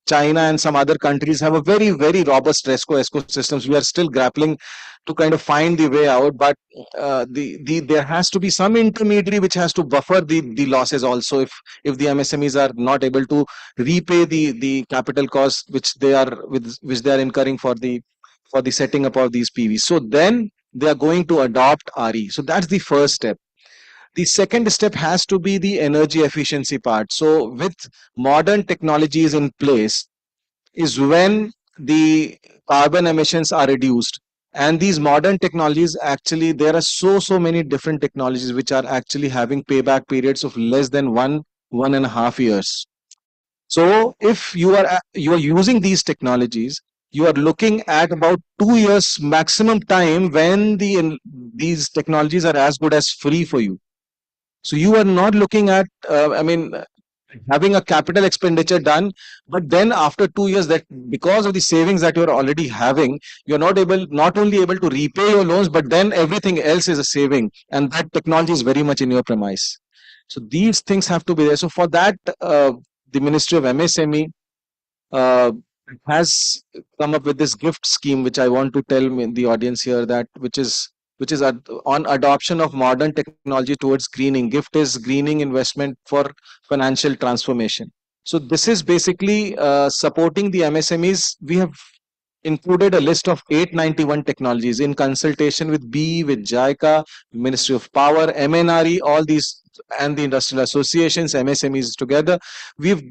China and some other countries have a very, very robust resco systems. We are still grappling to kind of find the way out, but there has to be some intermediary which has to buffer the losses also, if the MSMEs are not able to repay the capital costs which they are incurring for the setting up of these PVs. So then they are going to adopt RE. So that's the first step. The second step has to be the energy efficiency part. So with modern technologies in place is when the carbon emissions are reduced. And these modern technologies, actually, there are so many different technologies which are actually having payback periods of less than 1.5 years. So if you are using these technologies, you are looking at about 2 years maximum time when these technologies are as good as free for you. So you are not looking at, having a capital expenditure done, but then after 2 years, that because of the savings that you're already having, you're not only able to repay your loans, but then everything else is a saving, and that technology is very much in your premise. So these things have to be there. So for that, the Ministry of MSME has come up with this gift scheme, which I want to tell the audience here, that which is on adoption of modern technology towards greening. GIFT is greening investment for financial transformation. So this is basically supporting the MSMEs. We have included a list of 891 technologies in consultation with BE, with JICA, Ministry of Power, MNRE, all these, and the industrial associations, MSMEs together. We've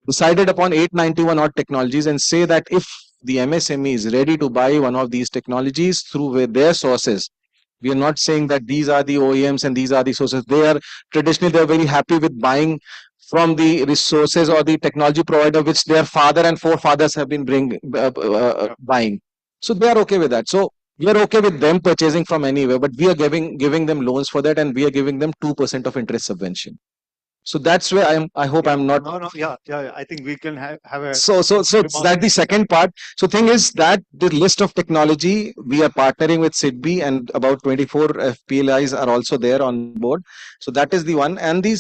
decided upon 891 odd technologies and say that if the MSME is ready to buy one of these technologies through their sources, we are not saying that these are the OEMs and these are the sources. They're very happy with buying from the resources or the technology provider which their father and forefathers have been buying. So they are okay with that. So we are okay with them purchasing from anywhere, but we are giving them loans for that, and we are giving them 2% of interest subvention. So that's where I hope I'm not. No. Yeah. I think we can have a. So that's the second part. So thing is that the list of technology, we are partnering with SIDBI, and about 24 FPLIs are also there on board. So that is the one. And the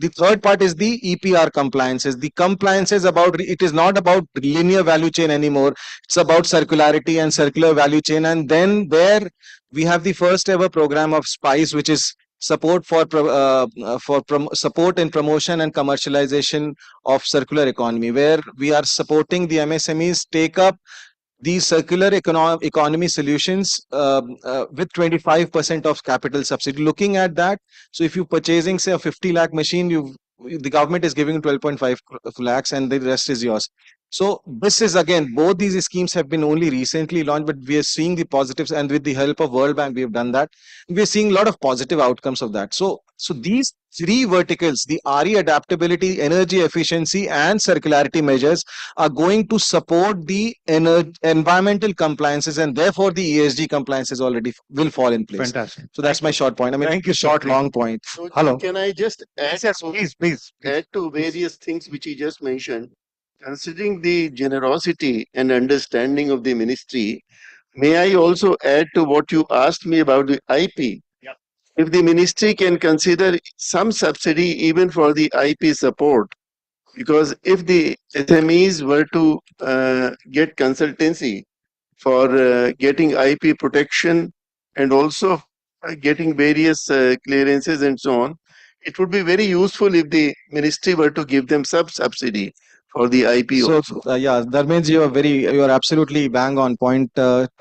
third part is the EPR compliances. The compliances it is not about linear value chain anymore. It's about circularity and circular value chain. And then there we have the first ever program of SPICE, which is support for support in promotion and commercialization of circular economy, where we are supporting the MSMEs take up these circular economy solutions with 25% of capital subsidy. Looking at that, so if you're purchasing, say, a 50 lakh machine, the government is giving 12.5 lakhs and the rest is yours. So this is again, both these schemes have been only recently launched, but we are seeing the positives, and with the help of World Bank, we have done that. We are seeing a lot of positive outcomes of that. So these three verticals, the RE adaptability, energy efficiency, and circularity measures are going to support the environmental compliances, and therefore the ESG compliances already will fall in place. Fantastic. So that's my short point. I mean, Thank you, short, sir. long point. So, Hello. can I just add? Yes, please. Add to various things which he just mentioned. Considering the generosity and understanding of the ministry, may I also add to what you asked me about the IP? Yep. If the ministry can consider some subsidy even for the IP support, because if the SMEs were to get consultancy for getting IP protection and also getting various clearances and so on, it would be very useful if the ministry were to give them some subsidy for the IP So also. yeah, Dharmendra, you are absolutely bang on point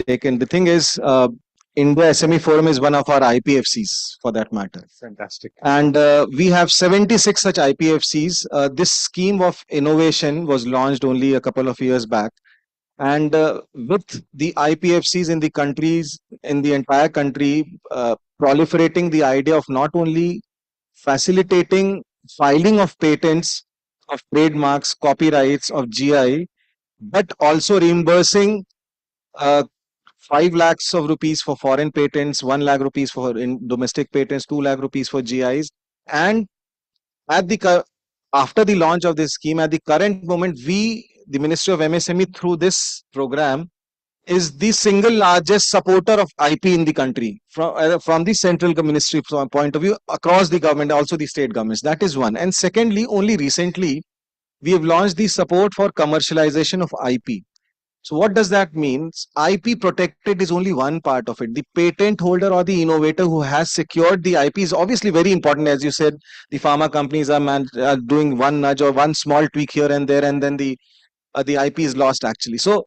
taken. The thing is, India SME Forum is one of our IPFCs for that matter. Fantastic. And we have 76 such IPFCs. This scheme of innovation was launched only a couple of years back. And with the IPFCs in the countries, in the entire country, proliferating the idea of not only facilitating filing of patents, of trademarks, copyrights, of GI, but also reimbursing uh, 5 lakhs of rupees for foreign patents, 1 lakh rupees for domestic patents, 2 lakh rupees for GIs. And at the after the launch of this scheme, at the current moment, the Ministry of MSME, through this program, is the single largest supporter of IP in the country from the central ministry point of view, across the government, also the state governments. That is one. And secondly, only recently, we have launched the support for commercialization of IP. So what does that mean? IP protected is only one part of it. The patent holder or the innovator who has secured the IP is obviously very important. As you said, the pharma companies are doing one nudge or one small tweak here and there, and then the IP is lost actually. So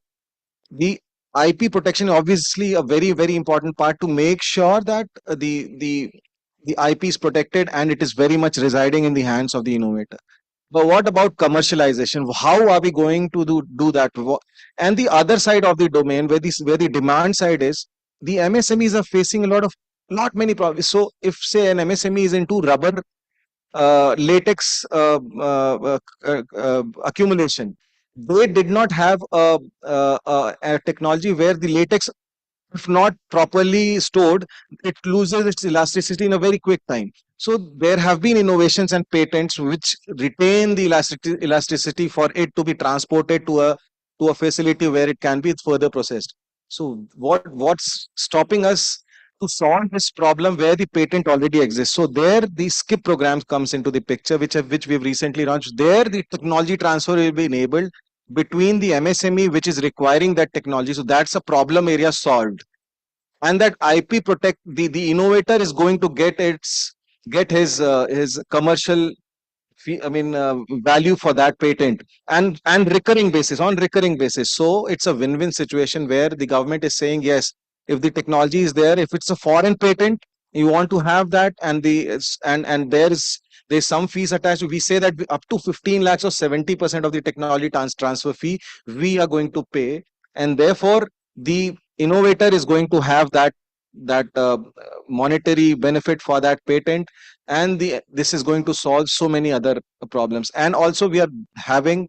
the IP protection is obviously a very, very important part to make sure that the IP is protected and it is very much residing in the hands of the innovator. But what about commercialization? How are we going to do that? And the other side of the domain, where the demand side is, the MSMEs are facing lot many problems. So if say an MSME is into rubber latex accumulation, they did not have a technology where the latex, if not properly stored, it loses its elasticity in a very quick time. So there have been innovations and patents which retain the elasticity for it to be transported to a facility where it can be further processed. So what's stopping us to solve this problem where the patent already exists? So there the skip program comes into the picture, which we've recently launched. There the technology transfer will be enabled between the MSME which is requiring that technology. So that's a problem area solved. And that IP protect, the innovator is going to get his commercial value for that patent, and on recurring basis. So it's a win-win situation where the government is saying, yes, if the technology is there, if it's a foreign patent, you want to have that, and there's some fees attached. We say that up to 15 lakhs or 70% of the technology transfer fee we are going to pay, and therefore the innovator is going to have that monetary benefit for that patent, and this is going to solve so many other problems. And also we are having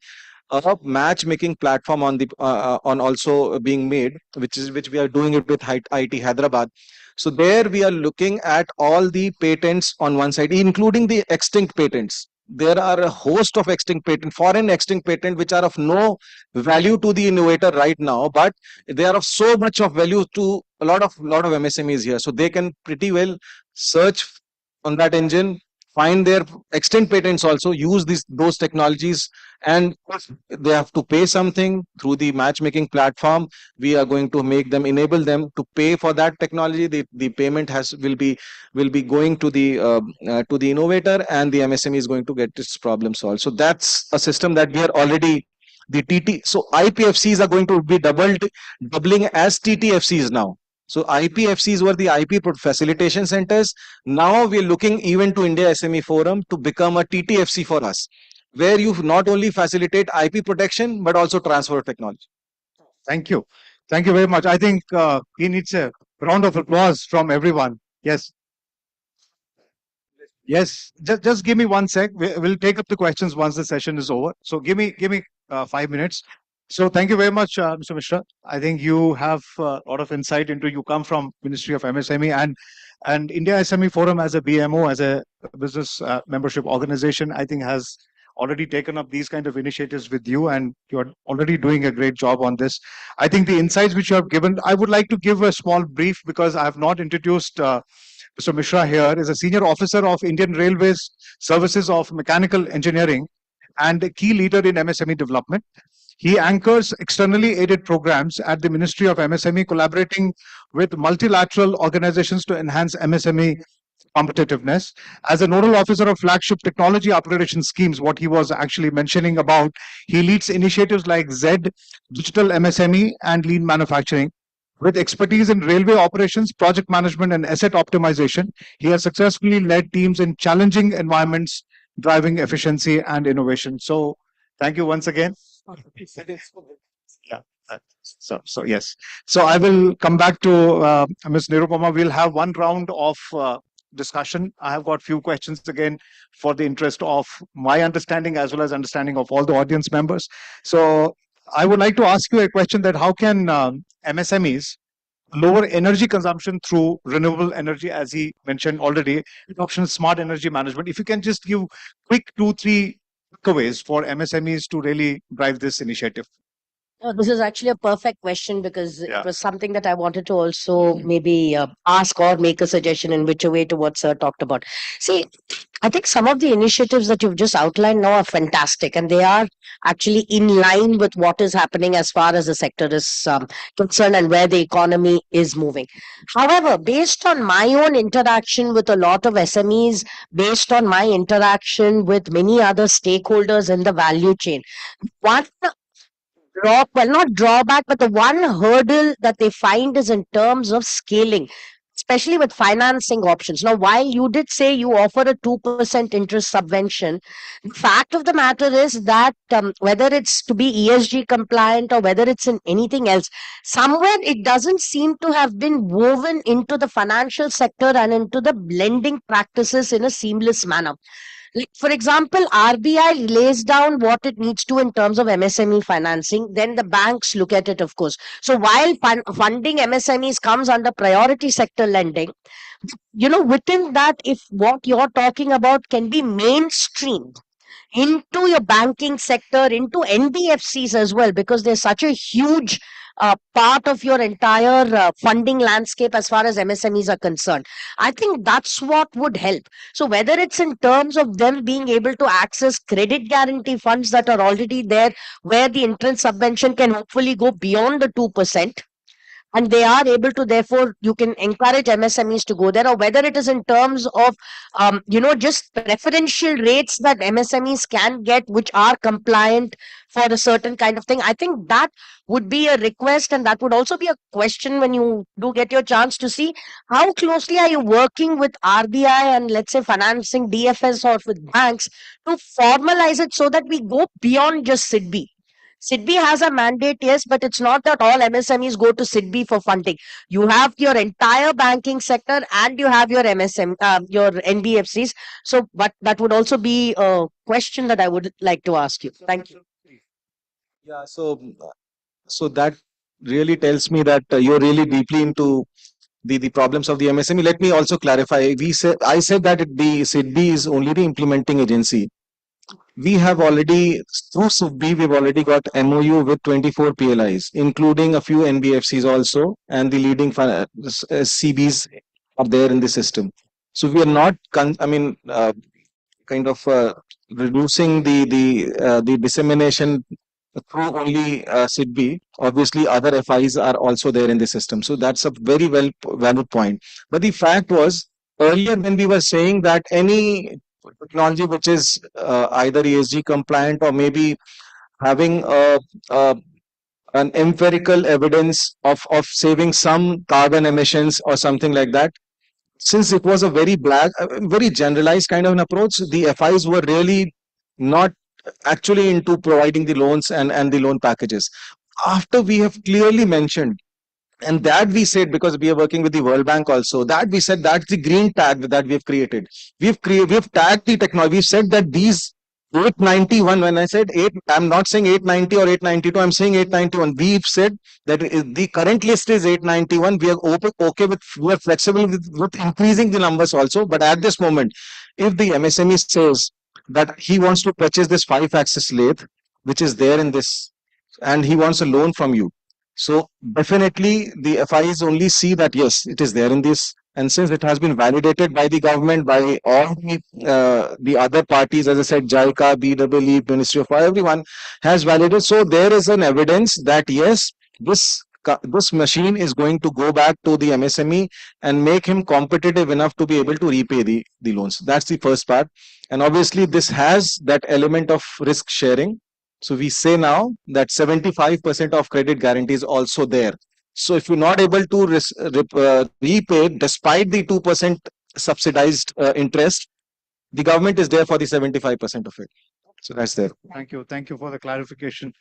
a matchmaking platform on also being made, which we are doing it with IT Hyderabad. So there we are looking at all the patents on one side, including the extinct patents. There are a host of extinct patent, foreign extinct patent, which are of no value to the innovator right now, but they are of so much of value to a lot of MSMEs here. So they can pretty well search on that engine, find their extinct patents, also use those technologies, and if they have to pay something through the matchmaking platform, we are going to enable them to pay for that technology. The payment will be going to the innovator, and the MSME is going to get its problem solved. So that's a system that we are already, the TT. So IPFCs are going to be doubling as TTFCs now. So IPFCs were the IP facilitation centers. Now we're looking even to India SME Forum to become a TTFC for us. where you not only facilitate IP protection but also transfer of technology. Thank you. Thank you very much. I think he needs a round of applause from everyone. Yes. Yes. Just give me 1 sec. We'll take up the questions once the session is over. So give me 5 minutes. So thank you very much, Mr. Mishra. I think you have a lot of insight into. You come from Ministry of MSME and India SME Forum as a BMO, as a business membership organization. I think has already taken up these kind of initiatives with you, and you're already doing a great job on this. I think the insights which you have given, I would like to give a small brief because I have not introduced Mr. Mishra here, is a senior officer of Indian Railways Services of Mechanical Engineering and a key leader in MSME development. He anchors externally aided programs at the Ministry of MSME, collaborating with multilateral organizations to enhance MSME competitiveness. As a nodal officer of flagship technology upgradation schemes, what he was actually mentioning about, he leads initiatives like Z, Digital MSME, and Lean Manufacturing. With expertise in railway operations, project management, and asset optimization, he has successfully led teams in challenging environments, driving efficiency and innovation. So, thank you once again. Yeah. So yes. So I will come back to Ms. Nirupama. We'll have one round of discussion. I have got few questions again for the interest of my understanding as well as understanding of all the audience members. So I would like to ask you a question that how can MSMEs lower energy consumption through renewable energy, as he mentioned already, adoption of smart energy management. If you can just give quick 2-3 takeaways for MSMEs to really drive this initiative. This is actually a perfect question because it was something that I wanted to also maybe ask or make a suggestion in which way to what Sir talked about. See, I think some of the initiatives that you've just outlined now are fantastic and they are actually in line with what is happening as far as the sector is concerned and where the economy is moving. However, based on my own interaction with a lot of SMEs, based on my interaction with many other stakeholders in the value chain, one not drawback, but the one hurdle that they find is in terms of scaling, especially with financing options. Now, while you did say you offer a 2% interest subvention, the fact of the matter is that whether it's to be ESG compliant or whether it's in anything else, somewhere it doesn't seem to have been woven into the financial sector and into the lending practices in a seamless manner. Like, for example, RBI lays down what it needs to in terms of MSME financing. Then the banks look at it, of course. So while funding MSMEs comes under priority sector lending, within that, if what you're talking about can be mainstreamed into your banking sector, into NBFCs as well, because there's such a huge part of your entire funding landscape as far as MSMEs are concerned. I think that's what would help. So whether it's in terms of them being able to access credit guarantee funds that are already there, where the interest subvention can hopefully go beyond the 2%, and they are able to, therefore you can encourage MSMEs to go there, or whether it is in terms of just preferential rates that MSMEs can get which are compliant for a certain kind of thing. I think that would be a request, and that would also be a question when you do get your chance to see how closely are you working with RBI and let's say financing DFS or with banks to formalize it so that we go beyond just SIDBI. SIDBI has a mandate, yes, but it's not that all MSMEs go to SIDBI for funding. You have your entire banking sector and you have your your NBFCs. So, but that would also be a question that I would like to ask you. Thank you. Yeah, so that really tells me that you're really deeply into the problems of the MSME. Let me also clarify. I said that the SIDBI is only the implementing agency. We have already, through SIDBI, we've already got MOU with 24 PLIs, including a few NBFCs also, and the leading CBs are there in the system. So we are not, reducing the dissemination through only SIDBI. Obviously, other FIs are also there in the system. So that's a very valid point. But the fact was, earlier when we were saying that any technology which is either ESG compliant or maybe having an empirical evidence of saving some carbon emissions or something like that, since it was a very generalized kind of an approach, the FIs were really not actually into providing the loans and the loan packages. After we have clearly mentioned, and that we said, because we are working with the World Bank also, that we said that's the green tag that we have created. We have tagged the technology. We've said that these 891, when I said 8, I'm not saying 890 or 892, I'm saying 891. We've said that the current list is 891. We are okay with, we are flexible with increasing the numbers also. But at this moment, if the MSME says that he wants to purchase this 5-axis lathe, which is there in this, and he wants a loan from you, so definitely the FIs only see that yes, it is there in this, and since it has been validated by the government, by all the other parties, as I said, JICA, BEE, Ministry of Fire, everyone has validated. So there is an evidence that yes, this machine is going to go back to the MSME and make him competitive enough to be able to repay the loans. That's the first part, and obviously this has that element of risk sharing. So we say now that 75% of credit guarantee is also there. So if you're not able to repay despite the 2% subsidized interest, the government is there for the 75% of it. So that's there. Thank you. Thank you for the clarification.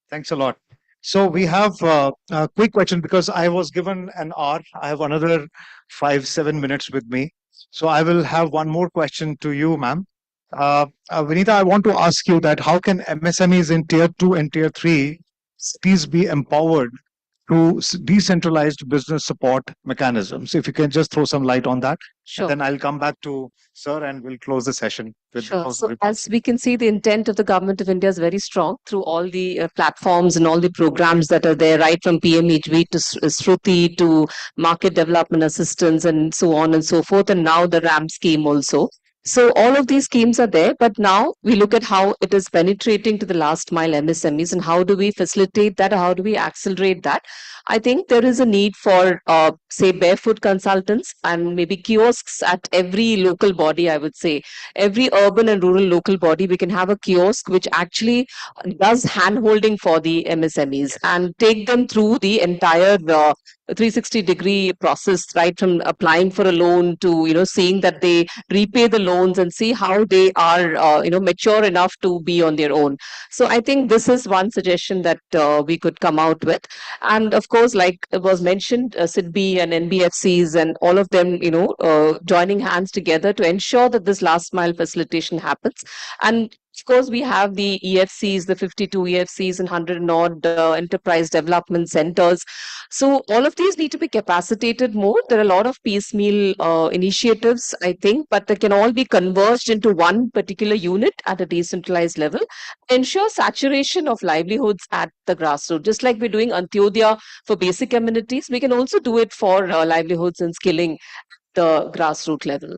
Thanks a lot. So we have a quick question because I was given an hour. I have another 5-7 minutes with me. So I will have one more question to you, ma'am. Vinita, I want to ask you that how can MSMEs in tier 2 and tier 3 cities be empowered through decentralized business support mechanisms? If you can just throw some light on that. Sure. Then I'll come back to sir and we'll close the session with Sure. those So reports. as we can see, the intent of the government of India is very strong through all the platforms and all the programs that are there, right from PMHV to Shruti to market development assistance and so on and so forth, and now the RAM scheme also. So all of these schemes are there, but now we look at how it is penetrating to the last mile MSMEs and how do we facilitate that, or how do we accelerate that. I think there is a need for, say, barefoot consultants and maybe kiosks at every local body, I would say. Every urban and rural local body, we can have a kiosk which actually does hand-holding for the MSMEs and take them through the entire 360-degree process, right from applying for a loan to, seeing that they repay the loans and see how they are, mature enough to be on their own. So I think this is one suggestion that we could come out with. And of course, like it was mentioned, SIDBI and NBFCs and all of them, joining hands together to ensure that this last mile facilitation happens. And of course, we have the EFCs, the 52 EFCs and 100 and odd enterprise development centers. So all of these need to be capacitated more. There are a lot of piecemeal initiatives, I think, but they can all be converged into one particular unit at a decentralized level. Ensure saturation of livelihoods at the grassroots. Just like we're doing Antyodaya for basic amenities, we can also do it for livelihoods and skilling at the grassroots level.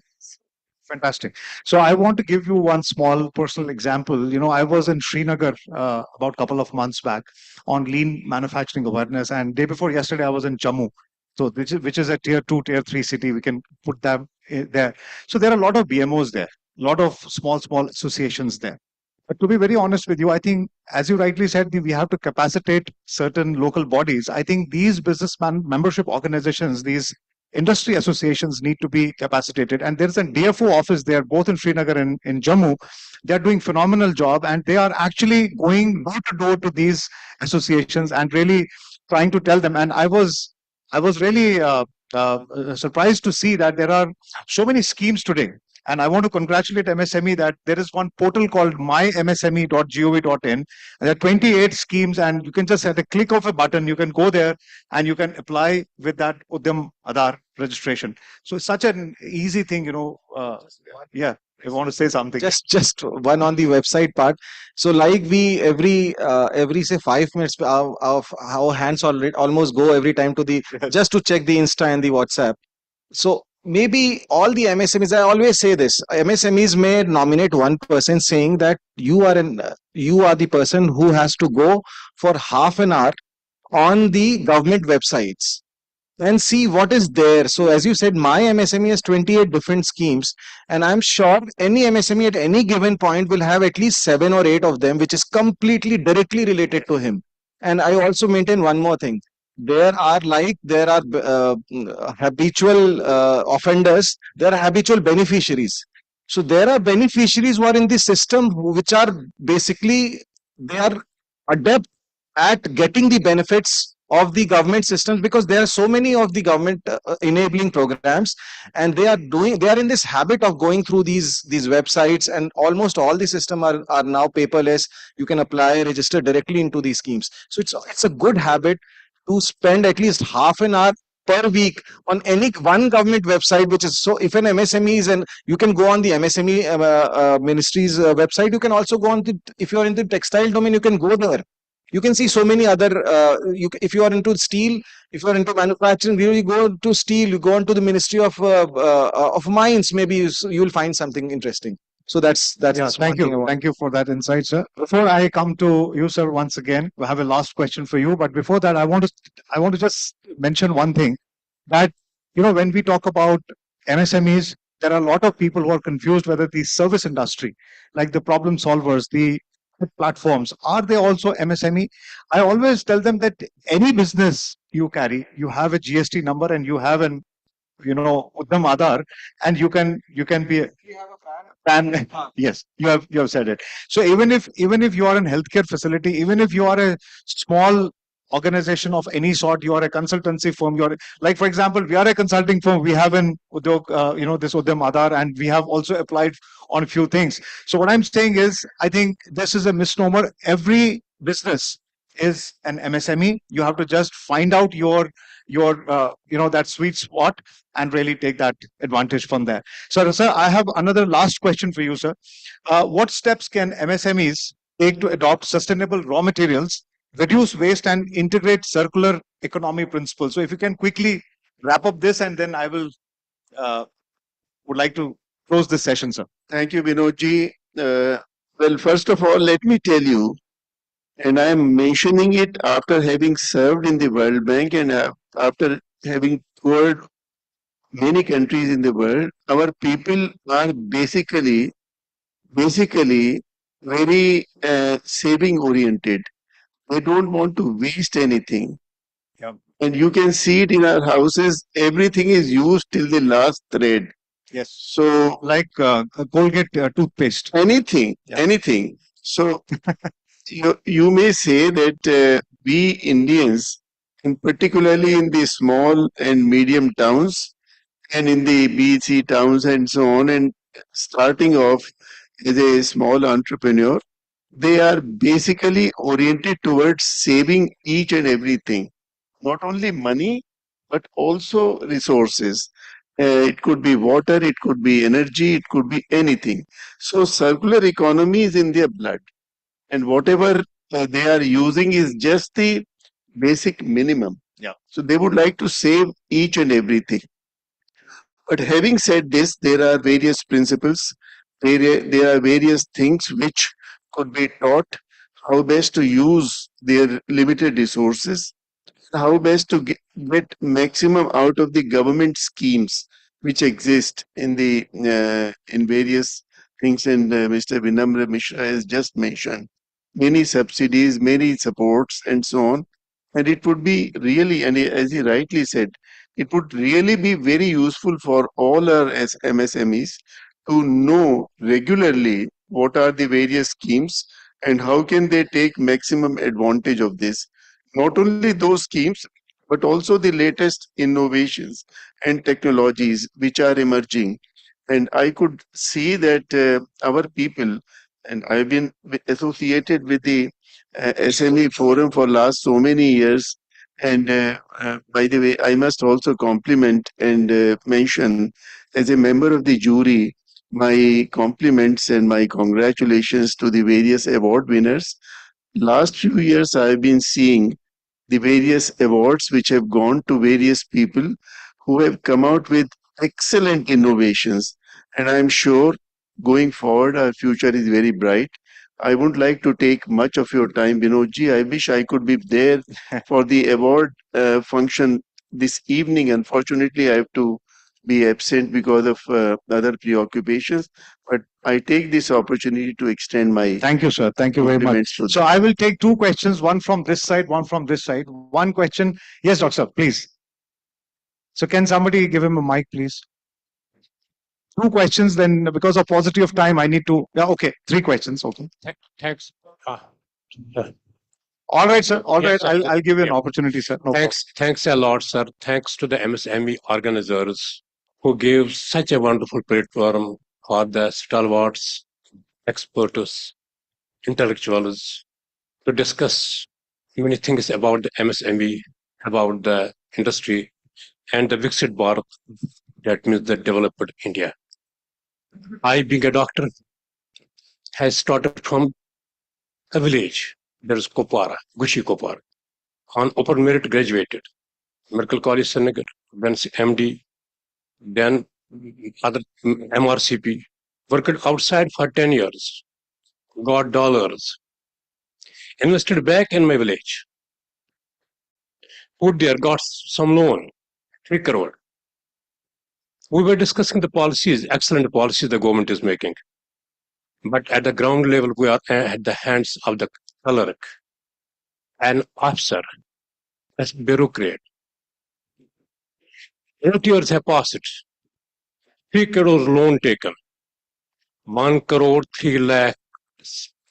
Fantastic. So I want to give you one small personal example. I was in Srinagar about a couple of months back on lean manufacturing awareness, and day before yesterday I was in Jammu. So which is a tier 2, tier 3 city. We can put them there. So there are a lot of BMOs there, a lot of small associations there. But to be very honest with you, I think, as you rightly said, we have to capacitate certain local bodies. I think these business membership organizations, these industry associations need to be capacitated. And there's a DFO office there, both in Srinagar and in Jammu. They're doing phenomenal job, and they are actually going door to door to these associations and really trying to tell them. And I was really surprised to see that there are so many schemes today. And I want to congratulate MSME that there is one portal called mymsme.gov.in. And there are 28 schemes, and you can just at a click of a button, you can go there and you can apply with that Udyam Aadhaar registration. So it's such an easy thing, yeah. I want to say something. Just one on the website part. So like we every say 5 minutes, our hands almost go every time to the just to check the Insta and the WhatsApp. So maybe all the MSMEs, I always say this, MSMEs may nominate one person saying that you are the person who has to go for half an hour on the government websites and see what is there. So as you said, my MSME has 28 different schemes, and I'm sure any MSME at any given point will have at least 7 or 8 of them, which is completely directly related to him. And I also maintain one more thing. There are habitual offenders, there are habitual beneficiaries. So there are beneficiaries who are in the system which are basically, they are adept at getting the benefits of the government systems, because there are so many of the government enabling programs, and they are in this habit of going through these websites, and almost all the system are now paperless. You can apply, register directly into these schemes. So it's a good habit to spend at least half an hour per week on any one government website, which is, so if an MSME is, and you can go on the MSME ministry's website. You can also go on the, if you're in the textile domain, you can go there. You can see so many other, if you are into steel, if you are into manufacturing, you go to steel, you go on to the Ministry of Mines, maybe you'll find something interesting. So that's Yeah, thank you. Thank you for that insight, sir. Before I come to you, sir, once again, we have a last question for you. But before that, I want to just mention one thing, that, when we talk about MSMEs, there are a lot of people who are confused whether the service industry, like the problem solvers, the platforms, are they also MSME? I always tell them that any business you carry, you have a GST number and you have an, Uddam Aadhaar, and you can be PAN. Yes, you have said it. So even if you are in healthcare facility, even if you are a small organization of any sort, you are a consultancy firm, you are, like, for example, we are a consulting firm, we have an Udyog, this Udyam Aadhaar, and we have also applied on a few things. So what I'm saying is, I think this is a misnomer. Every business is an MSME. You have to just find out your that sweet spot and really take that advantage from there. So, sir, I have another last question for you, sir. What steps can MSMEs take to adopt sustainable raw materials, reduce waste, and integrate circular economy principles? So if you can quickly wrap up this, and then I will would like to close this session, sir. Thank you, Vinodji. Well, first of all, let me tell you, and I am mentioning it after having served in the World Bank and after having toured many countries in the world, our people are basically very saving oriented. They don't want to waste anything. Yeah. And you can see it in our houses, everything is used till the last thread. Yes. So, like Colgate toothpaste. Anything. So, you may say that we Indians, and particularly in the small and medium towns, and in the BC towns and so on, and starting off as a small entrepreneur, they are basically oriented towards saving each and everything, not only money, but also resources. It could be water, it could be energy, it could be anything. So circular economy is in their blood, and whatever they are using is just the basic minimum. Yeah. So they would like to save each and everything. But having said this, there are various principles, there are various things which could be taught, how best to use their limited resources, how best to get maximum out of the government schemes which exist in the in various things. And Mr. Vinamra Mishra has just mentioned many subsidies, many supports, and so on. And it would be really, and as he rightly said, it would really be very useful for all our MSMEs to know regularly what are the various schemes and how can they take maximum advantage of this. Not only those schemes, but also the latest innovations and technologies which are emerging. And I could see that our people, and I've been associated with the SME Forum for last so many years. And by the way, I must also compliment and mention, as a member of the jury, my compliments and my congratulations to the various award winners. Last few years, I've been seeing the various awards which have gone to various people who have come out with excellent innovations. And I'm sure going forward, our future is very bright. I wouldn't like to take much of your time, Vinodji. I wish I could be there for the award function this evening. Unfortunately, I have to be absent because of other preoccupations. But I take this opportunity to extend my Thank you, sir. Thank you very much. compliments to So I will take two questions, one from this side, one from this side. One question. Yes, doctor, please. So can somebody give him a mic, please? 2 questions, then because of paucity of time, I need to. Yeah, okay, 3 questions. Okay. Thanks. All right, sir. All right. Yes, sir. I'll give you an opportunity, sir. No Thanks a lot, sir. Thanks to the MSME organizers who gave such a wonderful platform for the stalwarts, experts, intellectuals to discuss many things about the MSME, about the industry, and the Viksit Bharat, that means the developed India. I, being a doctor, has started from a village. There is Kopara, Gushi Kopara. On open merit, graduated. Medical College, Srinagar, then MD, then other MRCP. Worked outside for 10 years. Got dollars. Invested back in my village. Put there, got some loan, 3 crore. We were discussing the policies, excellent policies the government is making. But at the ground level, we are at the hands of the clerk, an officer, a bureaucrat. 8 years have passed. 3 crore loan taken. 1 crore 3 lakh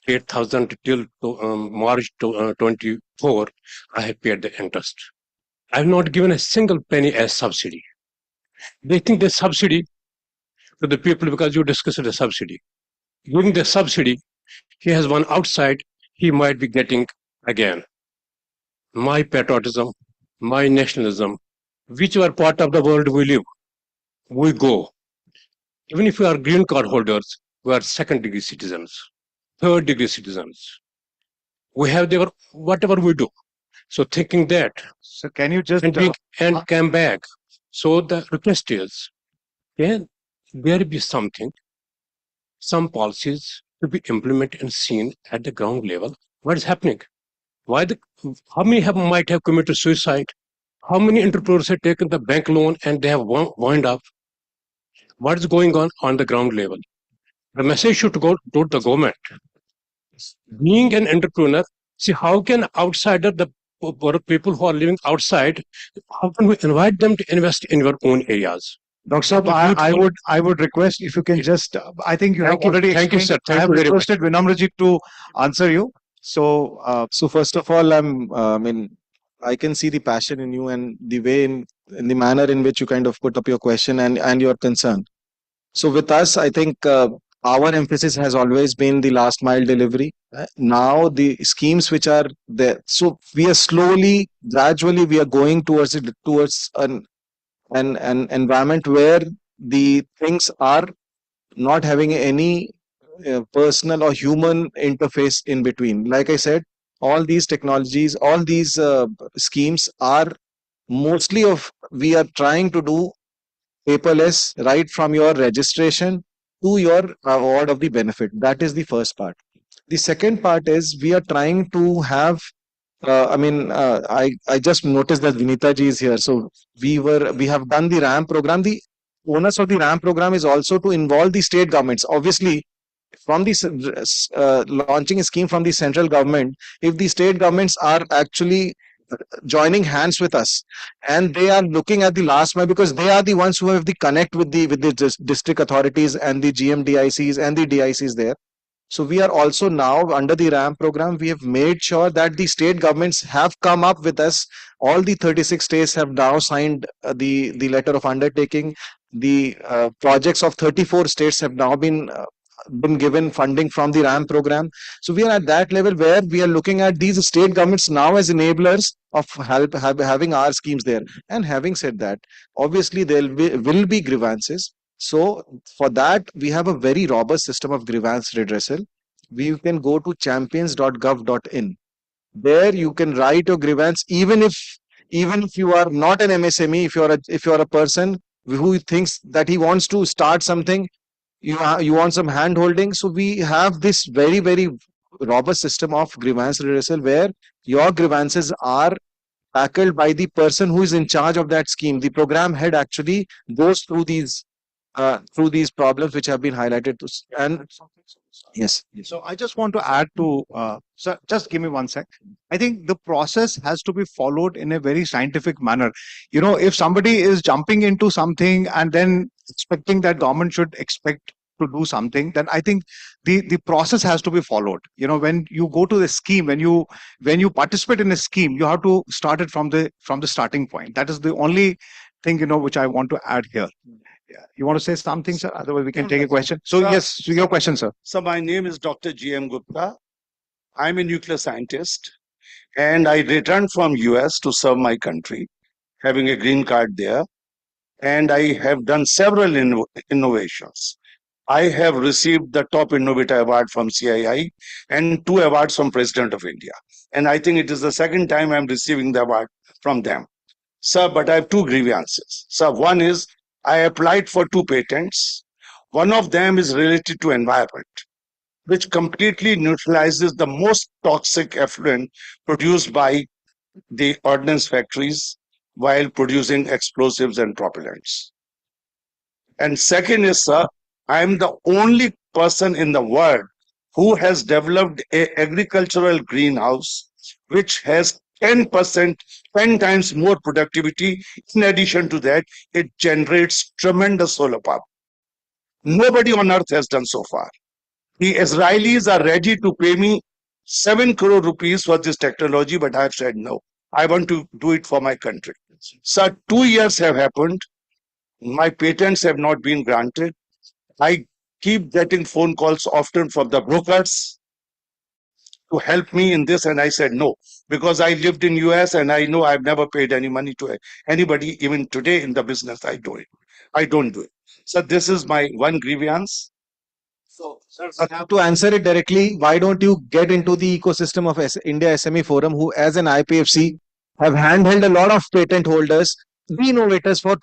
8,000 till March 24. I have paid the interest. I have not given a single penny as subsidy. They think the subsidy to the people because you discussed the subsidy. Giving the subsidy, he has one outside, he might be getting again. My patriotism, my nationalism, whichever part of the world we live, we go. Even if we are green card holders, we are second-degree citizens, third-degree citizens. We have their whatever we do. So thinking that. So can you just and come back? So the request is, can there be something, some policies to be implemented and seen at the ground level? What is happening? How many might have committed suicide? How many entrepreneurs have taken the bank loan and they have wound up? What is going on the ground level? The message should go to the government. Being an entrepreneur, see how can outsider, the people who are living outside, how can we invite them to invest in your own areas? Dr. Saab, I would request if you can just, I think you have already Thank you, explained. sir. I have requested Vinamraji to answer you. So, so first of all, I can see the passion in you and the way in the manner in which you kind of put up your question and your concern. So with us, I think our emphasis has always been the last mile delivery. Now the schemes which are there, so we are slowly, gradually, we are going towards an environment where the things are not having any personal or human interface in between. Like I said, all these technologies, all these schemes are mostly we are trying to do paperless right from your registration to your award of the benefit. That is the first part. The second part is we are trying to have I just noticed that Vinita ji is here. So we have done the RAM program. The onus of the RAM program is also to involve the state governments. Obviously, from the launching a scheme from the central government, if the state governments are actually joining hands with us and they are looking at the last mile, because they are the ones who have the connect with the district authorities and the GMDICs and the DICs there. So we are also now under the RAM program, we have made sure that the state governments have come up with us. All the 36 states have now signed the letter of undertaking. The projects of 34 states have now been given funding from the RAM program. So we are at that level where we are looking at these state governments now as enablers of having our schemes there. And having said that, obviously there will be grievances. So for that, we have a very robust system of grievance redressal. You can go to champions.gov.in. There you can write your grievance, even if you are not an MSME, if you are a person who thinks that he wants to start something, you want some hand holding. So we have this very, very robust system of grievance redressal where your grievances are tackled by the person who is in charge of that scheme. The program head actually goes through these problems which have been highlighted to, and yes. So I just want to add to, sir, just give me 1 sec. I think the process has to be followed in a very scientific manner. If somebody is jumping into something and then expecting that government should expect to do something, then I think the process has to be followed. When you go to the scheme, when you participate in a scheme, you have to start it from the starting point. That is the only thing which I want to add here. Yeah. You want to say something, sir? Otherwise, we can take a question. So Sir, yes, so your question, sir. So my name is Dr. G.M. Gupta. I'm a nuclear scientist, and I returned from US to serve my country, having a green card there, and I have done several innovations. I have received the Top Innovator Award from CII and 2 awards from President of India. And I think it is the second time I'm receiving the award from them. Sir, but I have 2 grievances. Sir, one is I applied for 2 patents. One of them is related to environment, which completely neutralizes the most toxic effluent produced by the ordnance factories while producing explosives and propellants. And second is, sir, I am the only person in the world who has developed a agricultural greenhouse which has 10%, 10 times more productivity. In addition to that, it generates tremendous solar power. Nobody on earth has done so far. The Israelis are ready to pay me 7 crore rupees for this technology, but I have said no. I want to do it for my country. Sir, 2 years have happened. My patents have not been granted. I keep getting phone calls often from the brokers to help me in this, and I said no, because I lived in US and I know I've never paid any money to anybody. Even today in the business, I don't do it. So this is my one grievance. So, sir, to answer it directly, why don't you get into the ecosystem of India SME Forum, who, as an IPFC, have handheld a lot of patent holders, the innovators for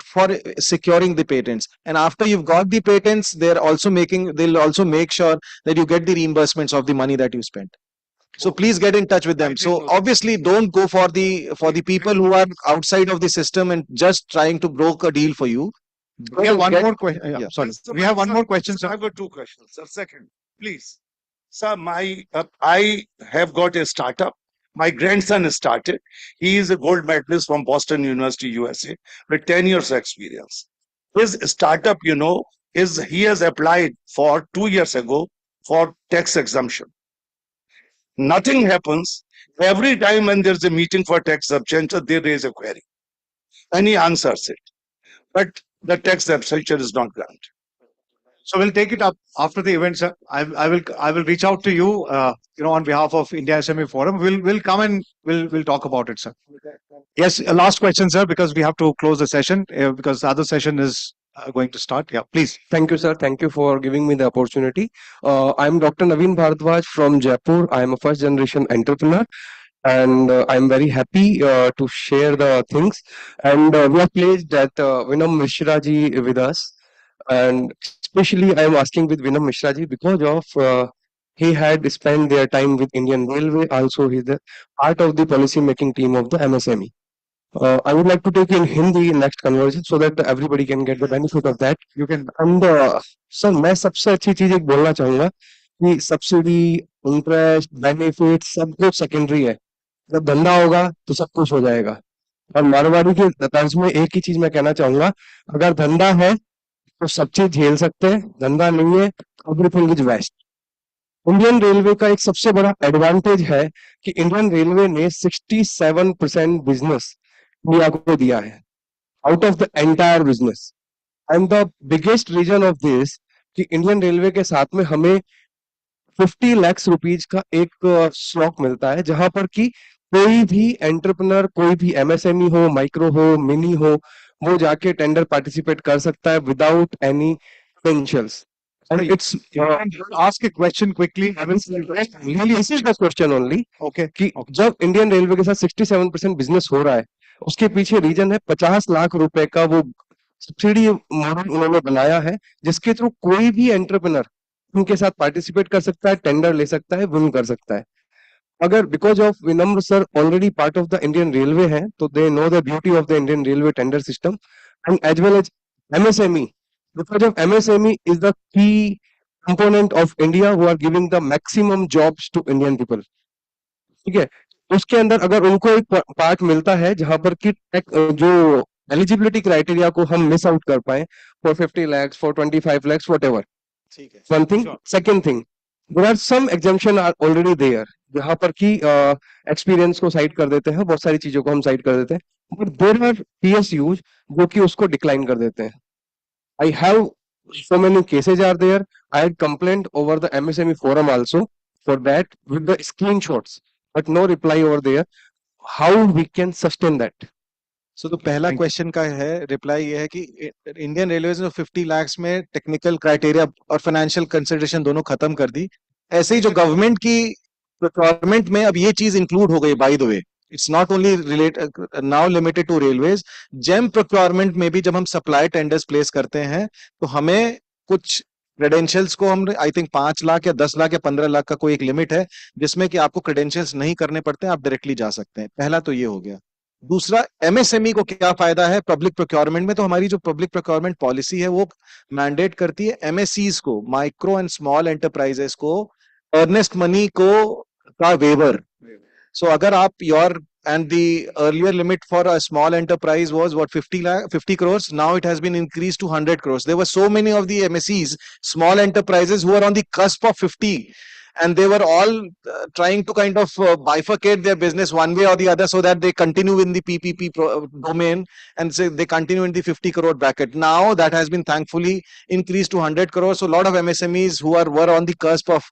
securing the patents. And after you've got the patents, they'll also make sure that you get the reimbursements of the money that you spent. So please get in touch with them. So obviously, don't go for the people who are outside of the system and just trying to broker a deal for you. We have one more question. Yeah, sorry. We have one more question, sir. I've got 2 questions, sir. Second, please. Sir, I have got a startup. My grandson started. He is a gold medalist from Boston University, USA, with 10 years experience. His startup, he has applied for 2 years ago for tax exemption. Nothing happens. Every time when there's a meeting for tax exemption, they raise a query. And he answers it. But the tax exemption is not granted. So we'll take it up after the event, sir. I will reach out to you, on behalf of India SME Forum. We'll come and we'll talk about it, sir. Yes, last question, sir, because we have to close the session because the other session is going to start. Yeah, please. Thank you, sir. Thank you for giving me the opportunity. I'm Dr. Naveen Bharadwaj from Jaipur. I'm a first generation entrepreneur. And I'm very happy to share the things. And we are pleased that Vinam Mishra ji with us. And especially I am asking with Vinam Mishra ji because of he had spent their time with Indian Railway. Also, he's the part of the policy making team of the MSME. I would like to take in Hindi next conversation so that everybody can get the benefit of that. You can. And sir, मैं सबसे अच्छी चीज एक बोलना चाहूंगा कि subsidy, interest, benefit सब कुछ सेकेंडरी है. जब धंधा होगा तो सब कुछ हो जाएगा. और मारवाड़ी के तर्ज में एक ही चीज मैं कहना चाहूंगा, अगर धंधा है तो सब चीज झेल सकते हैं, धंधा नहीं है everything is waste. Indian railway का एक सबसे बड़ा एडवांटेज है कि इंडियन रेलवे ने 67% बिजनेस इंडिया को दिया है out of the entire business. And the biggest reason of this कि इंडियन रेलवे के साथ में हमें 50 लाख रुपीज का एक स्टॉक मिलता है, जहां पर कि कोई भी एंटरप्रेन्योर, कोई भी एमएसएमई हो, माइक्रो हो, मिनी हो, वो जाके टेंडर पार्टिसिपेट कर सकता है without any credentials. And it's ask a question quickly. Really, this is the question only. Okay. कि जब इंडियन रेलवे के साथ 67% बिजनेस हो रहा है, उसके पीछे रीजन है 50 लाख रुपए का वो सब्सिडी मॉडल उन्होंने बनाया है, जिसके थ्रू कोई भी एंटरप्रेन्योर उनके साथ पार्टिसिपेट कर सकता है, टेंडर ले सकता है, विन कर सकता है. अगर because of Vinamra sir already part of the Indian railway है, तो they know the beauty of the Indian railway tender system. And as well as MSME, because of MSME is the key component of India who are giving the maximum jobs to Indian people. ठीक है, उसके अंदर अगर उनको एक part मिलता है जहां पर कि जो एलिजिबिलिटी क्राइटेरिया को हम मिस आउट कर पाए for 50 lakhs, for 25 lakhs, whatever. One thing. Second thing, there are some exemption are already there. जहाँ पर की एक्सपीरियंस को साइड कर देते हैं, बहुत सारी चीजों को हम साइड कर देते हैं, बट देर आर PSUs जो कि उसको डिक्लाइन कर देते हैं. I have so many cases are there. I had complained over the MSME forum also for that with the screenshots, but no reply over there. How we can sustain that? सो तो पहला question का है reply ये है कि Indian railways ने 50 lakhs में technical criteria और फाइनेंशियल कंसिडरेशन दोनों खत्म कर दी. ऐसे ही जो गवर्नमेंट की प्रोक्योरमेंट में अब ये चीज इंक्लूड हो गई. By the way, it's not only now limited to railways. GeM procurement में भी जब हम सप्लाई टेंडर्स प्लेस करते हैं तो हमें कुछ क्रेडेंशियल्स को हम आई थिंक 5 लाख या 10 लाख या 15 लाख का कोई एक लिमिट है जिसमें कि आपको क्रेडेंशियल्स नहीं करने पड़ते हैं, आप डायरेक्टली जा सकते हैं. पहला तो ये हो गया. दूसरा, एमएसएमई को क्या फायदा है पब्लिक प्रोक्योरमेंट में? तो हमारी जो पब्लिक प्रोक्योरमेंट पॉलिसी है वो मैंडेट करती है एमएससीज को, माइक्रो एंड स्मॉल एंटरप्राइजेस को, अर्नेस्ट मनी को का वेवर. सो अगर आप your and the earlier limit for a small enterprise was what 50 crores. Now it has been increased to 100 crores. There were so many of the MSEs, small enterprises, who are on the cusp of 50, and they were all trying to kind of bifurcate their business one way or the other so that they continue in the PPP domain and say they continue in the 50 crore bracket. Now that has been thankfully increased to 100 crores. So a lot of MSMEs who were on the cusp of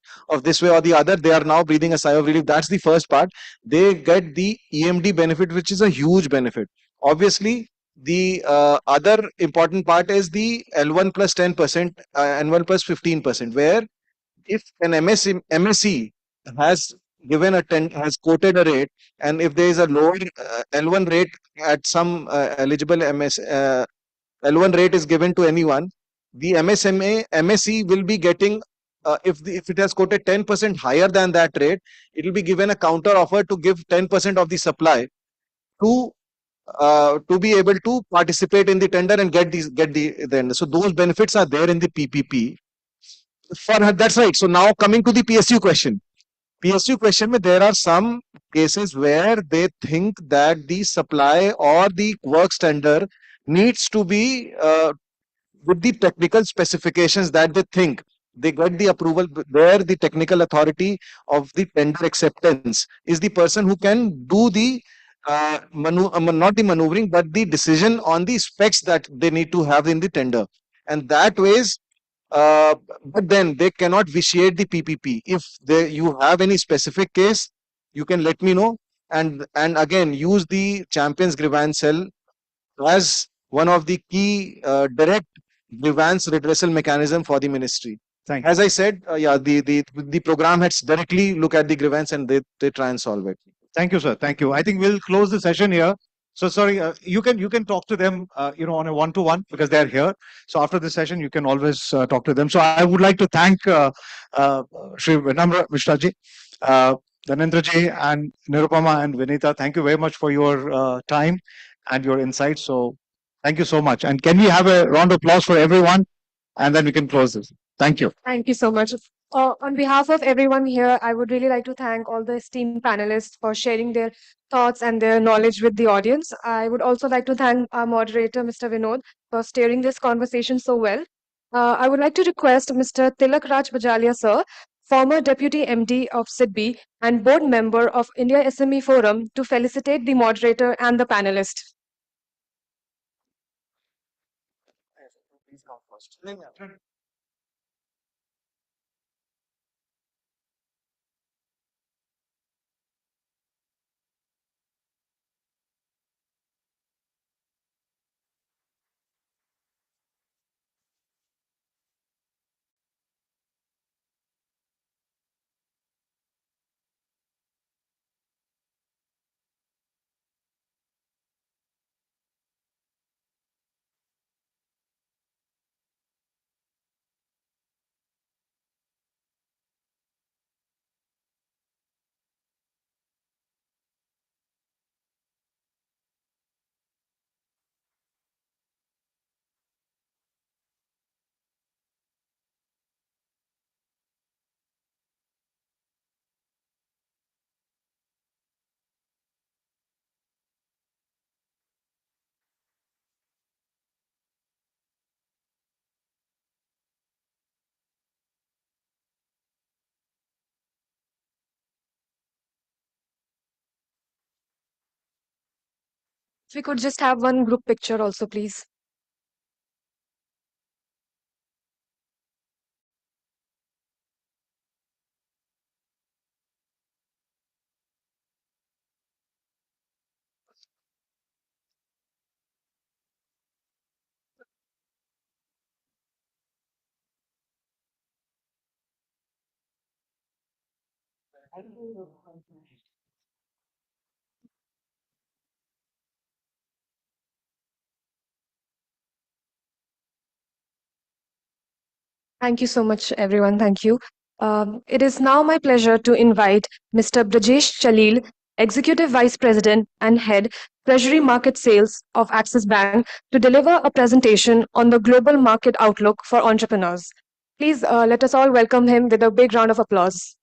this way or the other, they are now breathing a sigh of relief. That's the first part. They get the EMD benefit, which is a huge benefit. Obviously, the other important part is the L1 plus 10%, N1 plus 15%, where if an MSE has given has quoted a rate, and if there is a lower L1 rate at some eligible L1 rate is given to anyone, the MSE will be getting, if it has quoted 10% higher than that rate, it will be given a counter offer to give 10% of the supply to be able to participate in the tender and get the tender. So those benefits are there in the PPP. That's right. So now coming to the PSU question. PSU question, there are some cases where they think that the supply or the work tender needs to be with the technical specifications that they think. They get the approval where the technical authority of the tender acceptance is the person who can do the not the maneuvering, but the decision on the specs that they need to have in the tender. And that ways, but then they cannot vitiate the PPP. If you have any specific case, you can let me know, and again use the Champions Grievance Cell as one of the key direct grievance redressal mechanism for the ministry. As I said, the program heads directly look at the grievance and they try and solve it. Thank you, sir. Thank you. I think we'll close the session here. So sorry, you can talk to them, on a one-to-one because they're here. So after the session, you can always talk to them. So I would like to thank Shri Vinamra Mishraji, Dhanendra ji, and Nirupama and Vinita. Thank you very much for your time and your insights. So thank you so much. And can we have a round of applause for everyone? And then we can close this. Thank you. Thank you so much. On behalf of everyone here, I would really like to thank all the esteemed panelists for sharing their thoughts and their knowledge with the audience. I would also like to thank our moderator, Mr. Vinod, for steering this conversation so well. I would like to request Mr. Tilak Raj Bajalia, sir, former Deputy MD of SIDBI and board member of India SME Forum, to felicitate the moderator and the panelists. If we could just have one group picture also, please. Thank you so much, everyone. Thank you. It is now my pleasure to invite Mr. Brajesh Chalil, Executive Vice President and Head Treasury Market Sales of Axis Bank, to deliver a presentation on the global market outlook for entrepreneurs. Please let us all welcome him with a big round of applause.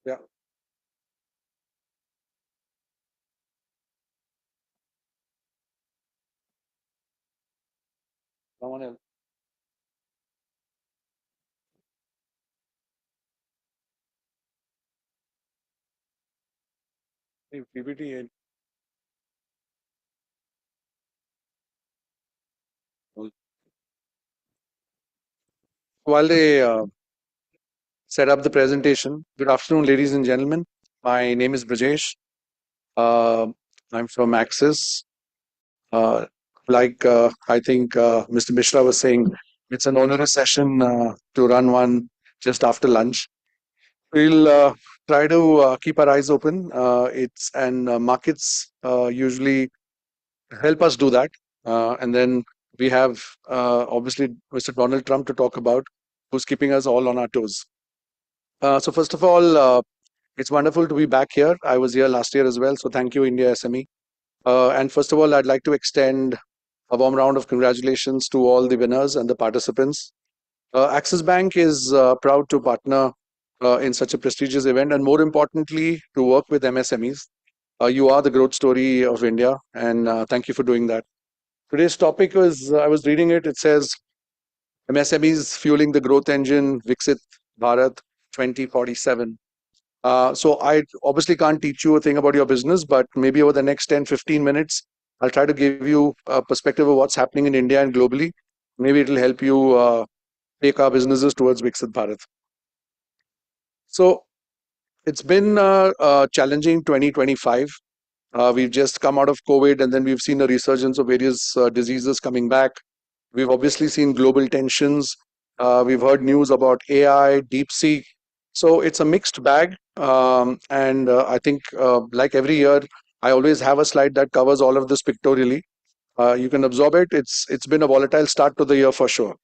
Yeah. Someone else. Hey, PPT. While they set up the presentation, good afternoon, ladies and gentlemen. My name is Brajesh. I'm from Axis. I think Mr. Mishra was saying, it's an onerous session to run one just after lunch. We'll try to keep our eyes open. Markets usually help us do that. And then we have obviously Mr. Donald Trump to talk about, who's keeping us all on our toes. So first of all, it's wonderful to be back here. I was here last year as well, so thank you, India SME. And first of all, I'd like to extend a warm round of congratulations to all the winners and the participants. Axis Bank is proud to partner in such a prestigious event, and more importantly, to work with MSMEs. You are the growth story of India, and thank you for doing that. Today's topic was, I was reading it, it says MSMEs fueling the growth engine, Viksit Bharat 2047. So I obviously can't teach you a thing about your business, but maybe over the next 10-15 minutes, I'll try to give you a perspective of what's happening in India and globally. Maybe it'll help you take our businesses towards Viksit Bharat. So it's been a challenging 2025. We've just come out of COVID, and then we've seen a resurgence of various diseases coming back. We've obviously seen global tensions. We've heard news about AI, DeepSeek. So it's a mixed bag. I think, like every year, I always have a slide that covers all of this pictorially. You can absorb it. It's been a volatile start to the year for sure.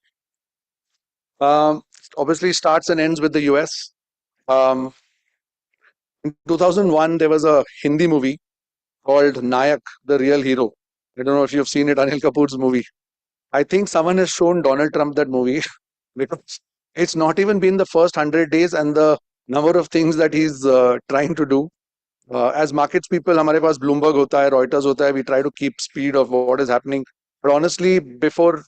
Obviously starts and ends with the US. In 2001, there was a Hindi movie called Nayak, the Real Hero. I don't know if you've seen it, Anil Kapoor's movie. I think someone has shown Donald Trump that movie because it's not even been the first 100 days and the number of things that he's trying to do. As markets people, हमारे पास Bloomberg होता है, Reuters होता है, we try to keep speed of what is happening. But honestly, before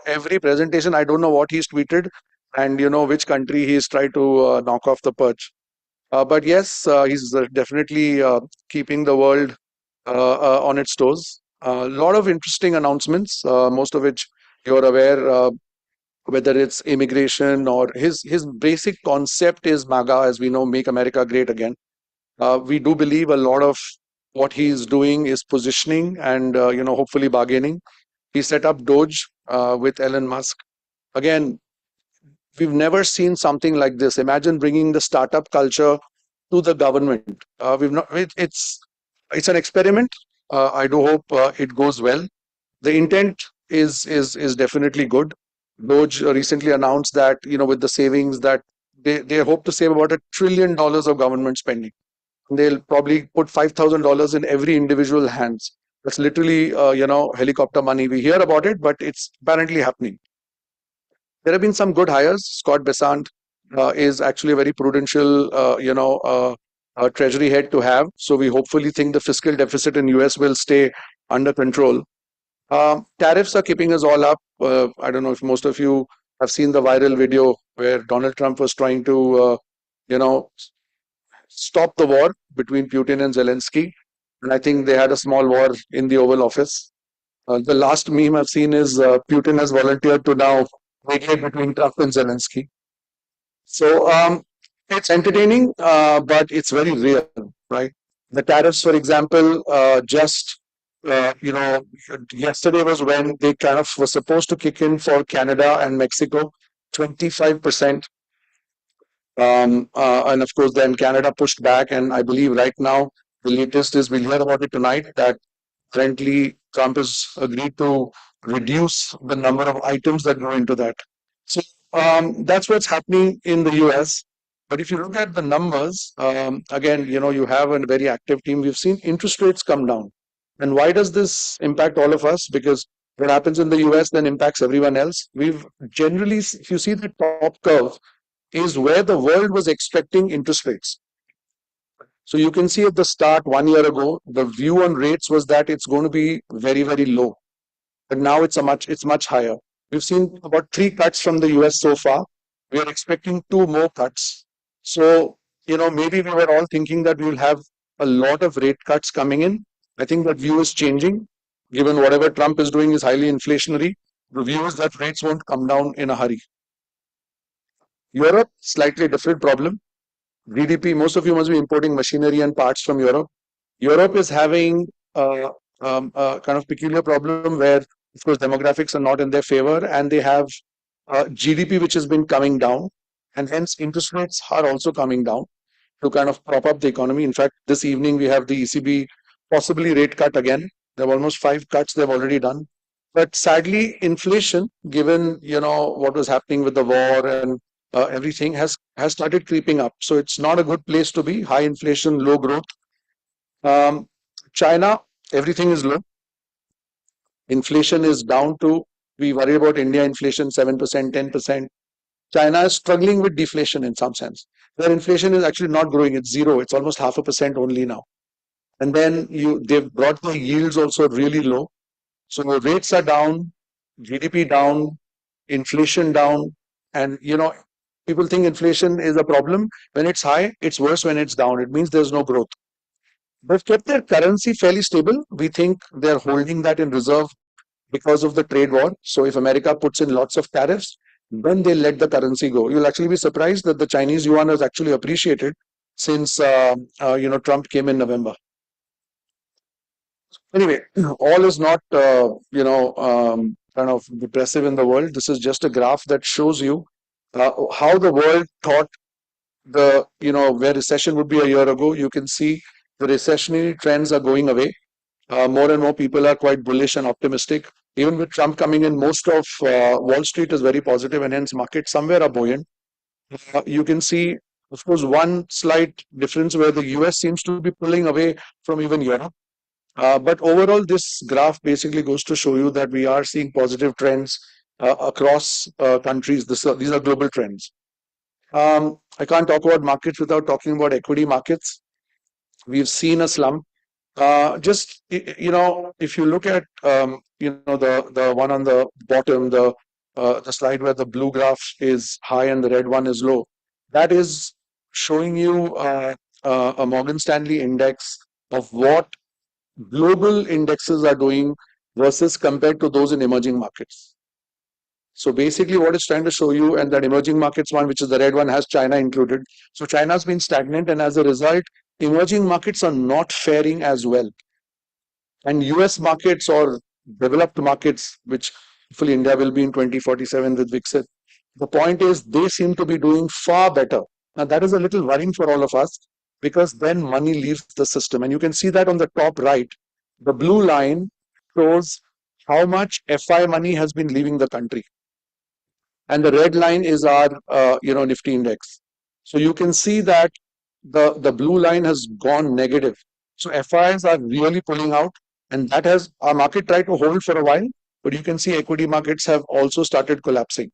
every presentation, I don't know what he's tweeted and which country he's tried to knock off the perch. But yes, he's definitely keeping the world on its toes. A lot of interesting announcements, most of which you're aware, whether it's immigration or his basic concept is MAGA, as we know, Make America Great Again. We do believe a lot of what he's doing is positioning and hopefully bargaining. He set up Doge with Elon Musk. Again, we've never seen something like this. Imagine bringing the startup culture to the government. It's an experiment. I do hope it goes well. The intent is definitely good. Doge recently announced that with the savings that they hope to save about $1 trillion of government spending. They'll probably put $5,000 in every individual hands. That's literally helicopter money. We hear about it, but it's apparently happening. There have been some good hires. Scott Bessant is actually a very prudential, treasury head to have. So we hopefully think the fiscal deficit in US will stay under control. Tariffs are keeping us all up. I don't know if most of you have seen the viral video where Donald Trump was trying to, stop the war between Putin and Zelensky. And I think they had a small war in the Oval Office. The last meme I've seen is Putin has volunteered to now mediate between Trump and Zelensky. So it's entertaining, but it's very real, right? The tariffs, for example, yesterday was when they kind of were supposed to kick in for Canada and Mexico, 25%. And of course, then Canada pushed back. And I believe right now, the latest is we'll hear about it tonight that currently Trump has agreed to reduce the number of items that go into that. So that's what's happening in the US. But if you look at the numbers, again, you have a very active team. We've seen interest rates come down. And why does this impact all of us? Because what happens in the US then impacts everyone else. We've generally, if you see the top curve, is where the world was expecting interest rates. So you can see at the start 1 year ago, the view on rates was that it's going to be very, very low. But now it's much higher. We've seen about 3 cuts from the US so far. We are expecting 2 more cuts. So, maybe we were all thinking that we will have a lot of rate cuts coming in. I think that view is changing. Given whatever Trump is doing is highly inflationary, the view is that rates won't come down in a hurry. Europe, slightly different problem. GDP, most of you must be importing machinery and parts from Europe. Europe is having a kind of peculiar problem where, of course, demographics are not in their favor and they have GDP which has been coming down, and hence interest rates are also coming down to kind of prop up the economy. In fact, this evening we have the ECB possibly rate cut again. There are almost 5 cuts they've already done. But sadly, inflation, given what was happening with the war and everything, has started creeping up. So it's not a good place to be. High inflation, low growth. China, everything is low. Inflation is down to, we worry about India inflation 7%, 10%. China is struggling with deflation in some sense. Their inflation is actually not growing, it's 0. It's almost 0.5% only now. And then they've brought the yields also really low. So rates are down, GDP down, inflation down. And, people think inflation is a problem. When it's high, it's worse when it's down. It means there's no growth. They've kept their currency fairly stable. We think they're holding that in reserve because of the trade war. So if America puts in lots of tariffs, then they let the currency go. You'll actually be surprised that the Chinese yuan has actually appreciated since Trump came in November. Anyway, all is not kind of depressive in the world. This is just a graph that shows you how the world thought where recession would be a year ago. You can see the recessionary trends are going away. More and more people are quite bullish and optimistic. Even with Trump coming in, most of Wall Street is very positive, and hence markets somewhere are buoyant. You can see, of course, one slight difference where the US seems to be pulling away from even Europe. But overall, this graph basically goes to show you that we are seeing positive trends across countries. These are global trends. I can't talk about markets without talking about equity markets. We've seen a slump. If you look at the one on the bottom, the slide where the blue graph is high and the red one is low, that is showing you a Morgan Stanley index of what global indexes are doing versus compared to those in emerging markets. So basically what it's trying to show you, and that emerging markets one, which is the red one, has China included. So China's been stagnant, and as a result, emerging markets are not faring as well. And US markets or developed markets, which hopefully India will be in 2047 with Viksit, the point is they seem to be doing far better. Now that is a little worrying for all of us, because then money leaves the system. And you can see that on the top right, the blue line shows how much FI money has been leaving the country. And the red line is our Nifty index. So you can see that the blue line has gone negative. So FIs are really pulling out, and that has our market tried to hold for a while, but you can see equity markets have also started collapsing.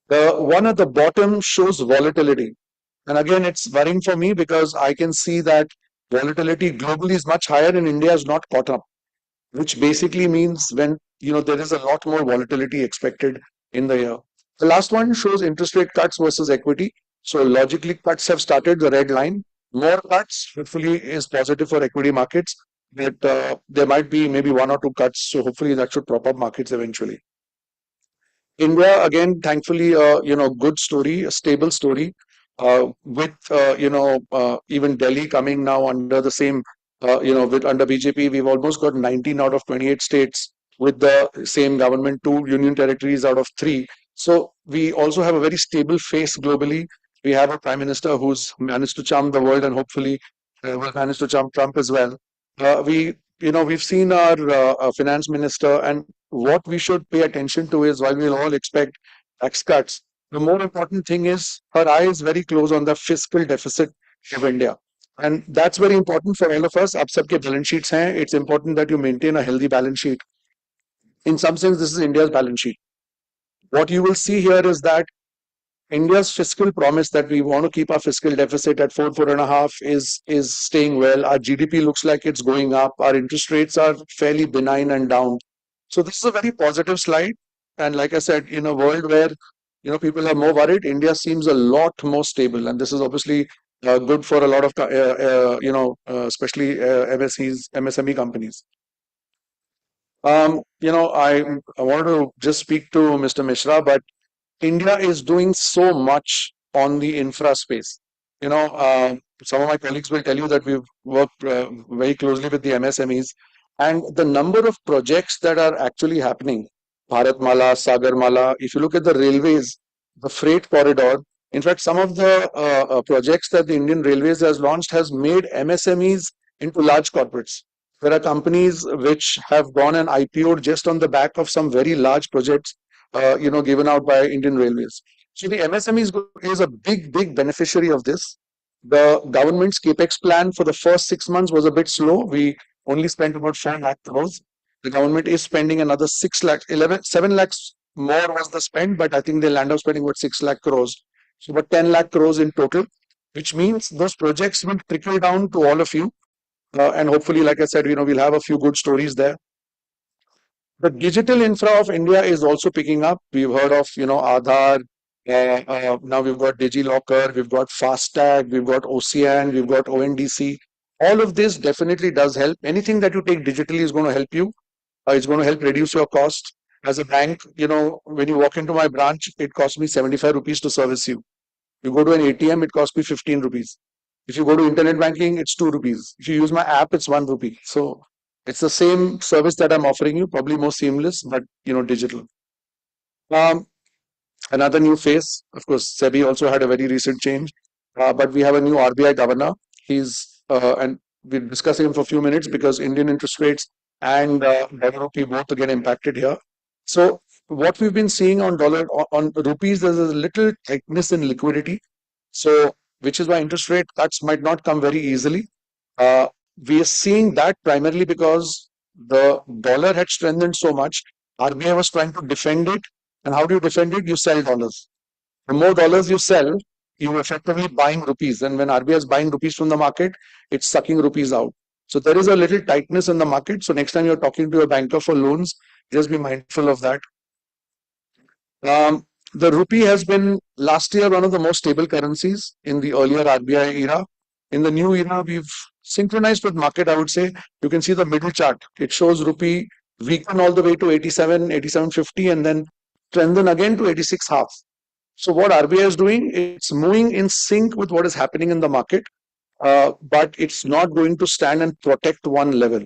The one at the bottom shows volatility. And again, it's worrying for me because I can see that volatility globally is much higher and India is not caught up, which basically means when there is a lot more volatility expected in the year. The last one shows interest rate cuts versus equity. So logically, cuts have started, the red line. More cuts, hopefully, is positive for equity markets. But there might be maybe one or two cuts. So hopefully that should prop up markets eventually. India, again, thankfully, good story, a stable story, with, even Delhi coming now under the same, with under BJP, we've almost got 19 out of 28 states with the same government, 2 union territories out of 3. So we also have a very stable face globally. We have a prime minister who's managed to charm the world and hopefully will manage to charm Trump as well. We've seen our finance minister, and what we should pay attention to is while we'll all expect tax cuts, the more important thing is her eye is very close on the fiscal deficit of India. And that's very important for all of us. Ab sabke balance sheets hain. It's important that you maintain a healthy balance sheet. In some sense, this is India's balance sheet. What you will see here is that India's fiscal promise that we want to keep our fiscal deficit at 4.5 is staying well. Our GDP looks like it's going up. Our interest rates are fairly benign and down. So this is a very positive slide. And like I said, in a world where people are more worried, India seems a lot more stable. And this is obviously good for a lot of especially MSME companies. I wanted to just speak to Mr. Mishra, but India is doing so much on the infra space. Some of my colleagues will tell you that we've worked very closely with the MSMEs, and the number of projects that are actually happening, Bharat Mala, Sagar Mala, if you look at the railways, the freight corridor, in fact, some of the projects that the Indian Railways has launched has made MSMEs into large corporates. There are companies which have gone and IPO'd just on the back of some very large projects given out by Indian Railways. So the MSME is a big beneficiary of this. The government's capex plan for the first 6 months was a bit slow. We only spent about 4 lakh crores. The government is spending another 7 lakhs more was the spend, but I think they'll end up spending about 6 lakh crores. So about 10 lakh crores in total, which means those projects will trickle down to all of you. And hopefully, like I said, we'll have a few good stories there. The digital infra of India is also picking up. We've heard of, Aadhaar. Now we've got DigiLocker, we've got FASTag, we've got OCEAN, we've got ONDC. All of this definitely does help. Anything that you take digitally is going to help you. It's going to help reduce your cost. As a bank, when you walk into my branch, it costs me 75 rupees to service you. You go to an ATM, it costs me 15 rupees. If you go to internet banking, it's 2 rupees. If you use my app, it's 1 rupee. So it's the same service that I'm offering you, probably more seamless, but digital. Another new face, of course, SEBI also had a very recent change, but we have a new RBI governor. He's and we're discussing him for a few minutes because Indian interest rates and dollar rupee both get impacted here. So what we've been seeing on rupees, there's a little tightness in liquidity. So which is why interest rate cuts might not come very easily. We are seeing that primarily because the dollar had strengthened so much. RBI was trying to defend it. And how do you defend it? You sell dollars. The more dollars you sell, you're effectively buying rupees. And when RBI is buying rupees from the market, it's sucking rupees out. So there is a little tightness in the market. So next time you're talking to a banker for loans, just be mindful of that. The rupee has been last year one of the most stable currencies in the earlier RBI era. In the new era, we've synchronized with market, I would say. You can see the middle chart. It shows rupee weaken all the way to 87, 87.50 and then strengthen again to 86.5. So what RBI is doing, it's moving in sync with what is happening in the market, but it's not going to stand and protect one level.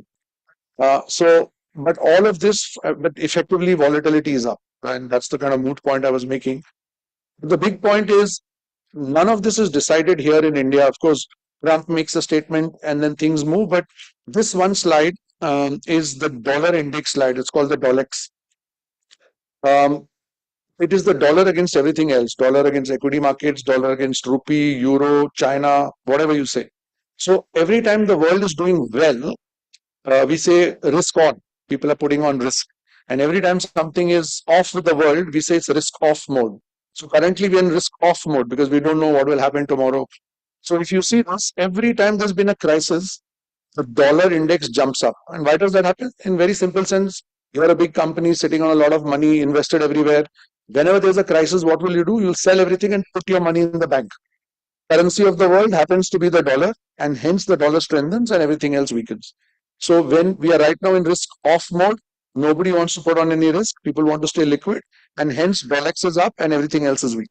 But all of this, but effectively volatility is up. And that's the kind of moot point I was making. The big point is none of this is decided here in India. Of course, Trump makes a statement and then things move. But this one slide is the dollar index slide. It's called the Dolex. It is the dollar against everything else. Dollar against equity markets, dollar against rupee, euro, China, whatever you say. So every time the world is doing well, we say risk on. People are putting on risk. And every time something is off with the world, we say it's risk off mode. So currently we're in risk off mode because we don't know what will happen tomorrow. So if you see this, every time there's been a crisis, the dollar index jumps up. And why does that happen? In very simple sense, you're a big company sitting on a lot of money invested everywhere. Whenever there's a crisis, what will you do? You'll sell everything and put your money in the bank. Currency of the world happens to be the dollar, and hence the dollar strengthens and everything else weakens. So when we are right now in risk off mode, nobody wants to put on any risk. People want to stay liquid, and hence Dolex is up and everything else is weak.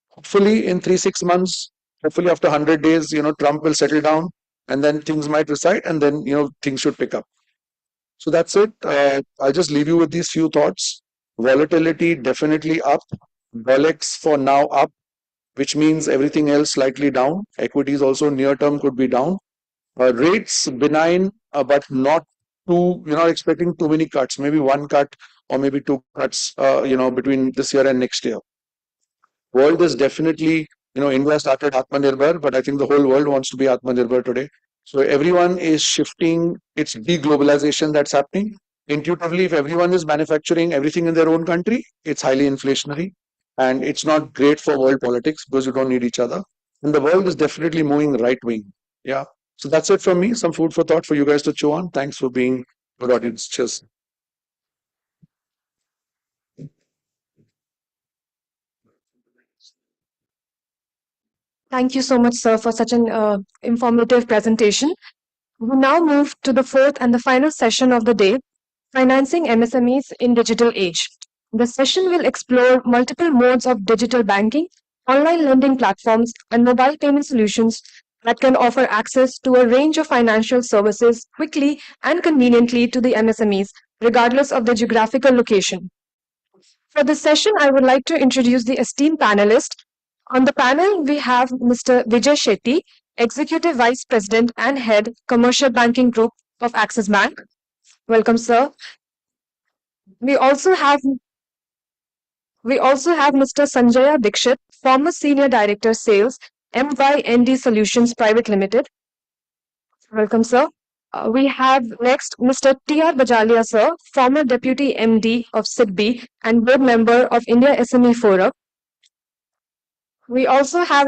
Hopefully in 3-6 months, hopefully after 100 days, Trump will settle down and then things might recede and then, things should pick up. So that's it. I'll just leave you with these few thoughts. Volatility definitely up. Dolex for now up, which means everything else slightly down. Equities also near term could be down. Rates benign, but not too, not expecting too many cuts, maybe one cut or maybe two cuts, between this year and next year. World is definitely, India started Atmanirbhar, but I think the whole world wants to be Atmanirbhar today. So everyone is shifting. It's deglobalization that's happening. Intuitively, if everyone is manufacturing everything in their own country, it's highly inflationary and it's not great for world politics because you don't need each other. And the world is definitely moving right wing. Yeah. So that's it from me. Some food for thought for you guys to chew on. Thanks for being good audience. Cheers. Thank you so much, sir, for such an informative presentation. We now move to the fourth and the final session of the day, Financing MSMEs in Digital Age. The session will explore multiple modes of digital banking, online lending platforms, and mobile payment solutions that can offer access to a range of financial services quickly and conveniently to the MSMEs, regardless of their geographical location. For this session, I would like to introduce the esteemed panelists. On the panel, we have Mr. Vijay Shetty, Executive Vice President and Head, Commercial Banking Group of Axis Bank. Welcome, sir. We also have Mr. Sanjaya Dikshit, former Senior Director Sales, MYND Solutions Private Limited. Welcome, sir. We have next Mr. T.R. Bajalia, sir, former Deputy MD of SIDBI and Board Member of India SME Forum. We also have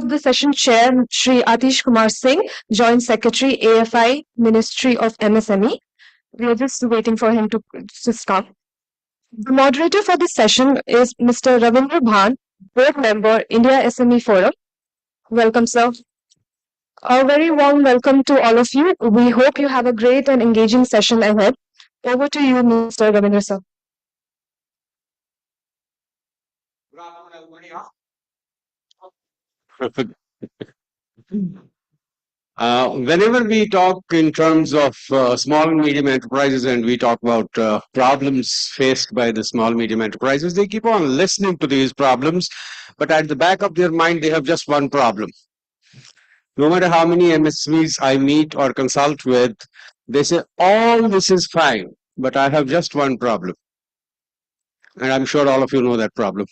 the session chair, Shri Atish Kumar Singh, Joint Secretary, AFI, Ministry of MSME. We are just waiting for him to come. The moderator for this session is Mr. Ravindra Bhan, Board Member, India SME Forum. Welcome, sir. A very warm welcome to all of you. We hope you have a great and engaging session ahead. Over to you, Mr. Ravindra, sir. Whenever we talk in terms of small and medium enterprises and we talk about problems faced by the small medium enterprises, they keep on listening to these problems, but at the back of their mind, they have just one problem. No matter how many MSMEs I meet or consult with, they say, all this is fine, but I have just one problem. And I'm sure all of you know that problem.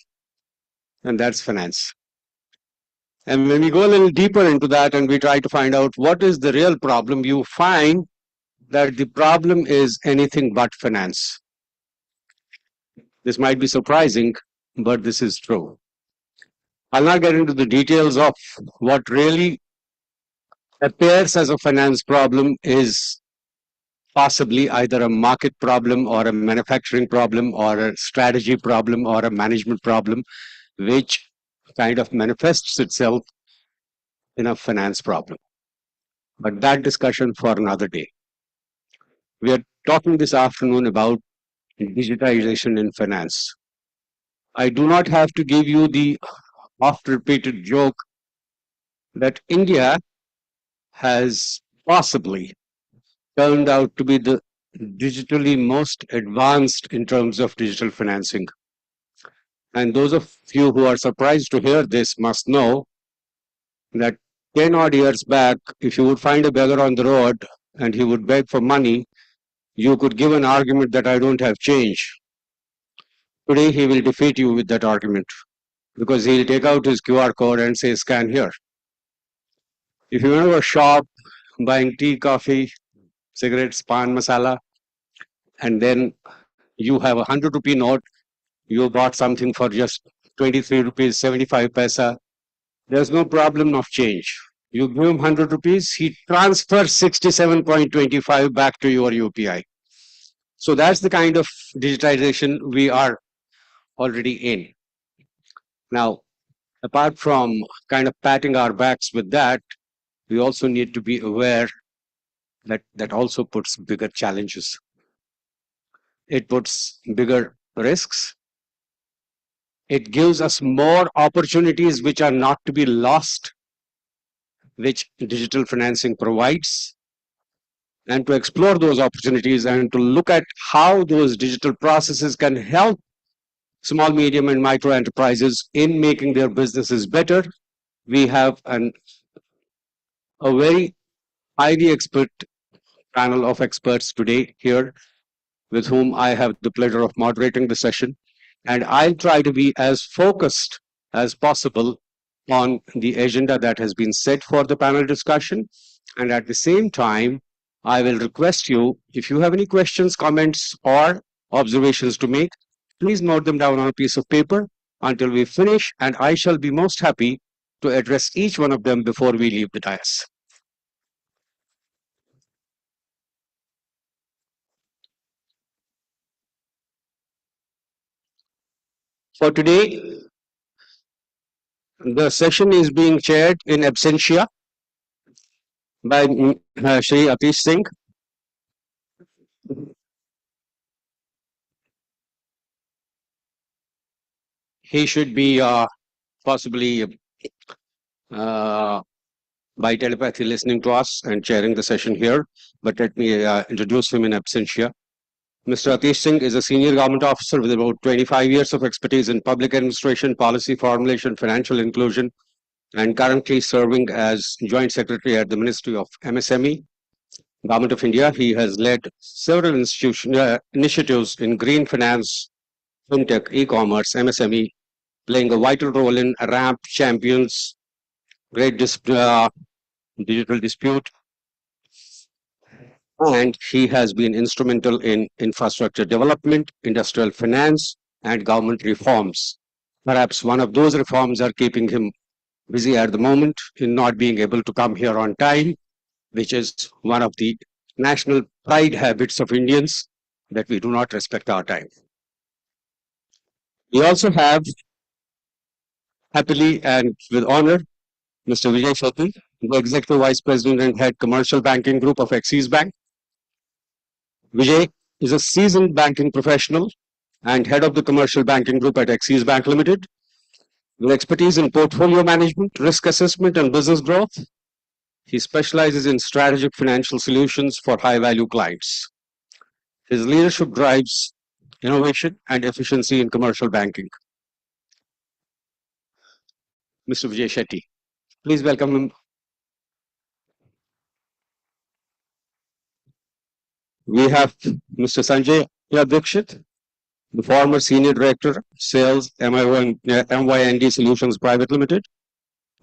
And that's finance. And when we go a little deeper into that and we try to find out what is the real problem, you find that the problem is anything but finance. This might be surprising, but this is true. I'll not get into the details of what really appears as a finance problem is possibly either a market problem or a manufacturing problem or a strategy problem or a management problem, which kind of manifests itself in a finance problem. But that discussion for another day. We are talking this afternoon about digitization in finance. I do not have to give you the oft-repeated joke that India has possibly turned out to be the digitally most advanced in terms of digital financing. And those of you who are surprised to hear this must know that 10 odd years back, if you would find a beggar on the road and he would beg for money, you could give an argument that I don't have change. Today, he will defeat you with that argument because he'll take out his QR code and say, scan here. If you go to a shop buying tea, coffee, cigarettes, pan, masala, and then you have a 100 rupee note you bought something for just 23 rupees 75 paisa, there's no problem of change. You give him 100 rupees, he transfers 67.25 back to your UPI. So that's the kind of digitization we are already in. Now, apart from kind of patting our backs with that, we also need to be aware that that also puts bigger challenges. It puts bigger risks. It gives us more opportunities which are not to be lost, which digital financing provides. And to explore those opportunities and to look at how those digital processes can help small, medium, and micro enterprises in making their businesses better, we have a very highly expert panel of experts today here with whom I have the pleasure of moderating the session. And I'll try to be as focused as possible on the agenda that has been set for the panel discussion. And at the same time, I will request you, if you have any questions, comments, or observations to make, please note them down on a piece of paper until we finish, and I shall be most happy to address each one of them before we leave the dais. For today, the session is being chaired in absentia by Shri Atish Singh. He should be possibly by telepathy listening to us and chairing the session here, but let me introduce him in absentia. Mr. Atish Singh is a senior government officer with about 25 years of expertise in public administration, policy formulation, financial inclusion, and currently serving as Joint Secretary at the Ministry of MSME, Government of India. He has led several initiatives in green finance, fintech, e-commerce, MSME, playing a vital role in RAMP champions, great digital dispute, and he has been instrumental in infrastructure development, industrial finance, and government reforms. Perhaps one of those reforms are keeping him busy at the moment in not being able to come here on time, which is one of the national pride habits of Indians, that we do not respect our time. We also have, happily and with honor, Mr. Vijay Shetty, the Executive Vice President and Head Commercial Banking Group of Axis Bank. Vijay is a seasoned banking professional and head of the Commercial Banking Group at Axis Bank Limited. With expertise in portfolio management, risk assessment, and business growth, he specializes in strategic financial solutions for high-value clients. His leadership drives innovation and efficiency in commercial banking. Mr. Vijay Shetty, please welcome him. We have Mr. Sanjay Dikshit, the former Senior Director, Sales, MYND Solutions Private Limited.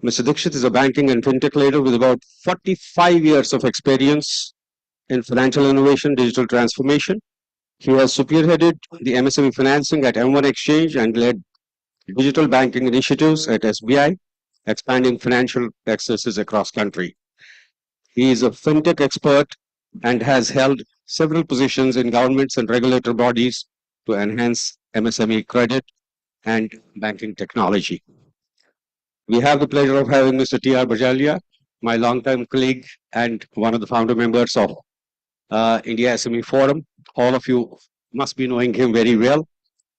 Mr. Dikshit is a banking and fintech leader with about 45 years of experience in financial innovation, digital transformation. He has spearheaded the MSME financing at M1 Exchange and led digital banking initiatives at SBI, expanding financial accesses across country. He is a fintech expert and has held several positions in governments and regulatory bodies to enhance MSME credit and banking technology. We have the pleasure of having Mr. T.R. Bajalia, my longtime colleague and one of the founder members of India SME Forum. All of you must be knowing him very well.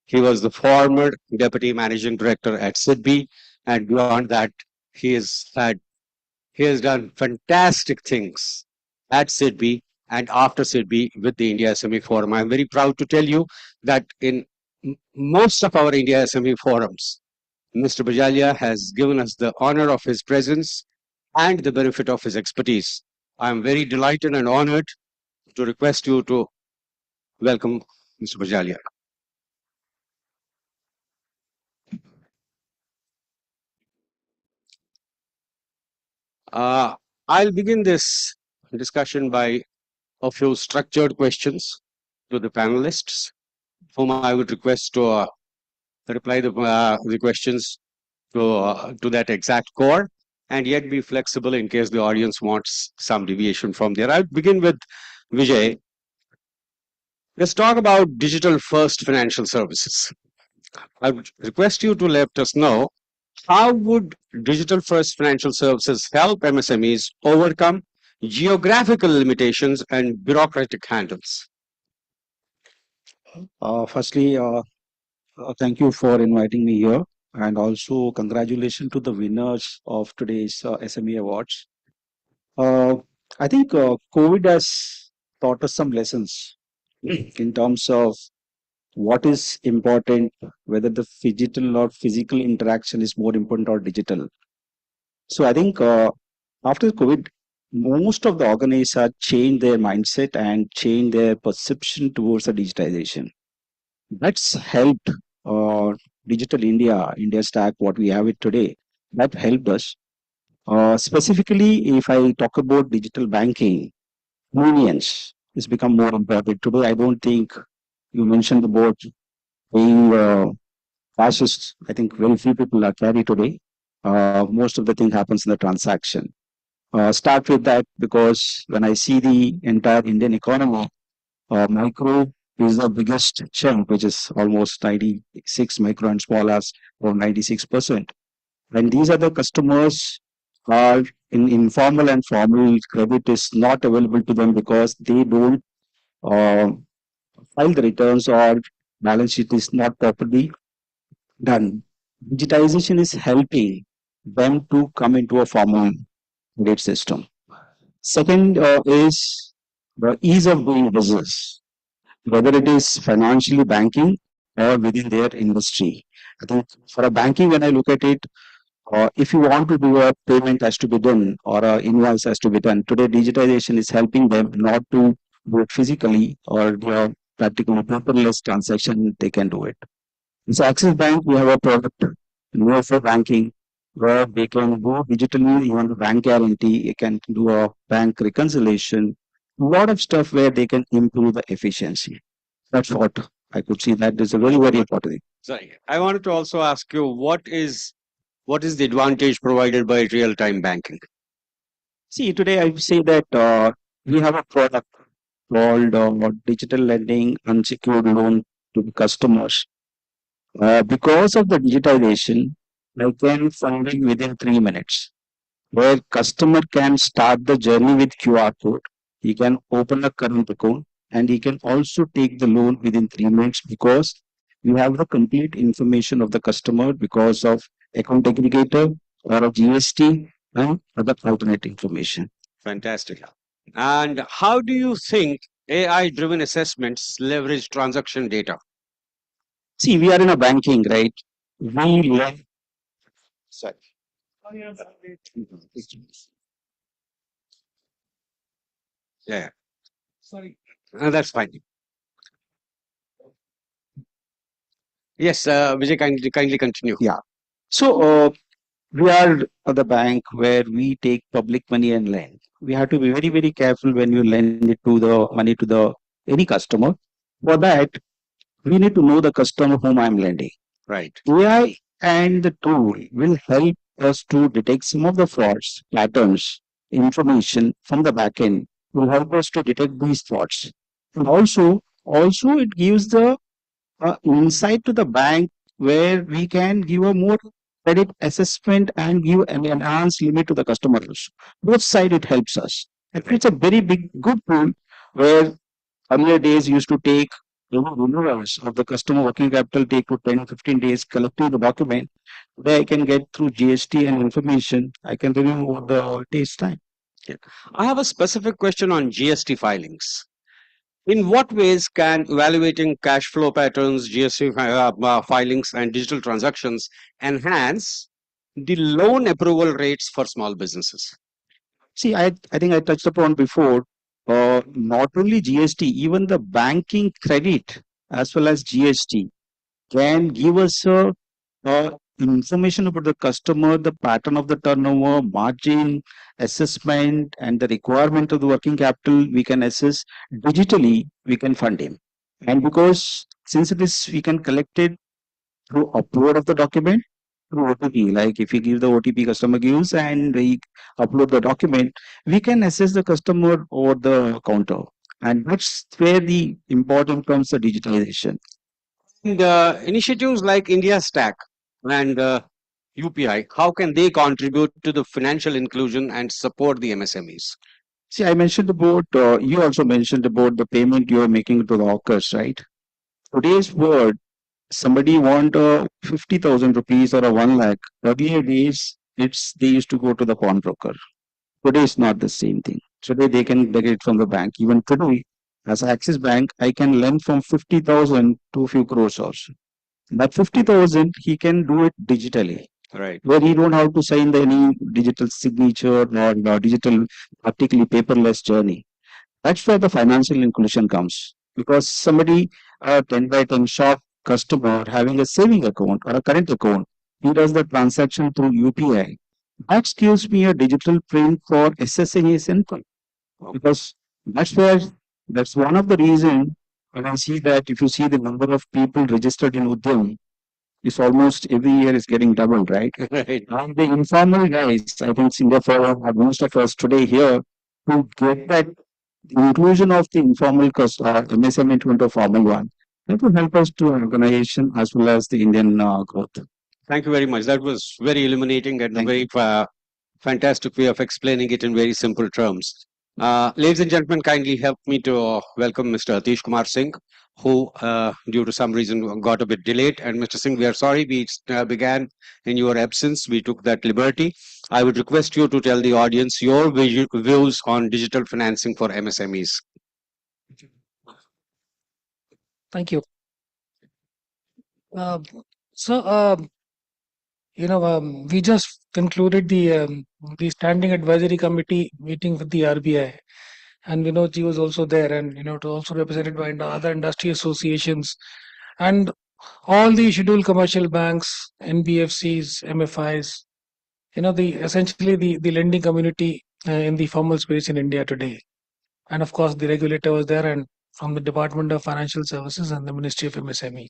He was the former Deputy Managing Director at SIDBI, and beyond that, he has done fantastic things at SIDBI and after SIDBI with the India SME Forum. I'm very proud to tell you that in most of our India SME forums, Mr. Bajalia has given us the honor of his presence and the benefit of his expertise. I'm very delighted and honored to request you to welcome Mr. Bajalia. I'll begin this discussion by a few structured questions to the panelists, whom I would request to reply the questions to that exact core, and yet be flexible in case the audience wants some deviation from there. I'll begin with Vijay. Let's talk about digital first financial services. I would request you to let us know, how would digital first financial services help MSMEs overcome geographical limitations and bureaucratic handles? Firstly, thank you for inviting me here, and also congratulations to the winners of today's SME Awards. I think COVID has taught us some lessons in terms of what is important, whether the digital or physical interaction is more important or digital. So I think after COVID, most of the organizations have changed their mindset and changed their perception towards the digitization. That's helped Digital India Stack, what we have it today. That helped us. Specifically, if I talk about digital banking, convenience has become more important. Today, I don't think you mentioned about paying passes. I think very few people are carry today. Most of the thing happens in the transaction. Start with that, because when I see the entire Indian economy, micro is the biggest chunk, which is almost 96, micro and small as or 96%. And these are the customers are in informal and formal credit is not available to them because they don't uh, file the returns, or balance sheet is not properly done. Digitization is helping them to come into a formal credit system. Second is the ease of doing business, whether it is financially banking or within their industry. I think for a banking, when I look at it, if you want to do a payment has to be done or a invoice has to be done. Today, digitization is helping them not to do it physically or do a practically paperless transaction. They can do it. So Axis Bank, we have a product more for banking where they can go digitally, even the bank guarantee, you can do a bank reconciliation, a lot of stuff where they can improve the efficiency. That's what I could see. That is a very, very important thing. Sorry, I wanted to also ask you, what is the advantage provided by real-time banking? See, today I say that we have a product called digital lending unsecured loan to the customers. Because of the digitization, I can fund it within 3 minutes, where customer can start the journey with QR code. He can open a current account and he can also take the loan within 3 minutes, because you have the complete information of the customer because of account aggregator or a GST and other alternate information. Fantastic. And how do you think AI-driven assessments leverage transaction data? See, we are in a banking, right? We learn. Sorry. Yeah. Sorry. That's fine. Yes, Vijay, kindly continue. Yeah. So we are the bank where we take public money and lend. We have to be very, very careful when you lend it to the money to the any customer. For that, we need to know the customer whom I'm lending. Right. AI and the tool will help us to detect some of the frauds, patterns, information from the backend will help us to detect these frauds. And also it gives the insight to the bank where we can give a more credit assessment and give an enhanced limit to the customers. Both side it helps us. And it's a very big good tool where earlier days used to take renewals of the customer working capital take to 10, 15 days collecting the document. Today I can get through GST and information. I can review over the day's time. Yeah. I have a specific question on GST filings. In what ways can evaluating cash flow patterns, GST filings, and digital transactions enhance the loan approval rates for small businesses? See, I think I touched upon before, not only GST, even the banking credit as well as GST can give us information about the customer, the pattern of the turnover, margin, assessment, and the requirement of the working capital. We can assess digitally, we can fund him. And because since it is, we can collect it through upload of the document through OTP. Like if you give the OTP, customer gives and we upload the document, we can assess the customer over the counter. And that's where the important comes the digitalization. And initiatives like India Stack and UPI, how can they contribute to the financial inclusion and support the MSMEs? See, I mentioned about, you also mentioned about the payment you're making to the hawkers, right? Today's world, somebody want 50,000 rupees or a 1 lakh. Earlier days, they used to go to the pawnbroker. Today it's not the same thing. Today they can get it from the bank. Even today, as Axis Bank, I can lend from 50,000 to a few crores also. That 50,000, he can do it digitally. Right. Where he don't have to sign any digital signature or digital, practically paperless journey. That's where the financial inclusion comes. Because somebody, a 10 by 10 shop customer having a saving account or a current account, he does the transaction through UPI. That gives me a digital print for assessing his income. Because that's where, that's one of the reasons when I see that if you see the number of people registered in Udyam, is almost every year is getting doubled, right? Right. And the informal guys, I think Singapore and most of us today here, to get that inclusion of the informal MSME into a formal one, that will help us to organization as well as the Indian growth. Thank you very much. That was very illuminating and a very fantastic way of explaining it in very simple terms. Ladies and gentlemen, kindly help me to welcome Mr. Atish Kumar Singh, who, due to some reason, got a bit delayed. And Mr. Singh, we are sorry we began in your absence. We took that liberty. I would request you to tell the audience your views on digital financing for MSMEs. Thank you. Uh, so, we just concluded the standing advisory committee meeting with the RBI, and Vinodji was also there, and it was also represented by other industry associations, and all the scheduled commercial banks, NBFCs, MFIs. Essentially the lending community in the formal space in India today, and of course the regulator was there, and from the Department of Financial Services and the Ministry of MSME.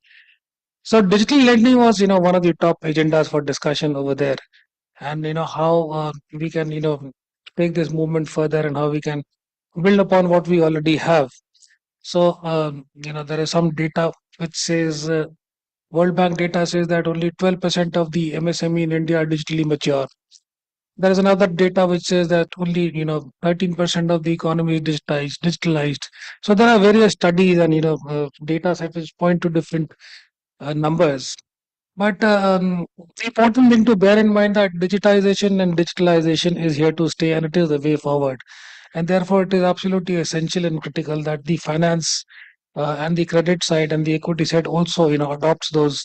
So digital lending was, one of the top agendas for discussion over there, and how we can, take this movement further and how we can build upon what we already have. So, there is some data which says World Bank data says that only 12% of the MSME in India are digitally mature. There is another data which says that only 13% of the economy is digitalized. So there are various studies and data sets which point to different numbers. But the important thing to bear in mind that digitization and digitalization is here to stay, and it is the way forward. And therefore, it is absolutely essential and critical that the finance and the credit side and the equity side also, adopts those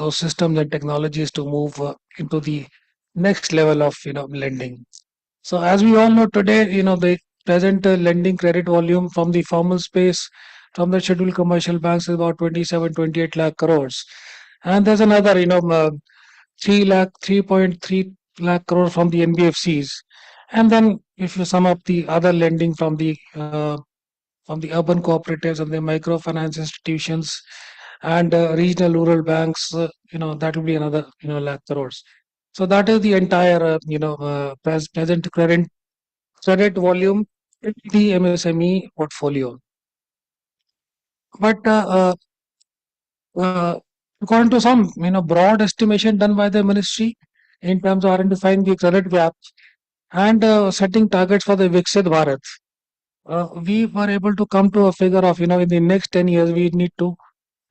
systems and technologies to move into the next level of lending. So, as we all know today, the present lending credit volume from the formal space from the scheduled commercial banks is about 28 lakh crores. And there's another, 3.3 lakh crore from the NBFCs. And then if you sum up the other lending from the urban cooperatives and the microfinance institutions and regional rural banks, that will be another, lakh crores. So that is the entire, present current credit volume in the MSME portfolio. But according to some broad estimation done by the ministry in terms of identifying the credit gaps and setting targets for the Viksit Bharat, we were able to come to a figure of in the next 10 years we need to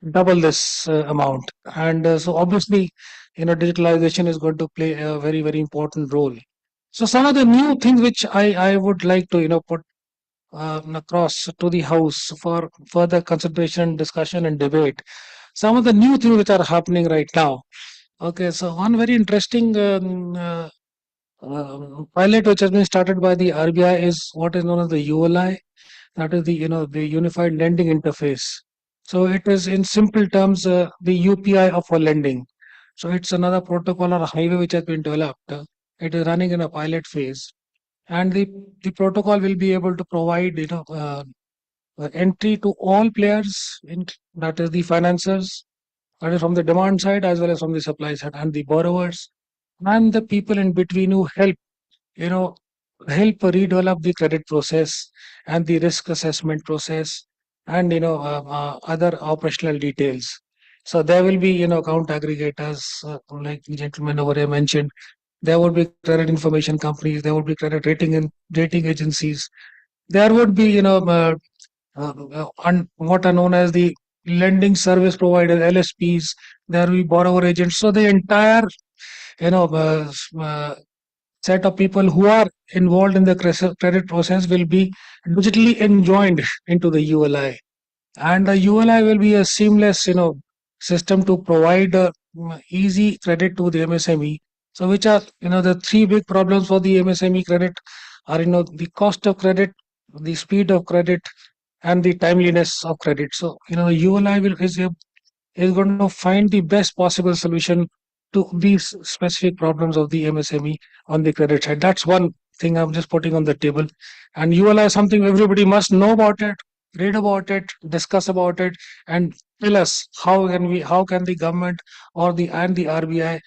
double this amount. And so obviously digitalization is going to play a very, very important role. So some of the new things which I would like to put across to the house for further consideration, discussion and debate. Some of the new things which are happening right now. Okay, so one very interesting pilot which has been started by the RBI is what is known as the ULI, that is the Unified Lending Interface. So it is in simple terms the UPI of for lending. So it's another protocol or a highway which has been developed. It is running in a pilot phase, and the protocol will be able to provide entry to all players, that is the financiers, that is from the demand side as well as from the supply side, and the borrowers and the people in between who help, you know, help redevelop the credit process and the risk assessment process and, other operational details. So there will be, account aggregators, like the gentleman over here mentioned. There would be credit information companies. There would be credit rating agencies. There would be, what are known as the lending service providers, LSPs. There will be borrower agents. So the entire, you know, set of people who are involved in the credit process will be digitally enjoined into the ULI, and the ULI will be a seamless, system to provide easy credit to the MSME. So, which are, the three big problems for the MSME credit are, the cost of credit, the speed of credit, and the timeliness of credit. So, ULI is going to find the best possible solution to these specific problems of the MSME on the credit side. That's one thing I'm just putting on the table. And ULI is something everybody must know about it, read about it, discuss about it, and tell us how can the government or the RBI,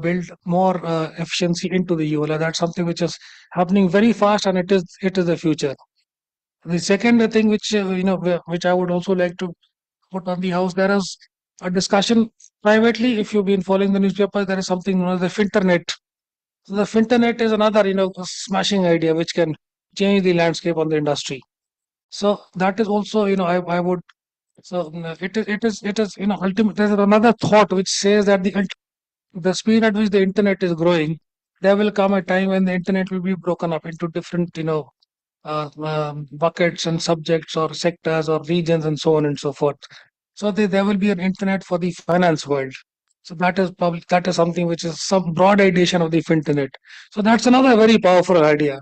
build more efficiency into the ULI. That's something which is happening very fast, and it is the future. The second thing which I would also like to put on the house, there is a discussion privately. If you've been following the newspaper, there is something known as the Finternet. So the Finternet is another, smashing idea which can change the landscape on the industry. So that is also, I would. So it is ultimate. There's another thought which says that the speed at which the internet is growing, there will come a time when the internet will be broken up into different, buckets and subjects or sectors or regions and so on and so forth. So there will be an internet for the finance world. So that is something which is some broad ideation of the Finternet. So that's another very powerful idea,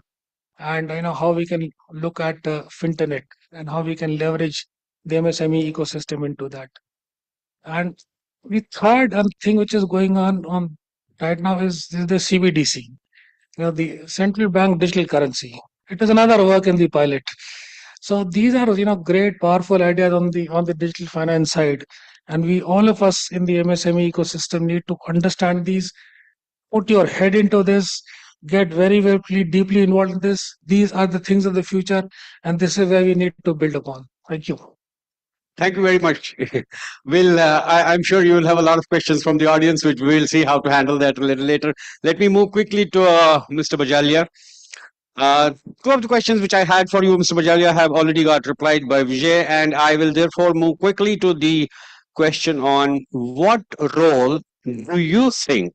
and how we can look at Finternet and how we can leverage the MSME ecosystem into that. And the third thing which is going on right now is the CBDC, the central bank digital currency. It is another work in the pilot. So these are, great, powerful ideas on the digital finance side, and all of us in the MSME ecosystem need to understand these, put your head into this, get very, very deeply involved in this. These are the things of the future, and this is where we need to build upon. Thank you. Thank you very much. I'm sure you will have a lot of questions from the audience, which we will see how to handle that a little later. Let me move quickly to Mr. Bajalia. Two of the questions which I had for you, Mr. Bajalia, have already got replied by Vijay, and I will therefore move quickly to the question on what role do you think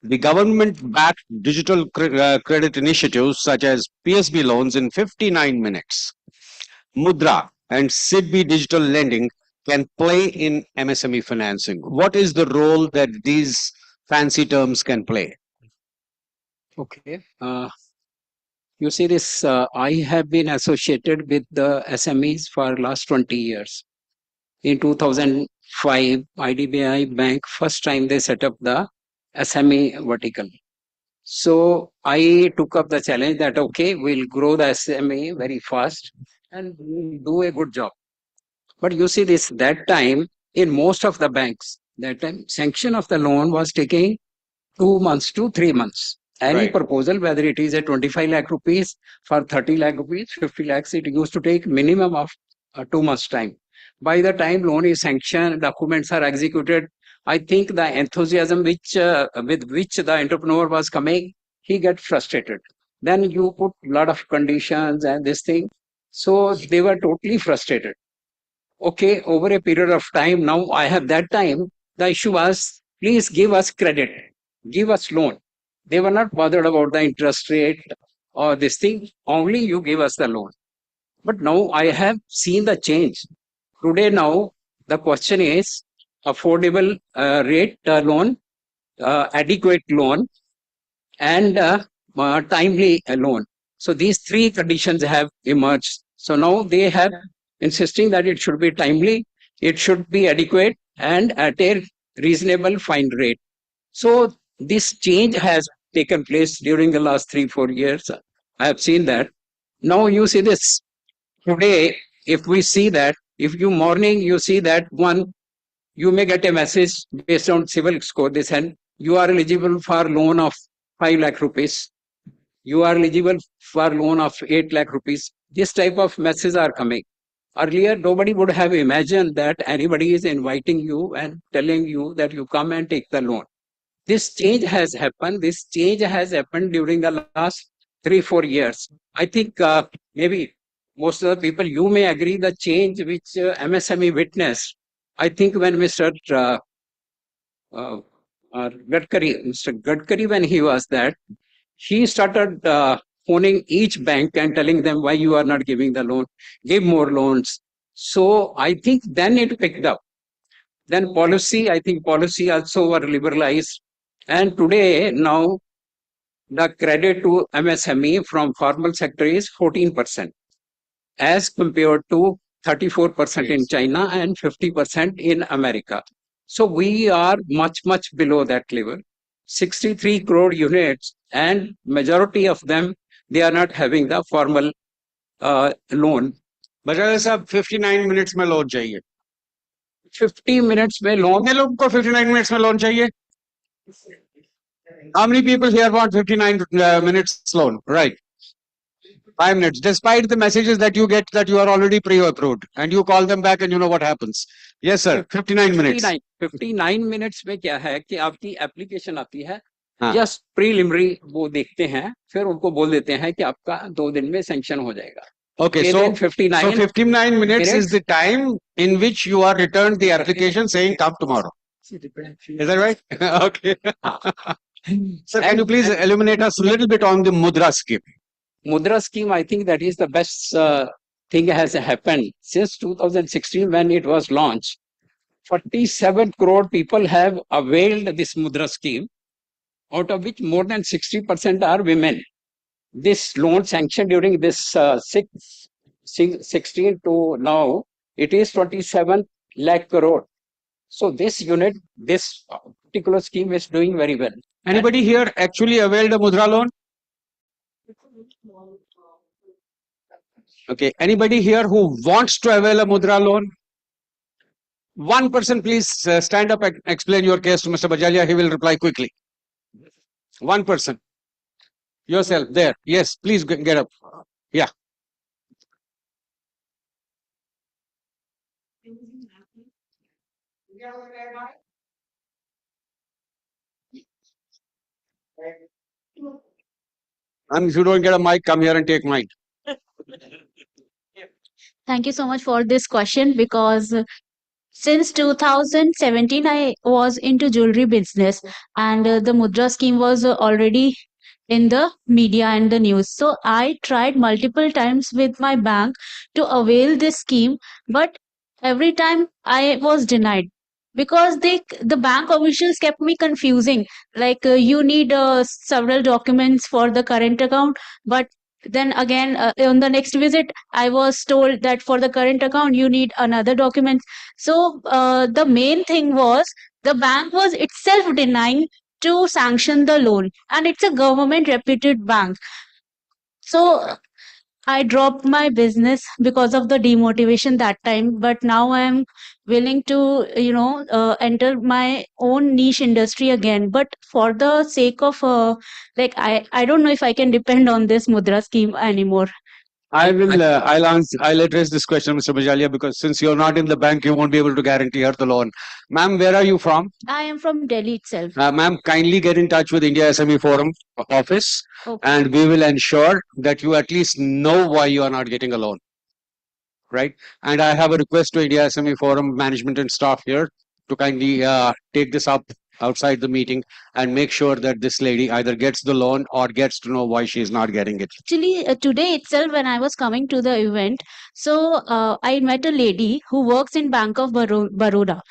the government-backed digital credit initiatives such as PSB loans in 59 minutes, Mudra, and SIDBI digital lending can play in MSME financing? What is the role that these fancy terms can play? Okay. You see this, I have been associated with the SMEs for last 20 years. In 2005, IDBI Bank, first time they set up the SME vertical. So I took up the challenge that, okay, we'll grow the SME very fast and we'll do a good job. But you see this, that time in most of the banks, that time sanction of the loan was taking 2 months to 3 months. Any Right. proposal, whether it is a 25 lakh rupees, for 30 lakh rupees, 50 lakhs, it used to take minimum of 2 months time. By the time loan is sanctioned, documents are executed, I think the enthusiasm with which the entrepreneur was coming, he get frustrated. Then you put a lot of conditions and this thing. So they were totally frustrated. Okay, over a period of time, now I have that time, the issue was, please give us credit, give us loan. They were not bothered about the interest rate or this thing, only you give us the loan. But now I have seen the change. Today now, the question is affordable rate loan, adequate loan, and timely loan. So these three conditions have emerged. So now they have insisting that it should be timely, it should be adequate, and at a reasonable fine rate. So this change has taken place during the last 3-4 years. I have seen that. Now you see this. Today, if we see that, if you morning you see that one, you may get a message based on civil score. They said you are eligible for loan of 5 lakh rupees. You are eligible for loan of 8 lakh rupees. This type of messages are coming. Earlier, nobody would have imagined that anybody is inviting you and telling you that you come and take the loan. This change has happened. This change has happened during the last 3-4 years. I think maybe most of the people, you may agree the change which MSME witnessed. I think when Mr. Gadkari, when he was that, he started phoning each bank and telling them why you are not giving the loan, give more loans. So I think then it picked up. Then policy, I think policy also were liberalized. And today, now, the credit to MSME from formal sector is 14%, as compared to 34% in China and 50% in America. So we are much, much below that level. 63 crore units, and majority of them, they are not having the formal loan. Bajaj साहब 59 minutes में loan चाहिए 50 minutes में loan कितने लोगों को 59 minutes में loan चाहिए How many people here want 59 minutes loan? Right. 5 minutes. Despite the messages that you get that you are already pre-approved and you call them back and you know what happens. Yes, sir. 59 minutes. 59 minutes में क्या है कि आपकी application आती है, हाँ. Just preliminary वो देखते हैं, फिर उनको बोल देते हैं कि आपका 2 दिन में सैंक्शन हो जाएगा. Okay, so 59 minutes is the time in which you are returned the application saying come tomorrow. Is that right? Okay. Sir, can you please illuminate us a little bit on the Mudra scheme? Mudra scheme, I think that is the best thing has happened since 2016 when it was launched. 47 crore people have availed this Mudra scheme, out of which more than 60% are women. This loan sanctioned during this 16 to now, it is 27 lakh crore. So this unit, this particular scheme is doing very well. Anybody here actually availed a Mudra loan? Okay. Anybody here who wants to avail a Mudra loan? One person, please stand up and explain your case to Mr. Bajalia. He will reply quickly. One person. Yourself there. Yes, please get up. Yeah. And if you don't get a mic, come here and take mine. Thank you so much for this question, because since 2017 I was into jewelry business, and the Mudra scheme was already in the media and the news. So I tried multiple times with my bank to avail this scheme, but every time I was denied, because the bank officials kept me confusing, like you need several documents for the current account, but then again on the next visit I was told that for the current account you need another document. So the main thing was the bank was itself denying to sanction the loan, and it's a government reputed bank. So I dropped my business because of the demotivation that time, but now I am willing to, enter my own niche industry again. But for the sake of, I don't know if I can depend on this Mudra scheme anymore. I'll address this question, Mr. Bajalia, because since you're not in the bank, you won't be able to guarantee her the loan. Ma'am, where are you from? I am from Delhi itself. Ma'am, kindly get in touch with India SME Forum office, and we will ensure that you at least know why you are not getting a loan. Right? And I have a request to India SME Forum management and staff here to kindly take this up outside the meeting and make sure that this lady either gets the loan or gets to know why she is not getting it. Actually, today itself, when I was coming to the event, so I met a lady who works in Bank of Baroda.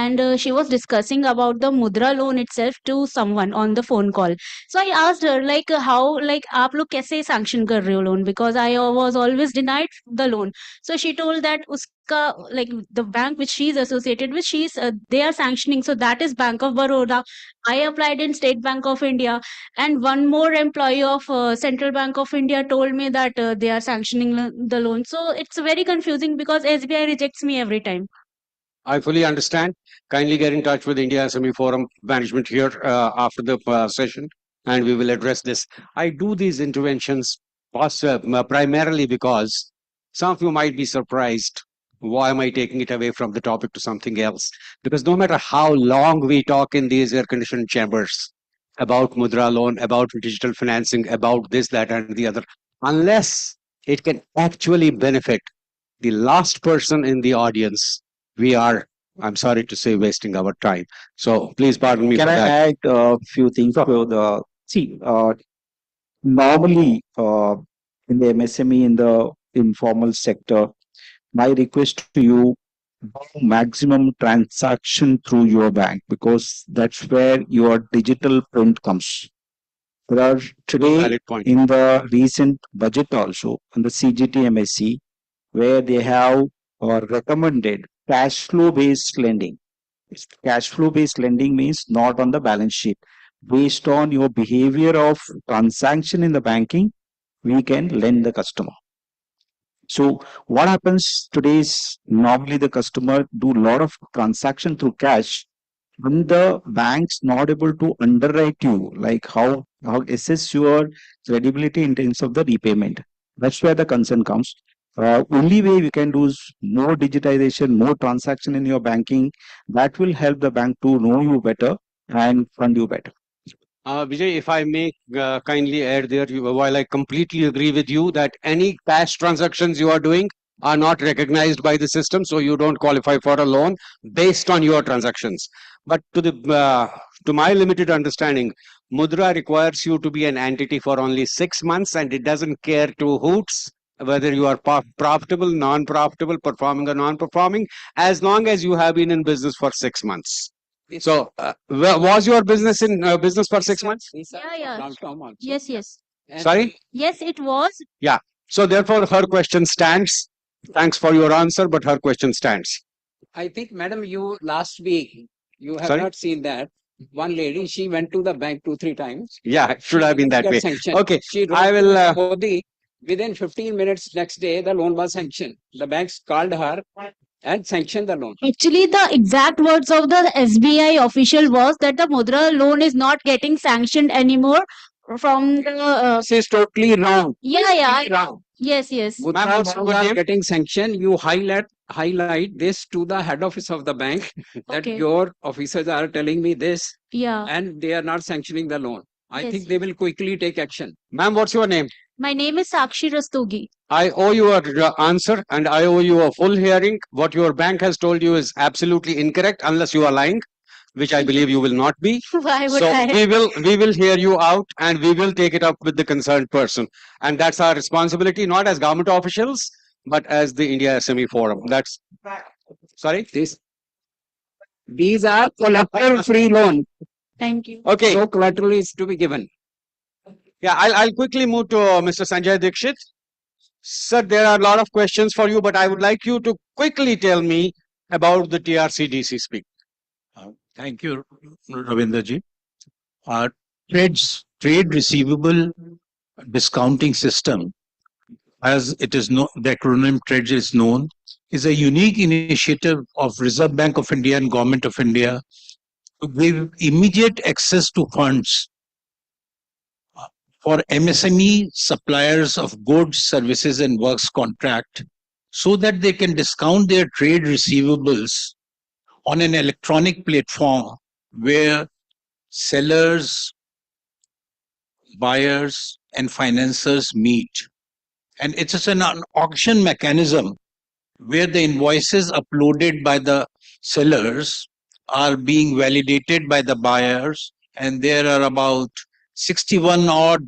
And she was discussing about the Mudra loan itself to someone on the phone call. So I asked her, how, आप लोग कैसे sanction कर रहे हो loan? Because I was always denied the loan. So she told that the bank which she's associated with, they are sanctioning. So that is Bank of Baroda. I applied in State Bank of India, and one more employee of Central Bank of India told me that they are sanctioning the loan. So it's very confusing because SBI rejects me every time. I fully understand. Kindly get in touch with India SME Forum management here after the session, and we will address this. I do these interventions primarily because some of you might be surprised. Why am I taking it away from the topic to something else? Because no matter how long we talk in these air-conditioned chambers about Mudra loan, about digital financing, about this, that, and the other, unless it can actually benefit the last person in the audience, we are, I'm sorry to say, wasting our time. So please pardon me Can for I that. add a few things to the normally in the MSME in the informal sector, my request to you, do maximum transaction through your bank because that's where your digital print comes. There are today Valid point. in the recent budget also in the CGT MSc where they have recommended cash flow based lending. Cash flow based lending means not on the balance sheet. Based on your behavior of transaction in the banking, we can lend the customer. So what happens today is normally the customer do a lot of transaction through cash when the bank's not able to underwrite you, like how assess your credibility in terms of the repayment. That's where the concern comes. Only way we can do is more digitization, more transaction in your banking. That will help the bank to know you better and fund you better. Vijay, if I may kindly add there, while I completely agree with you that any cash transactions you are doing are not recognized by the system, so you don't qualify for a loan based on your transactions. But to my limited understanding, Mudra requires you to be an entity for only 6 months, and it doesn't care to hoots whether you are profitable, non-profitable, performing or non-performing, as long as you have been in business for 6 months. So, was your business in business for 6 months? Yeah. Yes, yes. Sorry? Yes, it was. Yeah. So, therefore, her question stands. Thanks for your answer, but her question stands. I think, madam, you last week, you have Sorry? not seen that. One lady, she went to the bank 2-3 times. Yeah, it should have been that Get way. sanctioned. Okay, She wrote I will. to Modi. Within 15 minutes next day, the loan was sanctioned. The banks called her and sanctioned the loan. Actually, the exact words of the SBI official was that the Mudra loan is not getting sanctioned anymore from the. This is totally wrong. Yeah. Wrong. Yes, yes. Mudra loans are getting sanctioned. You highlight this to the head office of the bank that Okay. your officers are telling me this, Yeah. and they are not sanctioning the loan. I Yes. think they will quickly take action. Ma'am, what's your name? My name is Sakshi Rastogi. I owe you a answer and I owe you a full hearing. What your bank has told you is absolutely incorrect unless you are lying, which I believe you will not be. Why would So I? we will hear you out and we will take it up with the concerned person. And that's our responsibility, not as government officials, but as the India SME Forum. That's sorry? These are collateral free loan. Thank you. Okay. No collateral is to be given. Yeah, I'll quickly move to Mr. Sanjay Dikshit. Sir, there are a lot of questions for you, but I would like you to quickly tell me about the TRCDC speak. Thank you, Ravindraji. Our trade receivable discounting system, as it is known, the acronym TREDS is known, is a unique initiative of Reserve Bank of India and Government of India to give immediate access to funds for MSME suppliers of goods, services, and works contract so that they can discount their trade receivables on an electronic platform where sellers, buyers, and financiers meet. And it's just an auction mechanism where the invoices uploaded by the sellers are being validated by the buyers, and there are about 61 odd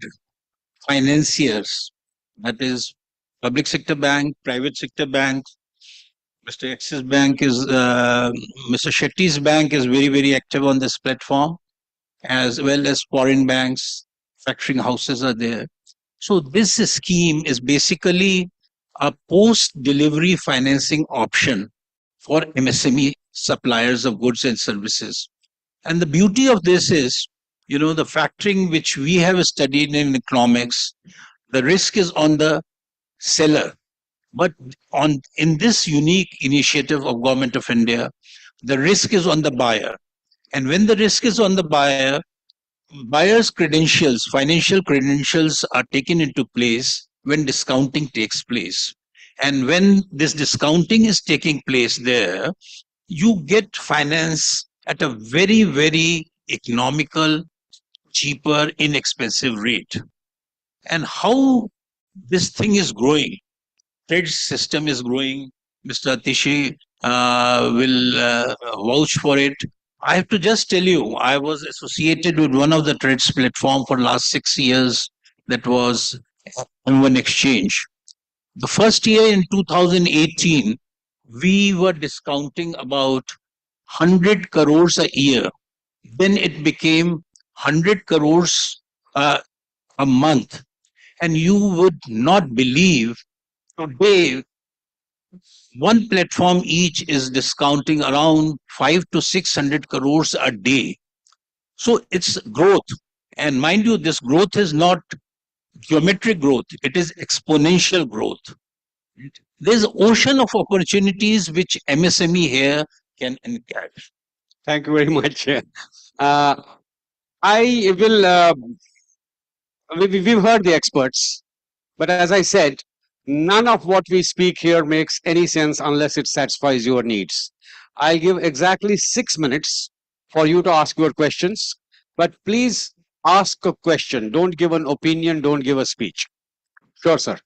financiers, that is public sector bank, private sector bank. Mr. Axis Bank is, Mr. Shetty's bank is very, very active on this platform, as well as foreign banks, factoring houses are there. So this scheme is basically a post-delivery financing option for MSME suppliers of goods and services. And the beauty of this is, the factoring which we have studied in economics, the risk is on the seller. But in this unique initiative of Government of India, the risk is on the buyer. And when the risk is on the buyer, buyer's credentials, financial credentials are taken into place when discounting takes place. And when this discounting is taking place there, you get finance at a very, very economical, cheaper, inexpensive rate. And how this thing is growing, trade system is growing. Mr. Atishi will vouch for it. I have to just tell you, I was associated with one of the trades platform for last 6 years. That was M1 Exchange. The first year in 2018, we were discounting about 100 crores a year. Then it became 100 crores a month. And you would not believe today one platform each is discounting around 5 to 600 crores a day. So it's growth. And mind you, this growth is not geometric growth, it is exponential growth. There's an ocean of opportunities which MSME here can encourage. Thank you very much. I will, we've heard the experts, but as I said, none of what we speak here makes any sense unless it satisfies your needs. I'll give exactly 6 minutes for you to ask your questions, but please ask a question. Don't give an opinion, don't give a speech. Sure, sir.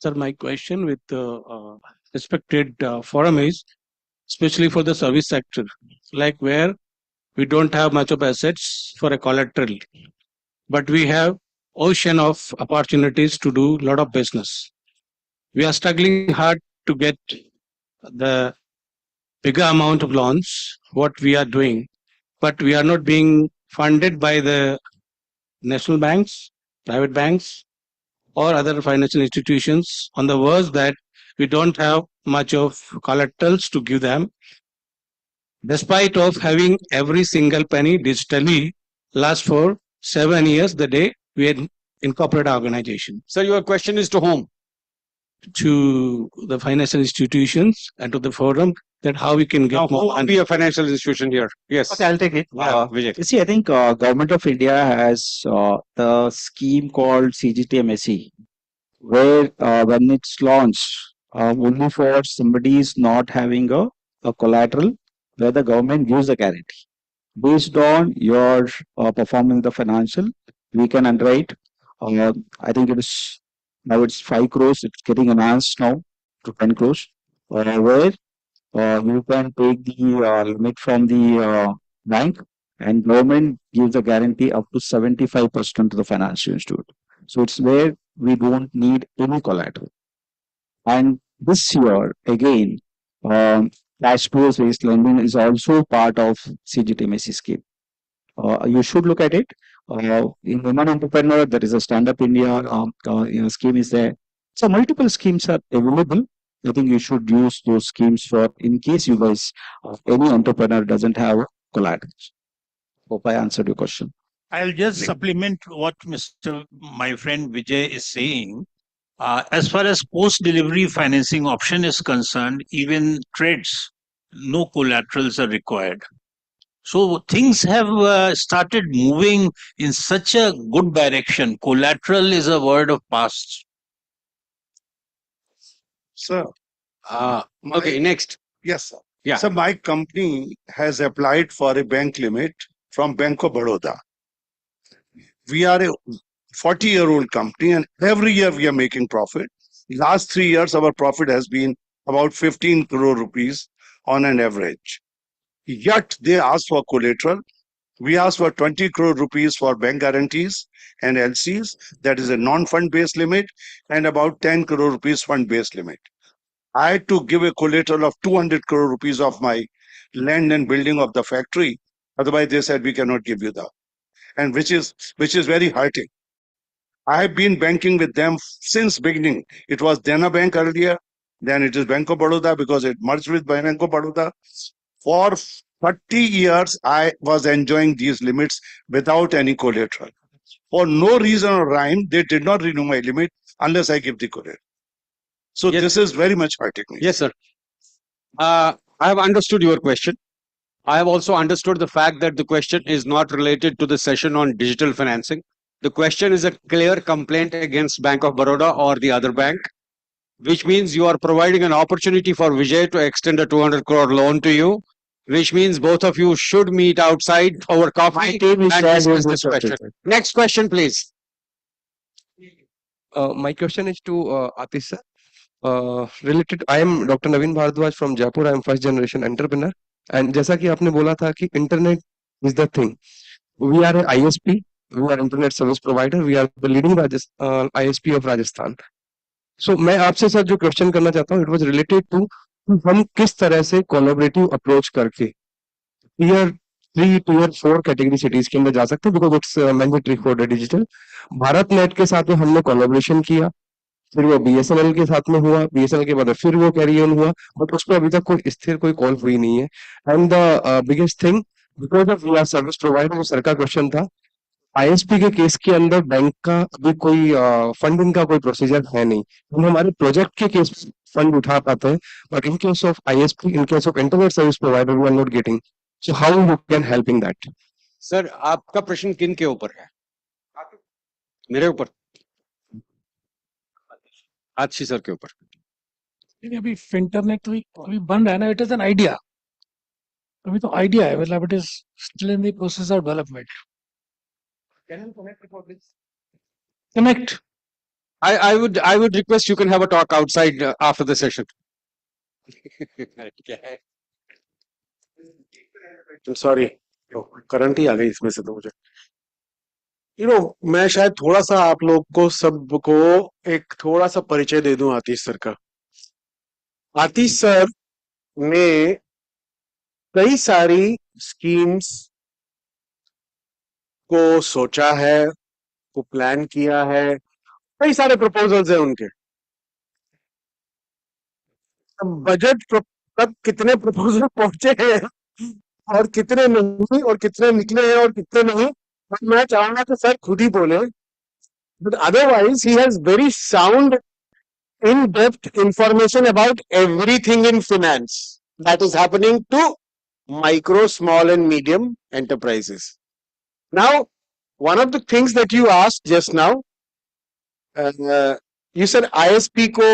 Sir, my question with the respected forum is, especially for the service sector, like where we don't have much of assets for a collateral, but we have ocean of opportunities to do a lot of business. We are struggling hard to get the bigger amount of loans, what we are doing, but we are not being funded by the national banks, private banks, or other financial institutions, on the words that we don't have much of collaterals to give them, despite of having every single penny digitally last for 7 years the day we had incorporate our organization. So your question is to whom? To the financial institutions and to the forum, that how we can get Now, more. who will be a financial institution here? Yes. Okay, I'll take it. Vijay. You see, I think Government of India has the scheme called CGTMSE, where when it's launched, only for somebody is not having a collateral, where the government gives a guarantee. Based on your performance, the financial, we can underwrite. I think it is now it's 5 crores. It's getting enhanced now to 10 crores, where you can take the limit from the bank, and government gives a guarantee up to 75% to the financial institute. So it's where we don't need any collateral. And this year, again, cash flows based lending is also part of CGTMSE scheme. You should look at it. In Women Entrepreneur, there is a Stand Up India scheme is there. So multiple schemes are available. I think you should use those schemes for in case you guys, any entrepreneur doesn't have collateral. Hope I answered your question. I'll just supplement what my friend Vijay is saying. As far as post-delivery financing option is concerned, even trades, no collaterals are required. So things have started moving in such a good direction. Collateral is a word of past. Sir. Okay, next. Yes, sir. Yeah. So my company has applied for a bank limit from Bank of Baroda. We are a 40-year-old company, and every year we are making profit. Last 3 years, our profit has been about 15 crore rupees on an average. Yet they ask for collateral. We ask for 20 crore rupees for bank guarantees and LCs. That is a non-fund based limit, and about 10 crore rupees fund based limit. I had to give a collateral of 200 crore rupees of my land and building of the factory. Otherwise, they said we cannot give you that, and which is very hurting. I have been banking with them since beginning. It was Dena Bank earlier, then it is Bank of Baroda because it merged with Bank of Baroda. For 30 years I was enjoying these limits without any collateral. For no reason or rhyme, they did not renew my limit unless I give the collateral. So Yes. this is very much hurting me. Yes, sir. I have understood your question. I have also understood the fact that the question is not related to the session on digital financing. The question is a clear complaint against Bank of Baroda or the other bank, which means you are providing an opportunity for Vijay to extend a 200 crore loan to you, which means both of you should meet outside over coffee and discuss this question. Next question, please. My question is to Atish sir. Related, I am Dr. Naveen Bharadwaj from Jaipur. I am first generation entrepreneur. And जैसा कि आपने बोला था कि internet is the thing. We are a ISP. We are internet service provider. We are the leading ISP of Rajasthan. So मैं आपसे sir जो question करना चाहता हूँ, it was related to हम किस तरह से collaborative approach करके tier 3, tier 4 कैटेगरी सिटीज के अंदर जा सकते हैं, because it's mandatory for the digital. Bharat net के साथ में हमने कोलैबोरेशन किया, फिर वो बीएसएनएल के साथ में हुआ, बीएसएनएल के बाद फिर वो कैरी ऑन हुआ, बट उस पर अभी तक कोई स्थिर कोई कॉल हुई नहीं है. And the biggest thing, because of we are service provider, वो सर का क्वेश्चन था, आईएसपी के केस के अंदर बैंक का अभी कोई फंडिंग का कोई प्रोसीजर है नहीं. हम हमारे प्रोजेक्ट के केस फंड उठा पाते हैं, but in case of ISP, in case of internet service provider, we are not getting. So how you can help in that? Sir, आपका प्रश्न किन के ऊपर है? मेरे ऊपर, आशी सर के ऊपर. अभी इंटरनेट अभी बन रहा है ना, इट इज एन आइडिया. अभी तो आइडिया है, मतलब it is still in the process of development. Connect. I would request you can have a talk outside after the session. Sorry, current ही आ गई इसमें से तो मुझे. मैं शायद थोड़ा सा आप लोग को सबको एक थोड़ा सा परिचय दे दूं आतिश सर का. आतिश सर ने कई सारी स्कीम्स को सोचा है, को प्लान किया है, कई सारे प्रपोजल्स हैं उनके. बजट तक कितने प्रपोजल पहुंचे हैं और कितने नहीं, और कितने निकले हैं और कितने नहीं, मैं चाहूंगा कि सर खुद ही बोले. But otherwise he has very sound in depth information about everything in finance that is happening to micro, small and medium enterprises. Now, one of the things that you asked just now, you said ISP को,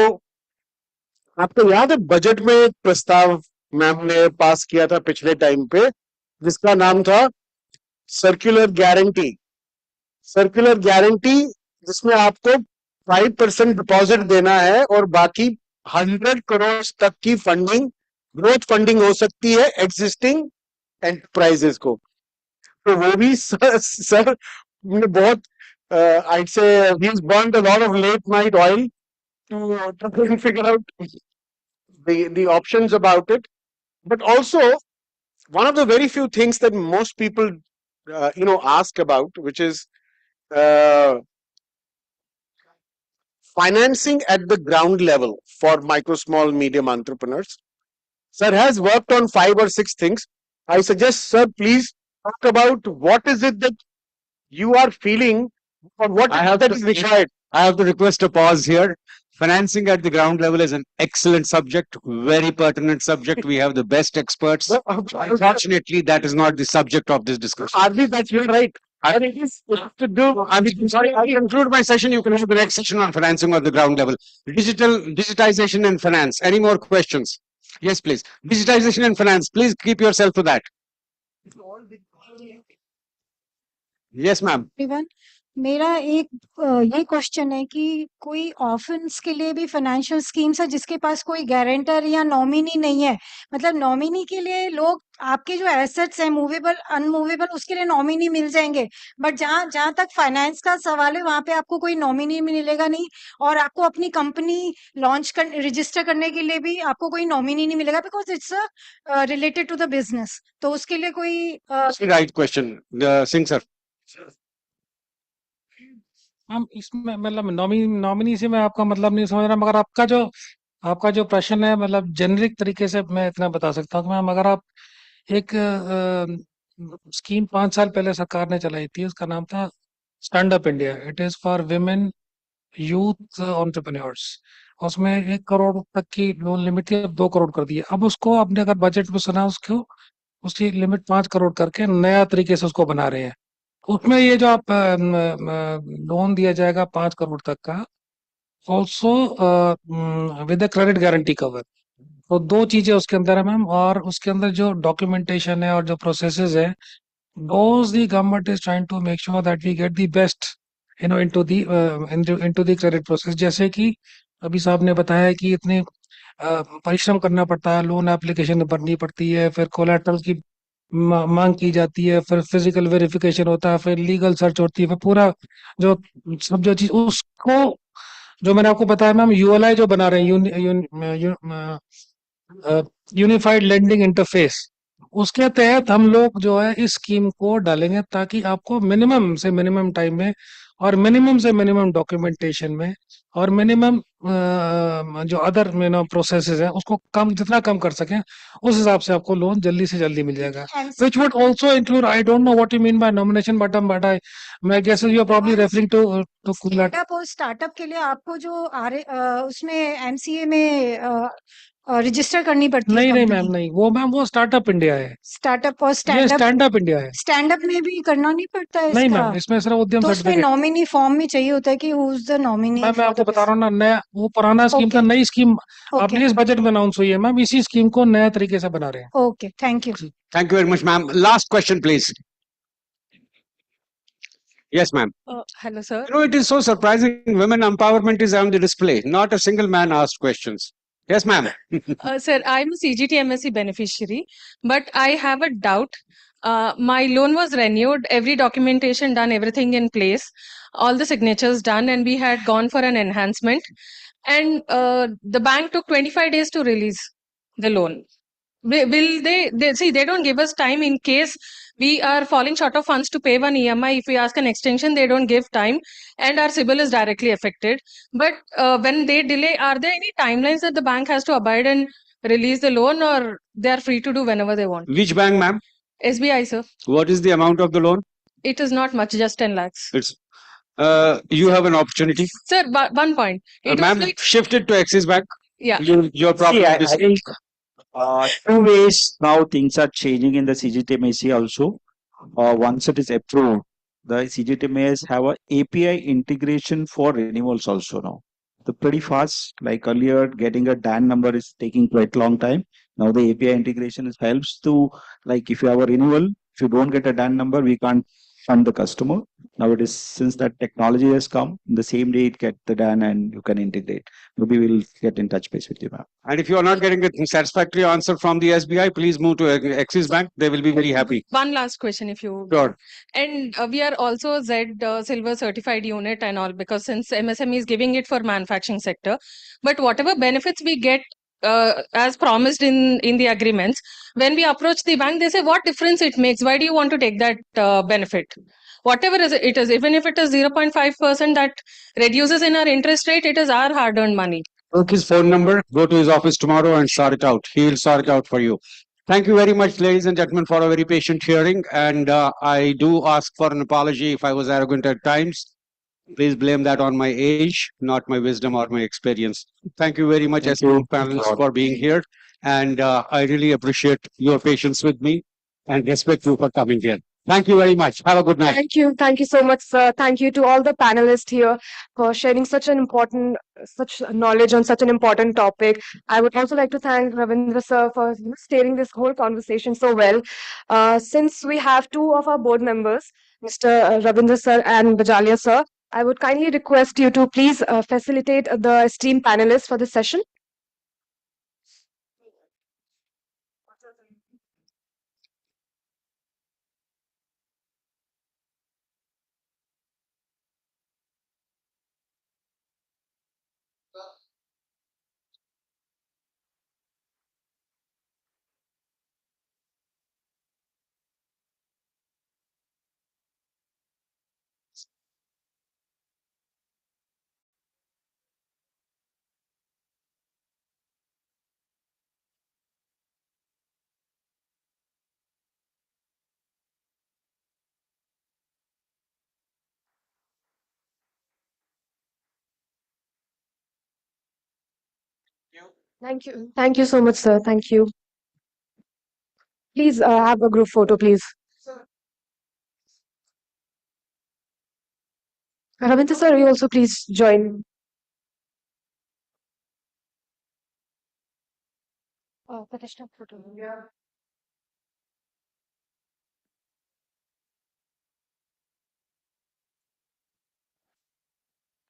आपको याद है budget में एक प्रस्ताव ma'am ने पास किया था पिछले टाइम पे, जिसका नाम था सर्कुलर गारंटी. सर्कुलर गारंटी जिसमें आपको 5% डिपॉजिट देना है और बाकी 100 करोड़ तक की फंडिंग, ग्रोथ फंडिंग हो सकती है एग्जिस्टिंग एंटरप्राइजेस को. तो वो भी सर ने बहुत I'd say he's burned a lot of late night oil to figure out the options about it. But also, one of the very few things that most people ask about, which is financing at the ground level for micro, small, medium entrepreneurs. Sir has worked on 5 or 6 things. I suggest, sir, please talk about what is it that you are feeling, or what is required. I have to request a pause here. Financing at the ground level is an excellent subject, very pertinent subject. We have the best experts. Unfortunately, that is not the subject of this discussion. Arvi, that's you're right. I think it's to do. I'm sorry, I conclude my session. You can have the next session on financing at the ground level. Digitization and finance. Any more questions? Yes, please. Digitization and finance. Please keep yourself to that. Yes, ma'am. Everyone, मेरा एक ये question है कि कोई orphans के लिए भी financial schemes है जिसके पास कोई गारंटर या नॉमिनी नहीं है. मतलब नॉमिनी के लिए लोग आपके जो एसेट्स हैं मूवेबल अनमूवेबल उसके लिए नॉमिनी मिल जाएंगे, बट जहाँ जहाँ तक फाइनेंस का सवाल है वहां पे आपको कोई नॉमिनी मिलेगा नहीं, और आपको अपनी कंपनी लॉन्च कर रजिस्टर करने के लिए भी आपको कोई नॉमिनी नहीं मिलेगा, because it's related to the business. तो उसके लिए कोई Right question, Singh sir. हम इसमें मतलब नॉमिनी से मैं आपका मतलब नहीं समझ रहा, मगर आपका जो प्रश्न है मतलब जेनरिक तरीके से मैं इतना बता सकता हूँ कि मैम, अगर आप एक स्कीम 5 साल पहले सरकार ने चलाई थी, उसका नाम था stand up India. It is for women youth entrepreneurs. उसमें 1 करोड़ तक की लोन लिमिट थी, अब 2 करोड़ कर दी है। अब उसको आपने अगर बजट में सुना, उसको उसकी लिमिट 5 करोड़ करके नया तरीके से उसको बना रहे हैं। उसमें ये जो आप लोन दिया जाएगा 5 करोड़ तक का, also with the credit guarantee cover. तो 2 चीजें उसके अंदर है मैम, और उसके अंदर जो डॉक्यूमेंटेशन है और जो प्रोसेसेस है, those the government is trying to make sure that we get the best, into the credit process। जैसे कि अभी साहब ने बताया कि इतने परिश्रम करना पड़ता है, लोन एप्लीकेशन भरनी पड़ती है, फिर कोलेटरल की मांग की जाती है, फिर फिजिकल वेरिफिकेशन होता है, फिर लीगल सर्च होती है, फिर पूरा जो सब जो चीज उसको, जो मैंने आपको बताया मैम, यूएलआई जो बना रहे हैं, यूनिफाइड लेंडिंग इंटरफेस, उसके तहत हम लोग जो है इस स्कीम को डालेंगे, ताकि आपको मिनिमम से मिनिमम टाइम में और मिनिमम से मिनिमम डॉक्यूमेंटेशन में और मिनिमम जो अदर प्रोसेसेस हैं उसको कम, जितना कम कर सकें, उस हिसाब से आपको लोन जल्दी से जल्दी मिल जाएगा। Which would also include, I don't know what you mean by nomination button, but I मैं guess you are probably referring to startup और स्टार्टअप के लिए आपको जो उसमें एमसीए में रजिस्टर करनी पड़ती है नहीं नहीं मैम, कंपनी। नहीं, वो मैम वो स्टार्टअप इंडिया है। स्टार्टअप और ये stand up, stand up India है। स्टैंड अप में भी करना नहीं पड़ता है नहीं इसका। मैम, इसमें सिर्फ उद्यम तो उसमें सर्टिफिकेट। नॉमिनी फॉर्म में चाहिए होता है कि who is the nominee ma'am मैं फॉर आपको द बता रहा हूँ ना, नया वो पुराना स्कीम था, ओके नई स्कीम ओके अपने इस बजट में अनाउंस हुई है मैम, इसी स्कीम को नया तरीके से बना रहे हैं। Okay, thank you. Thank you very much, ma'am. Last question, please. Yes, ma'am. Hello, sir. You know, it is so surprising. Women empowerment is on the display. Not a single man asked questions. Yes, ma'am. Sir, I'm a CGT MSc beneficiary, but I have a doubt. My loan was renewed, every documentation done, everything in place, all the signatures done, and we had gone for an enhancement. And the bank took 25 days to release the loan. Will they see, they don't give us time in case we are falling short of funds to pay one EMI. If we ask an extension, they don't give time, and our CIBIL is directly affected. But when they delay, are there any timelines that the bank has to abide and release the loan, or they are free to do whenever they want? Which bank, ma'am? SBI, sir. What is the amount of the loan? It is not much, just 10 lakhs. It's you have an opportunity. Sir, one point. It was Ma'am, like, shift it to Axis Bank. yeah. Your problem. See, I think two ways now things are changing in the CGTMAC also. Once it is approved, the CGTMAs have a API integration for renewals also now. The pretty fast, like earlier, getting a DAN number is taking quite long time. Now the API integration is helps to, like if you have a renewal, if you don't get a DAN number, we can't fund the customer. Now it is, since that technology has come, the same day it get the DAN and you can integrate. Maybe we'll get in touch base with you, ma'am. And if you are not getting a satisfactory answer from the SBI, please move to Axis Bank. They will be very happy. One last question, if you. Sure. And we are also Z Silver certified unit and all, because since MSME is giving it for manufacturing sector, but whatever benefits we get as promised in the agreements, when we approach the bank, they say what difference it makes. Why do you want to take that benefit? Whatever it is, even if it is 0.5% that reduces in our interest rate, it is our hard-earned money. Take his phone number, go to his office tomorrow and sort it out. He will sort it out for you. Thank you very much, ladies and gentlemen, for a very patient hearing. And I do ask for an apology if I was arrogant at times. Please blame that on my age, not my wisdom or my experience. Thank you very much, esteemed panelists, for being here. And I really appreciate your patience with me and respect you for coming here. Thank you very much. Have a good night. Thank you so much, sir. Thank you to all the panelists here for sharing such knowledge on such an important topic. I would also like to thank Ravindra sir for steering this whole conversation so well. Since we have two of our board members, Mr. Ravindra sir and Bajalia sir, I would kindly request you to please facilitate the esteemed panelists for this session. Thank you. Thank you so much, sir. Thank you. Please have a group photo, please. Ravinder sir, you also please join. Pratishtha photo.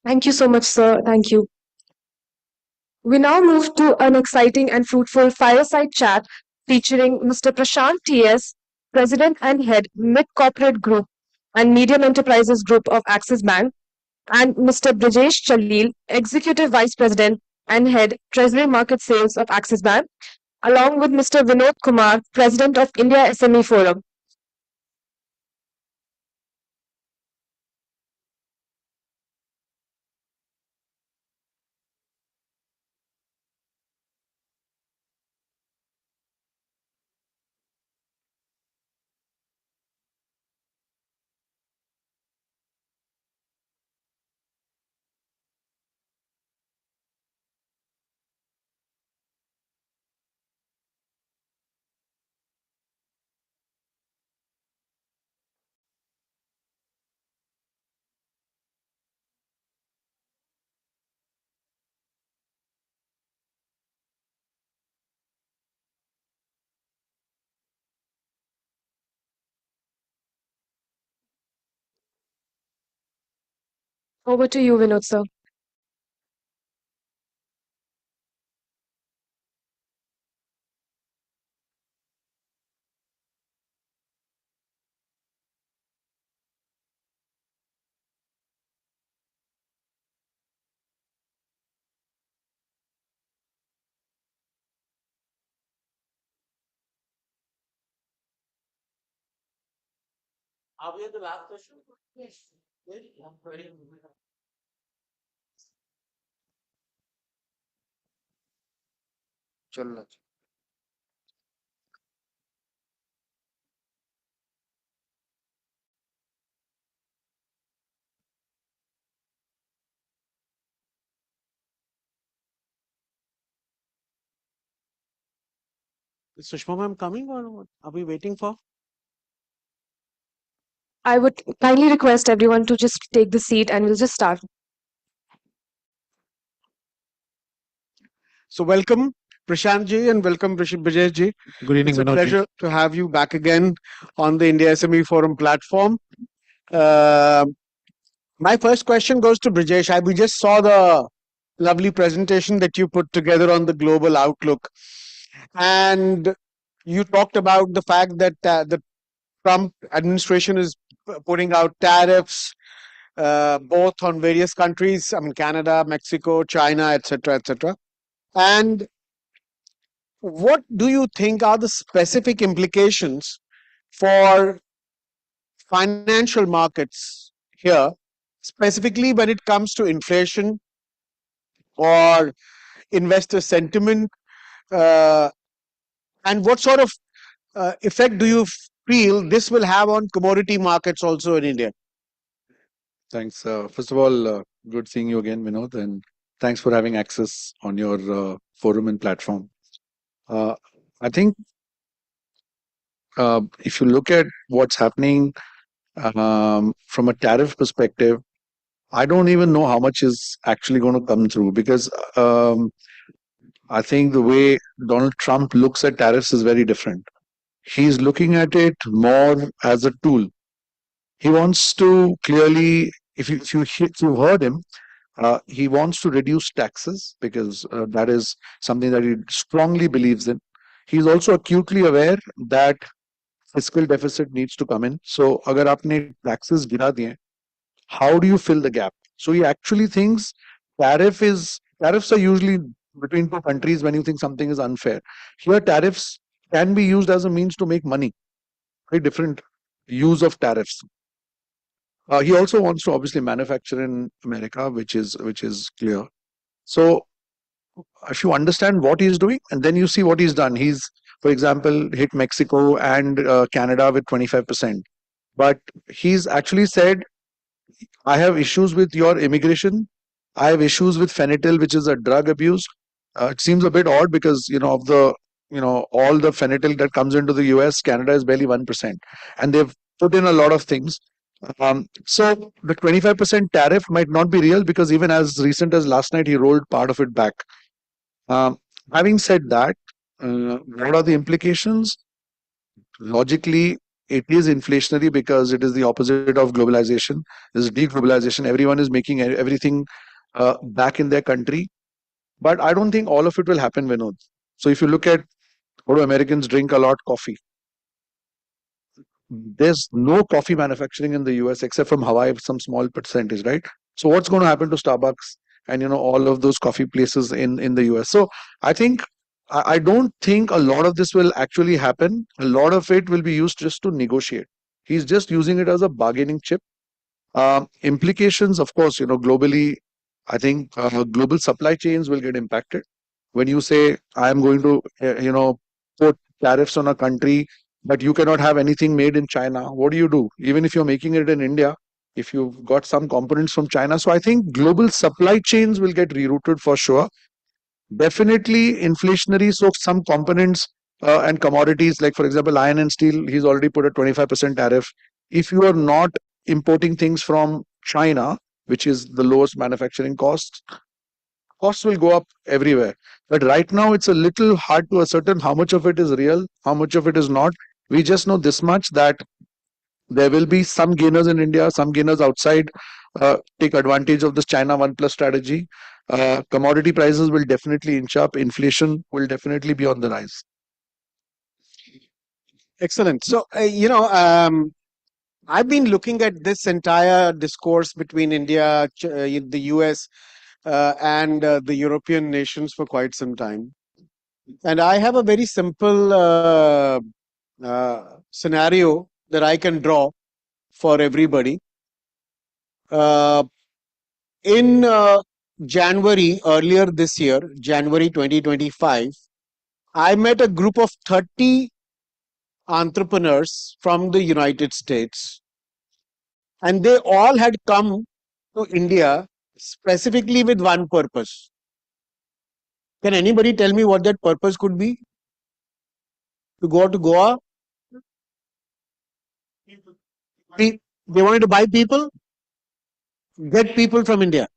Thank you so much, sir. Thank you. We now move to an exciting and fruitful fireside chat featuring Mr. Prashant T.S., President and Head, Mid Corporate Group and Medium Enterprises Group of Axis Bank, and Mr. Brajesh Chalil, Executive Vice President and Head, Treasury Market Sales of Axis Bank, along with Mr. Vinod Kumar, President of India SME Forum. Over to you, Vinod, sir. Are we at the last question? Yes. Very चलना Is Sushma ma'am coming or what? Are we waiting for? I would kindly request everyone to just take the seat and we'll just start. So welcome Prashant ji and welcome Brajesh ji. Good evening, It's a Vinod ji. pleasure to have you back again on the India SME Forum platform. My first question goes to Brajesh. We just saw the lovely presentation that you put together on the global outlook. And you talked about the fact that the Trump administration is putting out tariffs both on various countries, I mean Canada, Mexico, China, etc., etc. And what do you think are the specific implications for financial markets here, specifically when it comes to inflation or investor sentiment, and what sort of effect do you feel this will have on commodity markets also in India? Thanks. First of all, good seeing you again, Vinod, and thanks for having access on your forum and platform. I think if you look at what's happening from a tariff perspective, I don't even know how much is actually going to come through because I think the way Donald Trump looks at tariffs is very different. He's looking at it more as a tool. He wants to clearly, if you heard him, he wants to reduce taxes because that is something that he strongly believes in. He's also acutely aware that fiscal deficit needs to come in. So, agar aapne taxes gira diye, how do you fill the gap? So he actually thinks tariffs are usually between two countries when you think something is unfair. Here, tariffs can be used as a means to make money. Very different use of tariffs. He also wants to obviously manufacture in America, which is clear. So if you understand what he's doing, and then you see what he's done, he's, for example, hit Mexico and Canada with 25%. But he's actually said, I have issues with your immigration. I have issues with fentanyl, which is a drug abuse. It seems a bit odd because of the all the fentanyl that comes into the US, Canada is barely 1%, and they've put in a lot of things. So the 25% tariff might not be real because even as recent as last night, he rolled part of it back. Um, Having said that, what are the implications? Logically, it is inflationary because it is the opposite of globalization. This is deglobalization. Everyone is making everything back in their country. But I don't think all of it will happen, Vinod. So if you look at what do Americans drink a lot, coffee. There's no coffee manufacturing in the US except from Hawaii, some small percentage, right? So what's going to happen to Starbucks and all of those coffee places in the US? So I think I don't think a lot of this will actually happen. A lot of it will be used just to negotiate. He's just using it as a bargaining chip. Implications, of course, globally, I think global supply chains will get impacted. When you say, I am going to, put tariffs on a country, but you cannot have anything made in China, what do you do? Even if you're making it in India, if you've got some components from China. So I think global supply chains will get rerouted for sure. Definitely inflationary. So some components and commodities, like for example, iron and steel, he's already put a 25% tariff. If you are not importing things from China, which is the lowest manufacturing costs will go up everywhere. But right now, it's a little hard to ascertain how much of it is real, how much of it is not. We just know this much that there will be some gainers in India, some gainers outside take advantage of this China 1+ strategy. Commodity prices will definitely inch up. Inflation will definitely be on the rise. Excellent. So, I've been looking at this entire discourse between India, the US, and the European nations for quite some time. And I have a very simple scenario that I can draw for everybody. In January, earlier this year, January 2025, I met a group of 30 entrepreneurs from the United States. And they all had come to India specifically with one purpose. Can anybody tell me what that purpose could be? To go to Goa? They wanted to buy people? Get people from India.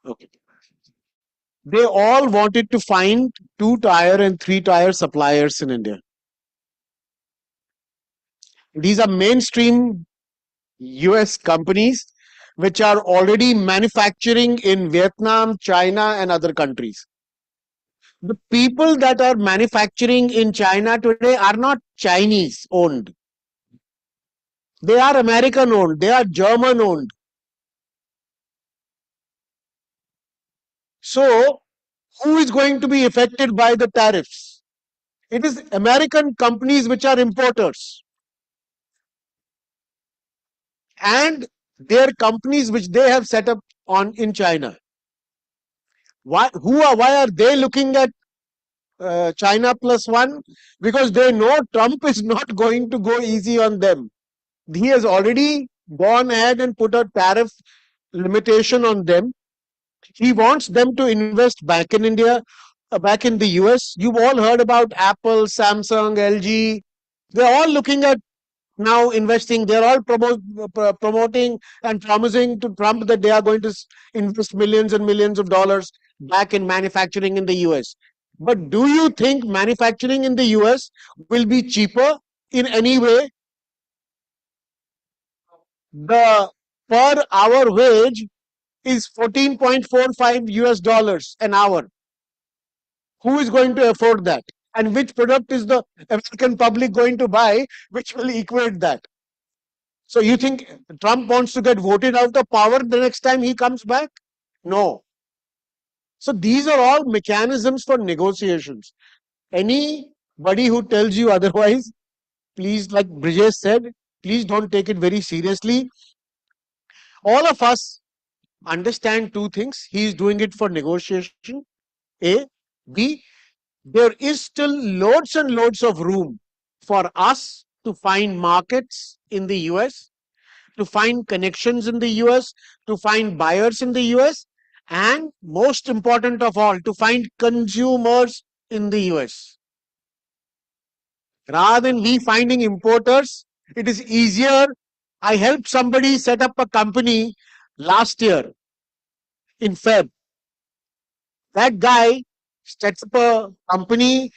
Okay. They all wanted to find 2-tier and 3-tier suppliers in India. These are mainstream US companies which are already manufacturing in Vietnam, China, and other countries. The people that are manufacturing in China today are not Chinese owned. They are American owned. They are German owned. So, who is going to be affected by the tariffs? It is American companies which are importers. And their companies which they have set up in China. Why are they looking at China +1? Because they know Trump is not going to go easy on them. He has already gone ahead and put a tariff limitation on them. He wants them to invest back in India, back in the US. You've all heard about Apple, Samsung, LG. They're all looking at now investing. They're all promoting and promising to Trump that they are going to invest millions and millions of dollars back in manufacturing in the US. But do you think manufacturing in the US will be cheaper in any way? The per hour wage is 14.45 US dollars an hour. Who is going to afford that? And which product is the American public going to buy which will equate that? So you think Trump wants to get voted out of power the next time he comes back? No. So these are all mechanisms for negotiations. Anybody who tells you otherwise, please, like Brijesh said, please don't take it very seriously. All of us understand two things. He is doing it for negotiation. A. B. There is still loads and loads of room for us to find markets in the US, to find connections in the US, to find buyers in the US, And most important of all, to find consumers in the US. Rather than we finding importers, it is easier. I helped somebody set up a company last year in Feb. That guy sets up a company,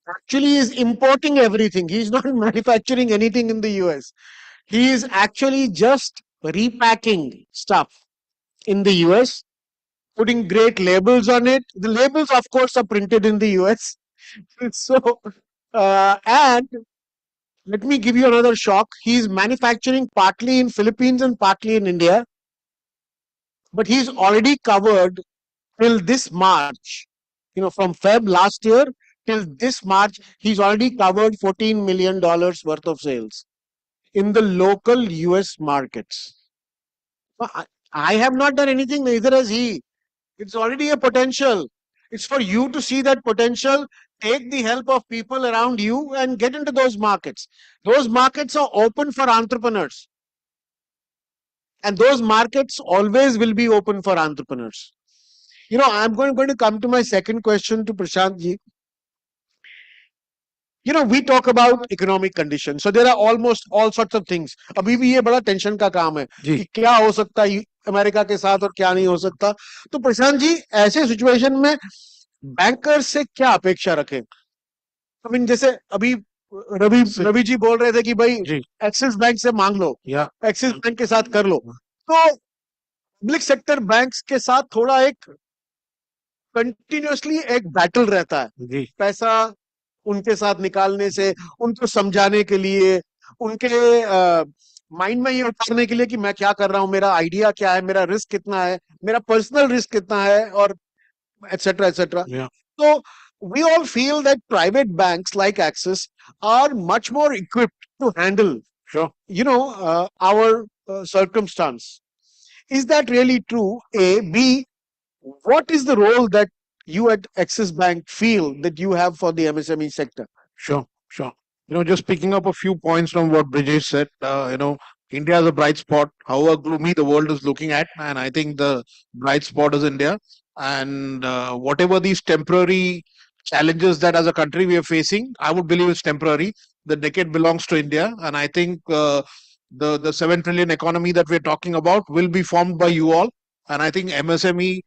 actually is importing everything. He's not manufacturing anything in the US. He is actually just repacking stuff in the US, putting great labels on it. The labels, of course, are printed in the US. So, and let me give you another shock. He's manufacturing partly in Philippines and partly in India, but he's already covered till this March. From Feb last year till this March, he's already covered $14 million worth of sales in the local US markets. I have not done anything, neither has he. It's already a potential. It's for you to see that potential, take the help of people around you and get into those markets. Those markets are open for entrepreneurs. And those markets always will be open for entrepreneurs. I'm going to come to my second question to Prashant ji. We talk about economic conditions. So there are almost all sorts of things. अभी भी ये बड़ा tension का काम है कि क्या हो सकता है अमेरिका के साथ और क्या नहीं हो सकता. तो प्रशांत जी, ऐसे सिचुएशन में बैंकर्स से क्या अपेक्षा रखें? जैसे अभी रवि जी बोल रहे थे कि भाई एक्सिस बैंक से मांग लो, एक्सिस बैंक के साथ कर लो. तो पब्लिक सेक्टर बैंक्स के साथ थोड़ा एक कंटिन्यूअसली एक बैटल रहता है. पैसा उनके साथ निकालने से, उनको समझाने के लिए, उनके माइंड में ये उतारने के लिए कि मैं क्या कर रहा हूं, मेरा आइडिया क्या है, मेरा रिस्क कितना है, मेरा पर्सनल रिस्क कितना है, और etcetera etcetera. So we all feel that private banks like Axis are much more equipped to handle, our circumstance. Is that really true? A. B. What is the role that you at Axis Bank feel that you have for the MSME sector? Sure. Just picking up a few points from what Brijesh said, India is a bright spot. However gloomy the world is looking at, and I think the bright spot is India. And whatever these temporary challenges that as a country we are facing, I would believe it's temporary. The decade belongs to India, and I think the 7 trillion economy that we're talking about will be formed by you all. And I think MSME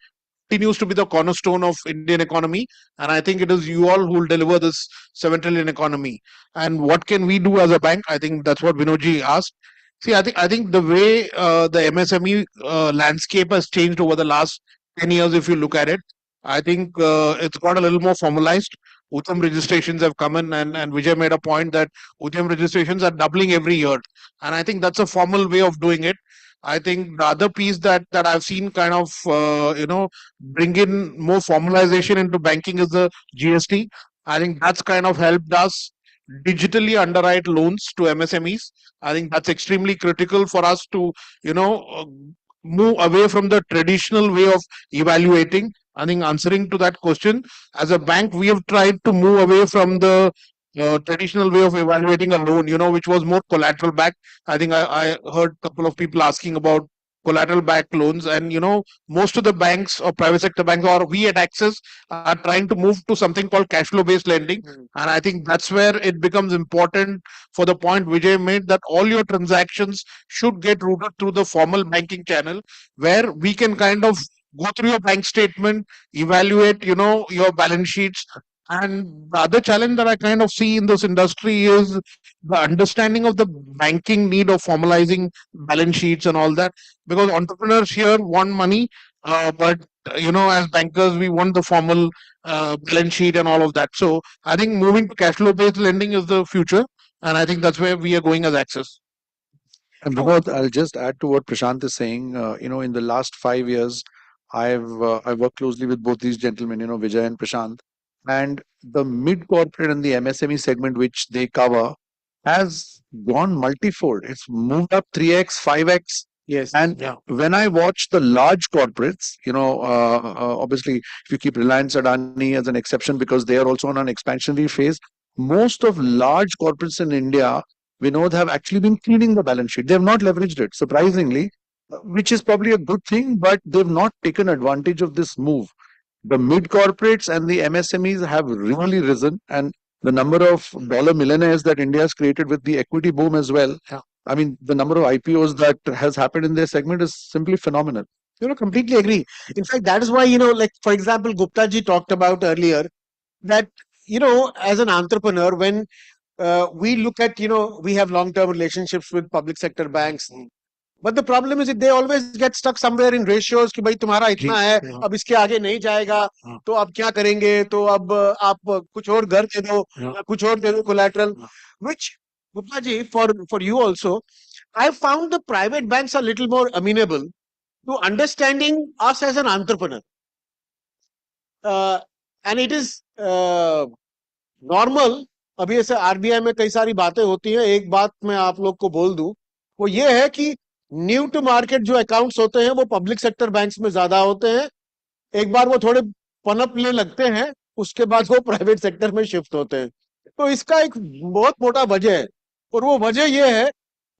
continues to be the cornerstone of Indian economy, and I think it is you all who will deliver this 7 trillion economy. And what can we do as a bank? I think that's what Vinodji asked. See, I think the way the MSME landscape has changed over the last 10 years, if you look at it, I think it's got a little more formalized. UTM registrations have come in, and Vijay made a point that UTM registrations are doubling every year, and I think that's a formal way of doing it. I think the other piece that I've seen kind of bring in more formalization into banking is the GST. I think that's kind of helped us digitally underwrite loans to MSMEs. I think that's extremely critical for us to move away from the traditional way of evaluating. I think answering to that question, as a bank, we have tried to move away from the traditional way of evaluating a loan, which was more collateral backed. I think I heard a couple of people asking about collateral backed loans, and most of the banks or private sector banks, or we at Axis, are trying to move to something called cash flow based lending. And I think that's where it becomes important, for the point Vijay made, that all your transactions should get routed through the formal banking channel, where we can kind of go through your bank statement, evaluate your balance sheets. And the other challenge that I kind of see in this industry is the understanding of the banking need of formalizing balance sheets and all that, because entrepreneurs here want money, but as bankers we want the formal balance sheet and all of that. So I think moving to cash flow based lending is the future, and I think that's where we are going as Axis. And Bharat, I'll just add to what Prashant is saying. In the last 5 years, I've worked closely with both these gentlemen, Vijay and Prashant, and the mid corporate and the MSME segment which they cover has gone multifold. It's moved up 3x, 5x. Yes. And when I watch the large corporates, obviously, if you keep Reliance Adani as an exception because they are also on an expansionary phase, most of large corporates in India, we know, have actually been cleaning the balance sheet. They have not leveraged it, surprisingly. which is probably a good thing, but they've not taken advantage of this move. The mid corporates and the MSMEs have really risen, and the number of dollar millionaires that India has created with the equity boom as well. I mean, the number of IPOs that has happened in their segment is simply phenomenal. Completely agree. In fact, that is why, like, for example, Gupta ji talked about earlier that, as an entrepreneur, when we look at, we have long-term relationships with public sector banks. But the problem is that they always get stuck somewhere in ratios कि भाई तुम्हारा इतना है, अब इसके आगे नहीं जाएगा, तो अब क्या करेंगे, तो अब आप कुछ और घर दे दो, कुछ और दे दो collateral, which, Gupta ji, for you also, I found the private banks a little more amenable to understanding us as an entrepreneur. And it is normal. अभी ऐसे आरबीआई में कई सारी बातें होती हैं. एक बात मैं आप लोग को बोल दूं, वो ये है कि न्यू टू मार्केट जो अकाउंट्स होते हैं वो पब्लिक सेक्टर बैंक्स में ज्यादा होते हैं. एक बार वो थोड़े पनपने लगते हैं, उसके बाद वो प्राइवेट सेक्टर में शिफ्ट होते हैं. तो इसका एक बहुत मोटा वजह है, और वो वजह ये है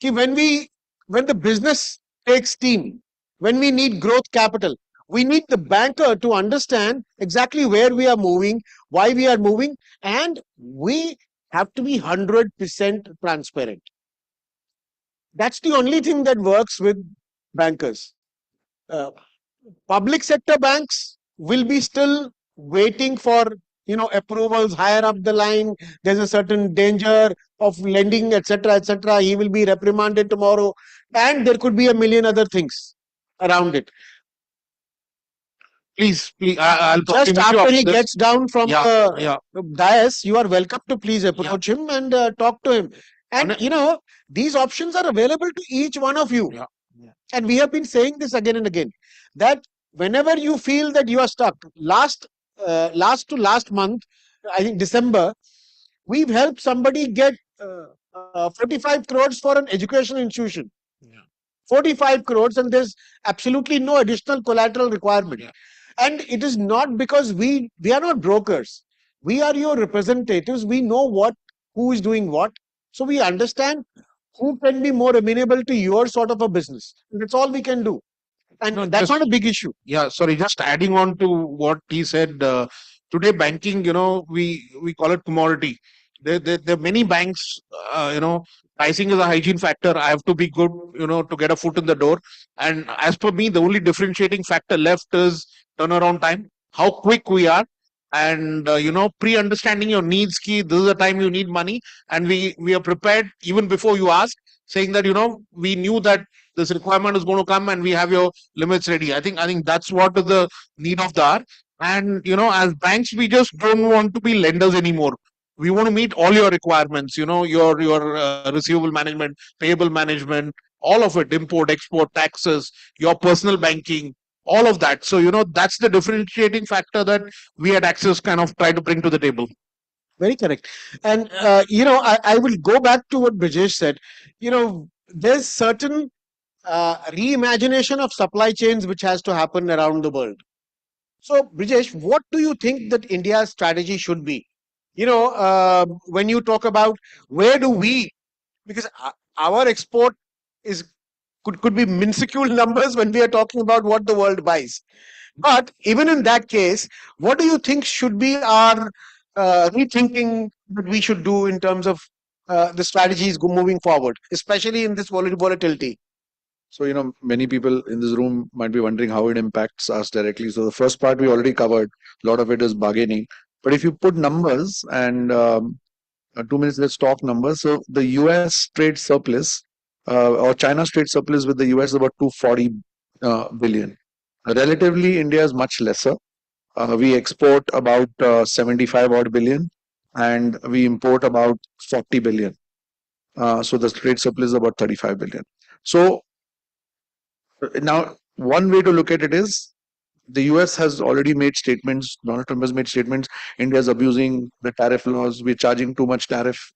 कि when the business takes steam, when we need growth capital, we need the banker to understand exactly where we are moving, why we are moving, and we have to be 100% transparent. That's the only thing that works with bankers. Public sector banks will be still waiting for approvals higher up the line. There's a certain danger of lending, etc., etc. He will be reprimanded tomorrow, and there could be a million other things around it. Please, I'll just after he gets down from the dais, you are welcome to please approach him and talk to him. And these options are available to each one of you. And we have been saying this again and again, that whenever you feel that you are stuck, last month, I think December, we've helped somebody get 45 crores for an educational institution. 45 crores, and there's absolutely no additional collateral requirement. And it is not because we are not brokers. We are your representatives. We know who is doing what. So we understand who can be more amenable to your sort of a business. That's all we can do. And that's not a big issue. Yeah, sorry, just adding on to what he said. Today, banking, we call it commodity. There are many banks, pricing is a hygiene factor. I have to be good, to get a foot in the door. And as per me, the only differentiating factor left is turnaround time, how quick we are, and pre-understanding your needs. Key, this is the time you need money, and we are prepared even before you ask, saying that we knew that this requirement is going to come, and we have your limits ready. I think that's what is the need of the hour. And as banks, we just don't want to be lenders anymore. We want to meet all your requirements, your receivable management, payable management, all of it, import, export, taxes, your personal banking, all of that. So, that's the differentiating factor that we at Access kind of try to bring to the table. Very correct. And, I will go back to what Brijesh said. There's certain reimagination of supply chains which has to happen around the world. So, Brijesh, what do you think that India's strategy should be? When you talk about where do we, because our export could be minuscule numbers when we are talking about what the world buys. But even in that case, what do you think should be our rethinking that we should do in terms of the strategies moving forward, especially in this volatility? So, many people in this room might be wondering how it impacts us directly. So the first part we already covered. A lot of it is bargaining. But if you put numbers and 2 minutes, let's talk numbers. So the US trade surplus or China's trade surplus with the US is about 240 billion. Relatively, India is much lesser. We export about 75 odd billion, and we import about 40 billion. So the trade surplus is about 35 billion. So now, one way to look at it is the US has already made statements. Donald Trump has made statements. India is abusing the tariff laws. We're charging too much tariff.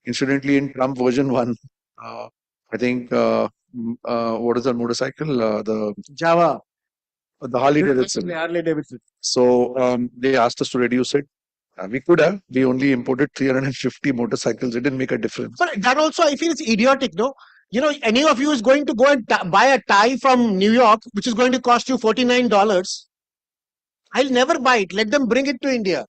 Incidentally, in Trump version 1, I think, what is that motorcycle? The Java. The Harley Davidson. Harley Davidson. So they asked us to reduce it. We could have. We only imported 350 motorcycles. It didn't make a difference. But that also, I feel, it's idiotic, no? any of you is going to go and buy a tie from New York, which is going to cost you $49. I'll never buy it. Let them bring it to India.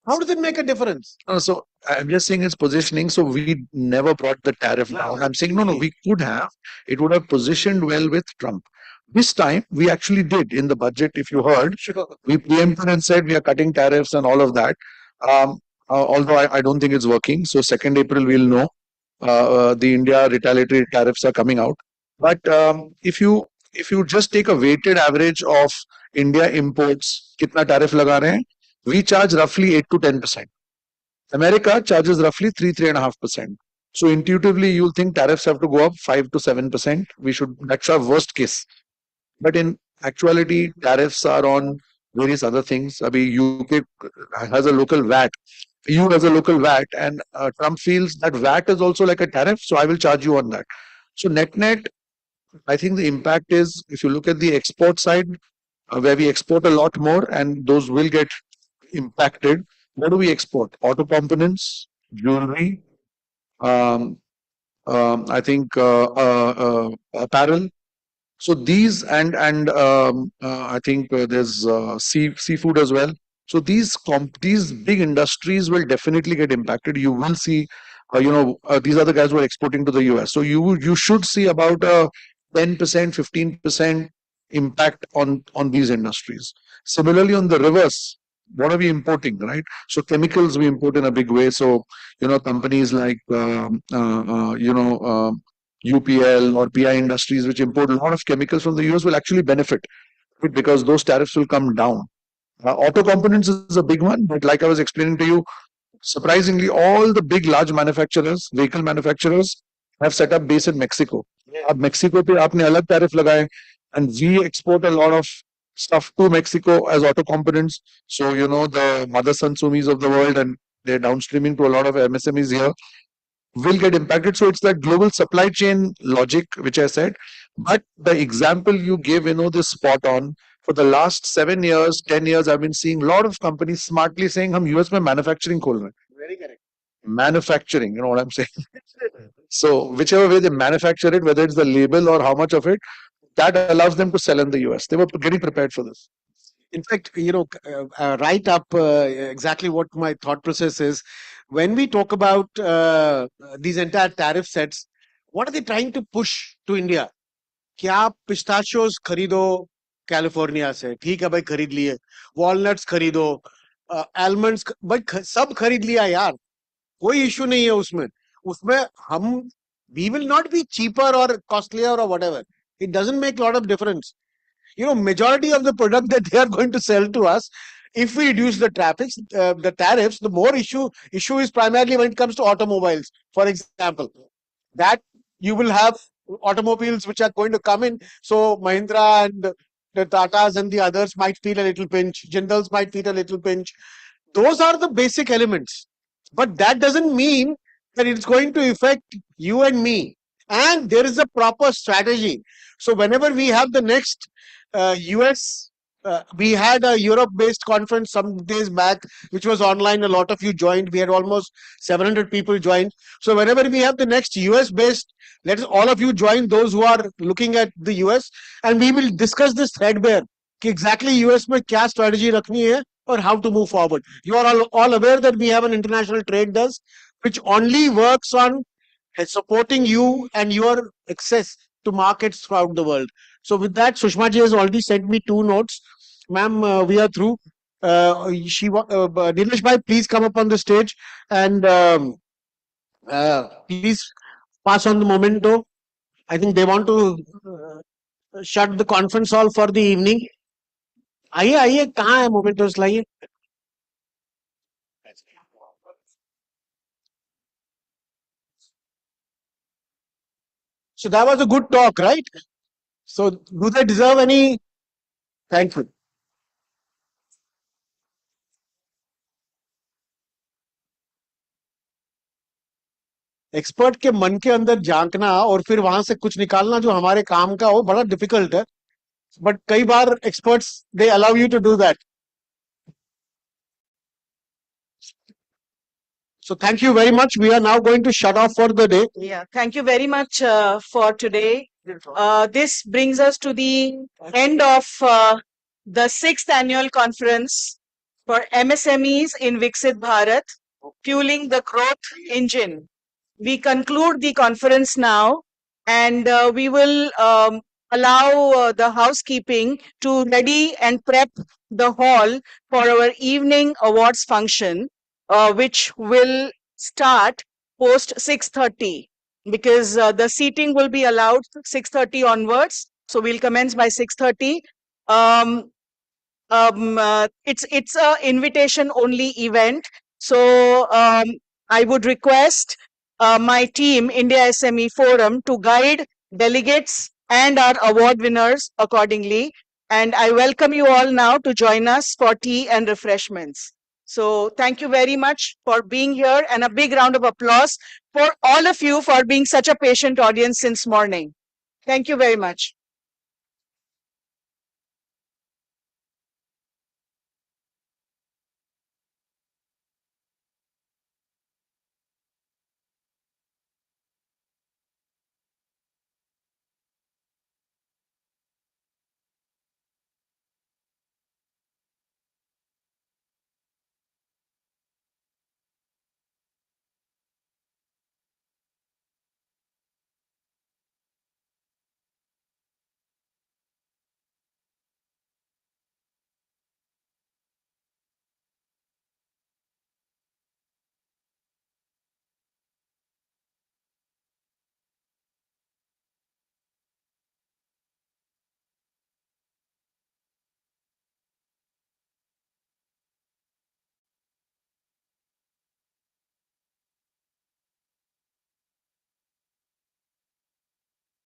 How does it make a difference? So I'm just saying it's positioning. So we never brought the tariff down. I'm saying, no, we could have. It would have positioned well with Trump. This time, we actually did in the budget, if you heard. We preempted and said we are cutting tariffs and all of that. Although I don't think it's working. So 2nd April, we'll know. The India retaliatory tariffs are coming out. But if you just take a weighted average of India imports, kitna tariff laga rahe hain, we charge roughly 8 to 10%. America charges roughly 3.5%. So intuitively, you'll think tariffs have to go up 5 to 7%. That's our worst case. But in actuality, tariffs are on various other things. UK has a local VAT. EU has a local VAT, and Trump feels that VAT is also like a tariff, so I will charge you on that. So net, I think the impact is, if you look at the export side, where we export a lot more, and those will get impacted. What do we export? Auto components, jewelry, I think apparel. So these and I think there's seafood as well. So these big industries will definitely get impacted. You will see, these are the guys who are exporting to the US. So you should see about a 10%, 15% impact on these industries. Similarly, on the reverse, what are we importing, right? So chemicals we import in a big way. So companies like UPL or PI Industries, which import a lot of chemicals from the US, will actually benefit because those tariffs will come down. Auto components is a big one, but like I was explaining to you, surprisingly, all the big large manufacturers, vehicle manufacturers, have set up base in Mexico. Mexico pe aapne alag tariff lagaye, and we export a lot of stuff to Mexico as auto components. So the Motherson Sumis of the world, and they're downstreaming to a lot of MSMEs here, will get impacted. So it's that global supply chain logic, which I said. But the example you gave, is spot on. For the last 7 years, 10 years, I've been seeing a lot of companies smartly saying, "Hum US mein manufacturing khol rahe hain." Very correct. Manufacturing, you know what I'm saying? So whichever way they manufacture it, whether it's the label or how much of it, that allows them to sell in the US. They were getting prepared for this. In fact, right up exactly what my thought process is. When we talk about these entire tariff sets, what are they trying to push to India? कि आप pistachios खरीदो California से, ठीक है भाई, खरीद लिए. Walnuts खरीदो, आलमंड्स भाई सब खरीद लिया यार, कोई इशू नहीं है उसमें हम we will not be cheaper or costlier or whatever. It doesn't make a lot of difference. Majority of the product that they are going to sell to us, if we reduce the tariffs, the more issue is primarily when it comes to automobiles, for example. That you will have automobiles which are going to come in. So Mahindra and the Tatas and the others might feel a little pinch. Jindals might feel a little pinch. Those are the basic elements. But that doesn't mean that it's going to affect you and me. And there is a proper strategy. So whenever we have the next US, we had a Europe-based conference some days back, which was online. A lot of you joined. We had almost 700 people joined. So whenever we have the next US-based, let all of you join, those who are looking at the US, and we will discuss this threadbare. Exactly US में क्या strategy रखनी है or how to move forward. You are all aware that we have an international trade desk which only works on supporting you and your access to markets throughout the world. So with that, Sushma ji has already sent me 2 notes. Ma'am, we are through. Dinesh bhai, please come up on the stage and please pass on the memento. I think they want to shut the conference hall for the evening. आइए कहाँ है मोमेंटोस लाइए. So that was a good talk, right? So do they deserve any? Thank you. Expert के मन के अंदर झांकना और फिर वहां से कुछ निकालना जो हमारे काम का हो, बड़ा डिफिकल्ट है. बट कई बार experts they allow you to do that. So thank you very much. We are now going to shut off for the day. Yeah, thank you very much for today. This brings us to the end of the 6th annual conference for MSMEs in Viksit Bharat, fueling the growth engine. We conclude the conference now, and we will allow the housekeeping to ready and prep the hall for our evening awards function, which will start post 6:30, because the seating will be allowed 6:30 onwards. So we'll commence by 6:30. It's a invitation only event. So I would request my team, India SME Forum, to guide delegates and our award winners accordingly. And I welcome you all now to join us for tea and refreshments. So thank you very much for being here, and a big round of applause for all of you for being such a patient audience since morning. Thank you very much.